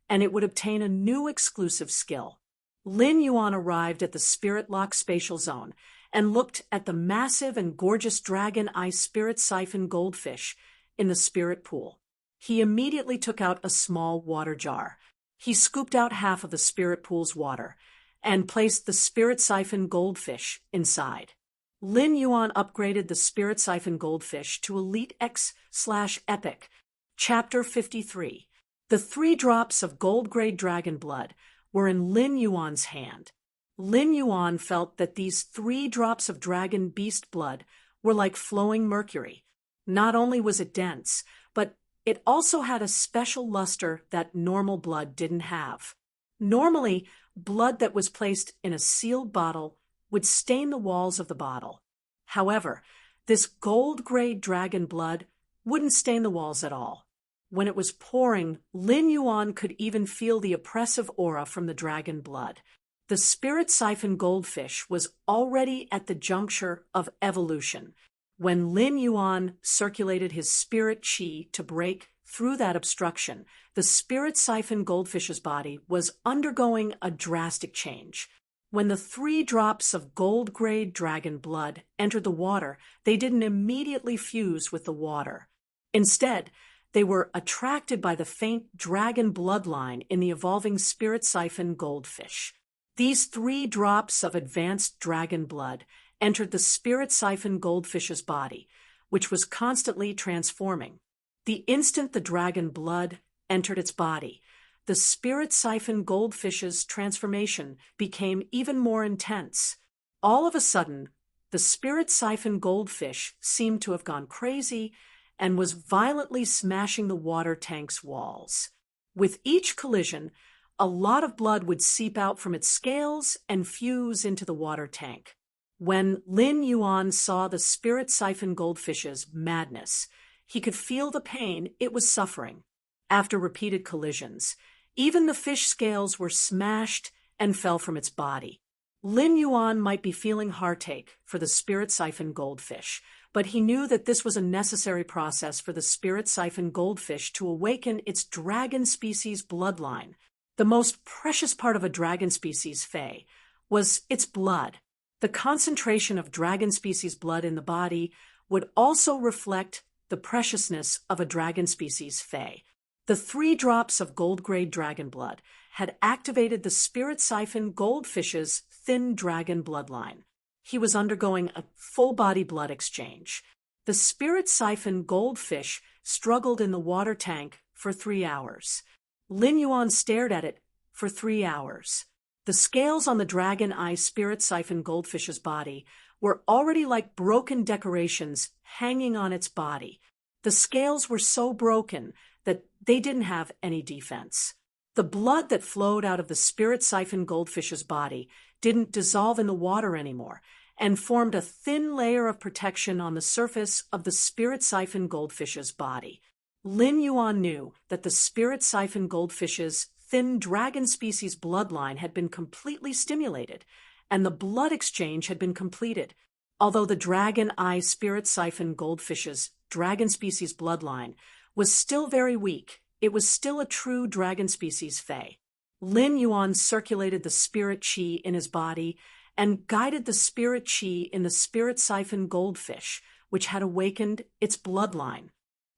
and it would obtain a new exclusive skill. Lin Yuan arrived at the Spirit Lock Spatial Zone and looked at the massive and gorgeous Dragon Eye Spirit Siphon Goldfish in the Spirit Pool. He immediately took out a small water jar. He scooped out half of the Spirit Pool's water and placed the Spirit Siphon Goldfish inside. Lin Yuan upgraded the Spirit Siphon Goldfish to Elite X/Epic. Chapter 53. The 3 drops of gold-grade dragon blood were in Lin Yuan's hand. Lin Yuan felt that these 3 drops of dragon beast blood were like flowing mercury. Not only was it dense, but it also had a special luster that normal blood didn't have. Normally, blood that was placed in a sealed bottle would stain the walls of the bottle. However, this gold-grade dragon blood wouldn't stain the walls at all. When it was pouring, Lin Yuan could even feel the oppressive aura from the dragon blood. The Spirit Siphon Goldfish was already at the juncture of evolution. When Lin Yuan circulated his spirit chi to break through that obstruction, the Spirit Siphon Goldfish's body was undergoing a drastic change. When the 3 drops of gold-grade dragon blood entered the water, they didn't immediately fuse with the water. Instead, they were attracted by the faint dragon bloodline in the evolving Spirit Siphon Goldfish. These 3 drops of advanced dragon blood entered the Spirit Siphon Goldfish's body, which was constantly transforming. The instant the dragon blood entered its body, the Spirit Siphon Goldfish's transformation became even more intense. All of a sudden, the Spirit Siphon Goldfish seemed to have gone crazy and was violently smashing the water tank's walls. With each collision, a lot of blood would seep out from its scales and fuse into the water tank. When Lin Yuan saw the Spirit Siphon Goldfish's madness, he could feel the pain it was suffering. After repeated collisions, even the fish scales were smashed and fell from its body. Lin Yuan might be feeling heartache for the Spirit Siphon Goldfish, but he knew that this was a necessary process for the Spirit Siphon Goldfish to awaken its dragon species bloodline. The most precious part of a dragon species fae was its blood. The concentration of dragon species blood in the body would also reflect the preciousness of a dragon species fae. The 3 drops of gold-grade dragon blood had activated the spirit siphon goldfish's thin dragon bloodline. He was undergoing a full-body blood exchange. The spirit siphon goldfish struggled in the water tank for 3 hours. Lin Yuan stared at it for 3 hours. The scales on the dragon eye spirit siphon goldfish's body were already like broken decorations hanging on its body. The scales were so broken that they didn't have any defense. The blood that flowed out of the spirit siphon goldfish's body didn't dissolve in the water anymore and formed a thin layer of protection on the surface of the spirit siphon goldfish's body. Lin Yuan knew that the spirit siphon goldfish's thin dragon species bloodline had been completely stimulated, and the blood exchange had been completed. Although the dragon eye spirit siphon goldfish's dragon species bloodline was still very weak, it was still a true dragon species Fey. Lin Yuan circulated the spirit qi in his body and guided the spirit qi in the spirit siphon goldfish, which had awakened its bloodline.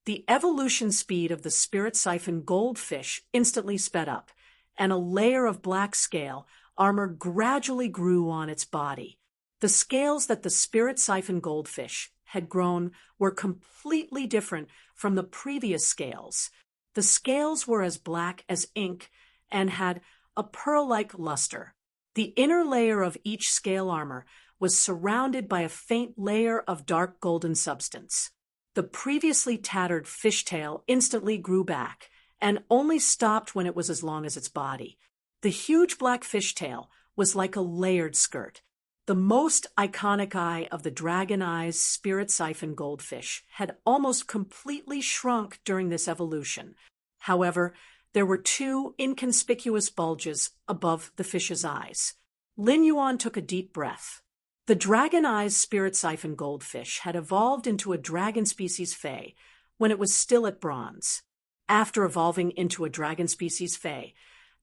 The evolution speed of the spirit siphon goldfish instantly sped up, and a layer of black scale armor gradually grew on its body. The scales that the spirit siphon goldfish had grown were completely different from the previous scales. The scales were as black as ink and had a pearl-like luster. The inner layer of each scale armor was surrounded by a faint layer of dark golden substance. The previously tattered fishtail instantly grew back and only stopped when it was as long as its body. The huge black fishtail was like a layered skirt. The most iconic eye of the dragon eye's spirit siphon goldfish had almost completely shrunk during this evolution. However, there were 2 inconspicuous bulges above the fish's eyes. Lin Yuan took a deep breath. The dragon eye's spirit siphon goldfish had evolved into a dragon species Fey when it was still at bronze. After evolving into a dragon species Fey,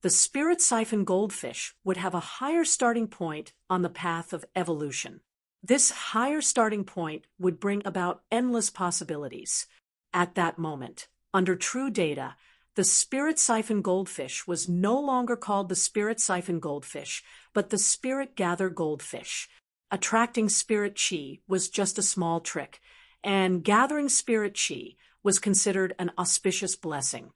the spirit siphon goldfish would have a higher starting point on the path of evolution. This higher starting point would bring about endless possibilities. At that moment, under true data, the spirit siphon goldfish was no longer called the spirit siphon goldfish, but the spirit gather goldfish. Attracting spirit qi was just a small trick, and gathering spirit qi was considered an auspicious blessing.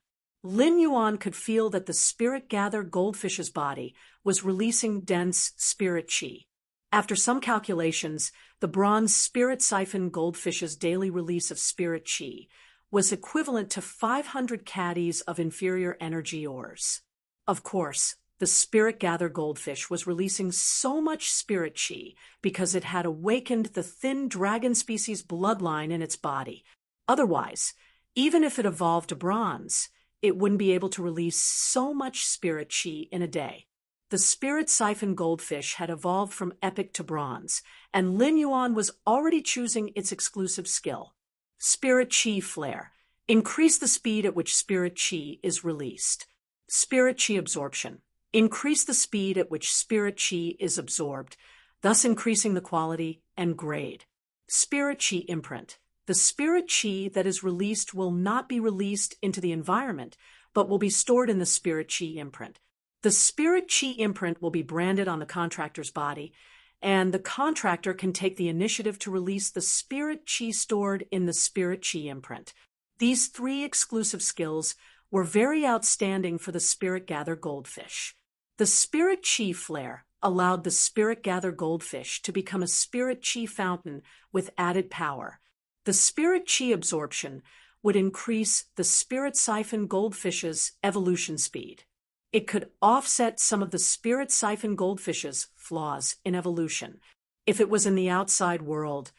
Lin Yuan could feel that the spirit gather goldfish's body was releasing dense spirit qi. After some calculations, the bronze spirit siphon goldfish's daily release of spirit qi was equivalent to 500 caddies of inferior energy ores. Of course, the spirit gather goldfish was releasing so much spirit qi because it had awakened the thin dragon species bloodline in its body. Otherwise, even if it evolved to bronze, it wouldn't be able to release so much spirit qi in a day. The spirit siphon goldfish had evolved from epic to bronze, and Lin Yuan was already choosing its exclusive skill. Spirit qi flare. Increase the speed at which spirit qi is released. Spirit qi absorption. Increase the speed at which spirit qi is absorbed, thus increasing the quality and grade. Spirit qi imprint. The spirit qi that is released will not be released into the environment, but will be stored in the spirit qi imprint. The spirit qi imprint will be branded on the contractor's body, and the contractor can take the initiative to release the spirit qi stored in the spirit qi imprint. These 3 exclusive skills were very outstanding for the spirit gather goldfish. The spirit qi flare allowed the spirit gather goldfish to become a spirit qi fountain with added power. The spirit qi absorption would increase the spirit siphon goldfish's evolution speed. It could offset some of the spirit siphon goldfish's flaws in evolution. If it was in the outside world,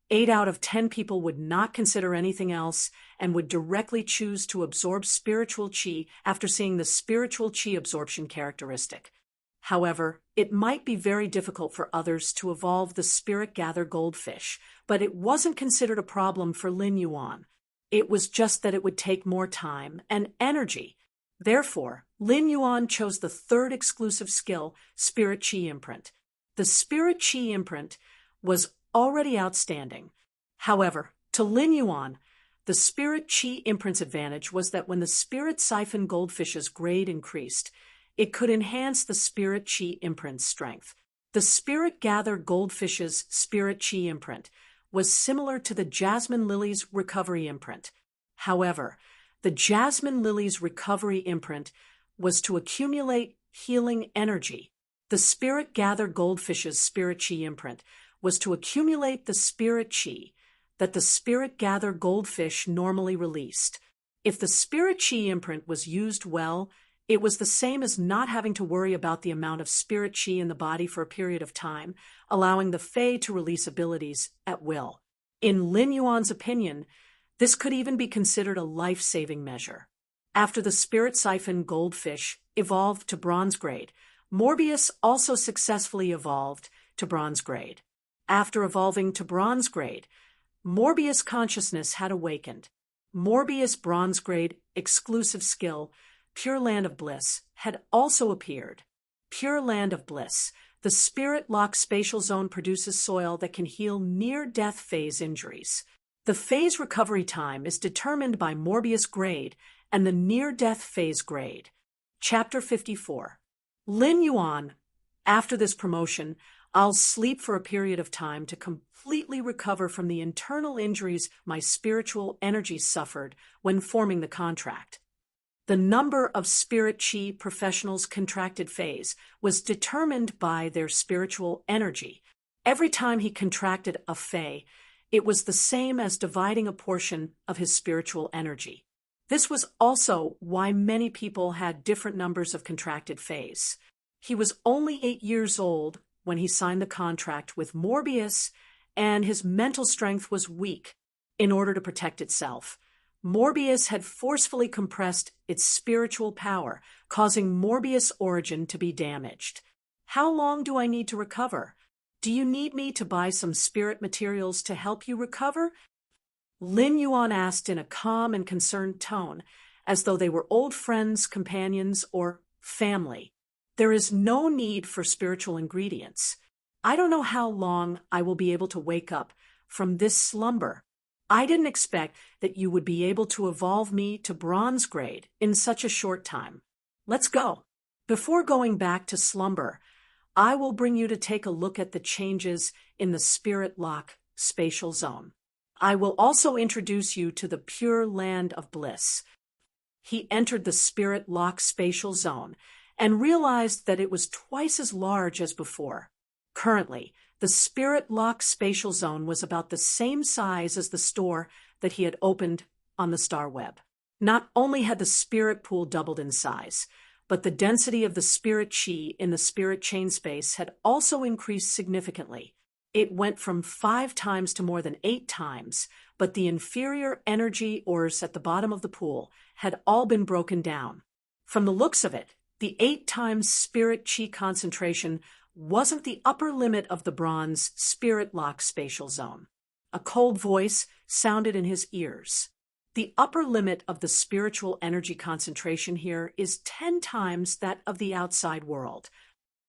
8 out of 10 people would not consider anything else and would directly choose to absorb spiritual qi after seeing the spiritual qi absorption characteristic. However, it might be very difficult for others to evolve the spirit gather goldfish, but it wasn't considered a problem for Lin Yuan. It was just that it would take more time and energy. Therefore, Lin Yuan chose the 3rd exclusive skill, spirit qi imprint. The spirit qi imprint was already outstanding. However, to Lin Yuan, The spirit chi imprint's advantage was that when the spirit siphon goldfish's grade increased, it could enhance the spirit chi imprint's strength. The spirit gather goldfish's spirit chi imprint was similar to the jasmine lily's recovery imprint. However, the jasmine lily's recovery imprint was to accumulate healing energy. The spirit gather goldfish's spirit chi imprint was to accumulate the spirit chi that the spirit gather goldfish normally released. If the spirit chi imprint was used well, it was the same as not having to worry about the amount of spirit chi in the body for a period of time, allowing the Fae to release abilities at will. In Lin Yuan's opinion, this could even be considered a life-saving measure. After the spirit siphon goldfish evolved to bronze grade, Morbius also successfully evolved to bronze grade. After evolving to bronze grade, Morbius consciousness had awakened. Morbius bronze grade exclusive skill, Pure Land of Bliss, had also appeared. Pure Land of Bliss. The spirit lock spatial zone produces soil that can heal near-death phase injuries. The phase recovery time is determined by Morbius grade and the near-death phase grade. Chapter 54. Lin Yuan. After this promotion, I'll sleep for a period of time to completely recover from the internal injuries my spiritual energy suffered when forming the contract. The number of spirit chi professionals' contracted phase was determined by their spiritual energy. Every time he contracted a Fae, it was the same as dividing a portion of his spiritual energy. This was also why many people had different numbers of contracted phase. He was only 8 years old when he signed the contract with Morbius, and his mental strength was weak. In order to protect itself, Morbius had forcefully compressed its spiritual power, causing Morbius' origin to be damaged. How long do I need to recover? Do you need me to buy some spirit materials to help you recover? Lin Yuan asked in a calm and concerned tone, as though they were old friends, companions, or family. There is no need for spiritual ingredients. I don't know how long I will be able to wake up from this slumber. I didn't expect that you would be able to evolve me to bronze grade in such a short time. Let's go. Before going back to slumber, I will bring you to take a look at the changes in the Spirit Lock spatial zone. I will also introduce you to the Pure Land of Bliss. He entered the Spirit Lock spatial zone and realized that it was twice as large as before. Currently, the Spirit Lock spatial zone was about the same size as the store that he had opened on the Star Web. Not only had the spirit pool doubled in size, but the density of the spirit chi in the spirit chain space had also increased significantly. It went from 5 times to more than 8 times, but the inferior energy ores at the bottom of the pool had all been broken down. From the looks of it, the 8 times spirit chi concentration wasn't the upper limit of the bronze spirit lock spatial zone. A cold voice sounded in his ears. The upper limit of the spiritual energy concentration here is 10 times that of the outside world.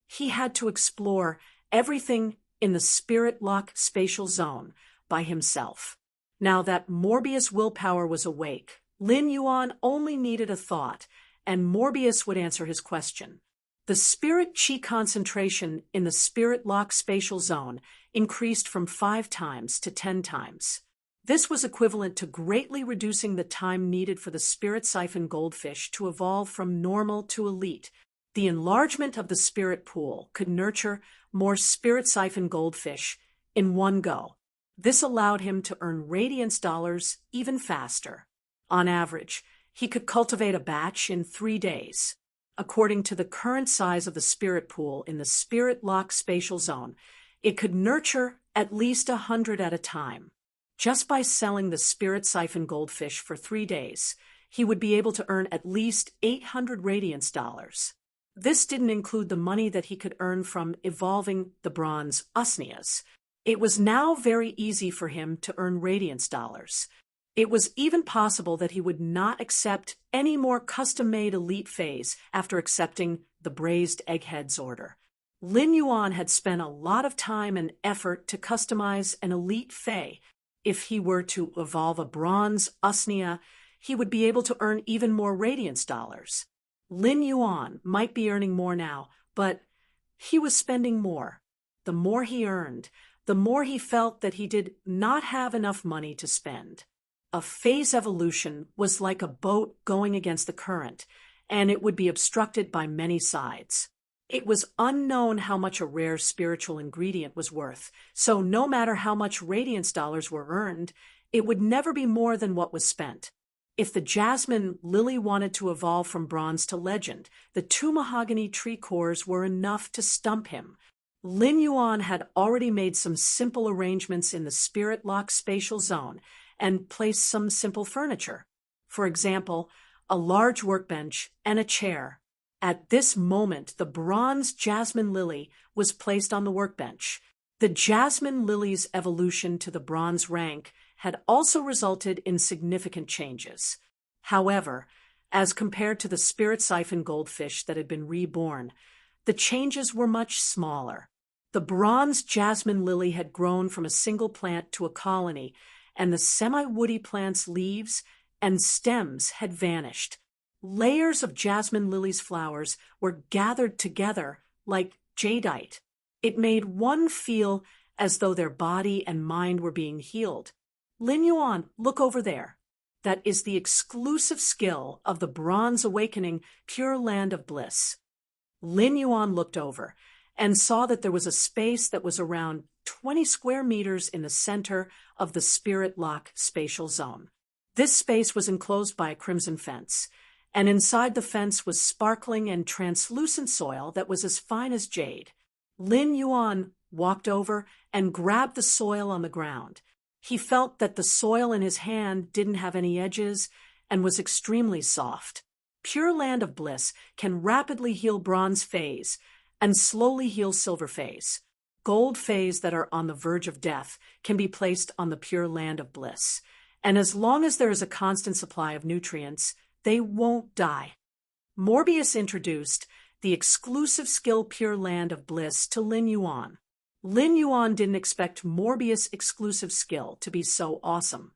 He had to explore everything in the spirit lock spatial zone by himself. Now that Morbius' willpower was awake, Lin Yuan only needed a thought, and Morbius would answer his question. The spirit chi concentration in the spirit lock spatial zone increased from 5 times to 10 times. This was equivalent to greatly reducing the time needed for the spirit siphon goldfish to evolve from normal to elite. The enlargement of the spirit pool could nurture more spirit siphon goldfish in one go. This allowed him to earn radiance dollars even faster. On average, he could cultivate a batch in 3 days. According to the current size of the spirit pool in the spirit lock spatial zone, it could nurture at least 100 at a time. Just by selling the spirit siphon goldfish for 3 days, he would be able to earn at least 800 radiance dollars. This didn't include the money that he could earn from evolving the bronze usnias. It was now very easy for him to earn radiance dollars. It was even possible that he would not accept any more custom-made elite phase after accepting the braised eggheads order. Lin Yuan had spent a lot of time and effort to customize an elite fae. if he were to evolve a bronze usnea, he would be able to earn even more radiance dollars. Lin Yuan might be earning more now, but he was spending more. The more he earned, the more he felt that he did not have enough money to spend. A phase evolution was like a boat going against the current, and it would be obstructed by many sides. It was unknown how much a rare spiritual ingredient was worth, so no matter how much radiance dollars were earned, it would never be more than what was spent. If the jasmine lily wanted to evolve from bronze to legend, the 2 mahogany tree cores were enough to stump him. Lin Yuan had already made some simple arrangements in the spirit lock spatial zone and placed some simple furniture. For example, a large workbench and a chair. At this moment, the bronze jasmine lily was placed on the workbench. The jasmine lily's evolution to the bronze rank had also resulted in significant changes. However, as compared to the spirit siphon goldfish that had been reborn, the changes were much smaller. The bronze jasmine lily had grown from a single plant to a colony, and the semi-woody plant's leaves and stems had vanished. Layers of jasmine lily's flowers were gathered together like jadeite. It made one feel as though their body and mind were being healed. Lin Yuan, look over there. That is the exclusive skill of the Bronze Awakening Pure Land of Bliss. Lin Yuan looked over and saw that there was a space that was around 20 square meters in the center of the Spirit Lock spatial zone. This space was enclosed by a crimson fence, and inside the fence was sparkling and translucent soil that was as fine as jade. Lin Yuan walked over and grabbed the soil on the ground. He felt that the soil in his hand didn't have any edges and was extremely soft. Pure Land of Bliss can rapidly heal bronze phase and slowly heal silver phase. Gold phase that are on the verge of death can be placed on the Pure Land of Bliss. And as long as there is a constant supply of nutrients, they won't die. Morbius introduced the exclusive skill Pure Land of Bliss to Lin Yuan. Lin Yuan didn't expect Morbius' exclusive skill to be so awesome.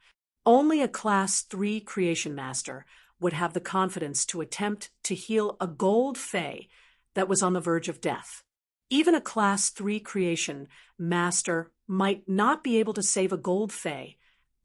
Only a Class 3 Creation Master would have the confidence to attempt to heal a gold Fae that was on the verge of death. Even a Class 3 Creation Master might not be able to save a gold Fae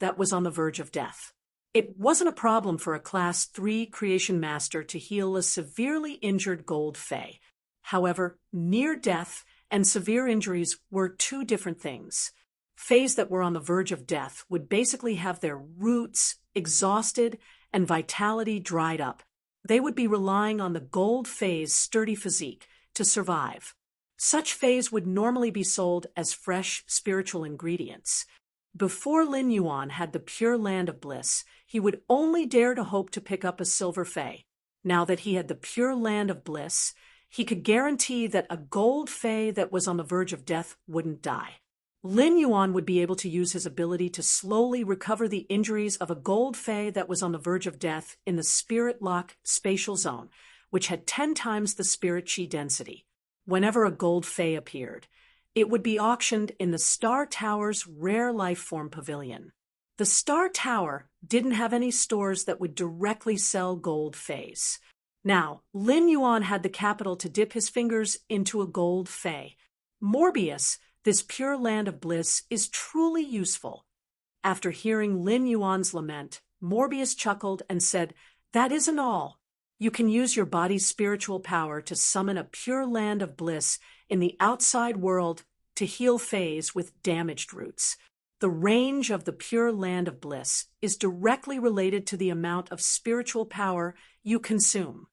that was on the verge of death. It wasn't a problem for a Class 3 Creation Master to heal a severely injured gold Fae. However, near death and severe injuries were two different things. Faes that were on the verge of death would basically have their roots exhausted and vitality dried up. They would be relying on the gold Fae's sturdy physique to survive. Such Faes would normally be sold as fresh spiritual ingredients. Before Lin Yuan had the Pure Land of Bliss, he would only dare to hope to pick up a silver Fae. Now that he had the Pure Land of Bliss, he could guarantee that a gold Fae that was on the verge of death wouldn't die. Lin Yuan would be able to use his ability to slowly recover the injuries of a gold Fae that was on the verge of death in the Spirit Lock spatial zone, which had 10 times the spirit chi density. Whenever a gold Fae appeared, it would be auctioned in the Star Tower's Rare Life Form Pavilion. The Star Tower didn't have any stores that would directly sell gold Faes. Now, Lin Yuan had the capital to dip his fingers into a gold Fae. Morbius, this Pure Land of Bliss, is truly useful. After hearing Lin Yuan's lament, Morbius chuckled and said, "That isn't all. You can use your body's spiritual power to summon a Pure Land of Bliss in the outside world to heal Faes with damaged roots. The range of the Pure Land of Bliss is directly related to the amount of spiritual power you consume."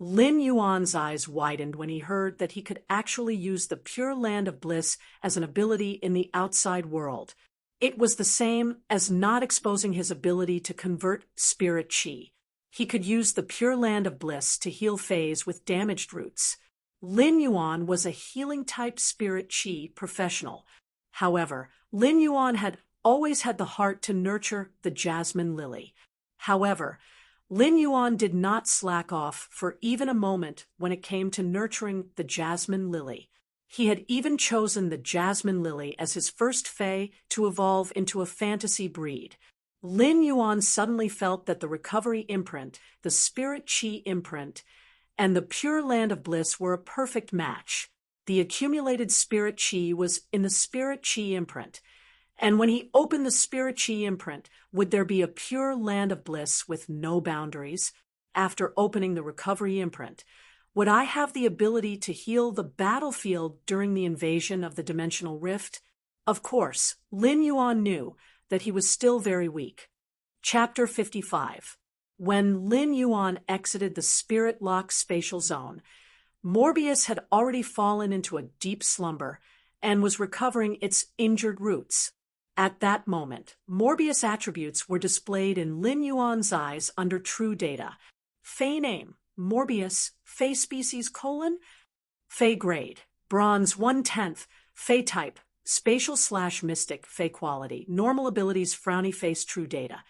Lin Yuan's eyes widened when he heard that he could actually use the Pure Land of Bliss as an ability in the outside world. It was the same as not exposing his ability to convert spirit chi. He could use the Pure Land of Bliss to heal Faes with damaged roots. Lin Yuan was a healing-type spirit chi professional. However, Lin Yuan had always had the heart to nurture the jasmine lily. However, Lin Yuan did not slack off for even a moment when it came to nurturing the jasmine lily. He had even chosen the jasmine lily as his first fae to evolve into a fantasy breed. Lin Yuan suddenly felt that the recovery imprint, the spirit chi imprint, and the pure land of bliss were a perfect match. The accumulated spirit chi was in the spirit chi imprint, and when he opened the spirit chi imprint, would there be a pure land of bliss with no boundaries? After opening the recovery imprint, would I have the ability to heal the battlefield during the invasion of the dimensional rift? Of course, Lin Yuan knew that he was still very weak. Chapter 55. When Lin Yuan exited the Spirit Lock spatial zone, Morbius had already fallen into a deep slumber and was recovering its injured roots. At that moment, Morbius attributes were displayed in Lin Yuan's eyes under true data. Fey name, Morbius, Fey species, Fey grade, Bronze 1/10, Fey type, spatial/mystic, Fey quality, normal abilities, frowny face, true data.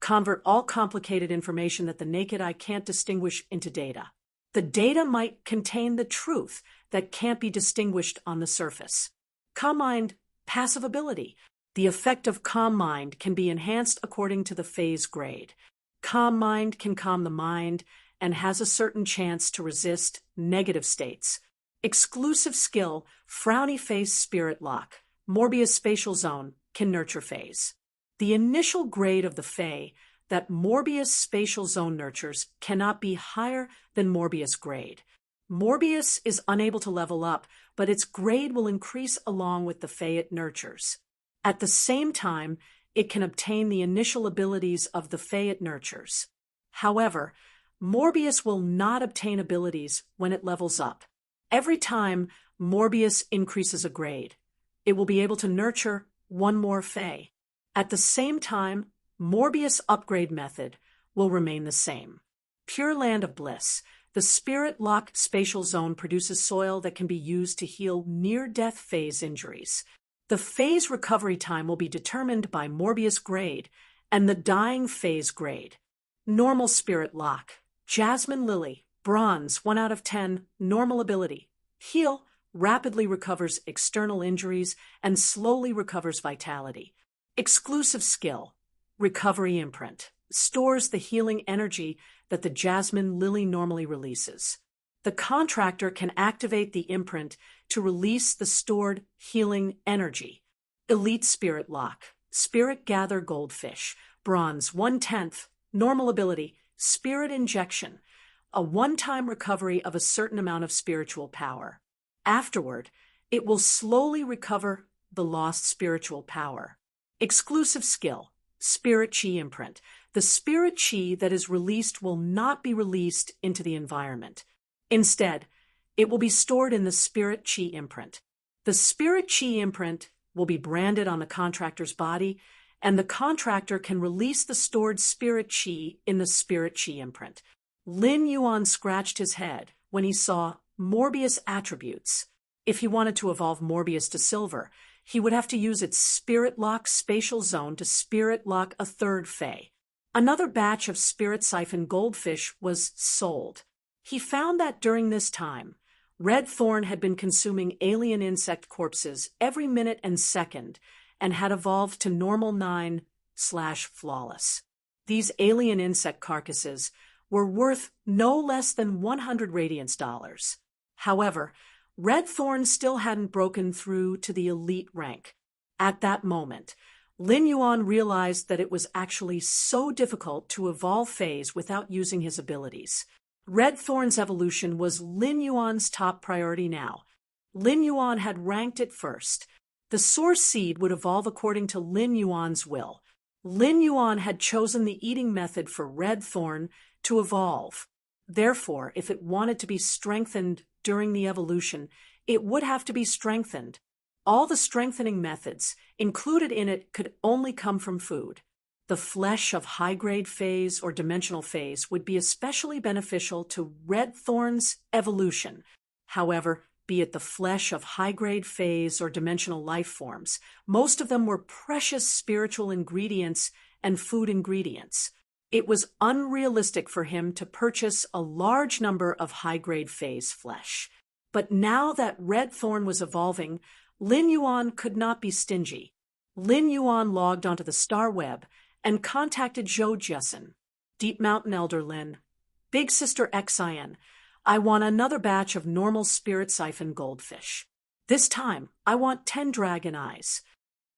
Convert all complicated information that the naked eye can't distinguish into data. The data might contain the truth that can't be distinguished on the surface. Calm mind, passive ability. The effect of calm mind can be enhanced according to the Fey's grade. Calm mind can calm the mind and has a certain chance to resist negative states. Exclusive skill, frowny face, spirit lock. Morbius spatial zone can nurture Feys. The initial grade of the Fey that Morbius spatial zone nurtures cannot be higher than Morbius grade. Morbius is unable to level up, but its grade will increase along with the Fey it nurtures. At the same time, it can obtain the initial abilities of the Fey it nurtures. However, Morbius will not obtain abilities when it levels up. Every time Morbius increases a grade, it will be able to nurture one more Fey. At the same time, Morbius upgrade method will remain the same. Pure Land of Bliss. The Spirit Lock spatial zone produces soil that can be used to heal near-death phase injuries. The phase recovery time will be determined by Morbius grade and the dying phase grade. Normal Spirit Lock. Jasmine Lily. Bronze 1/10. Normal ability. Heal. Rapidly recovers external injuries and slowly recovers vitality. Exclusive skill. Recovery imprint. Stores the healing energy that the Jasmine Lily normally releases. The contractor can activate the imprint to release the stored healing energy. Elite Spirit Lock. Spirit Gather Goldfish. Bronze 1/10. Normal ability. Spirit Injection. A one-time recovery of a certain amount of spiritual power. Afterward, it will slowly recover the lost spiritual power. Exclusive skill. Spirit Chi imprint. The spirit chi that is released will not be released into the environment. Instead, it will be stored in the spirit chi imprint. The spirit chi imprint will be branded on the contractor's body, and the contractor can release the stored spirit chi in the spirit chi imprint. Lin Yuan scratched his head when he saw Morbius attributes. If he wanted to evolve Morbius to silver, he would have to use its Spirit Lock spatial zone to Spirit Lock a third Fey. Another batch of Spirit Siphon Goldfish was sold. He found that during this time, Red Thorn had been consuming alien insect corpses every minute and second and had evolved to normal 9/flawless. These alien insect carcasses were worth no less than 100 radiance dollars. However, Red Thorn still hadn't broken through to the elite rank. At that moment, Lin Yuan realized that it was actually so difficult to evolve Feys without using his abilities. Red Thorn's evolution was Lin Yuan's top priority now. Lin Yuan had ranked it first. The Source Seed would evolve according to Lin Yuan's will. Lin Yuan had chosen the eating method for Red Thorn to evolve. Therefore, if it wanted to be strengthened during the evolution, it would have to be strengthened. All the strengthening methods included in it could only come from food. The flesh of high-grade Feys or dimensional Feys would be especially beneficial to Red Thorn's evolution. However, be it the flesh of high-grade Feys or dimensional life forms, most of them were precious spiritual ingredients and food ingredients. It was unrealistic for him to purchase a large number of high-grade Feys' flesh. But now that Red Thorn was evolving, Lin Yuan could not be stingy. Lin Yuan logged onto the star web and contacted Zhou Jiasen. Deep Mountain Elder Lin, Big Sister Xian, I want another batch of normal spirit siphon goldfish. This time, I want 10 dragon eyes.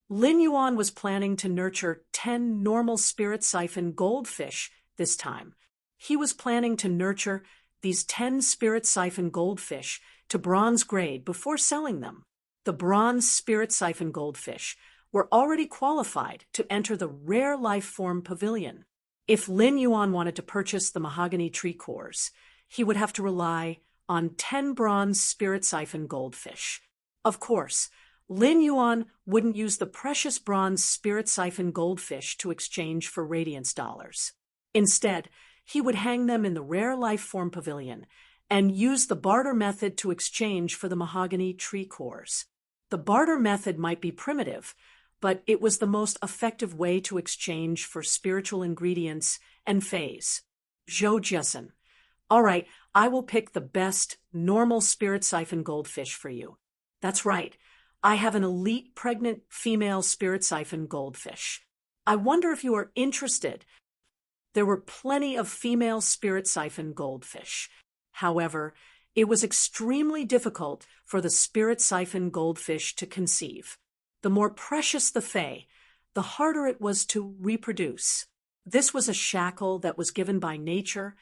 Lin Yuan was planning to nurture 10 normal spirit siphon goldfish this time. He was planning to nurture these 10 spirit siphon goldfish to bronze grade before selling them. The bronze spirit siphon goldfish were already qualified to enter the rare life form pavilion. If Lin Yuan wanted to purchase the mahogany tree cores, he would have to rely on 10 bronze spirit siphon goldfish. Of course, Lin Yuan wouldn't use the precious bronze spirit siphon goldfish to exchange for radiance dollars. Instead, he would hang them in the rare life form pavilion and use the barter method to exchange for the mahogany tree cores. The barter method might be primitive, but it was the most effective way to exchange for spiritual ingredients and phase. Zhou Jiasen, all right, I will pick the best normal spirit siphon goldfish for you. That's right, I have an elite pregnant female spirit siphon goldfish. I wonder if you are interested. There were plenty of female spirit siphon goldfish. However, it was extremely difficult for the spirit siphon goldfish to conceive. The more precious the fae, the harder it was to reproduce. This was a shackle that was given by nature,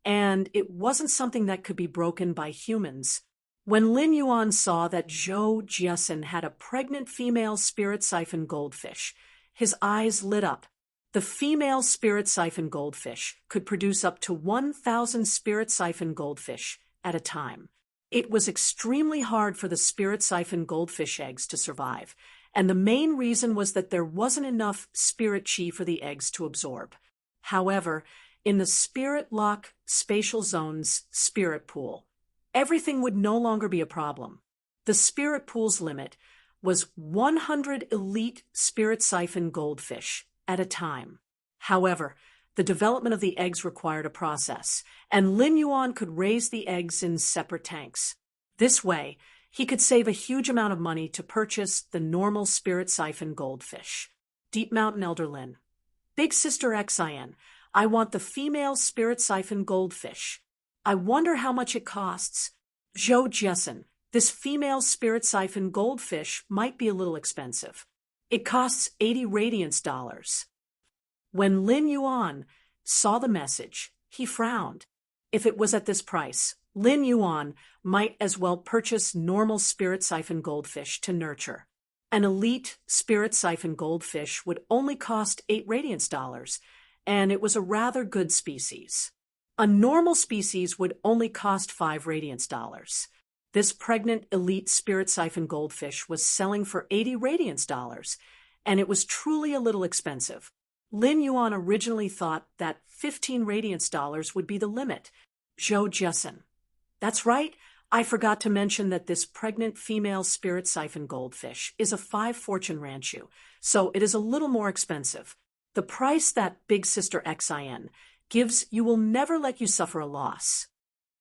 and it wasn't something that could be broken by humans. When Lin Yuan saw that Zhou Jiasen had a pregnant female spirit siphon goldfish, his eyes lit up. The female spirit siphon goldfish could produce up to 1,000 spirit siphon goldfish at a time. It was extremely hard for the spirit siphon goldfish eggs to survive, and the main reason was that there wasn't enough spirit chi for the eggs to absorb. However, in the Spirit Lock Spatial Zone's spirit pool, everything would no longer be a problem. The spirit pool's limit was 100 elite spirit siphon goldfish at a time. However, the development of the eggs required a process, and Lin Yuan could raise the eggs in separate tanks. This way, he could save a huge amount of money to purchase the normal spirit siphon goldfish. Deep Mountain Elder Lin, Big Sister Xian, I want the female spirit siphon goldfish. I wonder how much it costs. Zhou Jiasen, this female spirit siphon goldfish might be a little expensive. It costs 80 radiance dollars. When Lin Yuan saw the message, he frowned. If it was at this price, Lin Yuan might as well purchase normal spirit siphon goldfish to nurture. An elite spirit siphon goldfish would only cost 8 radiance dollars, and it was a rather good species. A normal species would only cost 5 radiance dollars. This pregnant elite spirit siphon goldfish was selling for 80 radiance dollars, and it was truly a little expensive. Lin Yuan originally thought that 15 radiance dollars would be the limit. Zhou Jiasen, that's right, I forgot to mention that this pregnant female spirit siphon goldfish is a 5 fortune ranchu, so it is a little more expensive. The price that Big Sister Xian gives you will never let you suffer a loss.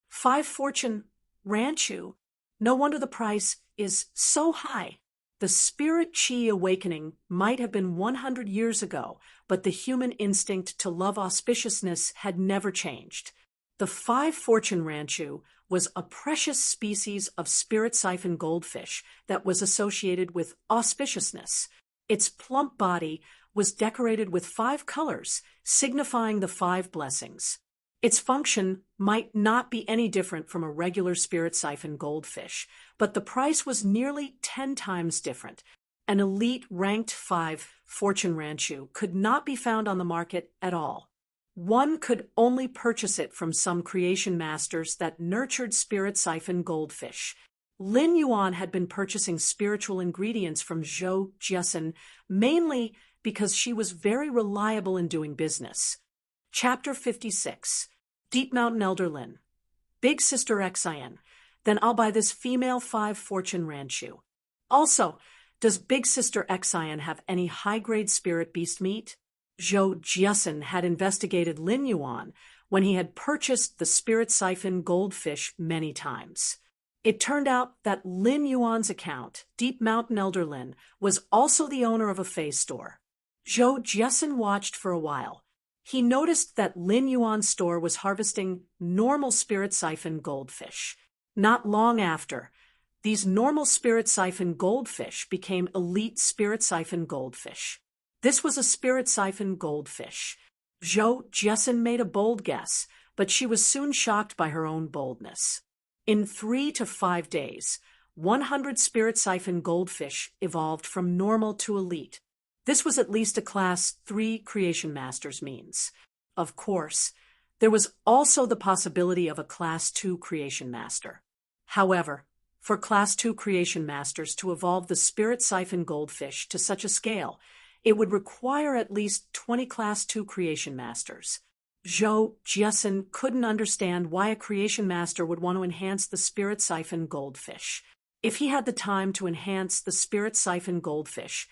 5 fortune ranchu? No wonder the price is so high. The spirit chi awakening might have been 100 years ago, but the human instinct to love auspiciousness had never changed. The 5 fortune ranchu was a precious species of spirit siphon goldfish that was associated with auspiciousness. Its plump body was decorated with 5 colors, signifying the 5 blessings. Its function might not be any different from a regular spirit siphon goldfish, but the price was nearly 10 times different. An elite ranked 5 fortune ranchu could not be found on the market at all. One could only purchase it from some creation masters that nurtured spirit siphon goldfish. Lin Yuan had been purchasing spiritual ingredients from Zhou Jiasen mainly because she was very reliable in doing business. Chapter 56. Deep Mountain Elder Lin, Big Sister Xian, then I'll buy this female 5 fortune ranchu. Also, does Big Sister Xian have any high-grade spirit beast meat? Zhou Jiasen had investigated Lin Yuan when he had purchased the spirit siphon goldfish many times. It turned out that Lin Yuan's account, Deep Mountain Elder Lin, was also the owner of a Fei store. Zhou Jiesin watched for a while. He noticed that Lin Yuan's store was harvesting normal spirit siphon goldfish. Not long after, these normal spirit siphon goldfish became elite spirit siphon goldfish. This was a spirit siphon goldfish. Zhou Jiesin made a bold guess, but she was soon shocked by her own boldness. In 3 to 5 days, 100 spirit siphon goldfish evolved from normal to elite. This was at least a Class 3 Creation Masters means. Of course, there was also the possibility of a Class 2 Creation Master. However, for Class 2 Creation Masters to evolve the spirit siphon goldfish to such a scale, it would require at least 20 Class 2 Creation Masters. Zhou Jiesin couldn't understand why a Creation Master would want to enhance the spirit siphon goldfish. If he had the time to enhance the spirit siphon goldfish,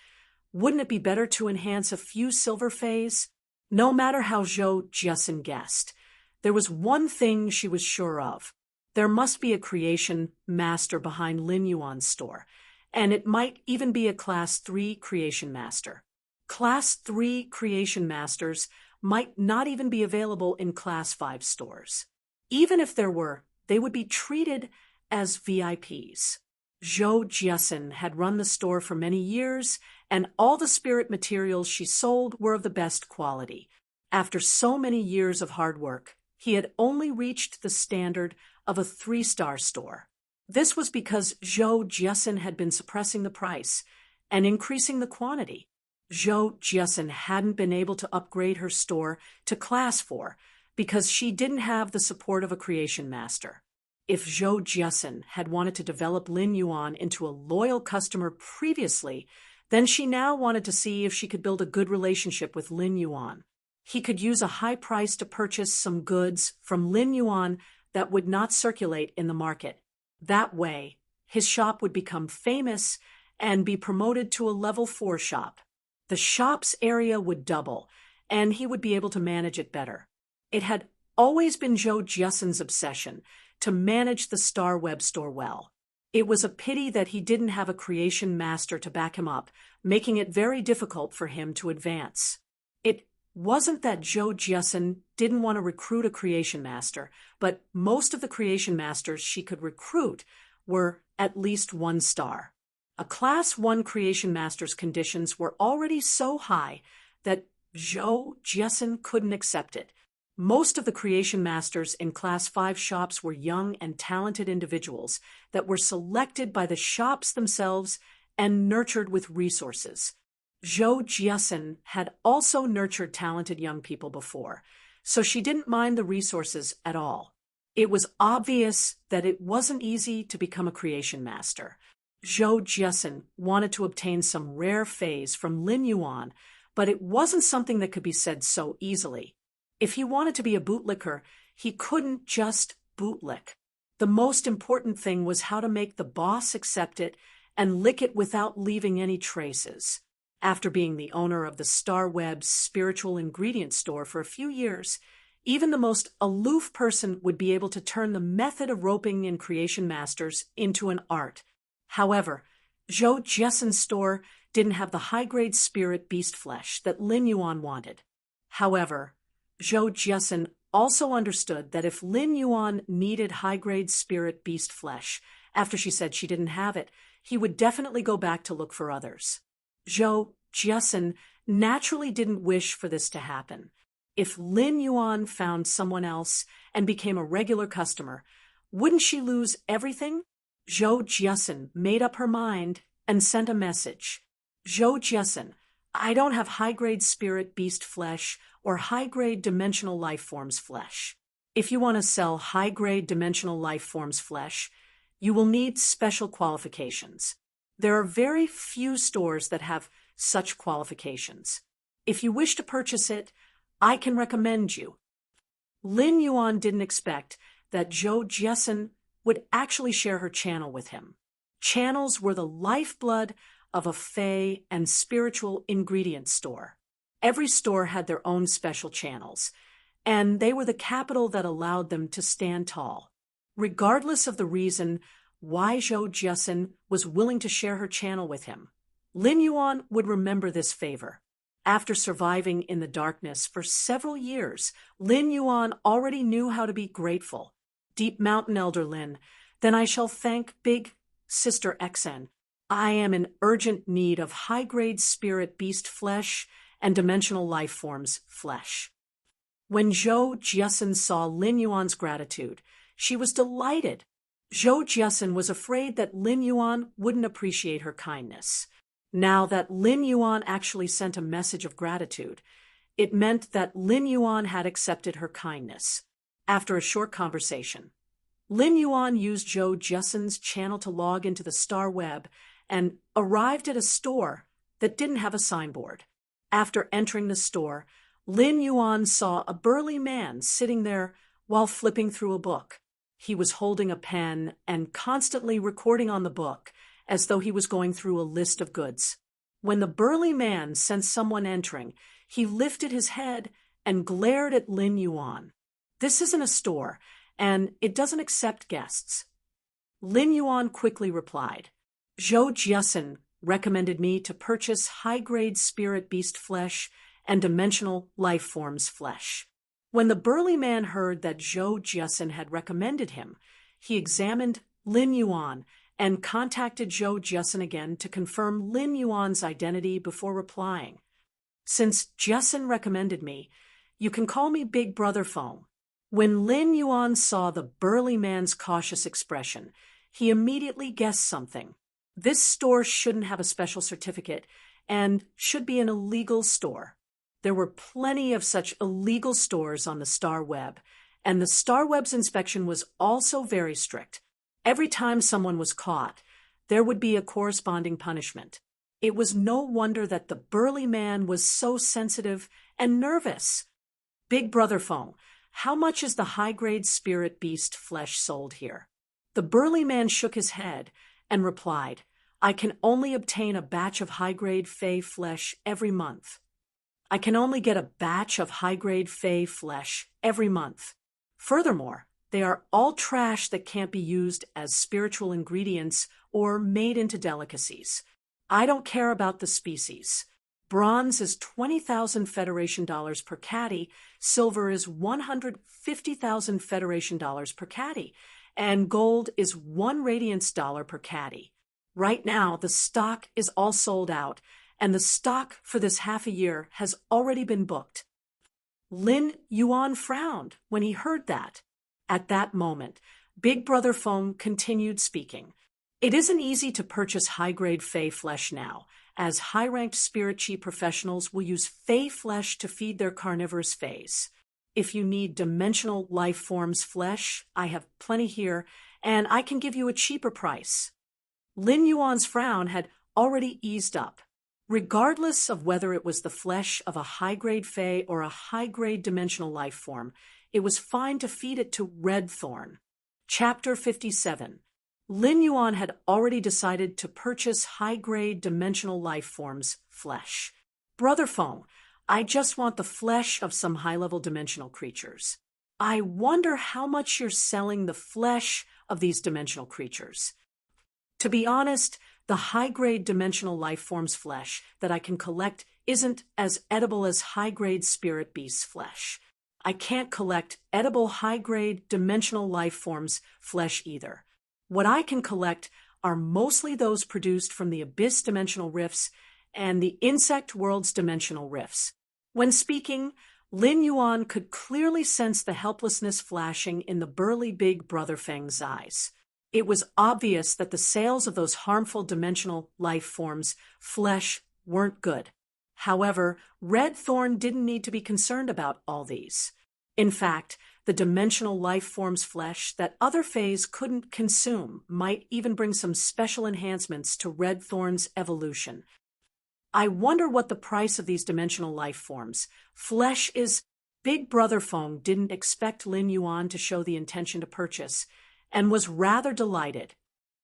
wouldn't it be better to enhance a few silver Feis? No matter how Zhou Jiesin guessed, there was one thing she was sure of. There must be a Creation Master behind Lin Yuan's store, and it might even be a Class 3 Creation Master. Class 3 Creation Masters might not even be available in Class 5 stores. Even if there were, they would be treated as VIPs. Zhou Jiesin had run the store for many years, and all the spirit materials she sold were of the best quality. After so many years of hard work, he had only reached the standard of a 3-star store. This was because Zhou Jiesin had been suppressing the price and increasing the quantity. Zhou Jiesin hadn't been able to upgrade her store to Class 4 because she didn't have the support of a Creation Master. If Zhou Jiesin had wanted to develop Lin Yuan into a loyal customer previously, then she now wanted to see if she could build a good relationship with Lin Yuan. He could use a high price to purchase some goods from Lin Yuan that would not circulate in the market. That way, his shop would become famous and be promoted to a level 4 shop. The shop's area would double, and he would be able to manage it better. It had always been Zhou Jiesin's obsession to manage the Star Web store well. It was a pity that he didn't have a Creation Master to back him up, making it very difficult for him to advance. It wasn't that Zhou Jiesin didn't want to recruit a Creation Master, but most of the Creation Masters she could recruit were at least 1 star. A Class 1 Creation Master's conditions were already so high that Zhou Jiesin couldn't accept it. Most of the Creation Masters in Class 5 shops were young and talented individuals that were selected by the shops themselves and nurtured with resources. Zhou Jiesin had also nurtured talented young people before, so she didn't mind the resources at all. It was obvious that it wasn't easy to become a Creation Master. Zhou Jiesin wanted to obtain some rare Feis from Lin Yuan, but it wasn't something that could be said so easily. If he wanted to be a bootlicker, he couldn't just bootlick. The most important thing was how to make the boss accept it and lick it without leaving any traces. After being the owner of the Star Web's spiritual ingredient store for a few years, even the most aloof person would be able to turn the method of roping in Creation Masters into an art. However, Zhou Jiesin's store didn't have the high-grade spirit beast flesh that Lin Yuan wanted. However, Zhou Jiesin also understood that if Lin Yuan needed high-grade spirit beast flesh, after she said she didn't have it, he would definitely go back to look for others. Zhou Jiesin naturally didn't wish for this to happen. If Lin Yuan found someone else and became a regular customer, wouldn't she lose everything? Zhou Jiesin made up her mind and sent a message. Zhou Jiesin, I don't have high-grade spirit beast flesh or high-grade dimensional life forms flesh. If you want to sell high-grade dimensional life forms flesh, you will need special qualifications. There are very few stores that have such qualifications. If you wish to purchase it, I can recommend you. Lin Yuan didn't expect that Zhou Jiesin would actually share her channel with him. Channels were the lifeblood of a Fey and spiritual ingredient store. Every store had their own special channels, and they were the capital that allowed them to stand tall. Regardless of the reason why Zhou Jiasun was willing to share her channel with him. Lin Yuan would remember this favor. After surviving in the darkness for several years, Lin Yuan already knew how to be grateful. Deep Mountain Elder Lin, then I shall thank Big Sister Xen. I am in urgent need of high-grade spirit beast flesh and dimensional life forms flesh. When Zhou Jiasun saw Lin Yuan's gratitude, she was delighted. Zhou Jiasun was afraid that Lin Yuan wouldn't appreciate her kindness. Now that Lin Yuan actually sent a message of gratitude, it meant that Lin Yuan had accepted her kindness. After a short conversation, Lin Yuan used Zhou Jiasun's channel to log into the Star Web and arrived at a store that didn't have a signboard. After entering the store, Lin Yuan saw a burly man sitting there while flipping through a book. He was holding a pen and constantly recording on the book, as though he was going through a list of goods. When the burly man sensed someone entering, he lifted his head and glared at Lin Yuan. This isn't a store, and it doesn't accept guests. Lin Yuan quickly replied, Zhou Jiasun recommended me to purchase high-grade spirit beast flesh and dimensional life forms flesh. When the burly man heard that Zhou Jiasun had recommended him, he examined Lin Yuan and contacted Zhou Jiasun again to confirm Lin Yuan's identity before replying. Since Jiasun recommended me, you can call me Big Brother Phone. When Lin Yuan saw the burly man's cautious expression, he immediately guessed something. This store shouldn't have a special certificate and should be an illegal store. There were plenty of such illegal stores on the Star Web, and the Star Web's inspection was also very strict. Every time someone was caught, there would be a corresponding punishment. It was no wonder that the burly man was so sensitive and nervous. Big Brother Phone, how much is the high-grade spirit beast flesh sold here? The burly man shook his head and replied, I can only obtain a batch of high-grade fey flesh every month. I can only get a batch of high-grade fey flesh every month. Furthermore, they are all trash that can't be used as spiritual ingredients or made into delicacies. I don't care about the species. Bronze is 20,000 Federation dollars per caddy, silver is 150,000 Federation dollars per caddy, and gold is 1 radiance dollar per caddy. Right now, the stock is all sold out, and the stock for this half a year has already been booked. Lin Yuan frowned when he heard that. At that moment, Big Brother Phone continued speaking. It isn't easy to purchase high-grade fey flesh now, as high-ranked spirit chi professionals will use fey flesh to feed their carnivorous feys. If you need dimensional life forms flesh, I have plenty here, and I can give you a cheaper price. Lin Yuan's frown had already eased up. Regardless of whether it was the flesh of a high-grade fey or a high-grade dimensional life form, it was fine to feed it to Red Thorn. Chapter 57. Lin Yuan had already decided to purchase high-grade dimensional life forms flesh. Brother Phone, I just want the flesh of some high-level dimensional creatures. I wonder how much you're selling the flesh of these dimensional creatures. To be honest, the high-grade dimensional life forms flesh that I can collect isn't as edible as high-grade spirit beast flesh. I can't collect edible high-grade dimensional life forms flesh either. What I can collect are mostly those produced from the Abyss dimensional rifts and the Insect World's dimensional rifts. When speaking, Lin Yuan could clearly sense the helplessness flashing in the burly Big Brother Feng's eyes. It was obvious that the sales of those harmful dimensional life forms flesh weren't good. However, Red Thorn didn't need to be concerned about all these. In fact, the dimensional life forms flesh that other Fays couldn't consume might even bring some special enhancements to Red Thorn's evolution. I wonder what the price of these dimensional life forms flesh is. Big Brother Feng didn't expect Lin Yuan to show the intention to purchase, and was rather delighted.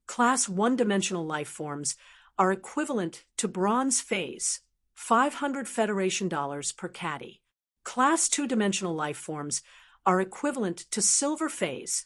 Class 1 dimensional life forms are equivalent to Bronze Fays, 500 Federation dollars per caddy. Class 2 dimensional life forms are equivalent to Silver Fays,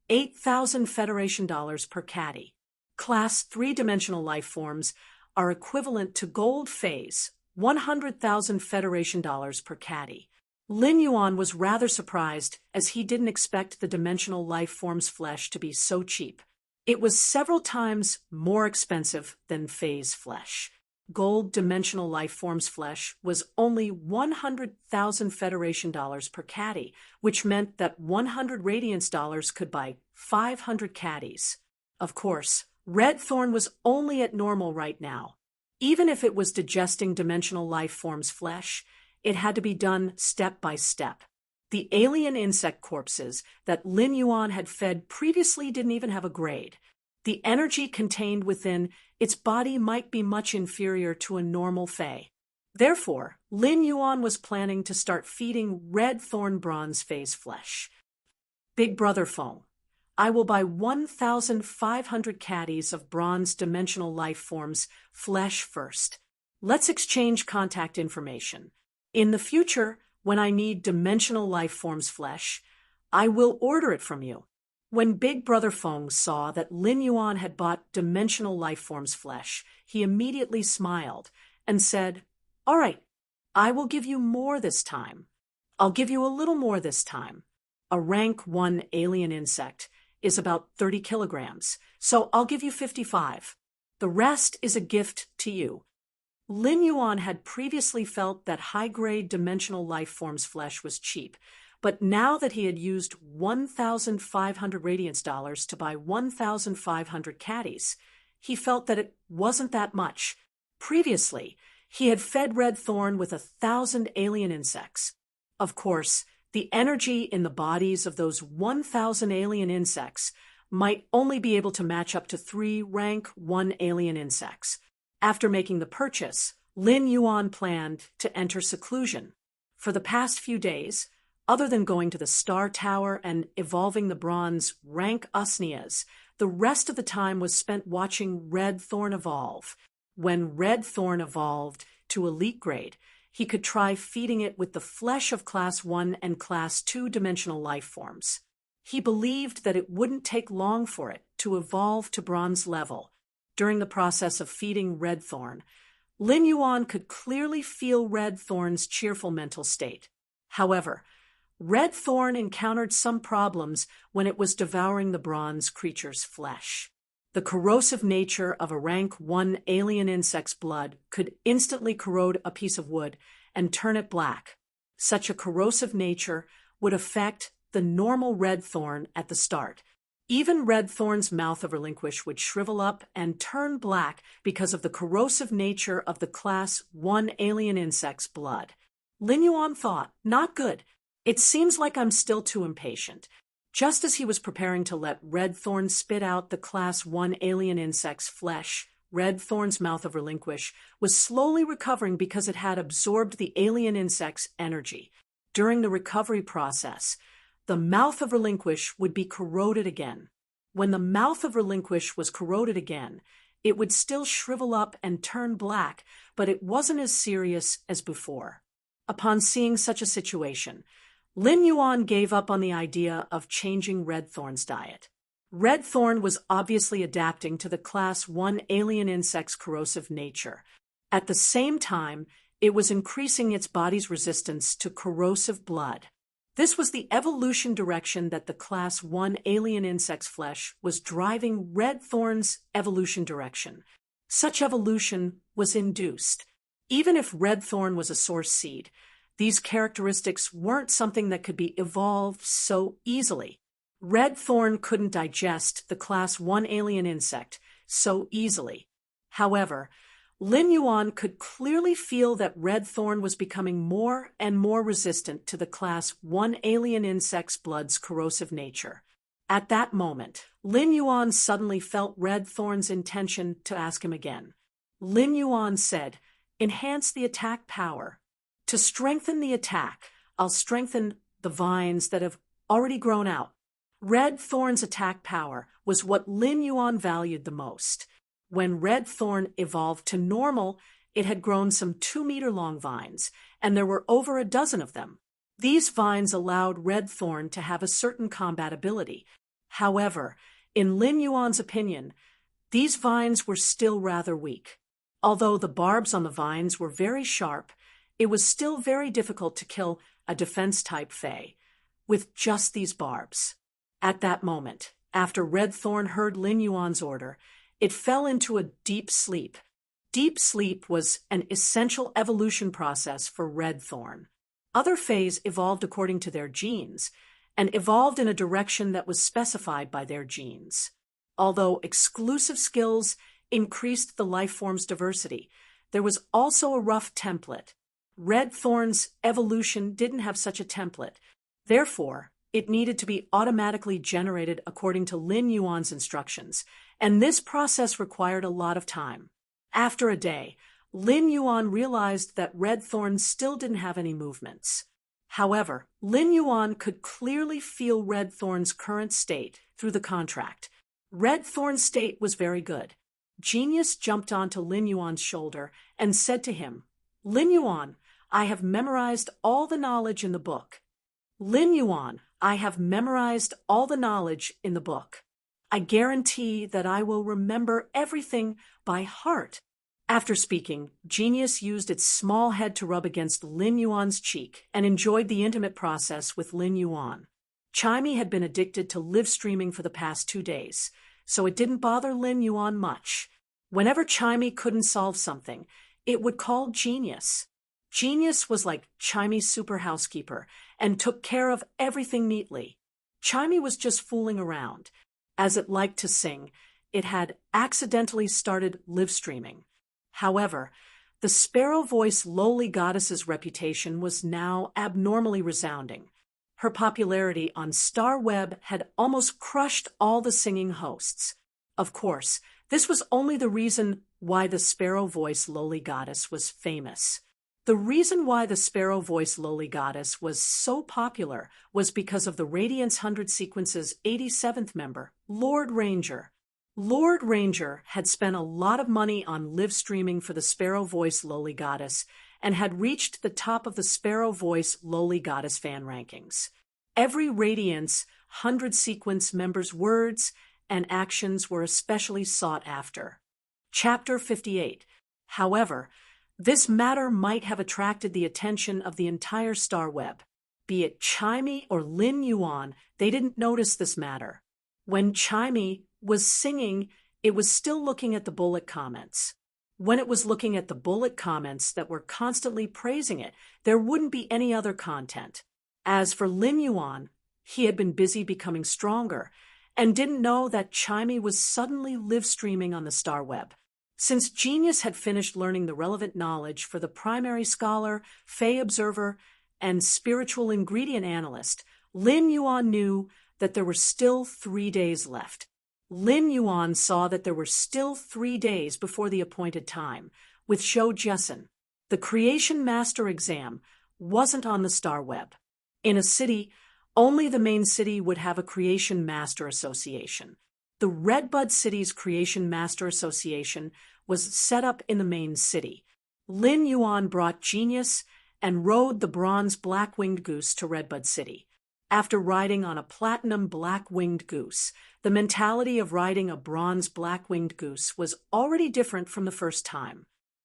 $8,000 Federation dollars per caddy. Class 3-dimensional life forms are equivalent to gold phase, 100,000 Federation dollars per caddy. Lin Yuan was rather surprised, as he didn't expect the dimensional life form's flesh to be so cheap. It was several times more expensive than phase flesh. Gold dimensional life form's flesh was only 100,000 Federation dollars per caddy, which meant that 100 Radiance dollars could buy 500 caddies. Of course, Red Thorn was only at normal right now. Even if it was digesting dimensional life form's flesh, it had to be done step by step. The alien insect corpses that Lin Yuan had fed previously didn't even have a grade. The energy contained within its body might be much inferior to a normal Fae. Therefore, Lin Yuan was planning to start feeding Red Thorn bronze phase flesh. Big Brother Feng, I will buy 1,500 caddies of bronze dimensional life forms flesh first. Let's exchange contact information. In the future, when I need dimensional life forms flesh, I will order it from you. When Big Brother Feng saw that Lin Yuan had bought dimensional life forms flesh, he immediately smiled and said, "All right, I will give you more this time. I'll give you a little more this time. A rank 1 alien insect is about 30 kilograms, so I'll give you 55. The rest is a gift to you." Lin Yuan had previously felt that high-grade dimensional life forms flesh was cheap, but now that he had used 1,500 Radiance dollars to buy 1,500 caddies, he felt that it wasn't that much. Previously, he had fed Red Thorn with 1,000 alien insects. Of course, the energy in the bodies of those 1,000 alien insects might only be able to match up to 3 rank 1 alien insects. After making the purchase, Lin Yuan planned to enter seclusion. For the past few days, other than going to the Star Tower and evolving the bronze rank Usnias, the rest of the time was spent watching Red Thorn evolve. When Red Thorn evolved to elite grade, he could try feeding it with the flesh of Class 1 and Class 2 dimensional life forms. He believed that it wouldn't take long for it to evolve to bronze level. During the process of feeding Red Thorn, Lin Yuan could clearly feel Red Thorn's cheerful mental state. However, Red Thorn encountered some problems when it was devouring the bronze creature's flesh. The corrosive nature of a rank 1 alien insect's blood could instantly corrode a piece of wood and turn it black. Such a corrosive nature would affect the normal Red Thorn at the start. Even Red Thorn's mouth of relinquish would shrivel up and turn black because of the corrosive nature of the Class 1 alien insect's blood. Lin Yuan thought, "Not good. It seems like I'm still too impatient." Just as he was preparing to let Red Thorn spit out the Class 1 alien insect's flesh, Red Thorn's mouth of relinquish was slowly recovering because it had absorbed the alien insect's energy. During the recovery process, the mouth of relinquish would be corroded again. When the mouth of relinquish was corroded again, it would still shrivel up and turn black, but it wasn't as serious as before. Upon seeing such a situation, Lin Yuan gave up on the idea of changing Red Thorn's diet. Red Thorn was obviously adapting to the Class 1 alien insect's corrosive nature. At the same time, it was increasing its body's resistance to corrosive blood. This was the evolution direction that the Class 1 alien insect's flesh was driving Red Thorn's evolution direction. Such evolution was induced. Even if Red Thorn was a source seed, these characteristics weren't something that could be evolved so easily. Red Thorn couldn't digest the Class 1 alien insect so easily. However, Lin Yuan could clearly feel that Red Thorn was becoming more and more resistant to the Class 1 alien insect's blood's corrosive nature. At that moment, Lin Yuan suddenly felt Red Thorn's intention to ask him again. Lin Yuan said, "Enhance the attack power. To strengthen the attack, I'll strengthen the vines that have already grown out." Red Thorn's attack power was what Lin Yuan valued the most. When Red Thorn evolved to normal, it had grown some 2-meter-long vines, and there were over a dozen of them. These vines allowed Red Thorn to have a certain combat ability. However, in Lin Yuan's opinion, these vines were still rather weak. Although the barbs on the vines were very sharp, it was still very difficult to kill a defense-type Fae with just these barbs. At that moment, after Red Thorn heard Lin Yuan's order, it fell into a deep sleep. Deep sleep was an essential evolution process for Red Thorn. Other Faes evolved according to their genes, and evolved in a direction that was specified by their genes. Although exclusive skills increased the life form's diversity, there was also a rough template. Red Thorn's evolution didn't have such a template. Therefore, it needed to be automatically generated according to Lin Yuan's instructions, and this process required a lot of time. After a day, Lin Yuan realized that Red Thorn still didn't have any movements. However, Lin Yuan could clearly feel Red Thorn's current state through the contract. Red Thorn's state was very good. Genius jumped onto Lin Yuan's shoulder and said to him, "Lin Yuan, I have memorized all the knowledge in the book. Lin Yuan, I have memorized all the knowledge in the book. I guarantee that I will remember everything by heart." After speaking, Genius used its small head to rub against Lin Yuan's cheek and enjoyed the intimate process with Lin Yuan. Chimey had been addicted to live streaming for the past 2 days, so it didn't bother Lin Yuan much. Whenever Chimey couldn't solve something, it would call Genius. Genius was like Chimey's super housekeeper and took care of everything neatly. Chimey was just fooling around. As it liked to sing, it had accidentally started live streaming. However, the sparrow voice lowly goddess's reputation was now abnormally resounding. Her popularity on StarWeb had almost crushed all the singing hosts. Of course, this was only the reason why the sparrow voice lowly goddess was famous. The reason why the sparrow voice lowly goddess was so popular was because of the Radiance 100 Sequence's 87th member, Lord Ranger. Lord Ranger had spent a lot of money on live streaming for the Sparrow Voice Lowly Goddess and had reached the top of the Sparrow Voice Lowly Goddess fan rankings. Every Radiance 100 Sequence member's words and actions were especially sought after. Chapter 58. However, this matter might have attracted the attention of the entire StarWeb. Be it Chimey or Lin Yuan, they didn't notice this matter. When Chimey was singing, it was still looking at the bullet comments. When it was looking at the bullet comments that were constantly praising it, there wouldn't be any other content. As for Lin Yuan, he had been busy becoming stronger and didn't know that Chimey was suddenly live streaming on the StarWeb. Since Genius had finished learning the relevant knowledge for the primary scholar, Fae observer, and spiritual ingredient analyst, Lin Yuan knew that there were still 3 days left. Lin Yuan saw that there were still 3 days before the appointed time. With Shou Jessen, the Creation Master exam wasn't on the StarWeb. In a city, only the main city would have a Creation Master Association. The Redbud City's Creation Master Association was set up in the main city. Lin Yuan brought Genius and rode the bronze black-winged goose to Redbud City. After riding on a platinum black-winged goose, the mentality of riding a bronze black-winged goose was already different from the first time.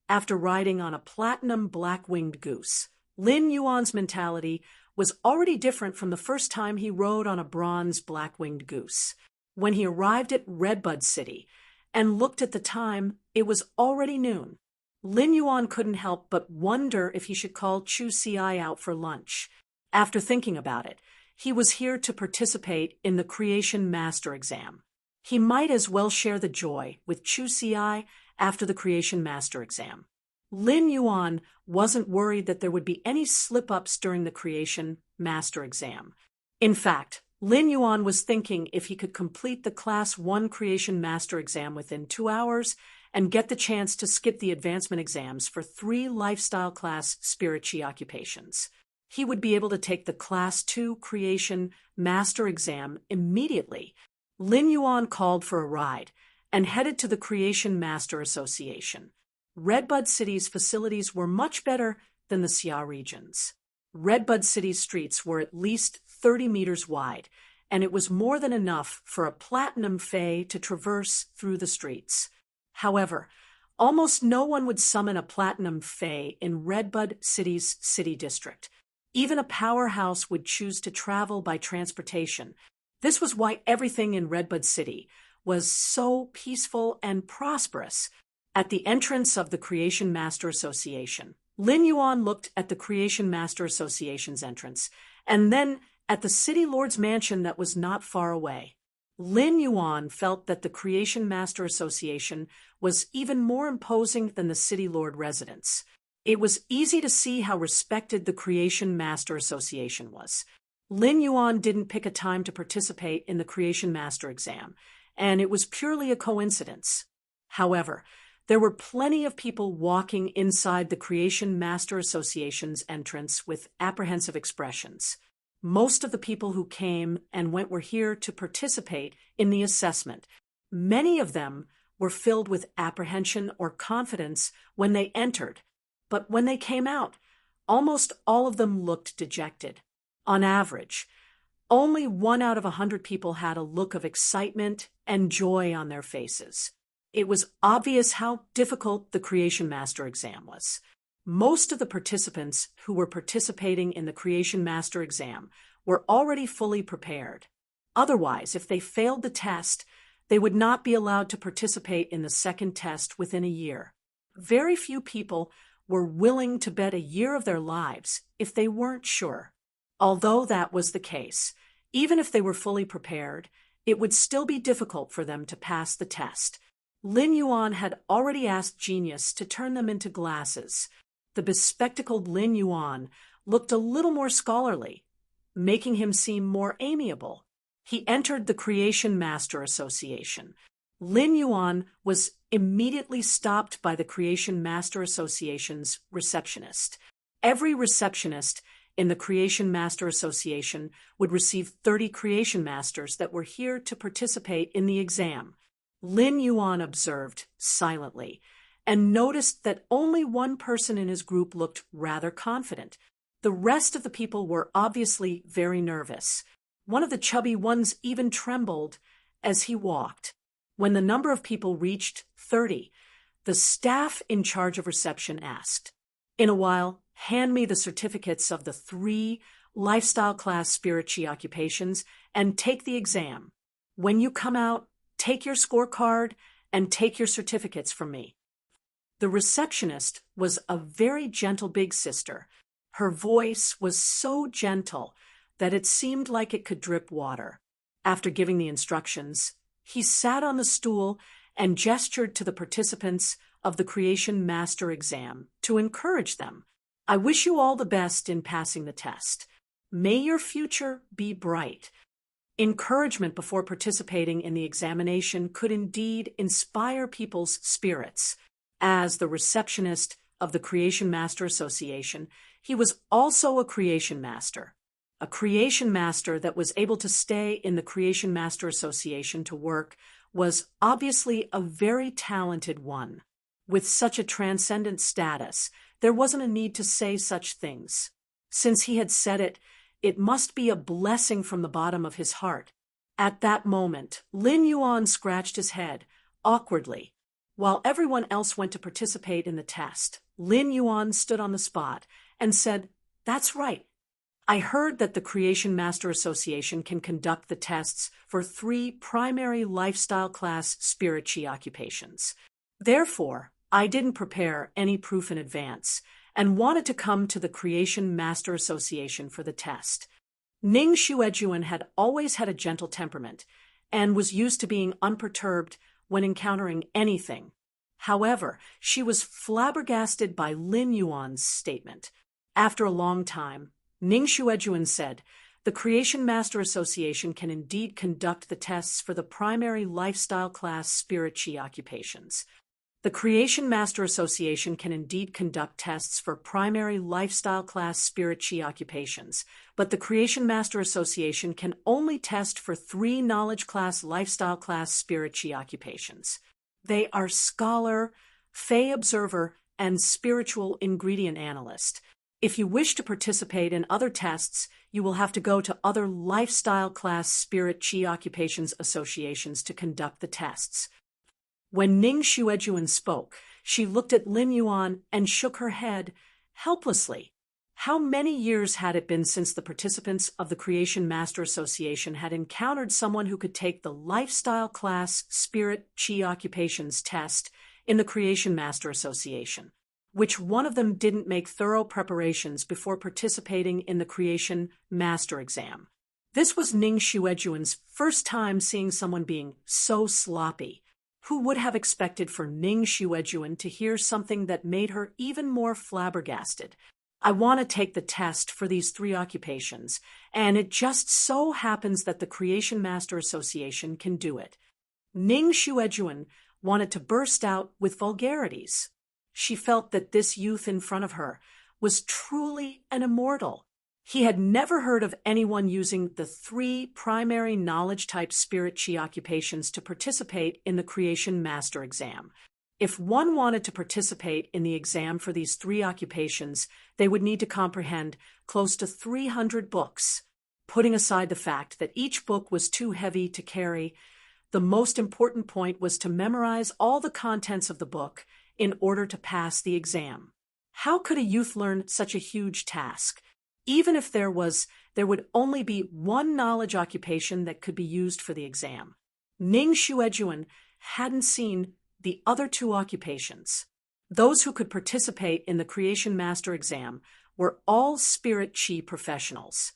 After riding on a platinum black-winged goose, Lin Yuan's mentality was already different from the first time he rode on a bronze black-winged goose. When he arrived at Redbud City and looked at the time, it was already noon. Lin Yuan couldn't help but wonder if he should call Chu Ci out for lunch. After thinking about it, he was here to participate in the Creation Master exam. He might as well share the joy with Chu Ci after the Creation Master exam. Lin Yuan wasn't worried that there would be any slip-ups during the Creation Master exam. In fact, Lin Yuan was thinking if he could complete the Class 1 Creation Master exam within 2 hours and get the chance to skip the advancement exams for 3 lifestyle class Spirit Chi occupations, he would be able to take the Class 2 Creation Master exam immediately. Lin Yuan called for a ride and headed to the Creation Master Association. Redbud City's facilities were much better than the Xia region's. Redbud City's streets were at least 30 meters wide, and it was more than enough for a platinum fae to traverse through the streets. However, almost no one would summon a platinum fae in Redbud City's city district. Even a powerhouse would choose to travel by transportation. This was why everything in Redbud City was so peaceful and prosperous. At the entrance of the Creation Master Association, Lin Yuan looked at the Creation Master Association's entrance, and then at the City Lord's mansion that was not far away. Lin Yuan felt that the Creation Master Association was even more imposing than the City Lord residence. It was easy to see how respected the Creation Master Association was. Lin Yuan didn't pick a time to participate in the Creation Master exam, and it was purely a coincidence. However, there were plenty of people walking inside the Creation Master Association's entrance with apprehensive expressions. Most of the people who came and went were here to participate in the assessment. Many of them were filled with apprehension or confidence when they entered, but when they came out, almost all of them looked dejected. On average, only 1 out of 100 people had a look of excitement and joy on their faces. It was obvious how difficult the Creation Master exam was. Most of the participants who were participating in the Creation Master exam were already fully prepared. Otherwise, if they failed the test, they would not be allowed to participate in the second test within a year. Very few people were willing to bet a year of their lives if they weren't sure. Although that was the case, even if they were fully prepared, it would still be difficult for them to pass the test. Lin Yuan had already asked Genius to turn them into glasses. The bespectacled Lin Yuan looked a little more scholarly, making him seem more amiable. He entered the Creation Master Association. Lin Yuan was immediately stopped by the Creation Master Association's receptionist. Every receptionist in the Creation Master Association would receive 30 Creation Masters that were here to participate in the exam. Lin Yuan observed silently and noticed that only one person in his group looked rather confident. The rest of the people were obviously very nervous. One of the chubby ones even trembled as he walked. When the number of people reached 30, the staff in charge of reception asked, "In a while, hand me the certificates of the 3 lifestyle class spirit chi occupations and take the exam. When you come out, take your scorecard and take your certificates from me." The receptionist was a very gentle big sister. Her voice was so gentle that it seemed like it could drip water. After giving the instructions, he sat on the stool and gestured to the participants of the Creation Master exam to encourage them. "I wish you all the best in passing the test. May your future be bright." Encouragement before participating in the examination could indeed inspire people's spirits. As the receptionist of the Creation Master Association, he was also a Creation Master. A Creation Master that was able to stay in the Creation Master Association to work was obviously a very talented one. With such a transcendent status, there wasn't a need to say such things. Since he had said it, it must be a blessing from the bottom of his heart. At that moment, Lin Yuan scratched his head, awkwardly. While everyone else went to participate in the test, Lin Yuan stood on the spot and said, "That's right. I heard that the Creation Master Association can conduct the tests for 3 primary lifestyle class spirit chi occupations. Therefore, I didn't prepare any proof in advance and wanted to come to the Creation Master Association for the test." Ning Xuejuan had always had a gentle temperament and was used to being unperturbed when encountering anything. However, she was flabbergasted by Lin Yuan's statement. After a long time, Ning Xuejuan said, "The Creation Master Association can indeed conduct the tests for the primary lifestyle class spirit chi occupations. The Creation Master Association can indeed conduct tests for primary lifestyle class spirit chi occupations, but the Creation Master Association can only test for 3 knowledge class lifestyle class spirit chi occupations. They are Scholar, Fey Observer, and Spiritual Ingredient Analyst. If you wish to participate in other tests, you will have to go to other lifestyle class spirit chi occupations associations to conduct the tests. When Ning Xuejuan spoke, she looked at Lin Yuan and shook her head helplessly. How many years had it been since the participants of the Creation Master Association had encountered someone who could take the lifestyle class spirit chi occupations test in the Creation Master Association? Which one of them didn't make thorough preparations before participating in the Creation Master exam? This was Ning Xuejuan's first time seeing someone being so sloppy. Who would have expected for Ning Xuejuan to hear something that made her even more flabbergasted? I want to take the test for these 3 occupations, and it just so happens that the Creation Master Association can do it. Ning Xuejuan wanted to burst out with vulgarities. She felt that this youth in front of her was truly an immortal. He had never heard of anyone using the 3 primary knowledge-type spirit chi occupations to participate in the Creation Master exam. If one wanted to participate in the exam for these 3 occupations, they would need to comprehend close to 300 books. Putting aside the fact that each book was too heavy to carry, the most important point was to memorize all the contents of the book in order to pass the exam. How could a youth learn such a huge task? Even if there would only be 1 knowledge occupation that could be used for the exam. Ning Xuejuan hadn't seen the other 2 occupations. Those who could participate in the Creation Master exam were all spirit chi professionals.